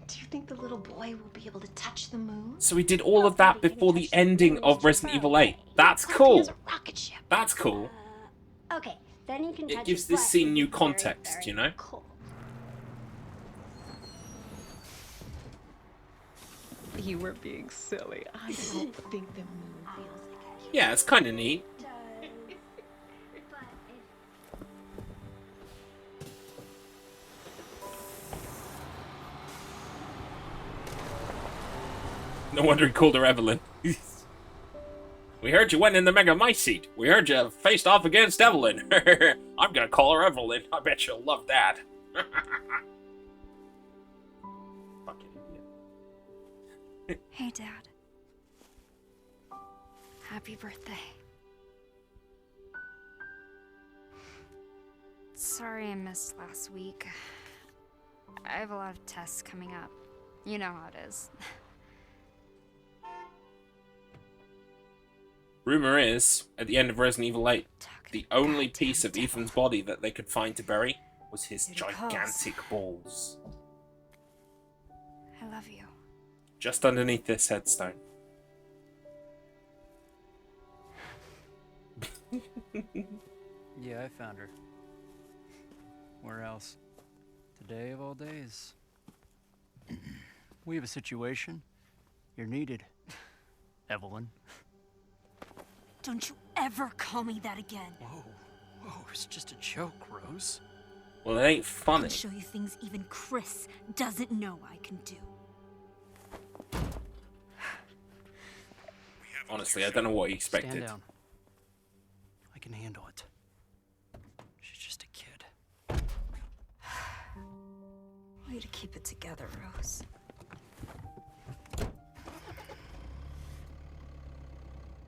Do you think the little boy will be able to touch the moon? So we did all of that before the ending of Resident Evil 8. That's cool. That's cool. Okay, then you can touch It gives his this butt. scene new Very, context, very you know? cool. You were being silly. I don't think the moon feels like Yeah, it's kind of neat. No wonder he called her Evelyn. We heard you went in the Mega Mice seat. We heard you faced off against Evelyn. I'm gonna call her Evelyn. I bet she'll love that. Fucking idiot. Hey, Dad. Happy birthday. Sorry I missed last week. I have a lot of tests coming up. You know how it is. Rumor is, at the end of Resident Evil 8, the only piece of Ethan's body that they could find to bury was his gigantic balls. I love you. Just underneath this headstone. Yeah, I found her. Where else? Today of all days. We have a situation. You're needed, Evelyn. Don't you ever call me that again. Whoa, it's just a joke, Rose. Well, it ain't funny. I'll show you things even Chris doesn't know I can do. Honestly, I don't know what he expected. Stand down. I can handle it. She's just a kid. Way to keep it together, Rose.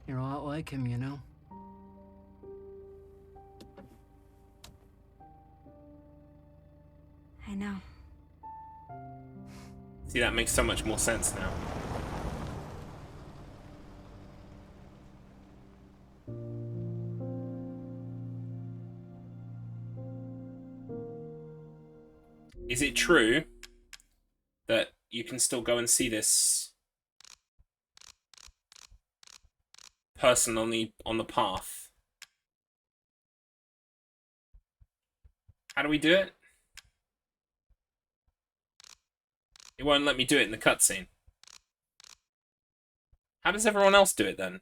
You're a lot like him, you know? I know. See, that makes so much more sense now. Is it true that you can still go and see this person on the path? How do we do it? It won't let me do it in the cutscene. How does everyone else do it then?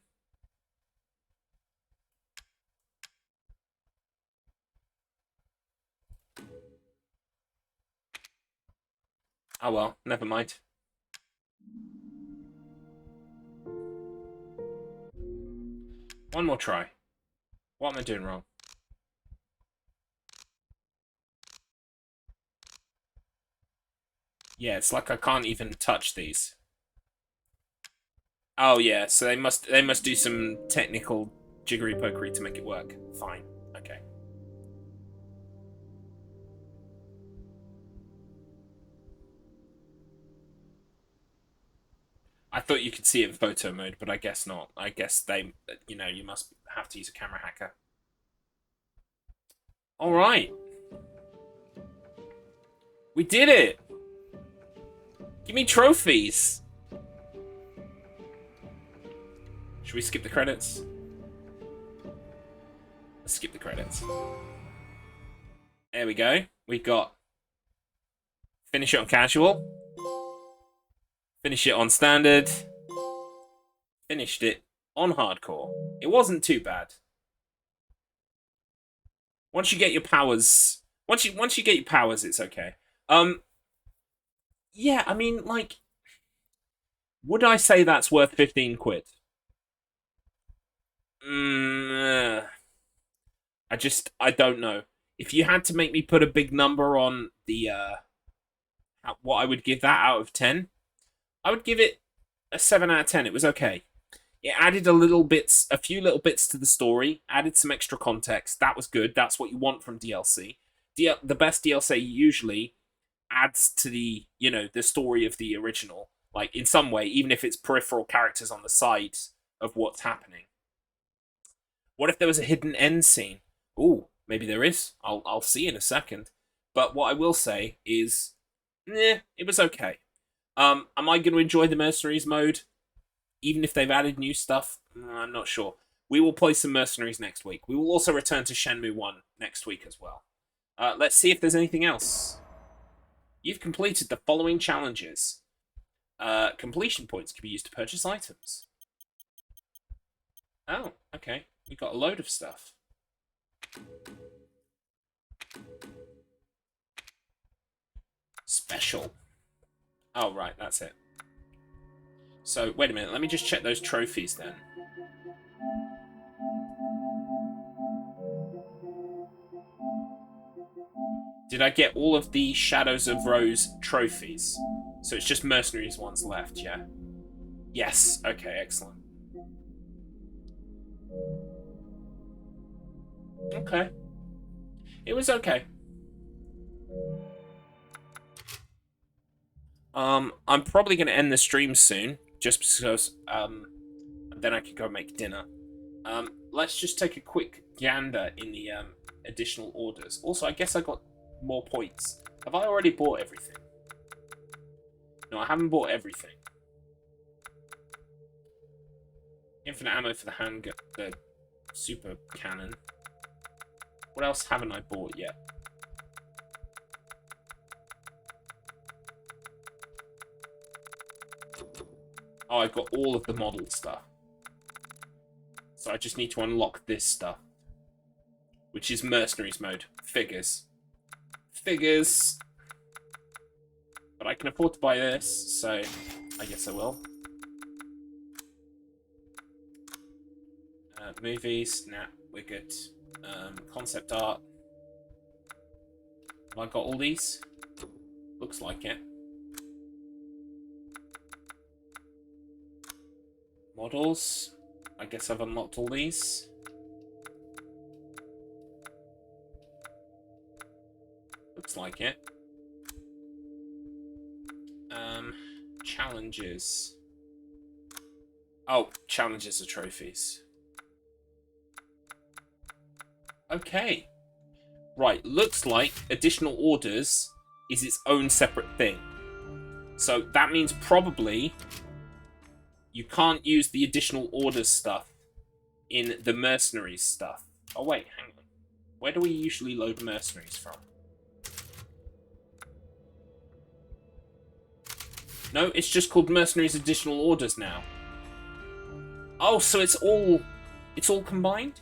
Oh well, never mind. One more try. What am I doing wrong? Yeah, it's like I can't even touch these. Oh yeah, so they must do some technical jiggery pokery to make it work. Fine. Okay. I thought you could see it in photo mode, but I guess not. I guess they, you know, you must have to use a camera hacker. All right. We did it. Give me trophies. Should we skip the credits? Let's skip the credits. There we go. We got finish it on casual. Finish it on standard. Finished it on hardcore. It wasn't too bad. Once you get your powers, once you get your powers, it's okay. Yeah, I mean, like, would I say that's worth 15 quid? I don't know. If you had to make me put a big number on the, what I would give that out of 10, I would give it a 7 out of 10. It was okay. It added a few little bits to the story, added some extra context. That was good. That's what you want from DLC. The best DLC usually adds to the, you know, the story of the original, like in some way, even if it's peripheral characters on the side of what's happening. What if there was a hidden end scene? Ooh, maybe there is. I'll see in a second. But what I will say is, it was okay. Am I going to enjoy the Mercenaries mode, even if they've added new stuff? I'm not sure. We will play some Mercenaries next week. We will also return to Shenmue 1 next week as well. Let's see if there's anything else. You've completed the following challenges. Completion points can be used to purchase items. Oh, okay. We got a load of stuff. Special. Oh, right, that's it. So, wait a minute. Let me just check those trophies then. Did I get all of the Shadows of Rose trophies? So it's just Mercenaries ones left, yeah? Yes. Okay, excellent. Okay. It was okay. I'm probably going to end the stream soon, just because, then I can go make dinner. Let's just take a quick gander in the, additional orders. Also, I guess I got more points. Have I already bought everything? No, I haven't bought everything. Infinite ammo for the handgun, the super cannon. What else haven't I bought yet? Oh, I've got all of the model stuff. So I just need to unlock this stuff. Which is Mercenaries mode. Figures. Figures! But I can afford to buy this, so I guess I will. Movies, nah, we're good. Concept art. Have I got all these? Looks like it. Models. I guess I've unlocked all these. Looks like it. Challenges. Oh, challenges are trophies. Okay. Right, looks like additional orders is its own separate thing. So that means probably you can't use the additional orders stuff in the mercenaries stuff. Oh wait, hang on. Where do we usually load mercenaries from? No, it's just called mercenaries additional orders now. Oh, so it's all combined?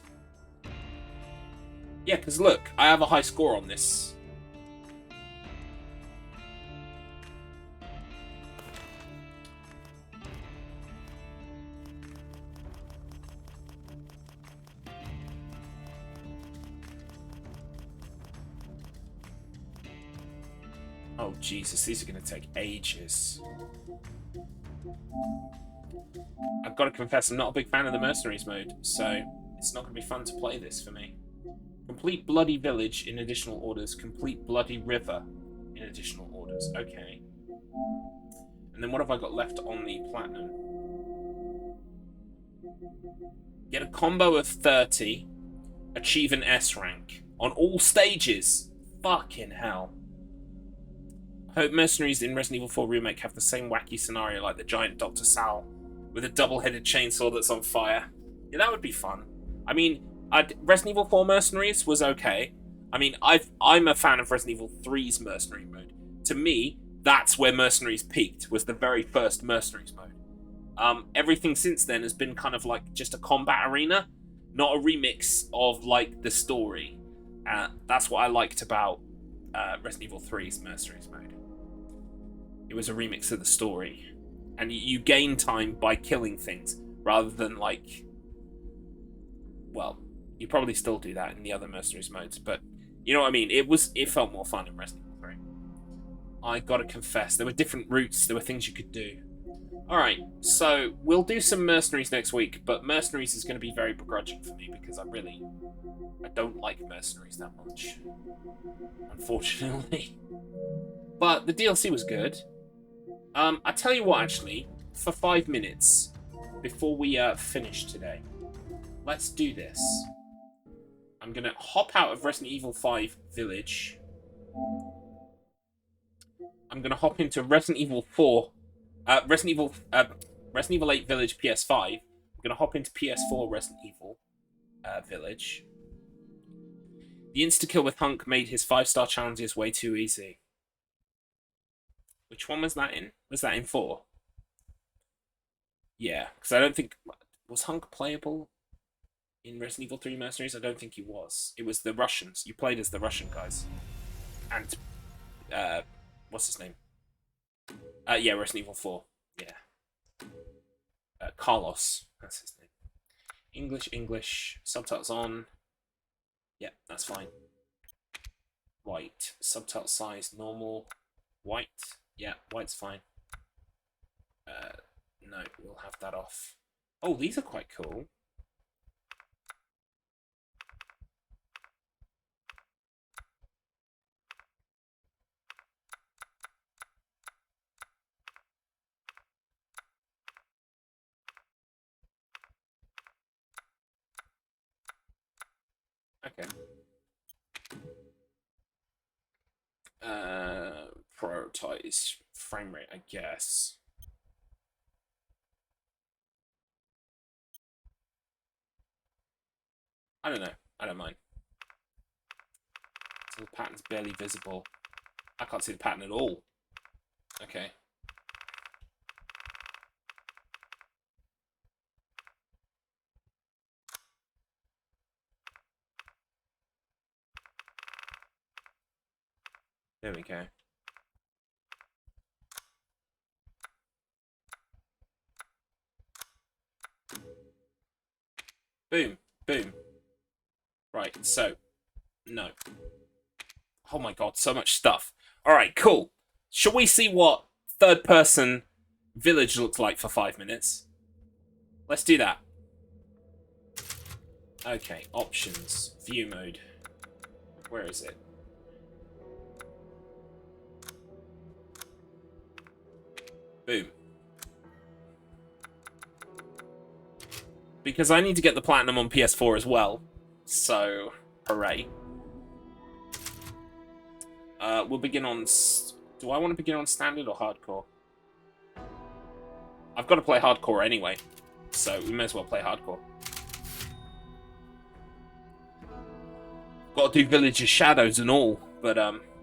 Yeah, because look, I have a high score on this. Oh, Jesus, these are going to take ages. I've got to confess, I'm not a big fan of the mercenaries mode, so it's not going to be fun to play this for me. Complete Bloody Village in additional orders. Complete Bloody River in additional orders. Okay. And then what have I got left on the platinum? Get a combo of 30. Achieve an S rank. On all stages. Fucking hell. I hope mercenaries in Resident Evil 4 Remake have the same wacky scenario like the giant Dr. Sal with a double-headed chainsaw that's on fire. Yeah, that would be fun. I mean, Resident Evil 4 Mercenaries was okay. I mean, I'm a fan of Resident Evil 3's Mercenary mode. To me, that's where Mercenaries peaked, was the very first Mercenaries mode. Everything since then has been kind of like just a combat arena, not a remix of, like, the story. That's what I liked about Resident Evil 3's Mercenaries mode. It was a remix of the story. And you gain time by killing things, rather than, like... Well, you probably still do that in the other Mercenaries modes, but you know what I mean? It felt more fun in Resident Evil 3. I gotta confess, there were different routes, there were things you could do. Alright, so we'll do some Mercenaries next week, but Mercenaries is going to be very begrudging for me because I don't like Mercenaries that much. Unfortunately. But the DLC was good. I tell you what, actually, for 5 minutes, before we finish today, let's do this. I'm going to hop out of Resident Evil 5 Village. I'm going to hop into Resident Evil 4... Resident Evil 8 Village PS5. I'm going to hop into PS4 Resident Evil Village. The insta-kill with Hunk made his 5-star challenges way too easy. Which one was that in? Was that in 4? Yeah, because I don't think... Was Hunk playable in Resident Evil 3 Mercenaries? I don't think he was. It was the Russians. You played as the Russian guys. And, what's his name? Yeah, Resident Evil 4. Yeah. Carlos. That's his name. English. Subtitles on. Yeah, that's fine. White. Subtitle size, normal. White. Yeah, white's fine. No, we'll have that off. Oh, these are quite cool. increase frame rate, I guess. I don't know. I don't mind. So the pattern's barely visible. I can't see the pattern at all. Okay. There we go. Boom. Boom. Right, so. No. Oh my god, so much stuff. Alright, cool. Shall we see what third-person village looks like for 5 minutes? Let's do that. Okay, options. View mode. Where is it? Boom. Because I need to get the platinum on PS4 as well. So, hooray. We'll begin on... Do I want to begin on standard or hardcore? I've got to play hardcore anyway. So, we may as well play hardcore. Got to do Village of Shadows and all. But,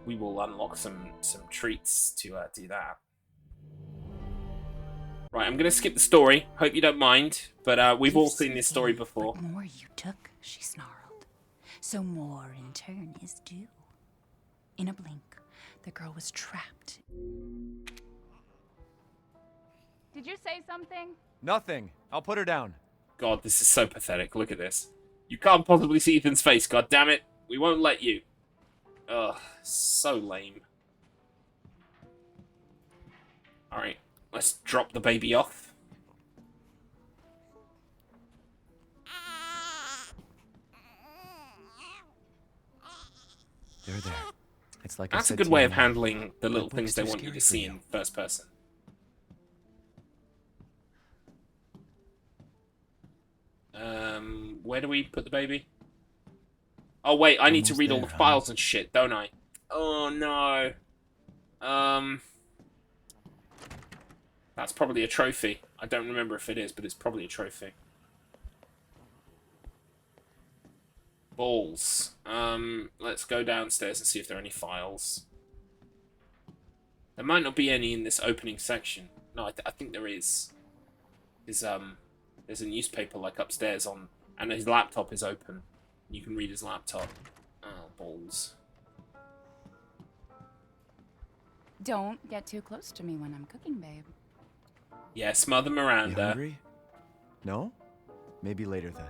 we will unlock some treats to do that. Right, I'm going to skip the story. Hope you don't mind. But we've all seen this story before. But more you took, she snarled. So more in turn is due. In a blink, the girl was trapped. Did you say something? Nothing. I'll put her down. God, this is so pathetic. Look at this. You can't possibly see Ethan's face, god damn it. We won't let you. Ugh, so lame. Alright, let's drop the baby off. They're there. It's like That's a good way of handling the little things they want you to see in first person. Where do we put the baby? Oh wait, I need to read all the files and shit, don't I? Oh no. That's probably a trophy. I don't remember if it is, but it's probably a trophy. Balls. Let's go downstairs and see if there are any files. There might not be any in this opening section. No, I think there is. There's a newspaper like upstairs on, and his laptop is open. You can read his laptop. Oh, balls. Don't get too close to me when I'm cooking, babe. Yes, Mother Miranda. You hungry? No? Maybe later then.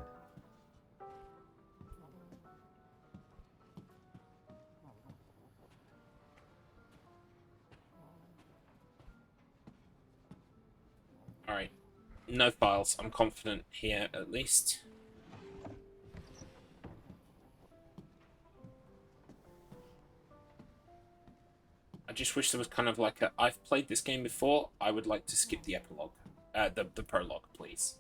Alright. No files. I'm confident here, at least. I just wish there was kind of like a... I've played this game before. I would like to skip the epilogue. The prologue, please.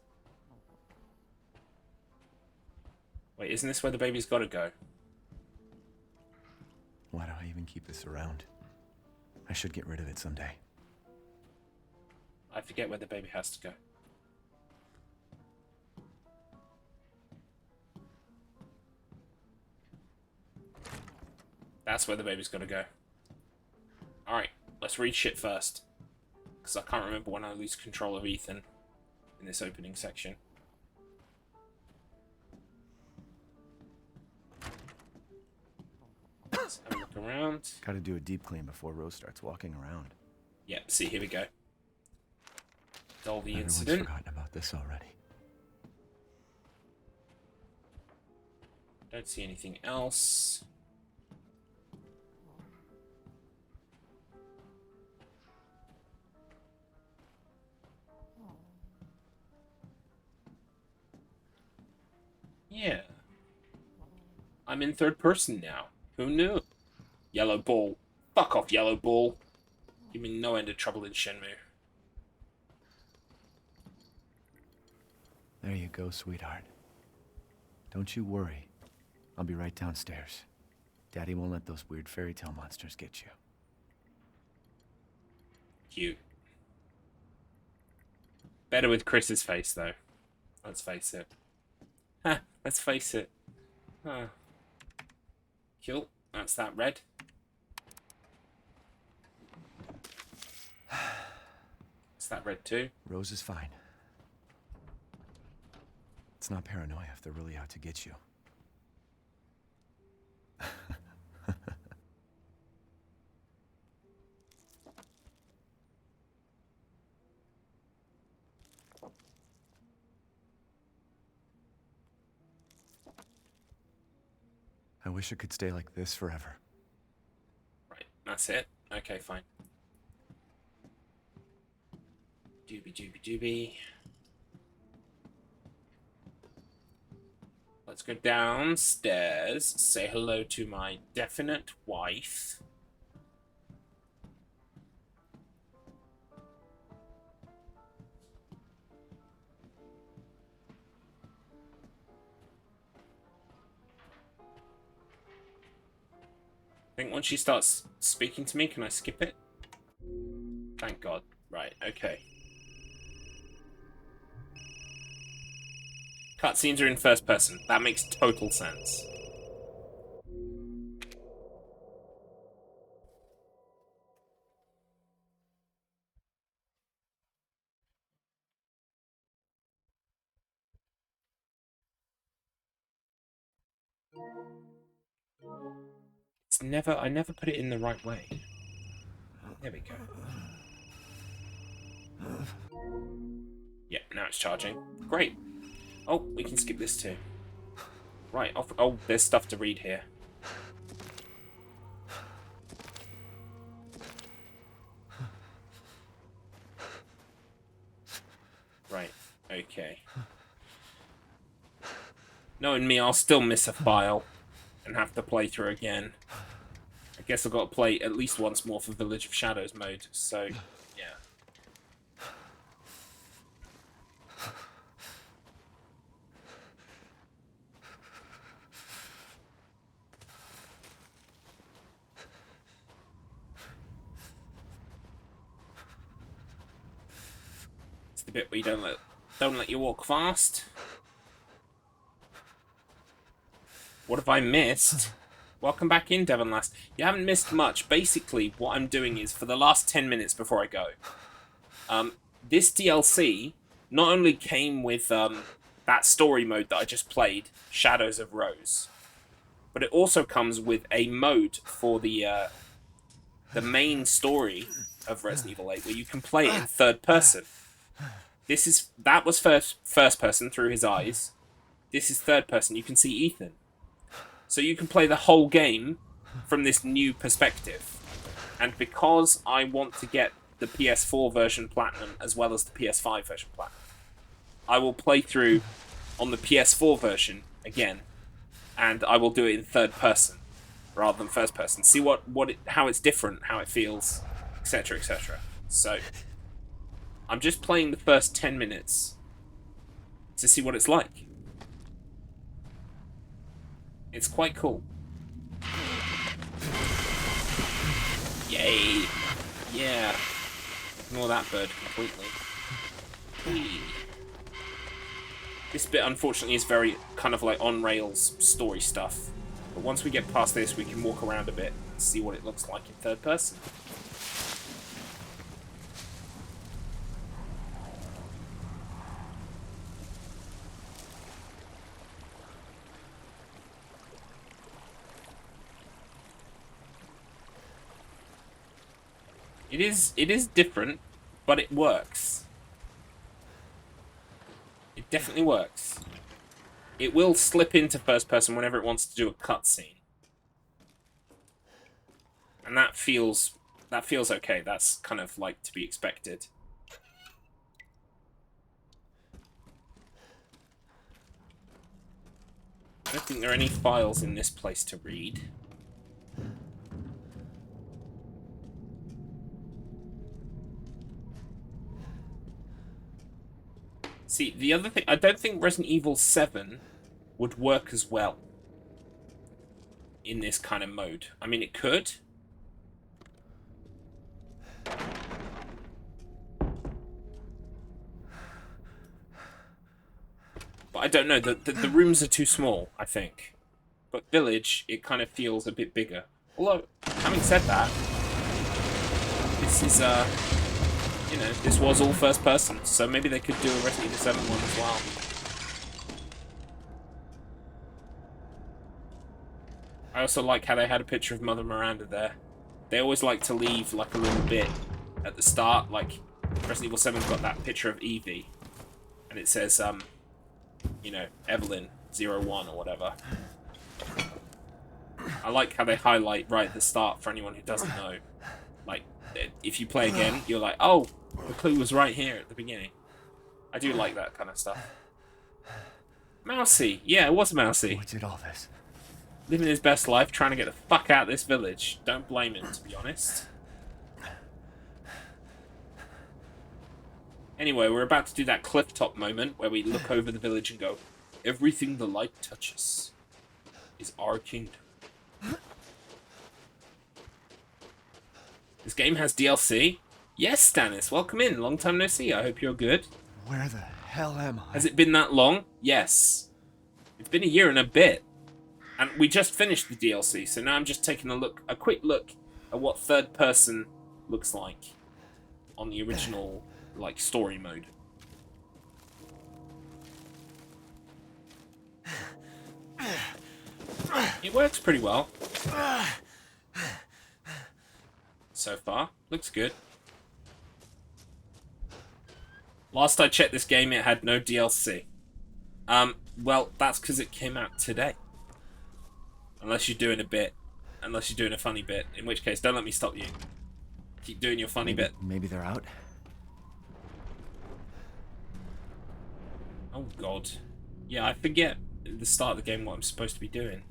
Wait, isn't this where the baby's got to go? Why do I even keep this around? I should get rid of it someday. I forget where the baby has to go. That's where the baby's got to go. Alright, let's read shit first. Because I can't remember when I lose control of Ethan in this opening section. Let's have a look around. Gotta do a deep clean before Rose starts walking around. Yep, see, here we go. Dull the Everyone's incident. forgotten about this already. Don't see anything else. Yeah. I'm in third person now. Who knew? Yellow ball. Fuck off, yellow ball. Give me no end of trouble in Shenmue. There you go, sweetheart. Don't you worry. I'll be right downstairs. Daddy won't let those weird fairy tale monsters get you. Cute. Better with Chris's face, though. Let's face it. Ha! Let's face it. Huh. Cool. That's that red. It's that red too. Rose is fine. It's not paranoia if they're really out to get you. I wish it could stay like this forever. Right, that's it. Okay, fine. Doobie doobie doobie. Let's go downstairs, say hello to my definite wife. I think once she starts speaking to me, can I skip it? Thank God. Right, okay. Cutscenes are in first person. That makes total sense. It's never... I never put it in the right way. There we go. Yeah, now it's charging. Great. Oh, we can skip this too. Right, off. Oh, there's stuff to read here. Right, okay. Knowing me, I'll still miss a file and have to play through again. I guess I've got to play at least once more for Village of Shadows mode, so, yeah. It's the bit where you don't let you walk fast. What have I missed? Welcome back in, Devon Lass. You haven't missed much. Basically, what I'm doing is, for the last 10 minutes before I go, this DLC not only came with that story mode that I just played, Shadows of Rose, but it also comes with a mode for the main story of Resident Evil 8, where you can play it in third person. That was first person through his eyes. This is third person. You can see Ethan. So you can play the whole game from this new perspective. And because I want to get the PS4 version Platinum as well as the PS5 version Platinum, I will play through on the PS4 version again, and I will do it in third person rather than first person. See how it's different, how it feels, etc., etc. So I'm just playing the first 10 minutes to see what it's like. It's quite cool. Yay! Yeah. Ignore that bird completely. Whee. This bit, unfortunately, is very kind of like on-rails story stuff. But once we get past this, we can walk around a bit and see what it looks like in third person. It is different, but it works. It definitely works. It will slip into first person whenever it wants to do a cutscene. And that feels okay. That's kind of like to be expected. I don't think there are any files in this place to read. See, the other thing, I don't think Resident Evil 7 would work as well in this kind of mode. I mean, it could. But I don't know, the rooms are too small, I think. But village, it kind of feels a bit bigger. Although, having said that, this is, you know, this was all first person, so maybe they could do a Resident Evil 7 one as well. I also like how they had a picture of Mother Miranda there. They always like to leave, like, a little bit at the start, like, Resident Evil 7's got that picture of Evie, and it says, you know, Evelyn 01 or whatever. I like how they highlight right at the start for anyone who doesn't know. Like, if you play again, you're like, oh, the clue was right here at the beginning. I do like that kind of stuff. Mousy. Yeah, it was Mousy. What did all this? Living his best life, trying to get the fuck out of this village. Don't blame him, to be honest. Anyway, we're about to do that cliff top moment where we look over the village and go, everything the light touches is our kingdom. This game has DLC? Yes, Stannis, welcome in. Long time no see. I hope you're good. Where the hell am I? Has it been that long? Yes. It's been a year and a bit. And we just finished the DLC, so now I'm just taking a quick look at what third person looks like on the original, like, story mode. It works pretty well. So far. Looks good. Last I checked this game, it had no DLC. Well, that's because it came out today. Unless you're doing a bit. Unless you're doing a funny bit. In which case, don't let me stop you. Keep doing your funny bit. Maybe they're out? Oh, God. Yeah, I forget at the start of the game what I'm supposed to be doing.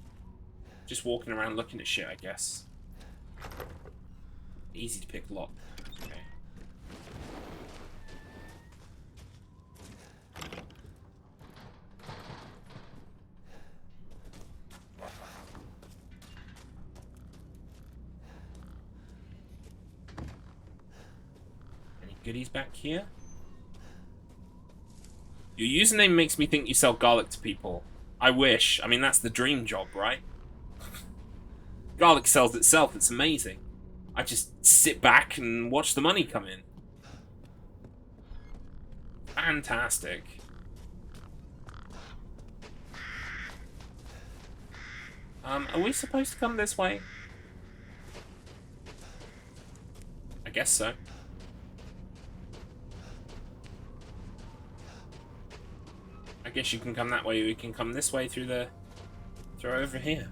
Just walking around looking at shit, I guess. Easy to pick lock. Okay. Any goodies back here? Your username makes me think you sell garlic to people. I wish. I mean, that's the dream job, right? Garlic sells itself. It's amazing. I just sit back and watch the money come in. Fantastic. Are we supposed to come this way? I guess so. I guess you can come that way, we can come this way through over here.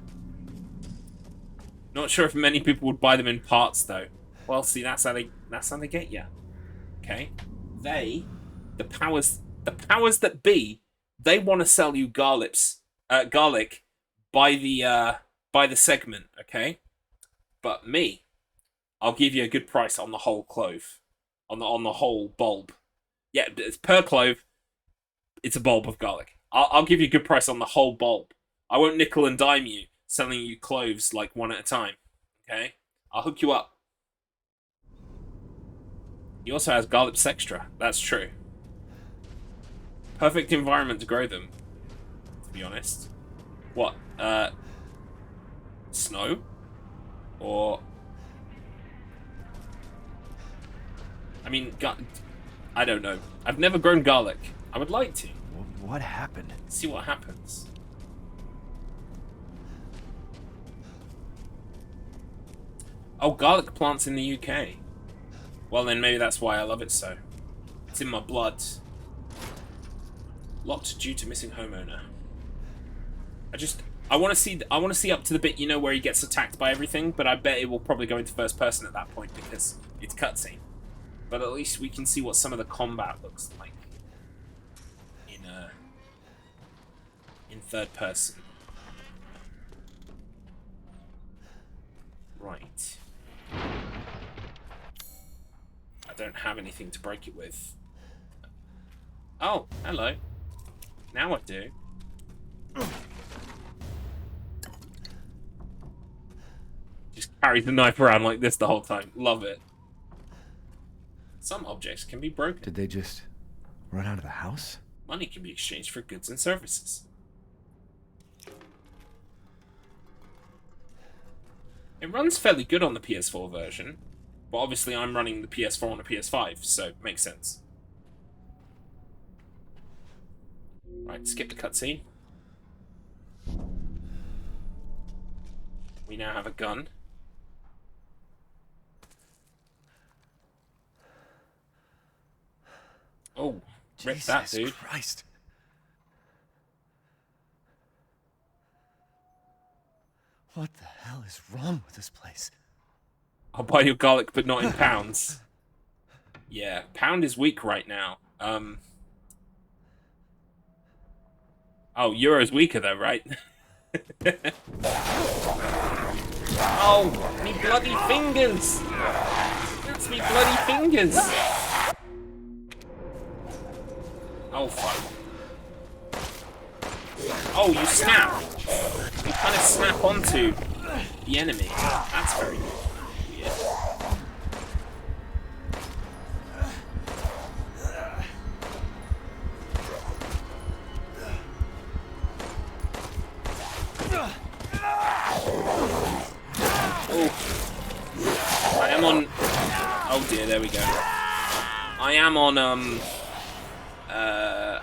Not sure if many people would buy them in parts though. Well, see, that's how they get you. Okay? The powers that be, they want to sell you garlic by the segment, okay? But me, I'll give you a good price on the whole clove. On the whole bulb. Yeah, it's per clove. It's a bulb of garlic. I'll give you a good price on the whole bulb. I won't nickel and dime you, selling you cloves like one at a time. Okay? I'll hook you up. He also has Garlips Extra. That's true. Perfect environment to grow them, to be honest. What? Snow? Or... I mean, I don't know. I've never grown garlic. I would like to. What happened? See what happens. Oh, garlic plants in the UK. Well, then maybe that's why I love it so. It's in my blood. Locked due to missing homeowner. I want to see up to the bit, you know, where he gets attacked by everything, but I bet it will probably go into first person at that point because it's cutscene. But at least we can see what some of the combat looks like in third person. Right. I don't have anything to break it with. Oh, hello. Now I do. Just carry the knife around like this the whole time. Love it. Some objects can be broken. Did they just run out of the house? Money can be exchanged for goods and services. It runs fairly good on the PS4 version, but obviously I'm running the PS4 on a PS5, so it makes sense. Right, skip the cutscene. We now have a gun. Oh, rip that, dude. Christ. What the hell is wrong with this place? I'll buy you garlic, but not in pounds. Yeah, pound is weak right now. Oh, euro's weaker though, right? Oh, me bloody fingers! That's me bloody fingers! Oh, fuck. Oh, you snap! You kind of snap onto the enemy. That's very weird. Oh. I am on... Oh dear, there we go. I am on,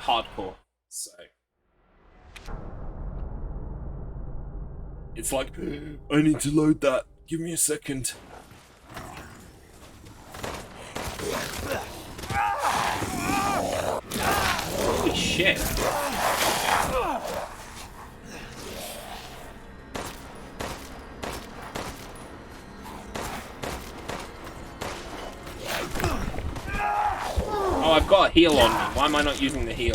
hardcore, so... It's like, I need to load that. Give me a second. Holy shit. Oh, I've got a heal on me. Why am I not using the heal?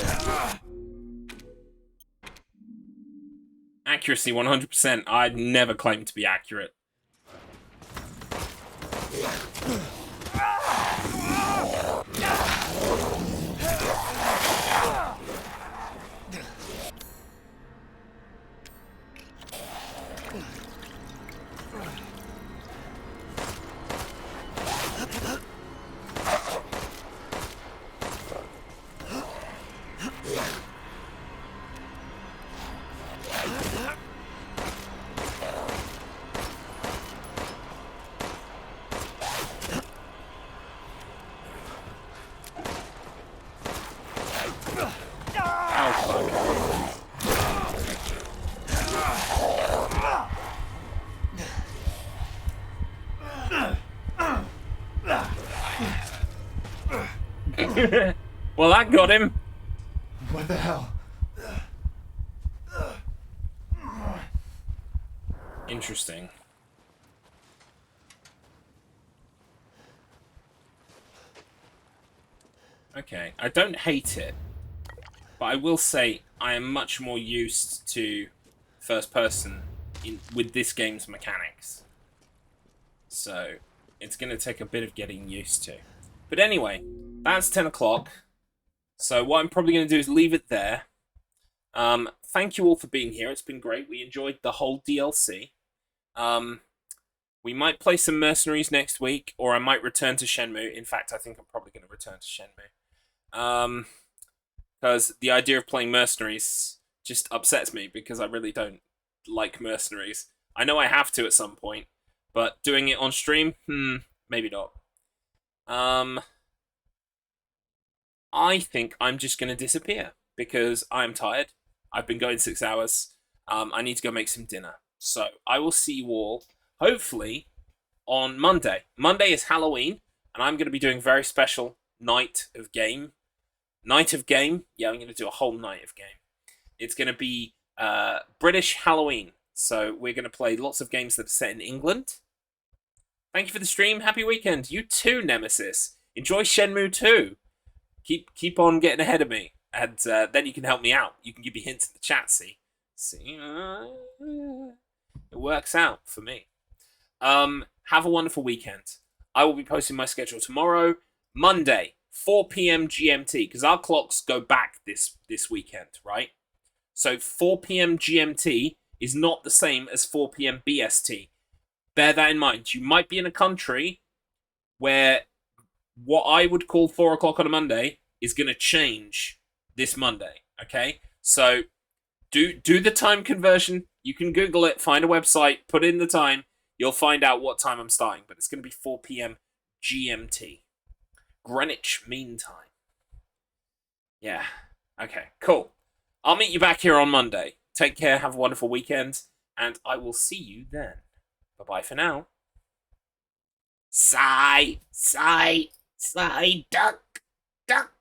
Accuracy 100%. I'd never claim to be accurate. Well, that got him. What the hell? Interesting. Okay, I don't hate it, but I will say I am much more used to first person with this game's mechanics. So, it's going to take a bit of getting used to. But anyway, that's 10 o'clock. So what I'm probably going to do is leave it there. Thank you all for being here. It's been great. We enjoyed the whole DLC. We might play some Mercenaries next week, or I might return to Shenmue. In fact, I think I'm probably going to return to Shenmue. Because the idea of playing Mercenaries just upsets me, because I really don't like Mercenaries. I know I have to at some point, but doing it on stream? Maybe not. I think I'm just going to disappear because I'm tired. I've been going 6 hours. I need to go make some dinner. So I will see you all, hopefully, on Monday. Monday is Halloween, and I'm going to be doing a very special night of game. Night of game? Yeah, I'm going to do a whole night of game. It's going to be British Halloween. So we're going to play lots of games that are set in England. Thank you for the stream. Happy weekend. You too, Nemesis. Enjoy Shenmue 2. Keep on getting ahead of me, and then you can help me out. You can give me hints in the chat. See, it works out for me. Have a wonderful weekend. I will be posting my schedule tomorrow, Monday, 4 p.m. GMT, because our clocks go back this weekend, right? So 4 p.m. GMT is not the same as 4 p.m. BST. Bear that in mind. You might be in a country where what I would call 4 o'clock on a Monday is going to change this Monday. Okay, so do the time conversion. You can Google it, find a website, put in the time. You'll find out what time I'm starting, but it's going to be 4 p.m. GMT, Greenwich Mean Time. Yeah. Okay. Cool. I'll meet you back here on Monday. Take care. Have a wonderful weekend, and I will see you then. Bye bye for now. Sigh, sigh, sigh, duck, duck.